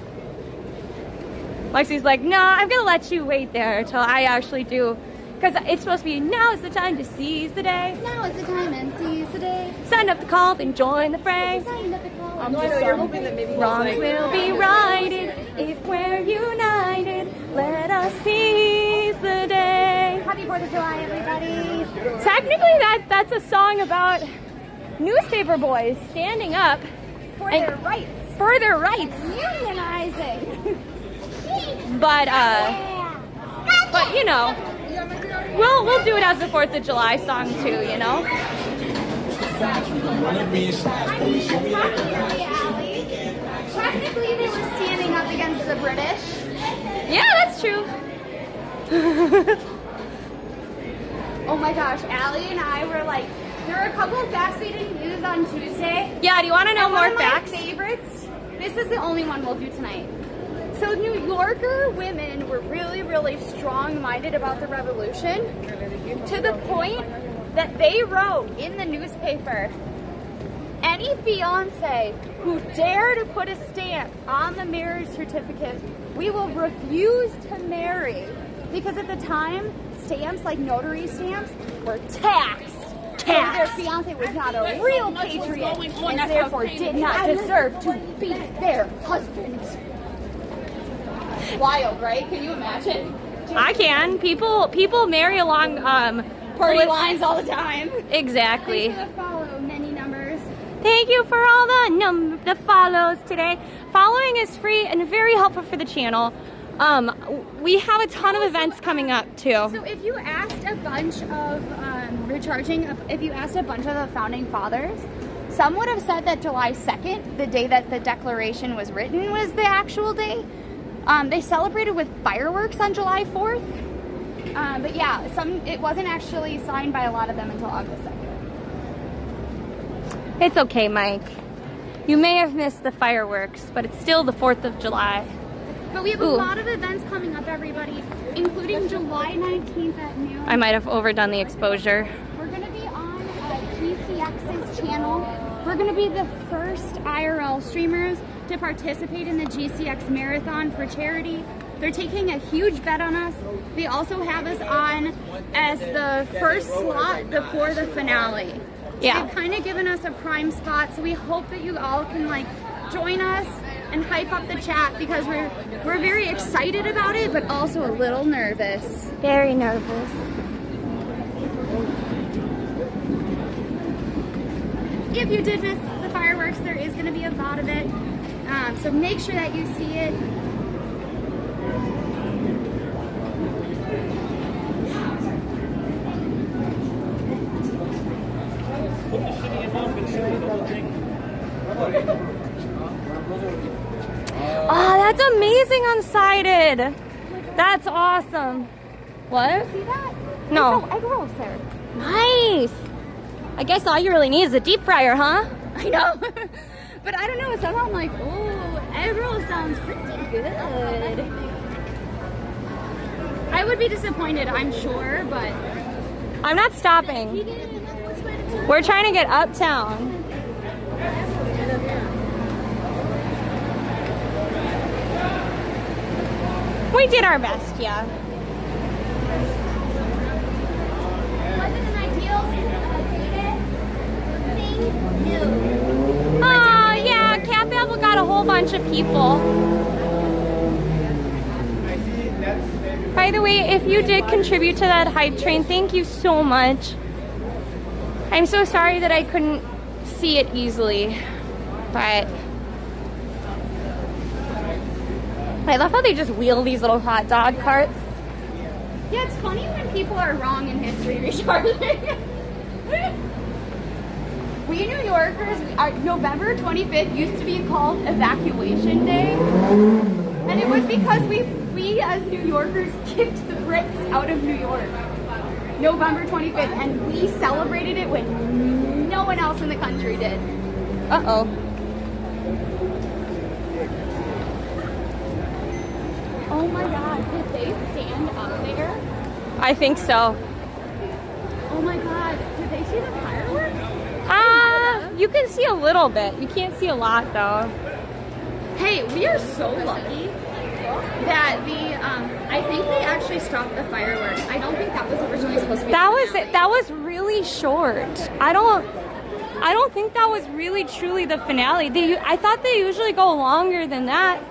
[SPEAKER 2] Lexi's like, nah, I'm gonna let you wait there until I actually do. Because it's supposed to be, now is the time to seize the day.
[SPEAKER 12] Now is the time and seize the day.
[SPEAKER 2] Send up the call, then join the fray.
[SPEAKER 12] Send up the call.
[SPEAKER 11] You're hoping that maybe
[SPEAKER 2] Wrongs will be righted if we're united. Let us seize the day.
[SPEAKER 12] Happy 4th of July, everybody.
[SPEAKER 2] Technically, that's a song about newspaper boys standing up
[SPEAKER 12] For their rights.
[SPEAKER 2] For their rights.
[SPEAKER 12] Unionizing.
[SPEAKER 2] But you know, we'll do it as the 4th of July song too, you know.
[SPEAKER 12] Technically, they were standing up against the British.
[SPEAKER 2] Yeah, that's true.
[SPEAKER 12] Oh my gosh, Allie and I were like, there were a couple of facts we didn't use on Tuesday.
[SPEAKER 2] Yeah, do you want to know more facts?
[SPEAKER 12] One of my favorites, this is the only one we'll do tonight. So New Yorker women were really, really strong-minded about the revolution to the point that they wrote in the newspaper, any fiance who dare to put a stamp on the marriage certificate, we will refuse to marry. Because at the time, stamps like notary stamps were taxed.
[SPEAKER 2] attacked.
[SPEAKER 12] their fiance was not a real patriot and therefore did not deserve to beat their husbands. Wild, right? Can you imagine?
[SPEAKER 2] I can. People marry along
[SPEAKER 12] Party lines all the time.
[SPEAKER 2] Exactly.
[SPEAKER 12] Thanks for the follow, many numbers.
[SPEAKER 2] Thank you for all the follows today. Following is free and very helpful for the channel. We have a ton of events coming up too.
[SPEAKER 12] So if you asked a bunch of if you asked a bunch of the founding fathers, some would have said that July 2nd, the day that the Declaration was written, was the actual day. They celebrated with fireworks on July 4th. But yeah, it wasn't actually signed by a lot of them until August 2nd.
[SPEAKER 2] It's okay, Mike. You may have missed the fireworks, but it's still the 4th of July.
[SPEAKER 12] But we have a lot of events coming up, everybody, including July 19th at noon.
[SPEAKER 2] I might have overdone the exposure.
[SPEAKER 12] We're going to be on GCX's channel. We're going to be the first IRL streamers to participate in the GCX Marathon for charity. They're taking a huge bet on us. They also have us on as the first slot before the finale.
[SPEAKER 2] Yeah.
[SPEAKER 12] They've kind of given us a prime spot, so we hope that you all can like join us and hype up the chat because we're very excited about it, but also a little nervous.
[SPEAKER 2] Very nervous.
[SPEAKER 12] If you did miss the fireworks, there is going to be a VOD of it, so make sure that you see it.
[SPEAKER 2] Oh, that's amazing unsided. That's awesome. What?
[SPEAKER 12] See that?
[SPEAKER 2] No.
[SPEAKER 12] There's egg rolls there.
[SPEAKER 2] Nice. I guess all you really need is a deep fryer, huh?
[SPEAKER 12] I know. But I don't know, somehow I'm like, oh, egg roll sounds pretty good. I would be disappointed, I'm sure, but
[SPEAKER 2] I'm not stopping. We're trying to get uptown. We did our best, yeah.
[SPEAKER 12] Wasn't an ideal thing? No.
[SPEAKER 2] Oh, yeah, Cat Babble got a whole bunch of people. By the way, if you did contribute to that hype train, thank you so much. I'm so sorry that I couldn't see it easily, but I love how they just wheel these little hot dog carts.
[SPEAKER 12] Yeah, it's funny when people are wrong in history, Recharging. We New Yorkers, November 25th used to be called Evacuation Day. And it was because we as New Yorkers kicked the Brits out of New York. November 25th, and we celebrated it when no one else in the country did.
[SPEAKER 2] Uh-oh.
[SPEAKER 12] Oh my God, did they stand up there?
[SPEAKER 2] I think so.
[SPEAKER 12] Oh my God, did they see the fireworks?
[SPEAKER 2] You can see a little bit. You can't see a lot though.
[SPEAKER 12] Hey, we are so lucky that I think they actually stopped the fireworks. I don't think that was originally supposed to be.
[SPEAKER 2] That was really short. I don't think that was really truly the finale. I thought they usually go longer than that.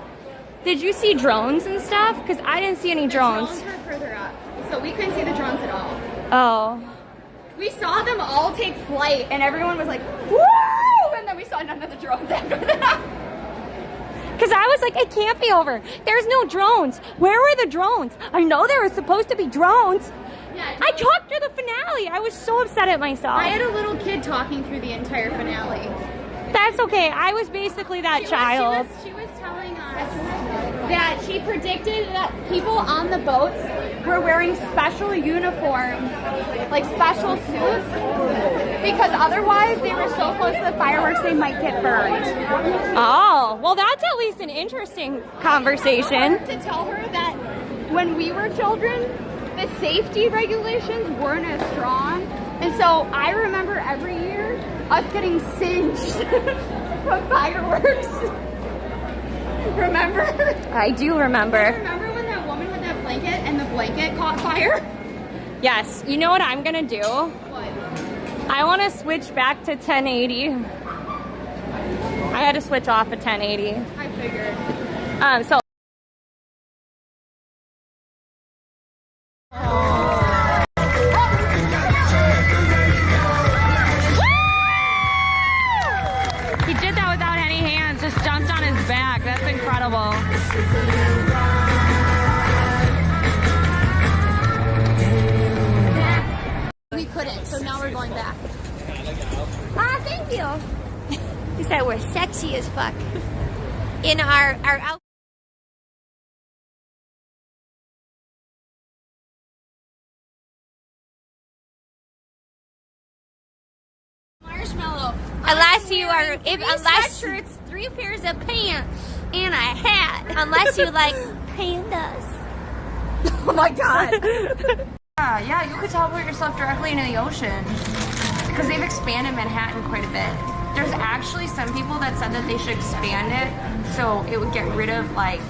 [SPEAKER 2] Did you see drones and stuff? Because I didn't see any drones.
[SPEAKER 12] The drones were further up, so we couldn't see the drones at all.
[SPEAKER 2] Oh.
[SPEAKER 12] We saw them all take flight, and everyone was like, woo! And then we saw none of the drones after that.
[SPEAKER 2] Because I was like, it can't be over. There's no drones. Where were the drones? I know there were supposed to be drones.
[SPEAKER 12] Yeah,
[SPEAKER 2] I talked through the finale. I was so upset at myself.
[SPEAKER 12] I had a little kid talking through the entire finale.
[SPEAKER 2] That's okay. I was basically that child.
[SPEAKER 12] She was telling us that she predicted that people on the boats were wearing special uniforms, like special suits, because otherwise they were so close to the fireworks they might get burned.
[SPEAKER 2] Oh, well that's at least an interesting conversation.
[SPEAKER 12] To tell her that when we were children, the safety regulations weren't as strong, and so I remember every year us getting singed from fireworks. Remember?
[SPEAKER 2] I do remember.
[SPEAKER 12] Remember when that woman with that blanket and the blanket caught fire?
[SPEAKER 2] Yes. You know what I'm gonna do?
[SPEAKER 12] What?
[SPEAKER 2] I want to switch back to 1080. I had to switch off of 1080.
[SPEAKER 1] I figured.
[SPEAKER 2] So. He did that without any hands, just jumped on his back. That's incredible.
[SPEAKER 12] We couldn't, so now we're going back.
[SPEAKER 16] Ah, thank you. He said we're sexy as fuck. In our outfit.
[SPEAKER 12] Marshmallow.
[SPEAKER 16] Unless you are,
[SPEAKER 12] Unless sweatshirts, 3 pairs of pants, and a hat.
[SPEAKER 16] unless you like pandas.
[SPEAKER 12] Oh my god.
[SPEAKER 2] Yeah, you could teleport yourself directly into the ocean because they've expanded Manhattan quite a bit. There's actually some people that said that they should expand it so it would get rid of like...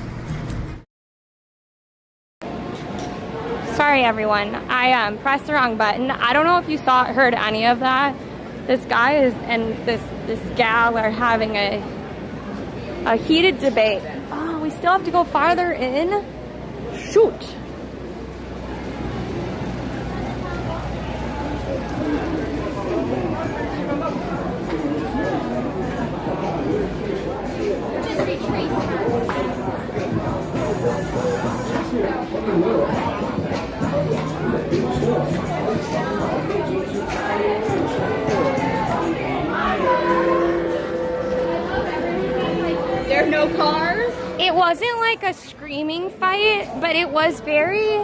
[SPEAKER 2] Sorry everyone, I pressed the wrong button. I don't know if you heard any of that. This guy and this gal are having a heated debate. Oh, we still have to go farther in? Shoot.
[SPEAKER 1] There are no cars?
[SPEAKER 2] It wasn't like a screaming fight, but it was very...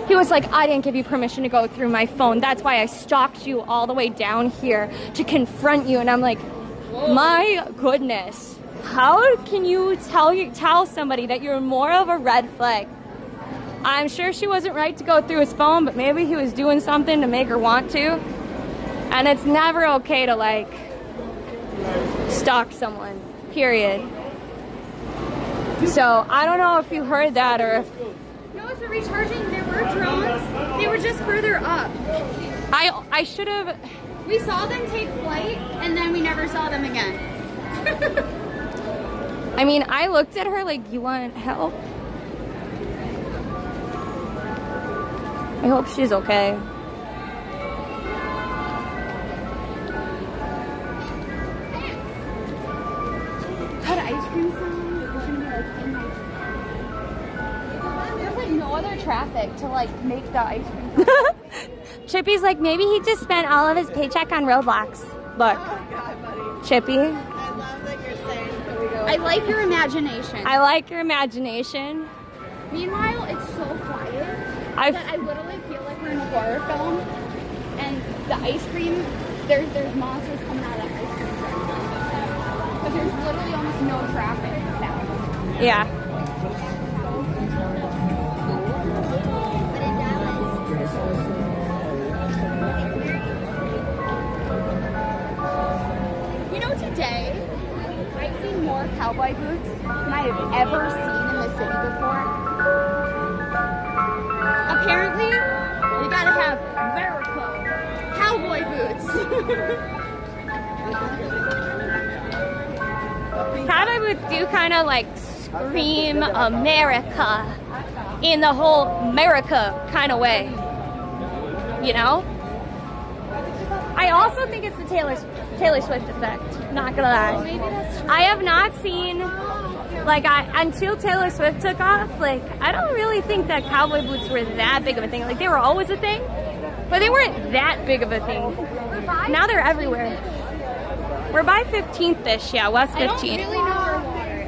[SPEAKER 2] He was like, I didn't give you permission to go through my phone. That's why I stalked you all the way down here to confront you. And I'm like, whoa. My goodness. How can you tell somebody that you're more of a red flag? I'm sure she wasn't right to go through his phone, but maybe he was doing something to make her want to. And it's never okay to like stalk someone, period. So I don't know if you heard that or if...
[SPEAKER 1] No, as we're recharging, there were drones. They were just further up.
[SPEAKER 2] I should have...
[SPEAKER 1] We saw them take flight, and then we never saw them again.
[SPEAKER 2] I mean, I looked at her like, you want help? I hope she's okay.
[SPEAKER 1] That ice cream sign is gonna be like in my... There's like no other traffic to like make the ice cream sign.
[SPEAKER 2] Chippy's like, maybe he just spent all of his paycheck on Roblox. Look.
[SPEAKER 1] Oh God, buddy.
[SPEAKER 2] Chippy.
[SPEAKER 1] I love that you're saying, can we go? I like your imagination.
[SPEAKER 2] I like your imagination.
[SPEAKER 1] Meanwhile, it's so quiet that I literally feel like we're in a horror film, and the ice cream, there's monsters coming out of that ice cream truck. But there's literally almost no traffic now.
[SPEAKER 2] Yeah.
[SPEAKER 1] You know, today, I've seen more cowboy boots than I have ever seen in the city before. Apparently, you gotta have America cowboy boots.
[SPEAKER 2] Cowboy boots do kind of like scream America in the whole America kind of way, you know? I also think it's the Taylor Swift effect, not gonna lie.
[SPEAKER 1] Maybe that's true.
[SPEAKER 2] I have not seen, like, until Taylor Swift took off, like, I don't really think that cowboy boots were that big of a thing. Like, they were always a thing, but they weren't that big of a thing. Now they're everywhere. We're by 15th-ish, yeah, West 15th.
[SPEAKER 1] I don't really know where water is.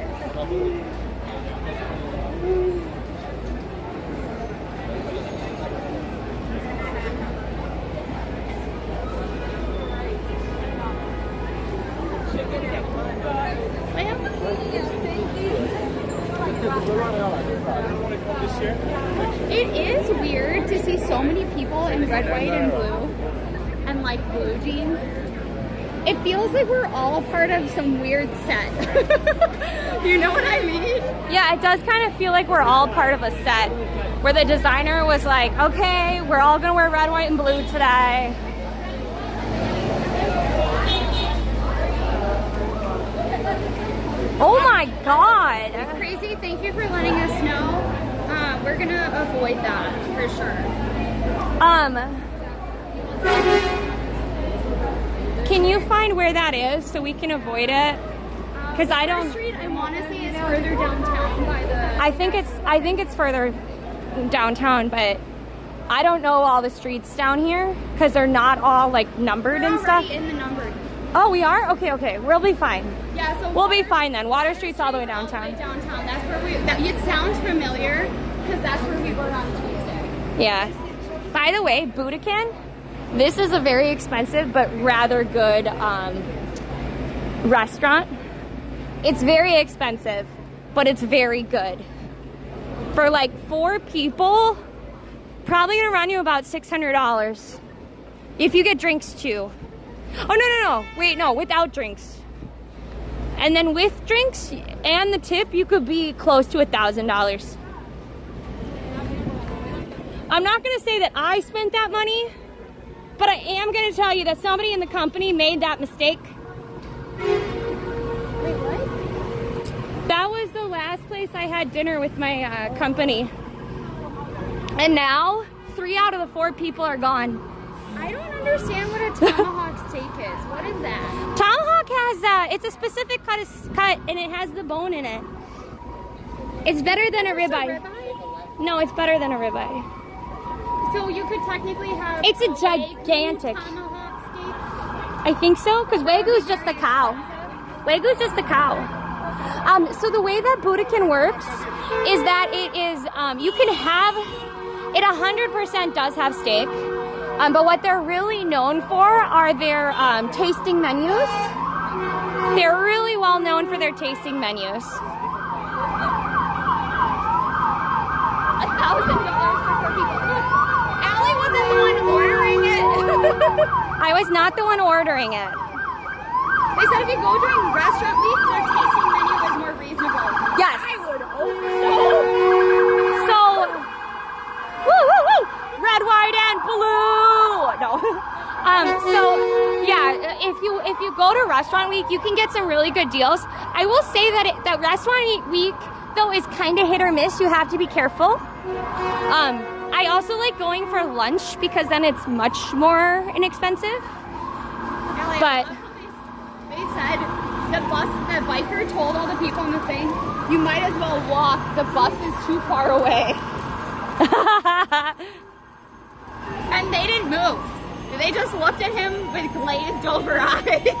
[SPEAKER 1] It is weird to see so many people in red, white, and blue, and like blue jeans. It feels like we're all part of some weird set. You know what I mean?
[SPEAKER 2] Yeah, it does kind of feel like we're all part of a set where the designer was like, okay, we're all gonna wear red, white, and blue today. Oh my God.
[SPEAKER 1] Crazy, thank you for letting us know. We're gonna avoid that for sure.
[SPEAKER 2] Can you find where that is so we can avoid it? Because I don't.
[SPEAKER 1] Street, I want to say, is further downtown by the.
[SPEAKER 2] I think it's further downtown, but I don't know all the streets down here because they're not all like numbered and stuff.
[SPEAKER 1] In the numbered.
[SPEAKER 2] Oh, we are? Okay, we'll be fine.
[SPEAKER 1] Yeah, so
[SPEAKER 2] we'll be fine then. Water Street's all the way downtown.
[SPEAKER 1] Downtown. That's where we. It sounds familiar because that's where we were on Tuesday.
[SPEAKER 2] Yeah. By the way, Budokan, this is a very expensive but rather good restaurant. It's very expensive, but it's very good. For like 4 people, probably gonna run you about $600 if you get drinks too. Oh no, wait, no, without drinks. And then with drinks and the tip, you could be close to $1,000. I'm not gonna say that I spent that money, but I am gonna tell you that somebody in the company made that mistake.
[SPEAKER 1] Wait, what?
[SPEAKER 2] That was the last place I had dinner with my company. And now, 3 out of the 4 people are gone.
[SPEAKER 1] I don't understand what a tomahawk steak is. What is that?
[SPEAKER 2] Tomahawk has, it's a specific cut and it has the bone in it. It's better than a ribeye. No, it's better than a ribeye.
[SPEAKER 1] So you could technically have.
[SPEAKER 2] It's a gigantic.
[SPEAKER 1] Tomahawk steak?
[SPEAKER 2] I think so, because Wagyu's just a cow. Wagyu's just a cow. So the way that Budokan works is that it is, you can have, it 100% does have steak, but what they're really known for are their tasting menus. They're really well known for their tasting menus.
[SPEAKER 1] $1,000 for 4 people. Look, Allie wasn't the one ordering it.
[SPEAKER 2] I was not the one ordering it.
[SPEAKER 1] They said if you go during restaurant week, their tasting menu is more reasonable.
[SPEAKER 2] Yes.
[SPEAKER 1] I would hope so.
[SPEAKER 2] So, woo, woo, woo, red, white, and blue. No. So yeah, if you go to restaurant week, you can get some really good deals. I will say that that restaurant week though is kind of hit or miss. You have to be careful. I also like going for lunch because then it's much more inexpensive. But
[SPEAKER 1] they said the biker told all the people on the thing, you might as well walk. The bus is too far away. And they didn't move. They just looked at him with glazed over eyes.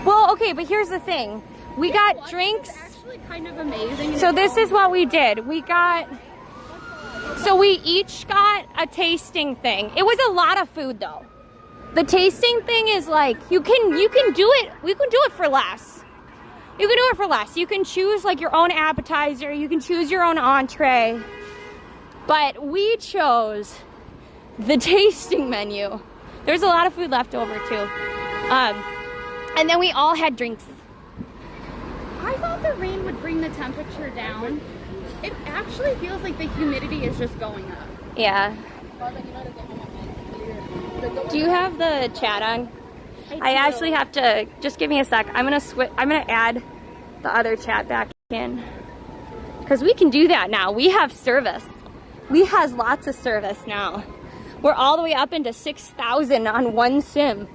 [SPEAKER 2] Well, okay, but here's the thing. We got drinks.
[SPEAKER 1] Actually kind of amazing.
[SPEAKER 2] So this is what we did. We each got a tasting thing. It was a lot of food though. The tasting thing is like, you can do it, we can do it for less. You can do it for less. You can choose like your own appetizer, you can choose your own entree. But we chose the tasting menu. There's a lot of food left over too. And then we all had drinks.
[SPEAKER 1] I thought the rain would bring the temperature down. It actually feels like the humidity is just going up.
[SPEAKER 2] Yeah. Do you have the chat on? I actually have to, just give me a sec. I'm gonna add the other chat back in. Because we can do that now. We have service. We has lots of service now. We're all the way up into 6,000 on one sim.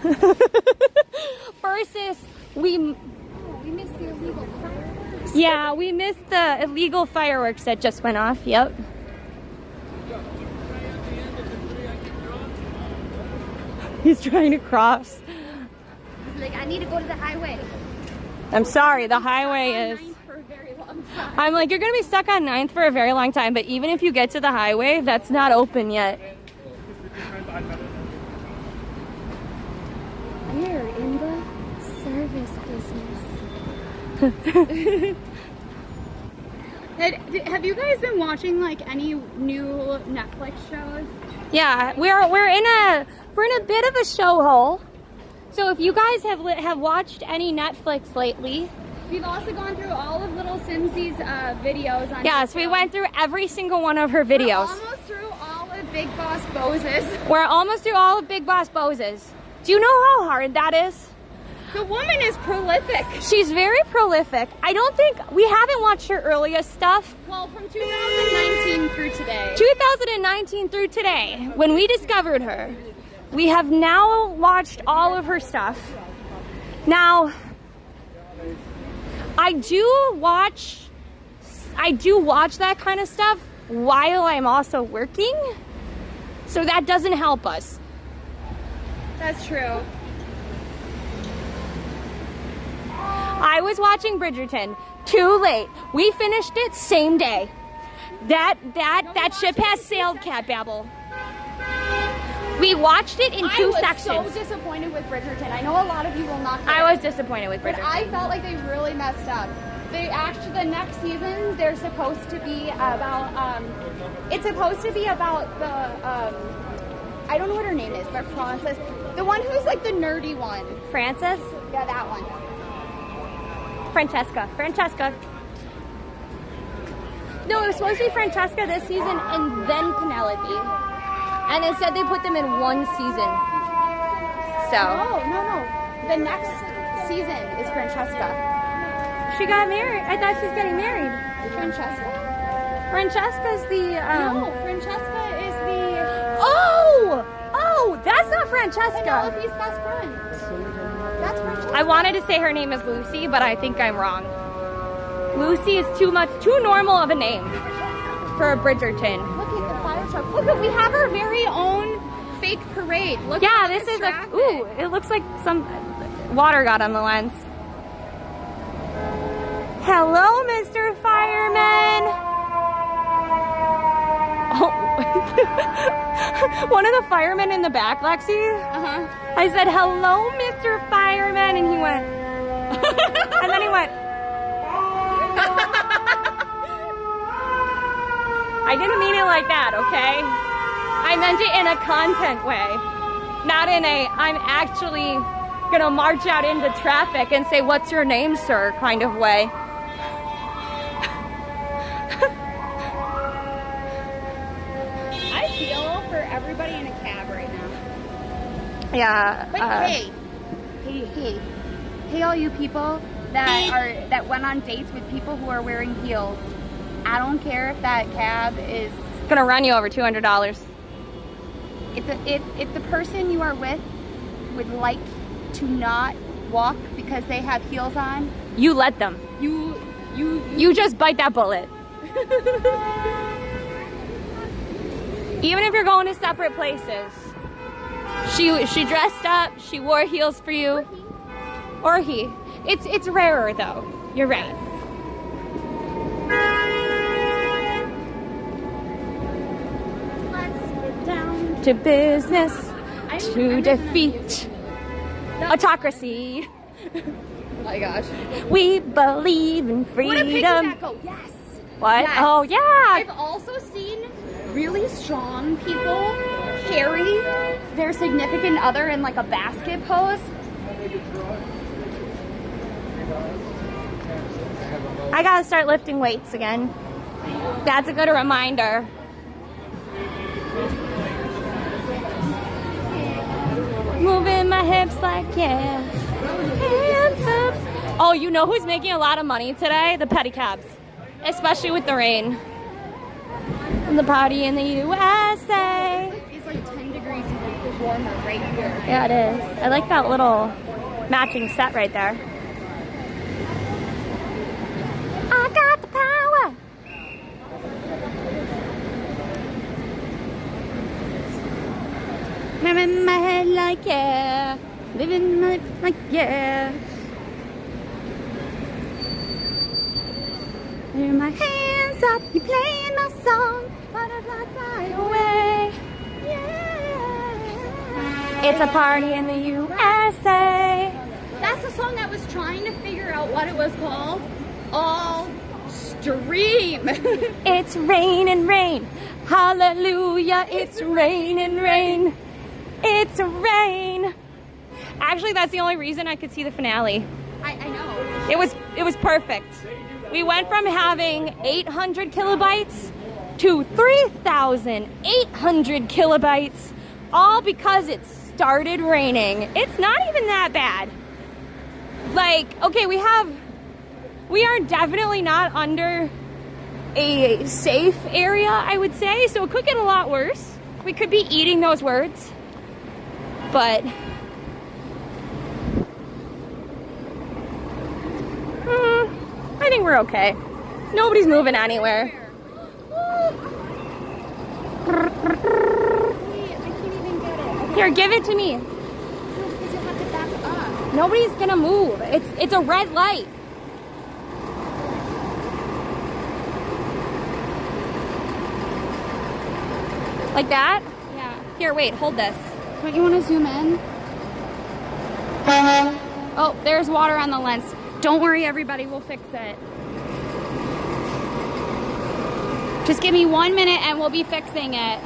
[SPEAKER 2] Versus we missed the illegal fireworks. Yeah, we missed the illegal fireworks that just went off. Yep. He's trying to cross.
[SPEAKER 1] He's like, I need to go to the highway.
[SPEAKER 2] I'm sorry, the highway is... I'm like, you're gonna be stuck on 9th for a very long time, but even if you get to the highway, that's not open yet.
[SPEAKER 1] We're in the service business. Have you guys been watching like any new Netflix shows?
[SPEAKER 2] Yeah, we're in a bit of a show hole. So if you guys have watched any Netflix lately,
[SPEAKER 1] we've also gone through all of Little Cincy's videos on
[SPEAKER 2] Yes, we went through every single one of her videos.
[SPEAKER 1] We're almost through all of Big Boss Bose's.
[SPEAKER 2] We're almost through all of Big Boss Bose's. Do you know how hard that is?
[SPEAKER 1] The woman is prolific.
[SPEAKER 2] She's very prolific. I don't think, we haven't watched her earliest stuff.
[SPEAKER 1] Well, from 2019 through today.
[SPEAKER 2] 2019 through today, when we discovered her. We have now watched all of her stuff. Now, I do watch that kind of stuff while I'm also working. So that doesn't help us.
[SPEAKER 1] That's true.
[SPEAKER 2] I was watching Bridgerton, too late. We finished it same day. That ship has sailed, Cat Babble. We watched it in two sections.
[SPEAKER 1] I was so disappointed with Bridgerton. I know a lot of you will not.
[SPEAKER 2] I was disappointed with Bridgerton.
[SPEAKER 1] But I felt like they really messed up. They actually, the next season, they're supposed to be about. It's supposed to be about the. I don't know what her name is, but Frances, the one who's like the nerdy one.
[SPEAKER 2] Frances?
[SPEAKER 1] Yeah, that one.
[SPEAKER 2] Francesca. No, it was supposed to be Francesca this season and then Penelope. And instead they put them in one season. So.
[SPEAKER 1] No. The next season is Francesca.
[SPEAKER 2] She got married. I thought she was getting married.
[SPEAKER 1] Francesca?
[SPEAKER 2] Francesca's the,
[SPEAKER 1] No, Francesca is the...
[SPEAKER 2] Oh, that's not Francesca.
[SPEAKER 1] Penelope's best friend. That's Francesca.
[SPEAKER 2] I wanted to say her name is Lucy, but I think I'm wrong. Lucy is too normal of a name for a Bridgerton.
[SPEAKER 1] Look at the fire truck. Look, we have our very own fake parade. Look,
[SPEAKER 2] yeah, this is traffic. Ooh, it looks like some water got on the lens. Hello, Mr. Fireman. Oh. One of the firemen in the back, Lexi. I said, hello, Mr. Fireman, and he went, and then he went, I didn't mean it like that, okay? I meant it in a content way, not in a, I'm actually gonna march out into traffic and say, what's your name, sir, kind of way.
[SPEAKER 1] I feel for everybody in a cab right now.
[SPEAKER 2] Yeah.
[SPEAKER 1] But hey, all you people that went on dates with people who are wearing heels. I don't care if that cab is
[SPEAKER 2] gonna run you over $200.
[SPEAKER 1] If the person you are with would like to not walk because they have heels on,
[SPEAKER 2] you let them. You just bite that bullet. Even if you're going to separate places. She dressed up, she wore heels for you. Or he. It's rarer though. You're right.
[SPEAKER 1] let's get down
[SPEAKER 2] to business to defeat autocracy.
[SPEAKER 1] Oh my gosh.
[SPEAKER 2] We believe in freedom.
[SPEAKER 1] Yes.
[SPEAKER 2] What?
[SPEAKER 1] Yes.
[SPEAKER 2] Oh yeah.
[SPEAKER 1] I've also seen really strong people carry their significant other in like a basket pose.
[SPEAKER 2] I gotta start lifting weights again. That's a good reminder. Moving my hips like yeah. Hands up. Oh, you know who's making a lot of money today? The pedicabs. Especially with the rain. The party in the USA.
[SPEAKER 1] It's like 10 degrees warmer right here.
[SPEAKER 2] Yeah, it is. I like that little matching set right there. I got the power. I'm in my head like yeah. Living my life like yeah. Throw my hands up, you playing my song. Butterfly fly away. Yeah. It's a party in the USA.
[SPEAKER 1] That's the song I was trying to figure out what it was called. All stream.
[SPEAKER 2] It's rain and rain. Hallelujah. It's rain and rain. It's rain. Actually, that's the only reason I could see the finale.
[SPEAKER 1] I know.
[SPEAKER 2] It was perfect. We went from having 800 kilobytes to 3,800 kilobytes, all because it started raining. It's not even that bad. like, okay, we are definitely not under a safe area, I would say, so it could get a lot worse. We could be eating those words, but I think we're okay. Nobody's moving anywhere. Here, give it to me. Nobody's gonna move. It's a red light. Like that? Yeah. Here, wait, hold this.
[SPEAKER 1] Wait, you want to zoom in? Oh, there's water on the lens. Don't worry, everybody, we'll fix it. Just give me 1 minute and we'll be fixing it.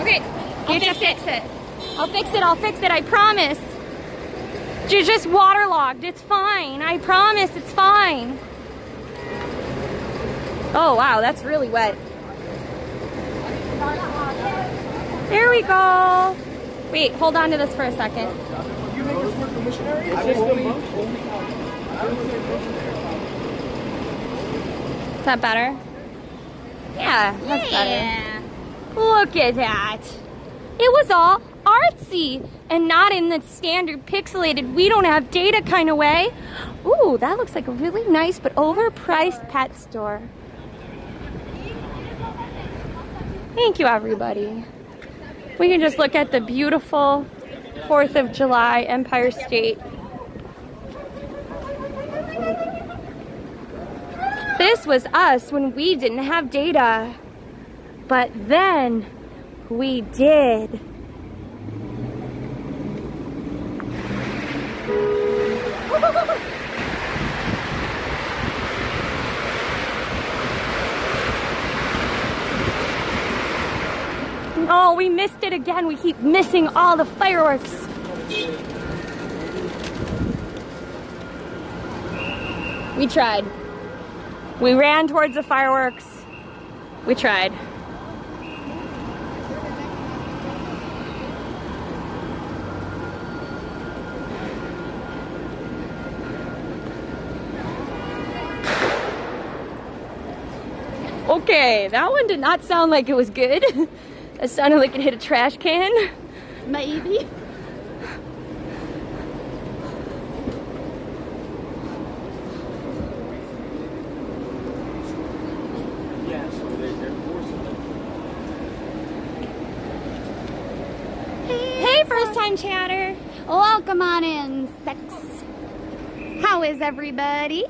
[SPEAKER 2] Okay, I'll fix it, I promise. You're just waterlogged, it's fine. I promise, it's fine. Oh wow, that's really wet. There we go. Wait, hold on to this for a second.
[SPEAKER 14] You make this work for missionaries?
[SPEAKER 2] Is that better? Yeah, that's better. Look at that. It was all artsy and not in the standard pixelated, we don't have data kind of way. Ooh, that looks like a really nice but overpriced pet store. Thank you, everybody. We can just look at the beautiful 4th of July Empire State. This was us when we didn't have data, but then we did. Oh, we missed it again. We keep missing all the fireworks. We tried. We ran towards the fireworks. We tried. Okay, that one did not sound like it was good. It sounded like it hit a trash can.
[SPEAKER 1] Maybe.
[SPEAKER 2] Hey, first time chatter.
[SPEAKER 1] Welcome on in, sex. How is everybody?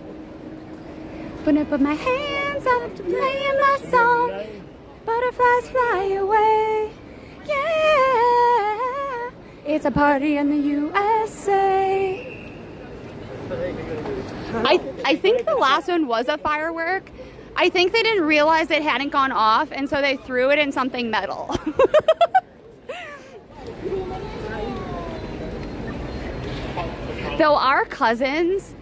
[SPEAKER 1] Gonna put my hands up to playing my song. Butterflies fly away. Yeah. It's a party in the USA. I think the last one was a firework. I think they didn't realize it hadn't gone off, and so they threw it in something metal. Though our cousins,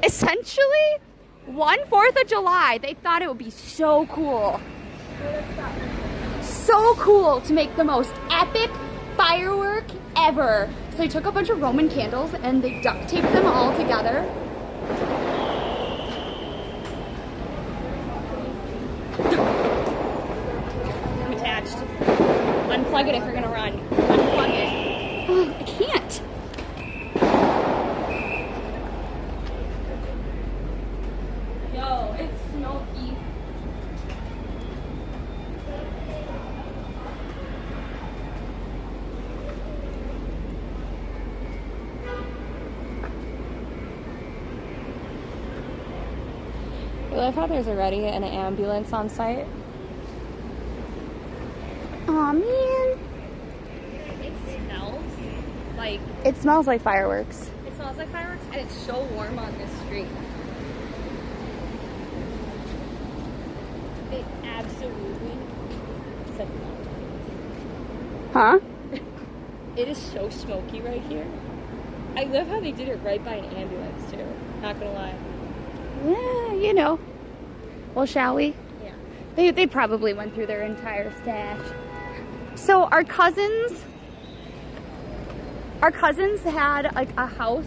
[SPEAKER 1] essentially, one 4th of July, they thought it would be so cool. So cool to make the most epic firework ever. So they took a bunch of Roman candles and they duct taped them all together.
[SPEAKER 2] I'm attached. Unplug it if you're gonna run. Unplug it.
[SPEAKER 1] Oh, I can't.
[SPEAKER 2] Yo, it's smoky. I love how there's already an ambulance on site.
[SPEAKER 1] Aw, man.
[SPEAKER 2] It
[SPEAKER 1] smells like fireworks.
[SPEAKER 2] It smells like fireworks, and it's so warm on this street. It absolutely said no.
[SPEAKER 1] Huh?
[SPEAKER 2] It is so smoky right here. I love how they did it right by an ambulance too. Not gonna lie.
[SPEAKER 1] Yeah, you know. Well, shall we?
[SPEAKER 2] Yeah.
[SPEAKER 1] They probably went through their entire stash. So our cousins had like a house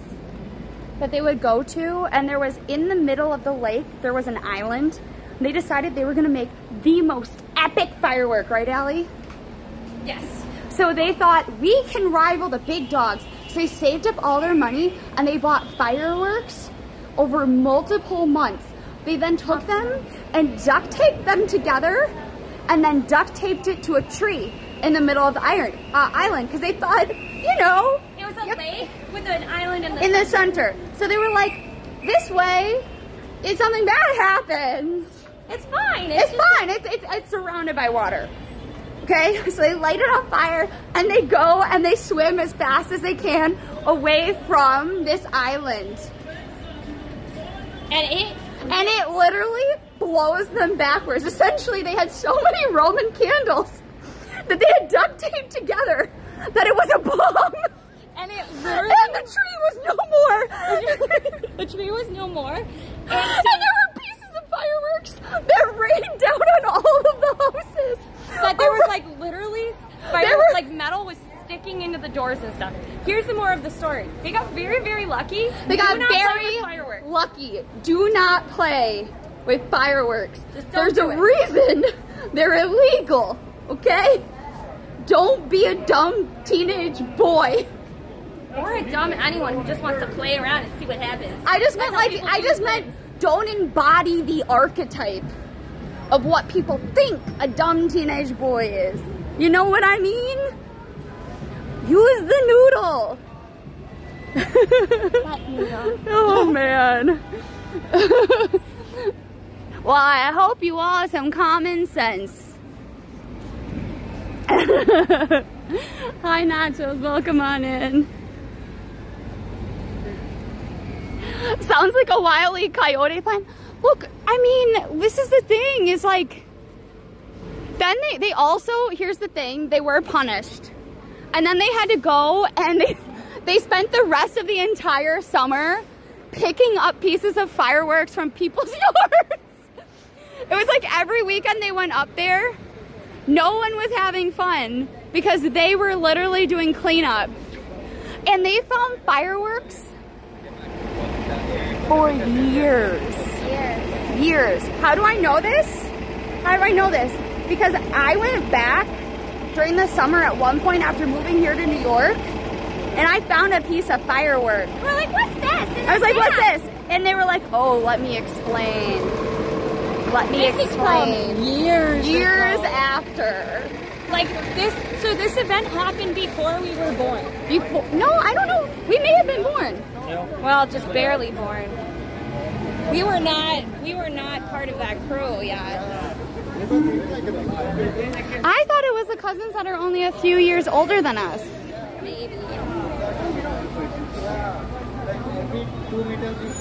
[SPEAKER 1] that they would go to, and there was, in the middle of the lake, there was an island. They decided they were gonna make the most epic firework, right, Allie?
[SPEAKER 2] Yes.
[SPEAKER 1] So they thought, we can rival the big dogs. So they saved up all their money and they bought fireworks over multiple months. They then took them and duct taped them together and then duct taped it to a tree in the middle of the island, because they thought, you know.
[SPEAKER 2] It was a lake with an island in
[SPEAKER 1] the center. So they were like, this way, if something bad happens,
[SPEAKER 2] it's fine.
[SPEAKER 1] It's fine. It's surrounded by water. Okay, so they light it on fire and they go and they swim as fast as they can away from this island.
[SPEAKER 2] And
[SPEAKER 1] it literally blows them backwards. Essentially, they had so many Roman candles that they had duct taped together that it was a bomb.
[SPEAKER 2] And it literally...
[SPEAKER 1] And the tree was no more.
[SPEAKER 2] The tree was no more. And
[SPEAKER 1] there were pieces of fireworks that rained down on all of the houses.
[SPEAKER 2] That there was like literally fireworks, like metal was sticking into the doors and stuff. Here's the more of the story. They got very, very lucky.
[SPEAKER 1] They got very lucky. Do not play with fireworks. There's a reason they're illegal, okay? Don't be a dumb teenage boy.
[SPEAKER 2] Or a dumb anyone who just wants to play around and see what happens.
[SPEAKER 1] I just meant don't embody the archetype of what people think a dumb teenage boy is. You know what I mean? Use the noodle. Oh man. Well, I hope you all have some common sense. Hi Nachos, welcome on in. Sounds like a Wile E. Coyote plan. Look, I mean, this is the thing, is like, then they also, here's the thing, they were punished. And then they had to go and they spent the rest of the entire summer picking up pieces of fireworks from people's yards. It was like every weekend they went up there, no one was having fun because they were literally doing cleanup. And they found fireworks for years. Years. How do I know this? How do I know this? Because I went back during the summer at one point after moving here to New York, and I found a piece of firework.
[SPEAKER 2] We're like, what's this?
[SPEAKER 1] I was like, what's this? And they were like, oh, let me explain. Let me explain. Years after.
[SPEAKER 2] Like this, so this event happened before we were born.
[SPEAKER 1] No, I don't know. We may have been born.
[SPEAKER 2] Well, just barely born. We were not part of that crew yet.
[SPEAKER 1] I thought it was the cousins that are only a few years older than us.
[SPEAKER 2] Maybe.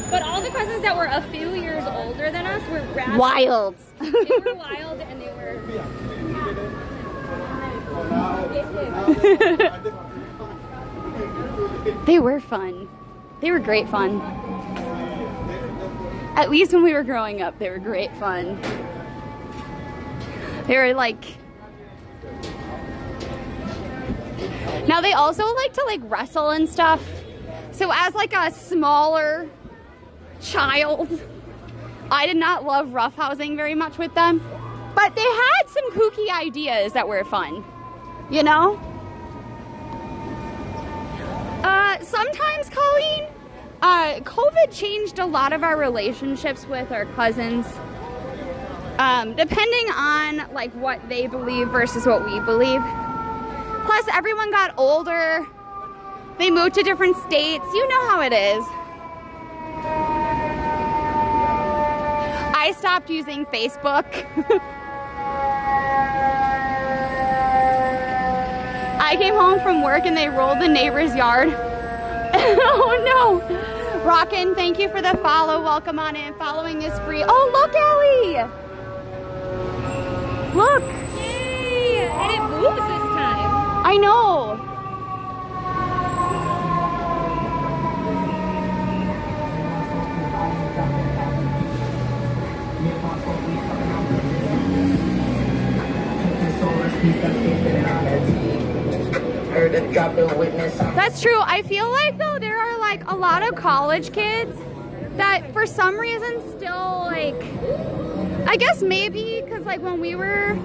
[SPEAKER 2] But all the cousins that were a few years older than us were rather
[SPEAKER 1] wild.
[SPEAKER 2] They were wild and they were...
[SPEAKER 1] They were fun. They were great fun. At least when we were growing up, they were great fun. They were like... Now they also like to like wrestle and stuff. So as like a smaller child, I did not love roughhousing very much with them. But they had some kooky ideas that were fun. You know? Sometimes, Colleen, COVID changed a lot of our relationships with our cousins. Depending on like what they believe versus what we believe. Plus, everyone got older. They moved to different states. You know how it is. I stopped using Facebook. I came home from work and they rolled the neighbor's yard. Oh no. Rockin', thank you for the follow. Welcome on in. Following is free. Oh, look, Ellie. Look.
[SPEAKER 2] Yay. And it moves this time.
[SPEAKER 1] I know.
[SPEAKER 12] That's true. I feel like though there are like a lot of college kids that for some reason still like, I guess maybe because like when we were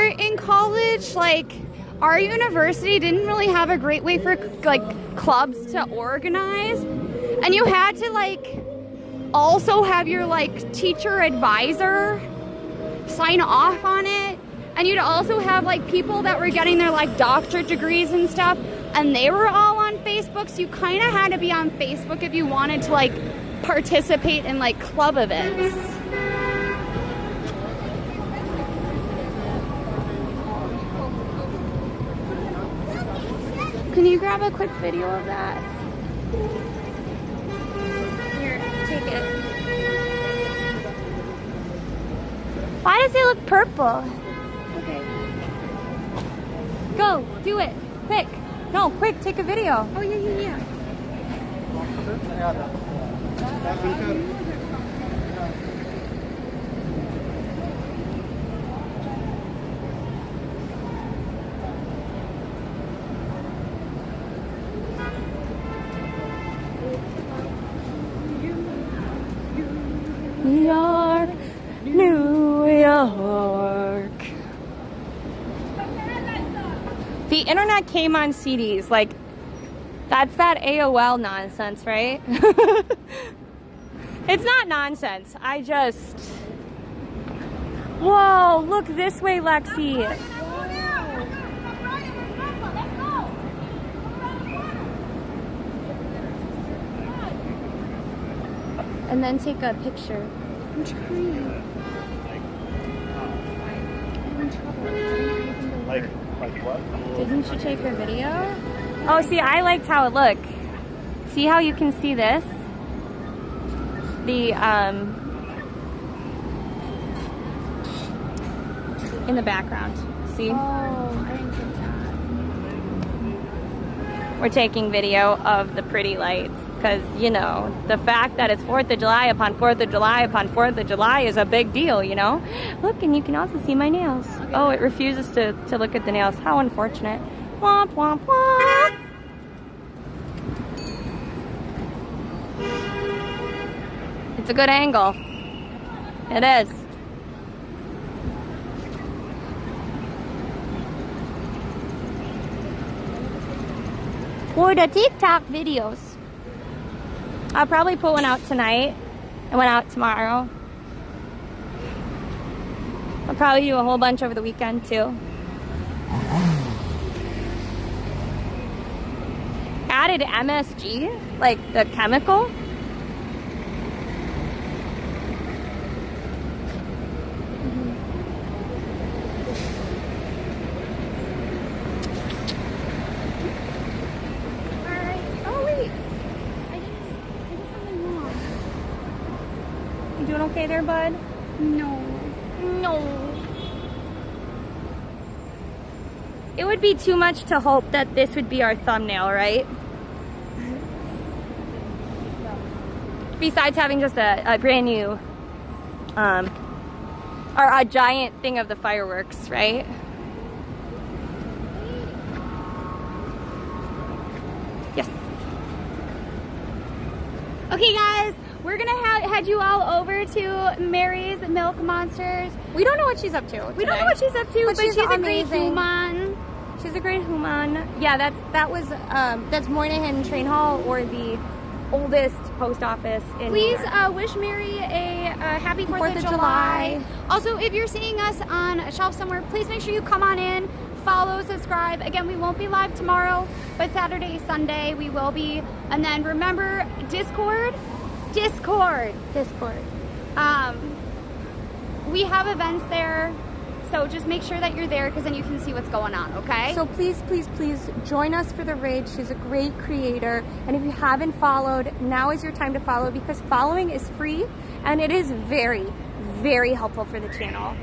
[SPEAKER 12] in college, like our university didn't really have a great way for like clubs to organize, and you had to like also have your like teacher advisor sign off on it, and you'd also have like people that were getting their like doctorate degrees and stuff, and they were all on Facebook, so you kind of had to be on Facebook if you wanted to like participate in like club events. Can you grab a quick video of that?
[SPEAKER 2] Here, take it. Why does it look purple?
[SPEAKER 12] Okay.
[SPEAKER 2] Go, do it, quick. No, quick, take a video.
[SPEAKER 12] Oh, yeah.
[SPEAKER 2] New York, New York. The internet came on CDs, like, that's that AOL nonsense, right? It's not nonsense, I just... Whoa, look this way, Lexi. And then take a picture.
[SPEAKER 12] I'm trying. I'm in trouble.
[SPEAKER 4] Like what?
[SPEAKER 2] Didn't you take a video? Oh, see, I liked how it looked. See how you can see this? The, in the background. See?
[SPEAKER 12] Oh, I didn't get that.
[SPEAKER 2] We're taking video of the pretty lights. Because, you know, the fact that it's 4th of July upon 4th of July upon 4th of July is a big deal, you know? Look, and you can also see my nails. Okay. Oh, it refuses to look at the nails. How unfortunate. Womp, womp, womp. It's a good angle. It is. For the TikTok videos. I'll probably put one out tonight and one out tomorrow. I'll probably do a whole bunch over the weekend too. Added MSG, like the chemical. Okay there, bud?
[SPEAKER 12] No.
[SPEAKER 2] It would be too much to hope that this would be our thumbnail, right? Besides having just a brand new, or a giant thing of the fireworks, right? Yes.
[SPEAKER 12] Okay, guys. We're gonna head you all over to Mary's Milk Monsters.
[SPEAKER 2] We don't know what she's up to today.
[SPEAKER 12] We don't know what she's up to, but she's a great human.
[SPEAKER 2] She's a great human. Yeah, that's Moynihan Train Hall, or the oldest post office in
[SPEAKER 12] Please wish Mary a happy 4th of July. Also, if you're seeing us on a shelf somewhere, please make sure you come on in, follow, subscribe. Again, we won't be live tomorrow, but Saturday, Sunday we will be. And then remember, Discord. We have events there, so just make sure that you're there, because then you can see what's going on, okay?
[SPEAKER 2] So please, please, please join us for the raid. She's a great creator, and if you haven't followed, now is your time to follow, because following is free and it is very, very helpful for the channel.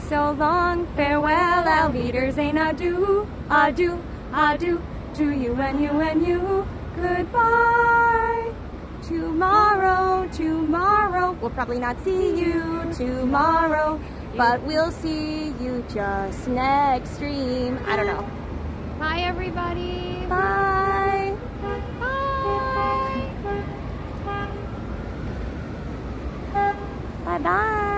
[SPEAKER 2] So long, farewell, Alviders, and adieu, adieu, adieu to you and you and you. Goodbye. Tomorrow, we'll probably not see you tomorrow. But we'll see you just next stream. I don't know.
[SPEAKER 12] Bye, everybody.
[SPEAKER 2] Bye. Bye. Bye-bye.